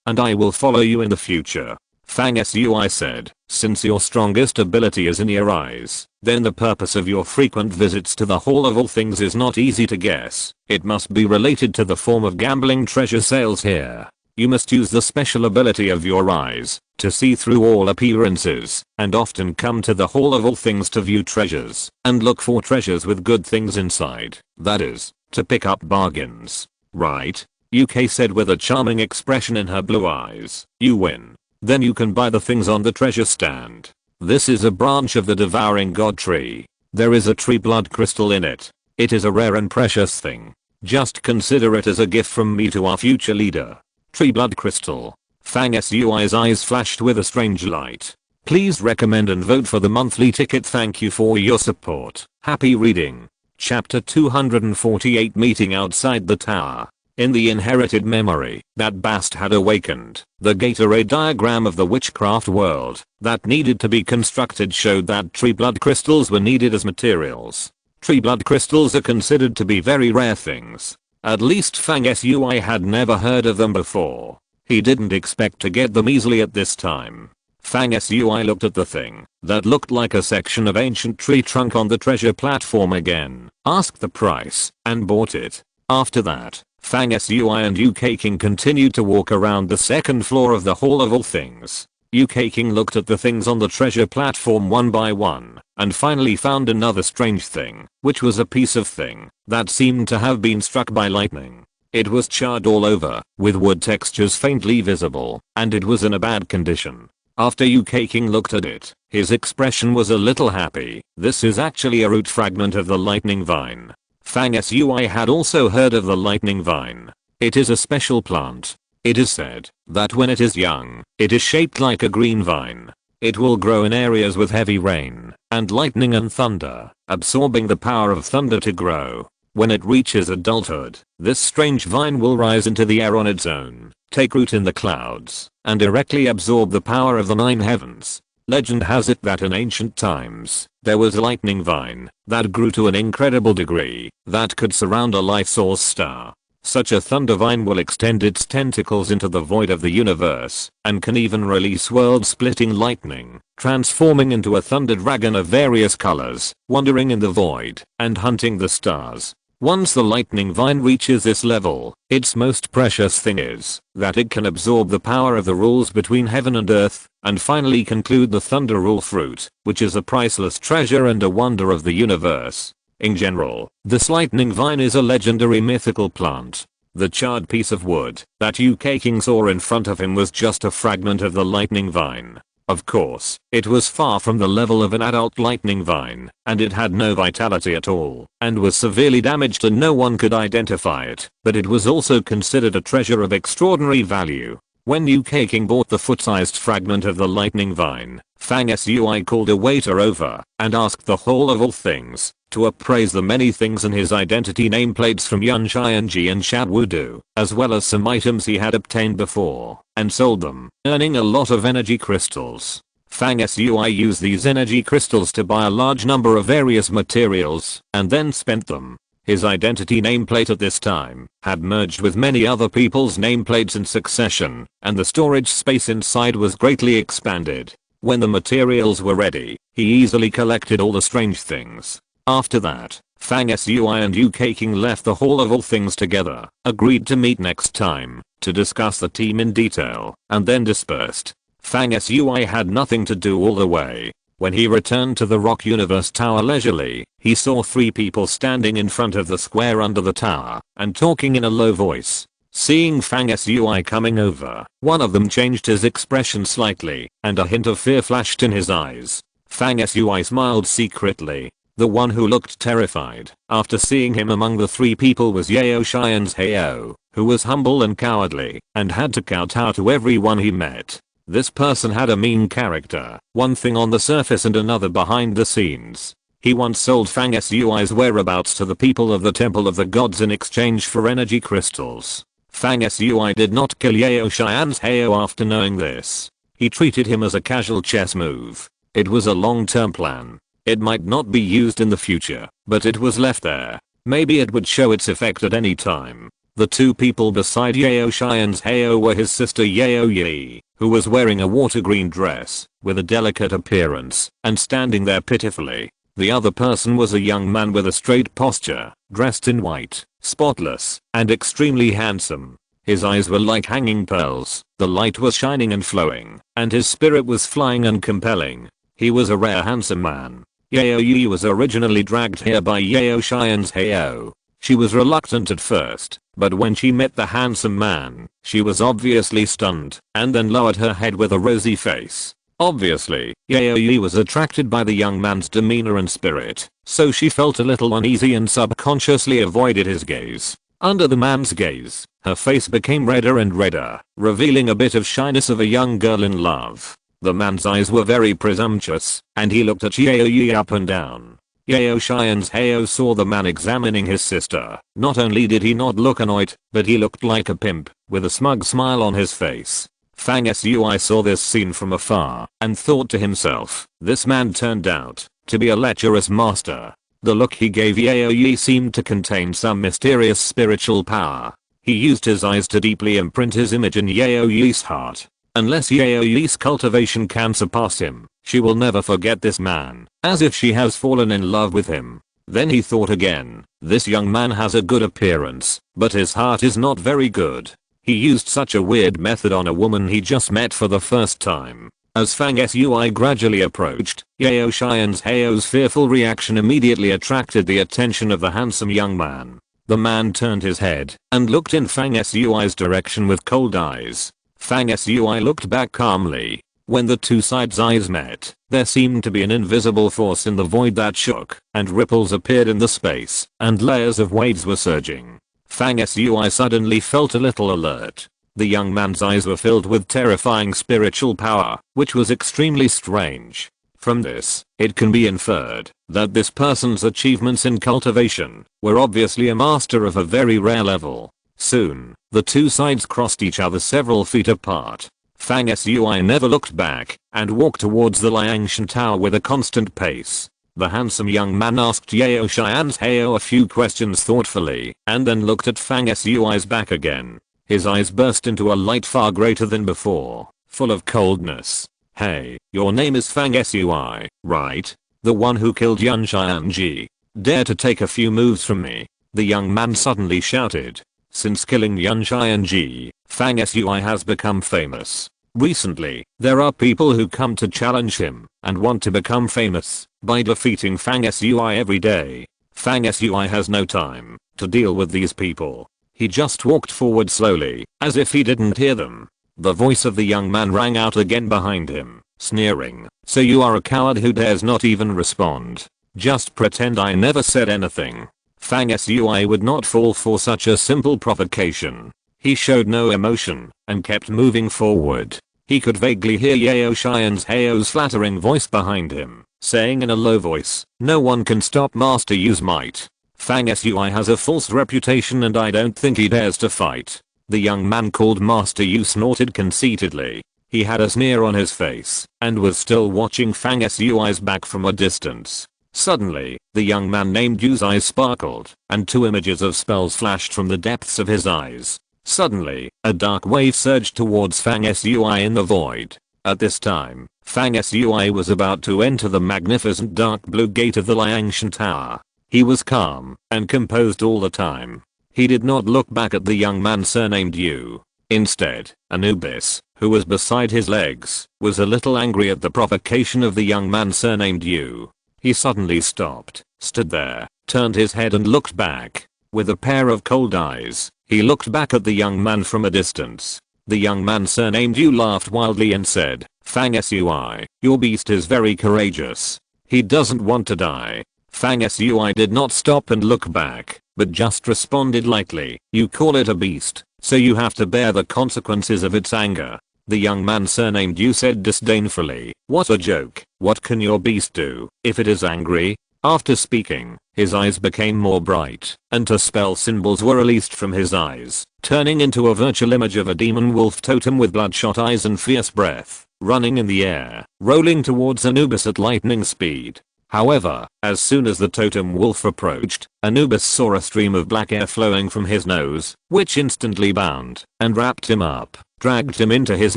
and I will follow you in the future. Fang Sui said, since your strongest ability is in your eyes, then the purpose of your frequent visits to the Hall of All Things is not easy to guess. It must be related to the form of gambling treasure sales here. You must use the special ability of your eyes to see through all appearances, and often come to the Hall of All Things to view treasures, and look for treasures with good things inside. That is, to pick up bargains. Right? UK said with a charming expression in her blue eyes. You win. Then you can buy the things on the treasure stand. This is a branch of the Devouring God tree. There is a tree blood crystal in it. It is a rare and precious thing. Just consider it as a gift from me to our future leader. Tree blood crystal. Fang Sui's eyes flashed with a strange light. Please recommend and vote for the monthly ticket. Thank you for your support. Happy reading. Chapter 248 Meeting outside the tower. In the inherited memory that Bast had awakened, the Gatorade diagram of the witchcraft world that needed to be constructed showed that tree blood crystals were needed as materials. Tree blood crystals are considered to be very rare things. At least Fang Sui had never heard of them before. He didn't expect to get them easily at this time. Fang Sui looked at the thing that looked like a section of ancient tree trunk on the treasure platform again, asked the price, and bought it. After that, Fang Sui and UK King continued to walk around the second floor of the Hall of All Things. UK King looked at the things on the treasure platform one by one, and finally found another strange thing, which was a piece of thing that seemed to have been struck by lightning. It was charred all over, with wood textures faintly visible, and it was in a bad condition. After UK King looked at it, his expression was a little happy. This is actually a root fragment of the lightning vine. Fang Sui had also heard of the lightning vine. It is a special plant. It is said that when it is young, it is shaped like a green vine. It will grow in areas with heavy rain and lightning and thunder, absorbing the power of thunder to grow. When it reaches adulthood, this strange vine will rise into the air on its own, take root in the clouds, and directly absorb the power of the 9 heavens. Legend has it that in ancient times, there was a lightning vine that grew to an incredible degree that could surround a life source star. Such a thunder vine will extend its tentacles into the void of the universe and can even release world-splitting lightning, transforming into a thunder dragon of various colors, wandering in the void and hunting the stars. Once the lightning vine reaches this level, its most precious thing is that it can absorb the power of the rules between heaven and earth and finally conclude the thunder rule fruit, which is a priceless treasure and a wonder of the universe. In general, this lightning vine is a legendary mythical plant. The charred piece of wood that UK King saw in front of him was just a fragment of the lightning vine. Of course, it was far from the level of an adult lightning vine, and it had no vitality at all, and was severely damaged and no one could identify it, but it was also considered a treasure of extraordinary value. When UK King bought the foot-sized fragment of the lightning vine, Fang Sui called a waiter over and asked the Hall of All Things to appraise the many things in his identity nameplates from Yun Xianji and Shad Wudu, as well as some items he had obtained before, and sold them, earning a lot of energy crystals. Fang Sui used these energy crystals to buy a large number of various materials, and then spent them. His identity nameplate at this time had merged with many other people's nameplates in succession, and the storage space inside was greatly expanded. When the materials were ready, he easily collected all the strange things. After that, Fang Sui and UK King left the Hall of All Things together, agreed to meet next time to discuss the team in detail, and then dispersed. Fang Sui had nothing to do all the way. When he returned to the Rock Universe Tower leisurely, he saw 3 people standing in front of the square under the tower and talking in a low voice. Seeing Fang Sui coming over, one of them changed his expression slightly, and a hint of fear flashed in his eyes. Fang Sui smiled secretly. The one who looked terrified after seeing him among the 3 people was Yao Xian's Hao, who was humble and cowardly and had to kowtow to everyone he met. This person had a mean character, one thing on the surface and another behind the scenes. He once sold Fang Sui's whereabouts to the people of the Temple of the Gods in exchange for energy crystals. Fang Sui did not kill Yao Xian's Hao after knowing this. He treated him as a casual chess move. It was a long-term plan. It might not be used in the future, but it was left there. Maybe it would show its effect at any time. The 2 people beside Yao Xian's Hao were his sister Yao Yi, who was wearing a water green dress with a delicate appearance and standing there pitifully. The other person was a young man with a straight posture, dressed in white, spotless, and extremely handsome. His eyes were like hanging pearls, the light was shining and flowing, and his spirit was flying and compelling. He was a rare handsome man. Yao Yi was originally dragged here by Yao Xian's Hao. She was reluctant at first, but when she met the handsome man, she was obviously stunned, and then lowered her head with a rosy face. Obviously, Yao Yi was attracted by the young man's demeanor and spirit, so she felt a little uneasy and subconsciously avoided his gaze. Under the man's gaze, her face became redder and redder, revealing a bit of shyness of a young girl in love. The man's eyes were very presumptuous, and he looked at Yao Yi up and down. Yao Xian's Hao saw the man examining his sister. Not only did he not look annoyed, but he looked like a pimp, with a smug smile on his face. Fang Sui saw this scene from afar, and thought to himself, this man turned out to be a lecherous master. The look he gave Yao Yi seemed to contain some mysterious spiritual power. He used his eyes to deeply imprint his image in Yao Yi's heart. Unless Yao Yi's cultivation can surpass him, she will never forget this man, as if she has fallen in love with him. Then he thought again, this young man has a good appearance, but his heart is not very good. He used such a weird method on a woman he just met for the first time. As Fang Sui gradually approached, Yao Xian's Heo's fearful reaction immediately attracted the attention of the handsome young man. The man turned his head and looked in Fang Sui's direction with cold eyes. Fang Sui looked back calmly. When the two sides' eyes met, there seemed to be an invisible force in the void that shook, and ripples appeared in the space, and layers of waves were surging. Fang Sui suddenly felt a little alert. The young man's eyes were filled with terrifying spiritual power, which was extremely strange. From this, it can be inferred that this person's achievements in cultivation were obviously a master of a very rare level. Soon, the two sides crossed each other several feet apart. Fang Sui never looked back and walked towards the Liangshan Tower with a constant pace. The handsome young man asked Yao Xian's Heo a few questions thoughtfully and then looked at Fang Sui's back again. His eyes burst into a light far greater than before, full of coldness. "Hey, your name is Fang Sui, right? The one who killed Yan Xianji. Dare to take a few moves from me?" the young man suddenly shouted. Since killing Yan Xianji, Fang Sui has become famous. Recently, there are people who come to challenge him and want to become famous by defeating Fang Sui every day. Fang Sui has no time to deal with these people. He just walked forward slowly, as if he didn't hear them. The voice of the young man rang out again behind him, sneering. "So you are a coward who dares not even respond. Just pretend I never said anything." Fang Sui would not fall for such a simple provocation. He showed no emotion and kept moving forward. He could vaguely hear Yao Xian's Heo's flattering voice behind him, saying in a low voice, "No one can stop Master Yu's might. Fang Sui has a false reputation and I don't think he dares to fight." The young man called Master Yu snorted conceitedly. He had a sneer on his face and was still watching Fang Sui's back from a distance. Suddenly, the young man named Yu's eyes sparkled and two images of spells flashed from the depths of his eyes. Suddenly, a dark wave surged towards Fang Sui in the void. At this time, Fang Sui was about to enter the magnificent dark blue gate of the Liangshan Tower. He was calm and composed all the time. He did not look back at the young man surnamed Yu. Instead, Anubis, who was beside his legs, was a little angry at the provocation of the young man surnamed Yu. He suddenly stopped, stood there, turned his head and looked back. With a pair of cold eyes, he looked back at the young man from a distance. The young man surnamed Yu laughed wildly and said, "Fang Sui, your beast is very courageous. He doesn't want to die." Fang Sui did not stop and look back, but just responded lightly, "You call it a beast, so you have to bear the consequences of its anger." The young man surnamed Yu said disdainfully, "What a joke. What can your beast do if it is angry?" After speaking, his eyes became more bright, and two spell symbols were released from his eyes, turning into a virtual image of a demon wolf totem with bloodshot eyes and fierce breath, running in the air, rolling towards Anubis at lightning speed. However, as soon as the totem wolf approached, Anubis saw a stream of black air flowing from his nose, which instantly bound and wrapped him up, dragged him into his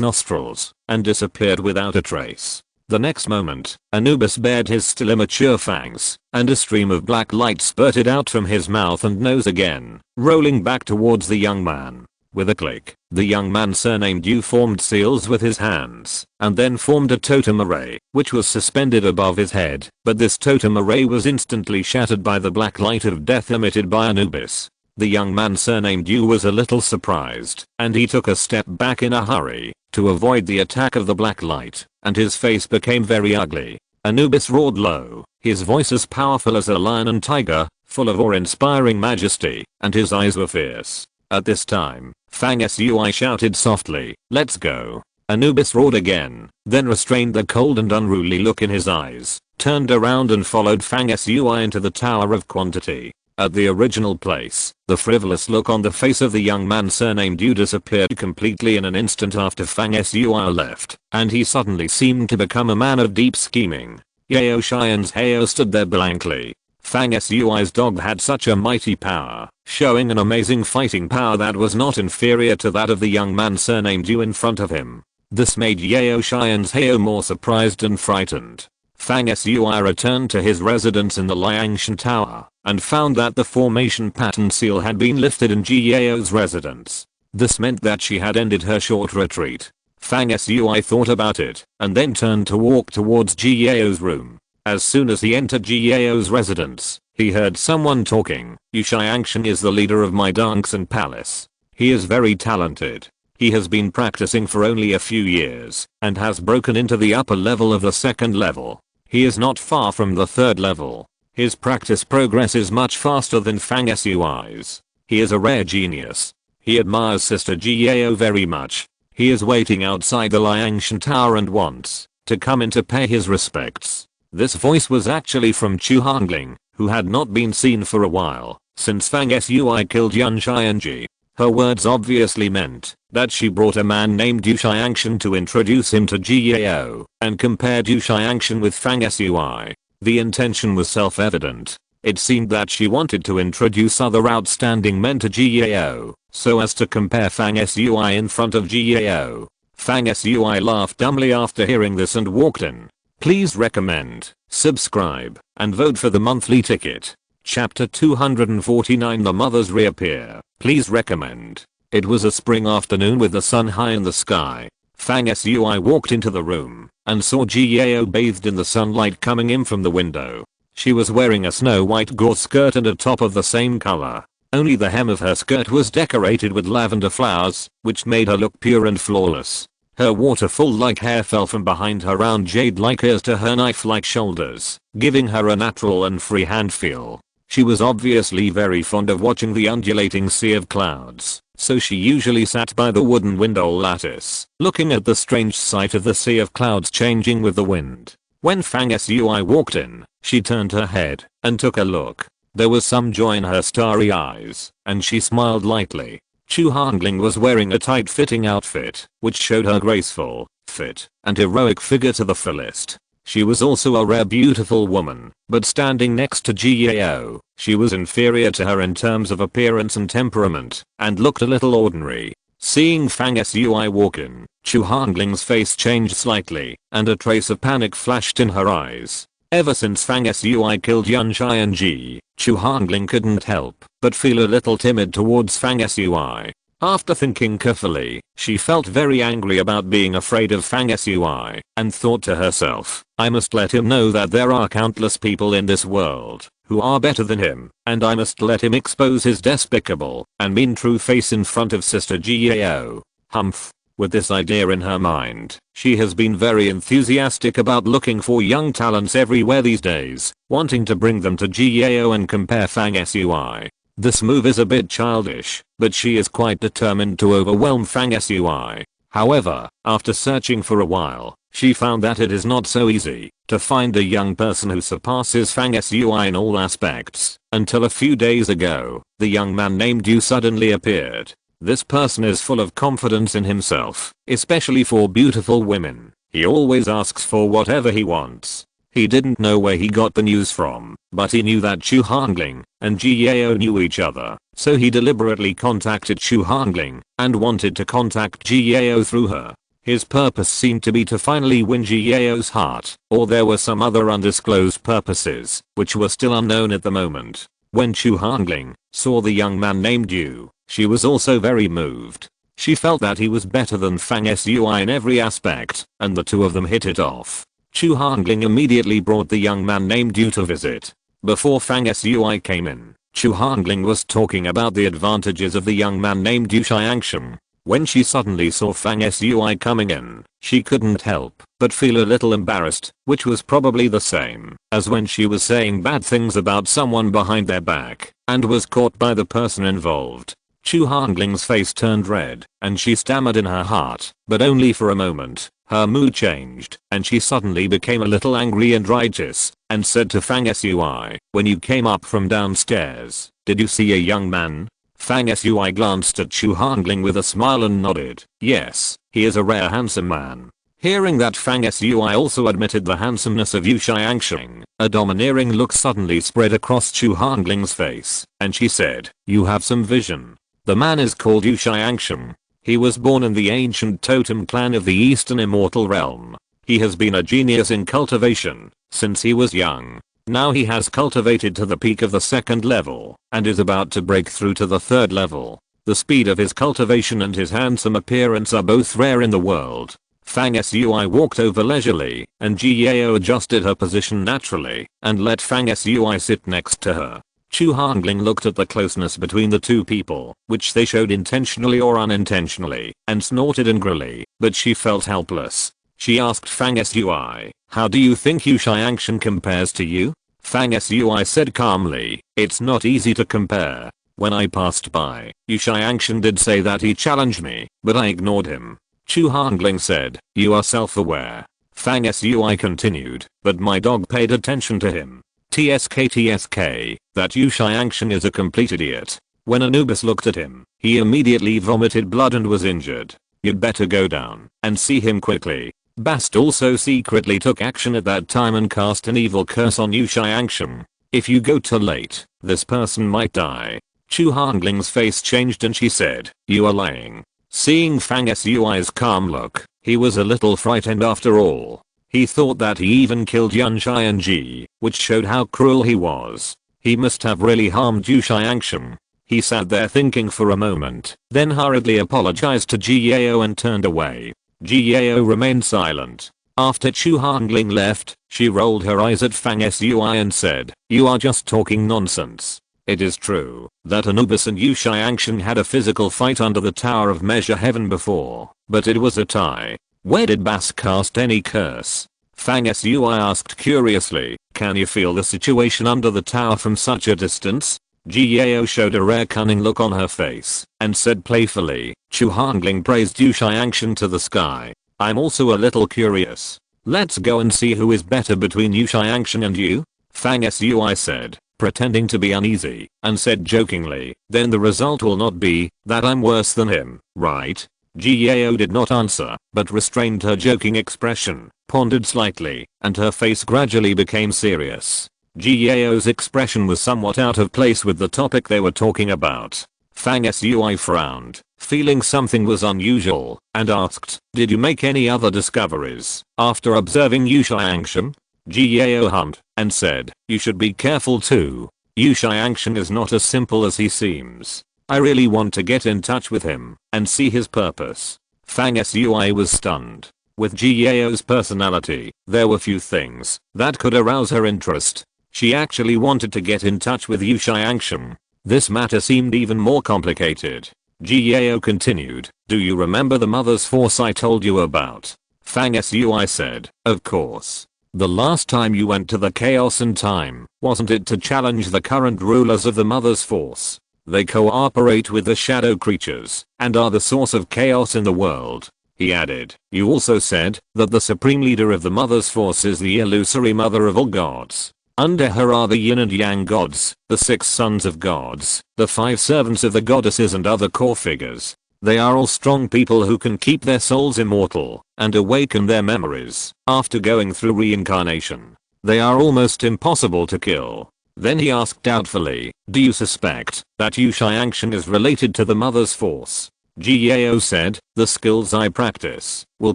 nostrils, and disappeared without a trace. The next moment, Anubis bared his still immature fangs, and a stream of black light spurted out from his mouth and nose again, rolling back towards the young man. With a click, the young man surnamed Yu formed seals with his hands, and then formed a totem array, which was suspended above his head, but this totem array was instantly shattered by the black light of death emitted by Anubis. The young man surnamed Yu was a little surprised, and he took a step back in a hurry, to avoid the attack of the black light, and his face became very ugly. Anubis roared low, his voice as powerful as a lion and tiger, full of awe-inspiring majesty, and his eyes were fierce. At this time, Fang Sui shouted softly, "Let's go." Anubis roared again, then restrained the cold and unruly look in his eyes, turned around and followed Fang Sui into the Tower of Quantity. At the original place, the frivolous look on the face of the young man surnamed Yu disappeared completely in an instant after Fang Sui left, and he suddenly seemed to become a man of deep scheming. Yao Xian's Heo stood there blankly. Fang Sui's dog had such a mighty power, showing an amazing fighting power that was not inferior to that of the young man surnamed Yu in front of him. This made Yao Xian's Heo more surprised and frightened. Fang Sui returned to his residence in the Liangshan Tower, and found that the formation pattern seal had been lifted in Ji Yao's residence. This meant that she had ended her short retreat. Fang Sui thought about it and then turned to walk towards Gao's room. As soon as he entered Gao's residence, he heard someone talking. Yu Xiangshan is the leader of my Dongsan Palace. He is very talented. He has been practicing for only a few years and has broken into the upper level of the second level. He is not far from the third level. His practice progress is much faster than Fang Sui's. He is a rare genius. He admires Sister Gao very much. He is waiting outside the Liangshan Tower and wants to come in to pay his respects. This voice was actually from Chu Hongling, who had not been seen for a while since Fang Sui killed Yun Xianji. Her words obviously meant that she brought a man named Yu Xiangshan to introduce him to Gao and compared Yu Xiangshan with Fang Sui. The intention was self-evident. It seemed that she wanted to introduce other outstanding men to Gao so as to compare Fang Sui in front of Gao. Fang Sui laughed dumbly after hearing this and walked in. Please recommend, subscribe, and vote for the monthly ticket. Chapter 249 The Mothers Reappear. Please recommend. It was a spring afternoon with the sun high in the sky. Fang Sui walked into the room and saw Gao bathed in the sunlight coming in from the window. She was wearing a snow-white gauze skirt and a top of the same color. Only the hem of her skirt was decorated with lavender flowers, which made her look pure and flawless. Her waterfall-like hair fell from behind her round jade-like ears to her knife-like shoulders, giving her a natural and free hand feel. She was obviously very fond of watching the undulating sea of clouds, so she usually sat by the wooden window lattice, looking at the strange sight of the sea of clouds changing with the wind. When Fang Sui walked in, she turned her head and took a look. There was some joy in her starry eyes, and she smiled lightly. Chu Hongling was wearing a tight-fitting outfit, which showed her graceful, fit, and heroic figure to the fullest. She was also a rare beautiful woman, but standing next to Gao, she was inferior to her in terms of appearance and temperament, and looked a little ordinary. Seeing Fang Sui walk in, Chu Hongling's face changed slightly, and a trace of panic flashed in her eyes. Ever since Fang Sui killed Yun Xianji, Chu Hongling couldn't help but feel a little timid towards Fang Sui. After thinking carefully, she felt very angry about being afraid of Fang Sui, and thought to herself, I must let him know that there are countless people in this world who are better than him, and I must let him expose his despicable and mean true face in front of Sister Gao. Humph. With this idea in her mind, she has been very enthusiastic about looking for young talents everywhere these days, wanting to bring them to Gao and compare Fang Sui. This move is a bit childish, but she is quite determined to overwhelm Fang Sui. However, after searching for a while, she found that it is not so easy to find a young person who surpasses Fang Sui in all aspects, until a few days ago, the young man named Yu suddenly appeared. This person is full of confidence in himself, especially for beautiful women. He always asks for whatever he wants. He didn't know where he got the news from, but he knew that Chu Hongling and Gao knew each other, so he deliberately contacted Chu Hongling and wanted to contact Gao through her. His purpose seemed to be to finally win Gao's heart, or there were some other undisclosed purposes, which were still unknown at the moment. When Chu Hongling saw the young man named Yu, she was also very moved. She felt that he was better than Fang Sui in every aspect, and the two of them hit it off. Chu Hongling immediately brought the young man named Yu to visit. Before Fang Sui came in, Chu Hongling was talking about the advantages of the young man named Yu Xiangshan. When she suddenly saw Fang Sui coming in, she couldn't help but feel a little embarrassed, which was probably the same as when she was saying bad things about someone behind their back and was caught by the person involved. Chu Hongling's face turned red, and she stammered in her heart, but only for a moment. Her mood changed, and she suddenly became a little angry and righteous, and said to Fang Sui, when you came up from downstairs, did you see a young man? Fang Sui glanced at Chu Hongling with a smile and nodded, yes, he is a rare handsome man. Hearing that Fang Sui also admitted the handsomeness of Yu Xiangshan, a domineering look suddenly spread across Chu Hongling's face, and she said, you have some vision. The man is called Yu Xiangshan. He was born in the ancient totem clan of the Eastern Immortal Realm. He has been a genius in cultivation since he was young. Now he has cultivated to the peak of the second level and is about to break through to the third level. The speed of his cultivation and his handsome appearance are both rare in the world. Fang Sui walked over leisurely, and Jiao adjusted her position naturally, and let Fang Sui sit next to her. Chu Hangling looked at the closeness between the two people, which they showed intentionally or unintentionally, and snorted angrily, but she felt helpless. She asked Fang Sui, "How do you think Yu Xiangshan compares to you?" Fang Sui said calmly, "It's not easy to compare. When I passed by, Yu Xiangshan did say that he challenged me, but I ignored him." Chu Hangling said, "You are self-aware." Fang Sui continued, "But my dog paid attention to him. TSK, that Yu Xiangshan is a complete idiot. When Anubis looked at him, he immediately vomited blood and was injured. You'd better go down and see him quickly." Bast also secretly took action at that time and cast an evil curse on Yu Xiangshan. "If you go too late, this person might die." Chu Hangling's face changed and she said, "You are lying." Seeing Fang Sui's calm look, he was a little frightened after all. He thought that he even killed Yun Xianji, which showed how cruel he was. He must have really harmed Yu Xiangshan. He sat there thinking for a moment, then hurriedly apologized to Jiao and turned away. Jiao remained silent. After Chu Hangling left, she rolled her eyes at Fang Sui and said, "You are just talking nonsense. It is true that Anubis and Yu Xiangshan had a physical fight under the Tower of Measure Heaven before, but it was a tie. Where did Bas cast any curse?" Fang Sui asked curiously, "Can you feel the situation under the tower from such a distance?" Jiao showed a rare cunning look on her face and said playfully, "Chu Hangling praised Yu Xiangshan to the sky. I'm also a little curious. Let's go and see who is better between Yu Xiangshan and you." Fang Sui said, pretending to be uneasy, and said jokingly, "Then the result will not be that I'm worse than him, right?" Jiao did not answer, but restrained her joking expression, pondered slightly, and her face gradually became serious. Jiao's expression was somewhat out of place with the topic they were talking about. Fang Sui frowned, feeling something was unusual, and asked, "Did you make any other discoveries after observing Yu Xiangshan?" Jiao hummed, and said, "You should be careful too. Yu Xiangshan is not as simple as he seems. I really want to get in touch with him and see his purpose." Fang Sui was stunned. With Jiao's personality, there were few things that could arouse her interest. She actually wanted to get in touch with Yu Xiangshan. This matter seemed even more complicated. Jiao continued, "Do you remember the Mother's Force I told you about?" Fang Sui said, "Of course. The last time you went to the Chaos and Time, wasn't it to challenge the current rulers of the Mother's Force? They cooperate with the shadow creatures and are the source of chaos in the world." He added, "You also said that the supreme leader of the Mother's Force is the illusory mother of all gods. Under her are the yin and yang gods, the 6 sons of gods, the 5 servants of the goddesses and other core figures. They are all strong people who can keep their souls immortal and awaken their memories after going through reincarnation. They are almost impossible to kill." Then he asked doubtfully, "Do you suspect that Yu Xiangshan is related to the Mother's Force?" Jiao said, "The skills I practice will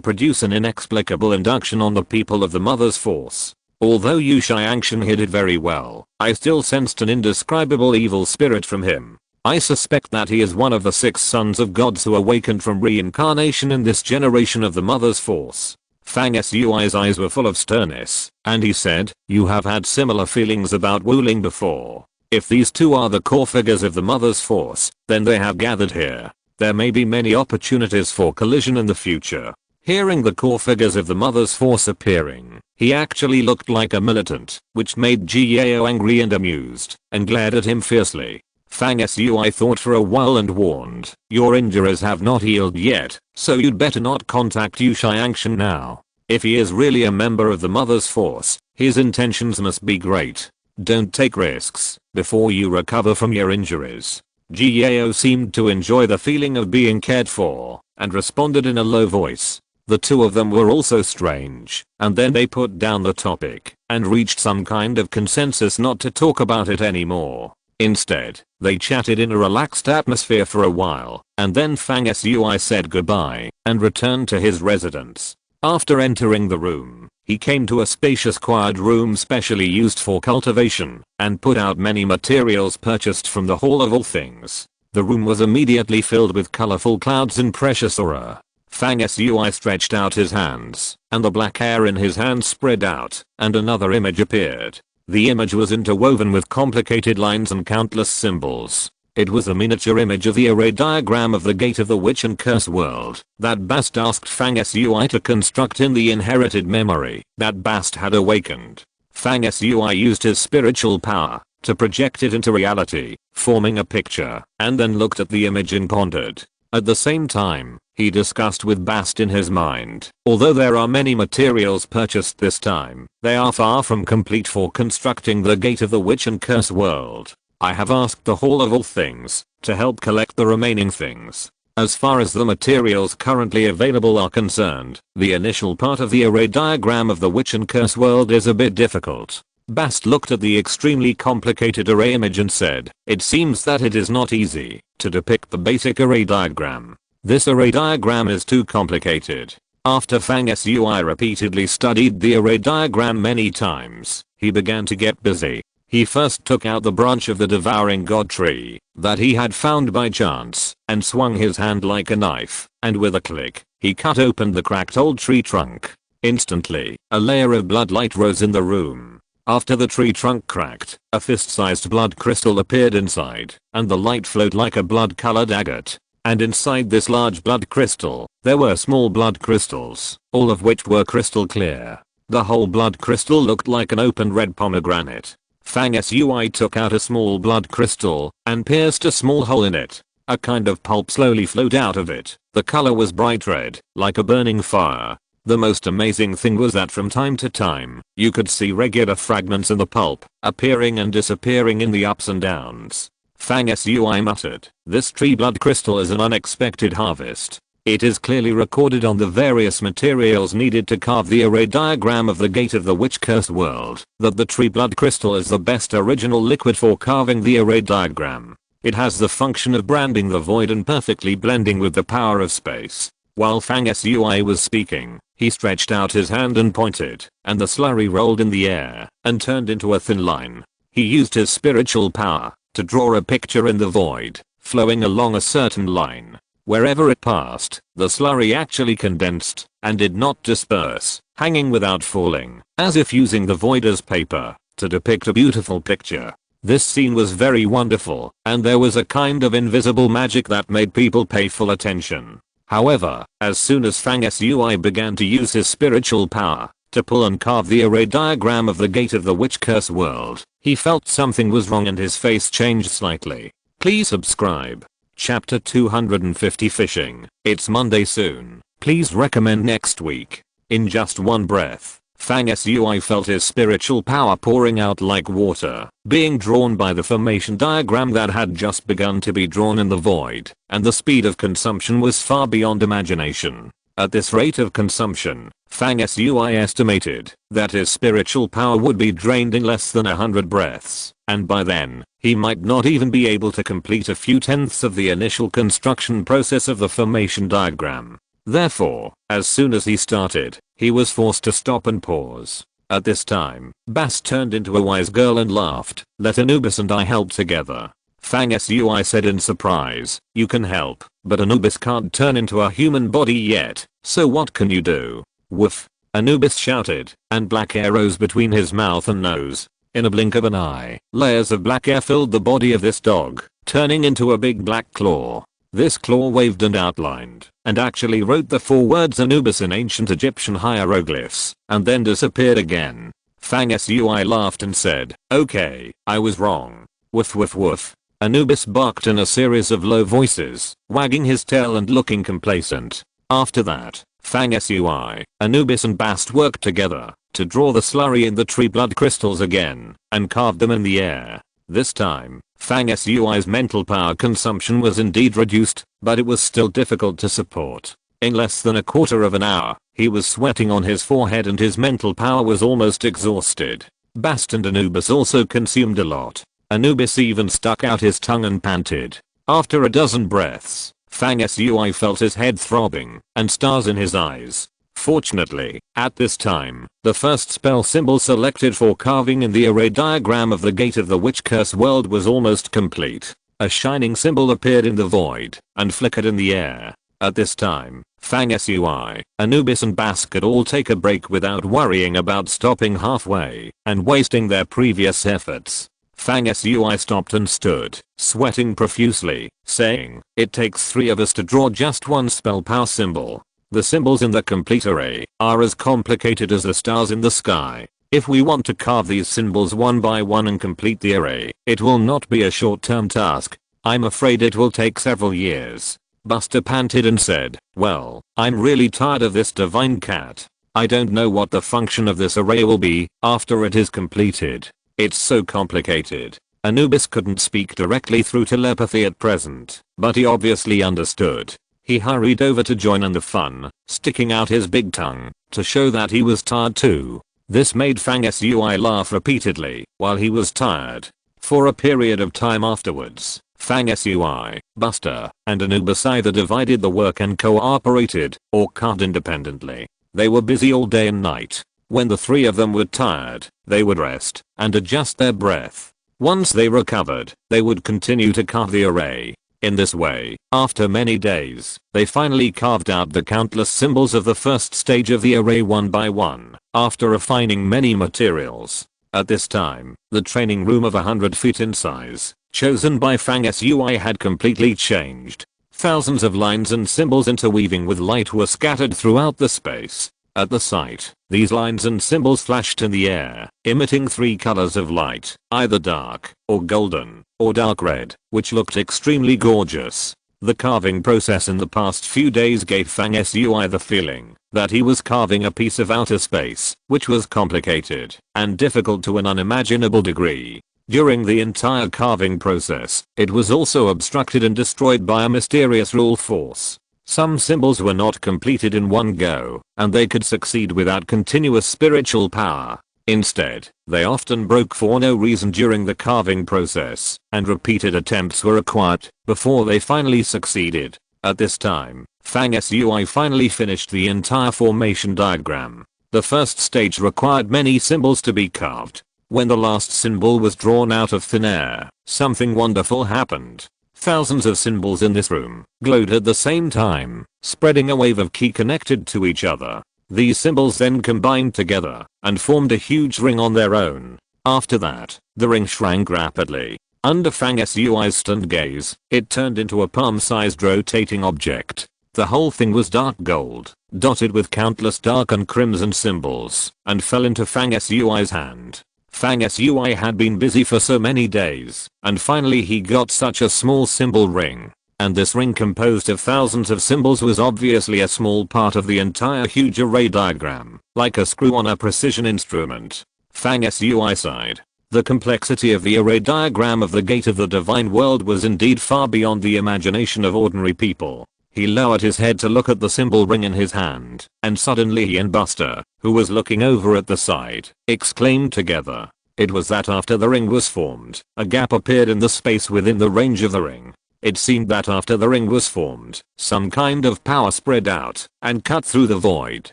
produce an inexplicable induction on the people of the Mother's Force. Although Yu Xiangshan hid it very well, I still sensed an indescribable evil spirit from him. I suspect that he is one of the 6 sons of gods who awakened from reincarnation in this generation of the Mother's Force." Fang Sui's eyes were full of sternness, and he said, "You have had similar feelings about Wu Ling before. If these two are the core figures of the Mother's Force, then they have gathered here. There may be many opportunities for collision in the future." Hearing the core figures of the Mother's Force appearing, he actually looked like a militant, which made Jiao angry and amused, and glared at him fiercely. Fang Sui thought for a while and warned, "Your injuries have not healed yet, so you'd better not contact Yu Xiangshan now. If he is really a member of the Mother's Force, his intentions must be great. Don't take risks before you recover from your injuries." Jiao seemed to enjoy the feeling of being cared for, and responded in a low voice. The two of them were also strange, and then they put down the topic and reached some kind of consensus not to talk about it anymore. Instead, they chatted in a relaxed atmosphere for a while, and then Fang Sui said goodbye and returned to his residence. After entering the room, he came to a spacious quiet room specially used for cultivation, and put out many materials purchased from the Hall of All Things. The room was immediately filled with colorful clouds and precious aura. Fang Sui stretched out his hands, and the black air in his hands spread out, and another image appeared. The image was interwoven with complicated lines and countless symbols. It was a miniature image of the array diagram of the Gate of the Witch and Curse world that Bast asked Fang Sui to construct in the inherited memory that Bast had awakened. Fang Sui used his spiritual power to project it into reality, forming a picture, and then looked at the image and pondered. At the same time, he discussed with Bast in his mind, although there are many materials purchased this time, they are far from complete for constructing the Gate of the Witch and Curse world. I have asked the Hall of All Things to help collect the remaining things. As far as the materials currently available are concerned, the initial part of the array diagram of the Witch and Curse world is a bit difficult. Bast looked at the extremely complicated array image and said, it seems that it is not easy to depict the basic array diagram. This array diagram is too complicated. After Fang Sui repeatedly studied the array diagram many times, he began to get busy. He first took out the branch of the devouring god tree that he had found by chance and swung his hand like a knife, and with a click, he cut open the cracked old tree trunk. Instantly, a layer of blood light rose in the room. After the tree trunk cracked, a fist-sized blood crystal appeared inside, and the light flowed like a blood-colored agate. And inside this large blood crystal, there were small blood crystals, all of which were crystal clear. The whole blood crystal looked like an open red pomegranate. Fang Sui took out a small blood crystal and pierced a small hole in it. A kind of pulp slowly flowed out of it. The color was bright red, like a burning fire. The most amazing thing was that from time to time, you could see regular fragments in the pulp, appearing and disappearing in the ups and downs. Fang Sui muttered, this tree blood crystal is an unexpected harvest. It is clearly recorded on the various materials needed to carve the array diagram of the Gate of the Witch Curse world that the tree blood crystal is the best original liquid for carving the array diagram. It has the function of branding the void and perfectly blending with the power of space. While Fang Sui was speaking, he stretched out his hand and pointed, and the slurry rolled in the air and turned into a thin line. He used his spiritual power to draw a picture in the void, flowing along a certain line. Wherever it passed, the slurry actually condensed and did not disperse, hanging without falling, as if using the void as paper to depict a beautiful picture. This scene was very wonderful, and there was a kind of invisible magic that made people pay full attention. However, as soon as Fang Sui began to use his spiritual power to pull and carve the array diagram of the Gate of the Witch Curse world, he felt something was wrong and his face changed slightly. Please subscribe. Chapter 250 Fishing. It's Monday soon. Please recommend next week. In just one breath, Fang Sui felt his spiritual power pouring out like water, being drawn by the formation diagram that had just begun to be drawn in the void, and the speed of consumption was far beyond imagination. At this rate of consumption, Fang Sui estimated that his spiritual power would be drained in less than 100 breaths, and by then, he might not even be able to complete a few tenths of the initial construction process of the formation diagram. Therefore, as soon as he started, he was forced to stop and pause. At this time, Bast turned into a wise girl and laughed. Let Anubis and I help together. Fang Sui said in surprise, you can help, but Anubis can't turn into a human body yet, so what can you do? Woof! Anubis shouted, and black air rose between his mouth and nose. In a blink of an eye, layers of black air filled the body of this dog, turning into a big black claw. This claw waved and outlined, and actually wrote the 4 words Anubis in ancient Egyptian hieroglyphs, and then disappeared again. Fang Sui laughed and said, okay, I was wrong. Woof woof woof. Anubis barked in a series of low voices, wagging his tail and looking complacent. After that, Fang Sui, Anubis and Bast worked together to draw the slurry in the tree blood crystals again, and carved them in the air. This time, Fang Sui's mental power consumption was indeed reduced, but it was still difficult to support. In less than a quarter of an hour, he was sweating on his forehead and his mental power was almost exhausted. Bast and Anubis also consumed a lot. Anubis even stuck out his tongue and panted. After a dozen breaths, Fang Sui felt his head throbbing and stars in his eyes. Fortunately, at this time, the first spell symbol selected for carving in the array diagram of the Gate of the Witch Curse world was almost complete. A shining symbol appeared in the void and flickered in the air. At this time, Fang Sui, Anubis and Bass could all take a break without worrying about stopping halfway and wasting their previous efforts. Fang Sui stopped and stood, sweating profusely, saying, "It takes 3 of us to draw just one spell power symbol. The symbols in the complete array are as complicated as the stars in the sky. If we want to carve these symbols one by one and complete the array, it will not be a short-term task. I'm afraid it will take several years." Buster panted and said, "Well, I'm really tired of this divine cat. I don't know what the function of this array will be after it is completed. It's so complicated." Anubis couldn't speak directly through telepathy at present, but he obviously understood. He hurried over to join in the fun, sticking out his big tongue to show that he was tired too. This made Fang Sui laugh repeatedly while he was tired. For a period of time afterwards, Fang Sui, Buster, and Anubis either divided the work and cooperated, or carved independently. They were busy all day and night. When the 3 of them were tired, they would rest and adjust their breath. Once they recovered, they would continue to carve the array. In this way, after many days, they finally carved out the countless symbols of the first stage of the array one by one, after refining many materials. At this time, the training room of 100 feet in size, chosen by Fang Sui, had completely changed. Thousands of lines and symbols interweaving with light were scattered throughout the space. At the sight, these lines and symbols flashed in the air, emitting 3 colors of light, either dark, or golden, or dark red, which looked extremely gorgeous. The carving process in the past few days gave Fang Sui the feeling that he was carving a piece of outer space, which was complicated and difficult to an unimaginable degree. During the entire carving process, it was also obstructed and destroyed by a mysterious rule force. Some symbols were not completed in one go, and they could succeed without continuous spiritual power. Instead, they often broke for no reason during the carving process, and repeated attempts were required before they finally succeeded. At this time, Fang Sui finally finished the entire formation diagram. The first stage required many symbols to be carved. When the last symbol was drawn out of thin air, something wonderful happened. Thousands of symbols in this room glowed at the same time, spreading a wave of ki connected to each other. These symbols then combined together and formed a huge ring on their own. After that, the ring shrank rapidly. Under Fang Sui's stunned gaze, it turned into a palm-sized rotating object. The whole thing was dark gold, dotted with countless dark and crimson symbols, and fell into Fang Sui's hand. Fang Sui had been busy for so many days, and finally he got such a small symbol ring. And this ring composed of thousands of symbols was obviously a small part of the entire huge array diagram, like a screw on a precision instrument. Fang Sui sighed. The complexity of the array diagram of the gate of the divine world was indeed far beyond the imagination of ordinary people. He lowered his head to look at the symbol ring in his hand, and suddenly he and Buster, who was looking over at the side, exclaimed together. It was that after the ring was formed, a gap appeared in the space within the range of the ring. It seemed that after the ring was formed, some kind of power spread out and cut through the void.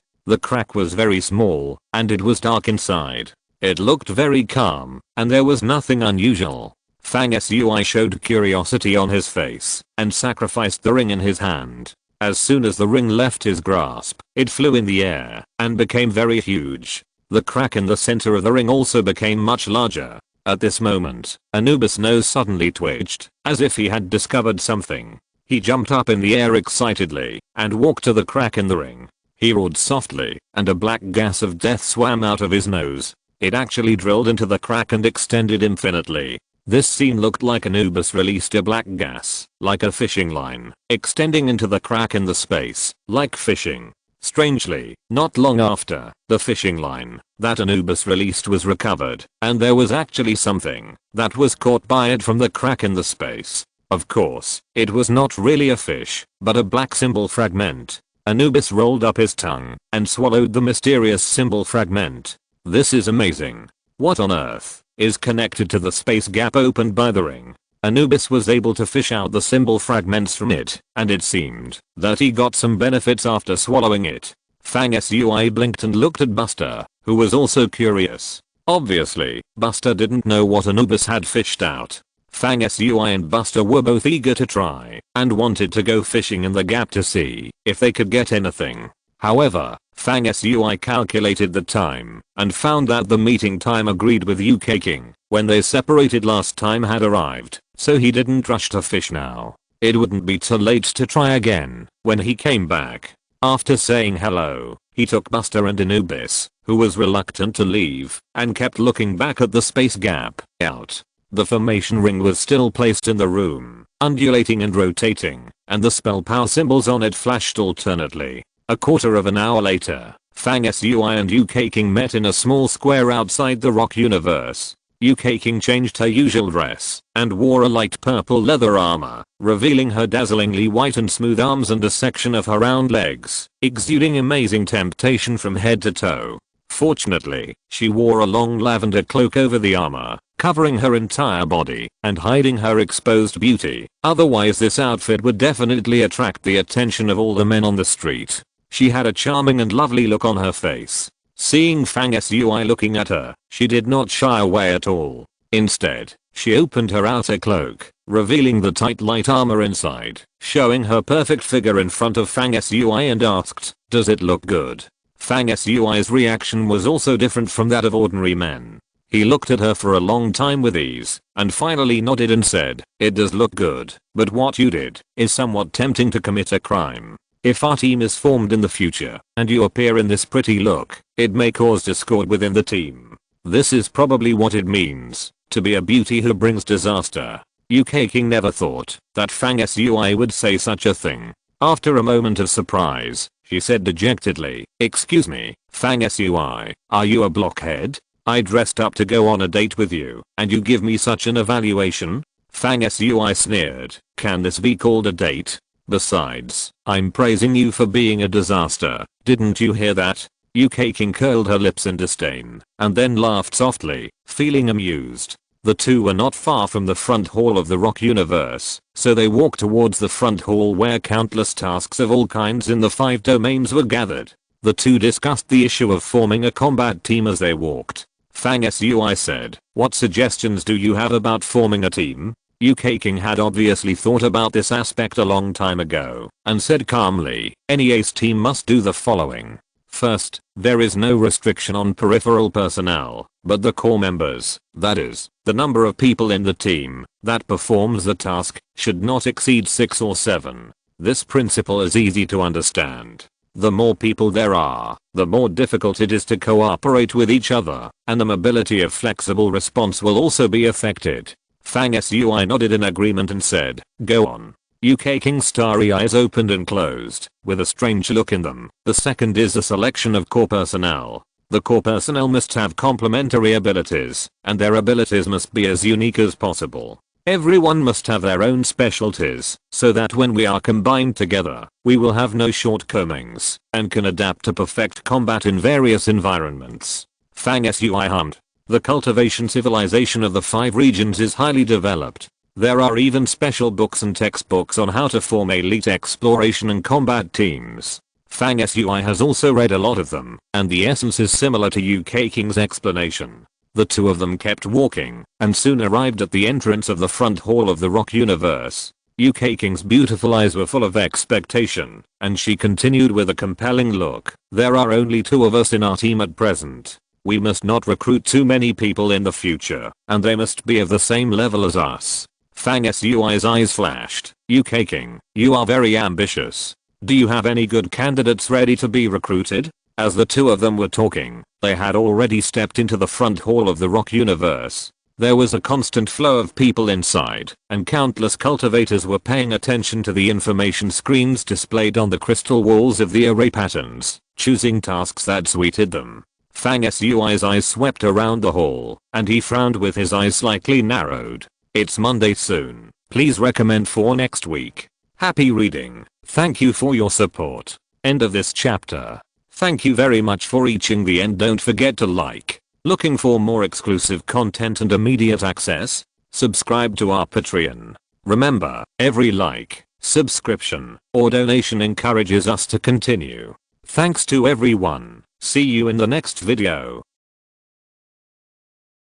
The crack was very small, and it was dark inside. It looked very calm, and there was nothing unusual. Fang Sui showed curiosity on his face and sacrificed the ring in his hand. As soon as the ring left his grasp, it flew in the air and became very huge. The crack in the center of the ring also became much larger. At this moment, Anubis' nose suddenly twitched, as if he had discovered something. He jumped up in the air excitedly and walked to the crack in the ring. He roared softly, and a black gas of death swam out of his nose. It actually drilled into the crack and extended infinitely. This scene looked like Anubis released a black gas, like a fishing line, extending into the crack in the space, like fishing. Strangely, not long after, the fishing line that Anubis released was recovered, and there was actually something that was caught by it from the crack in the space. Of course, it was not really a fish, but a black symbol fragment. Anubis rolled up his tongue and swallowed the mysterious symbol fragment. This is amazing. What on earth is connected to the space gap opened by the ring? Anubis was able to fish out the symbol fragments from it, and it seemed that he got some benefits after swallowing it. Fang Sui blinked and looked at Buster, who was also curious. Obviously, Buster didn't know what Anubis had fished out. Fang Sui and Buster were both eager to try and wanted to go fishing in the gap to see if they could get anything. However, Fang Sui calculated the time and found that the meeting time agreed with UK King when they separated last time had arrived, so he didn't rush to fish now. It wouldn't be too late to try again when he came back. After saying hello, he took Buster and Anubis, who was reluctant to leave, and kept looking back at the space gap, out. The formation ring was still placed in the room, undulating and rotating, and the spell power symbols on it flashed alternately. A quarter of an hour later, Fang Sui and UK King met in a small square outside the rock universe. UK King changed her usual dress and wore a light purple leather armor, revealing her dazzlingly white and smooth arms and a section of her round legs, exuding amazing temptation from head to toe. Fortunately, she wore a long lavender cloak over the armor, covering her entire body and hiding her exposed beauty. Otherwise this outfit would definitely attract the attention of all the men on the street. She had a charming and lovely look on her face. Seeing Fang Sui looking at her, she did not shy away at all. Instead, she opened her outer cloak, revealing the tight light armor inside, showing her perfect figure in front of Fang Sui and asked, "Does it look good?" Fang Sui's reaction was also different from that of ordinary men. He looked at her for a long time with ease, and finally nodded and said, "It does look good, but what you did is somewhat tempting to commit a crime. If our team is formed in the future, and you appear in this pretty look, it may cause discord within the team. This is probably what it means, to be a beauty who brings disaster." UK King never thought that Fang Sui would say such a thing. After a moment of surprise, she said dejectedly, "Excuse me, Fang Sui, are you a blockhead? I dressed up to go on a date with you, and you give me such an evaluation?" Fang Sui sneered, "Can this be called a date? Besides, I'm praising you for being a disaster, didn't you hear that?" UK King curled her lips in disdain, and then laughed softly, feeling amused. The two were not far from the front hall of the rock universe, so they walked towards the front hall where countless tasks of all kinds in the 5 domains were gathered. The two discussed the issue of forming a combat team as they walked. Fang Sui said, "What suggestions do you have about forming a team?" UK King had obviously thought about this aspect a long time ago, and said calmly, "Any ace team must do the following. First, there is no restriction on peripheral personnel, but the core members, that is, the number of people in the team that performs the task, should not exceed 6 or 7. This principle is easy to understand. The more people there are, the more difficult it is to cooperate with each other, and the mobility of flexible response will also be affected." Fang Sui nodded in agreement and said, "Go on." UK King's starry eyes opened and closed, with a strange look in them. The second is a selection of core personnel. The core personnel must have complementary abilities, and their abilities must be as unique as possible. Everyone must have their own specialties, so that when we are combined together, we will have no shortcomings, and can adapt to perfect combat in various environments. Fang Sui hummed. The cultivation civilization of the 5 regions is highly developed. There are even special books and textbooks on how to form elite exploration and combat teams. Fang Sui has also read a lot of them, and the essence is similar to UK King's explanation. The two of them kept walking, and soon arrived at the entrance of the front hall of the rock universe. UK King's beautiful eyes were full of expectation, and she continued with a compelling look, "There are only 2 of us in our team at present. We must not recruit too many people in the future, and they must be of the same level as us." Fang Sui's eyes flashed. "UK King, you are very ambitious. Do you have any good candidates ready to be recruited?" As the two of them were talking, they had already stepped into the front hall of the rock universe. There was a constant flow of people inside, and countless cultivators were paying attention to the information screens displayed on the crystal walls of the array patterns, choosing tasks that suited them. Fang Sui's eyes swept around the hall, and he frowned with his eyes slightly narrowed. "It's Monday soon. Please recommend for next week. Happy reading. Thank you for your support." End of this chapter. Thank you very much for reaching the end. Don't forget to like. Looking for more exclusive content and immediate access? Subscribe to our Patreon. Remember, every like, subscription, or donation encourages us to continue. Thanks to everyone. See you in the next video.